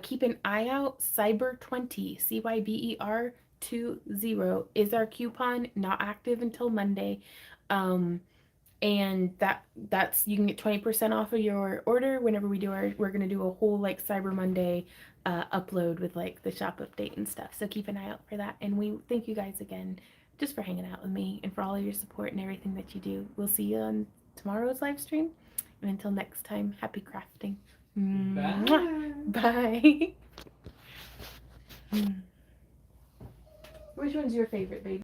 Keep an eye out. Cyber20, CYBER 20 is our coupon, not active until Monday. And that's you can get 20% off of your order whenever we're gonna do a whole like Cyber Monday upload with like the shop update and stuff. So keep an eye out for that. And we thank you guys again just for hanging out with me and for all of your support and everything that you do. We'll see you on tomorrow's live stream. And until next time, happy crafting. Bye. Which one's your favorite, baby?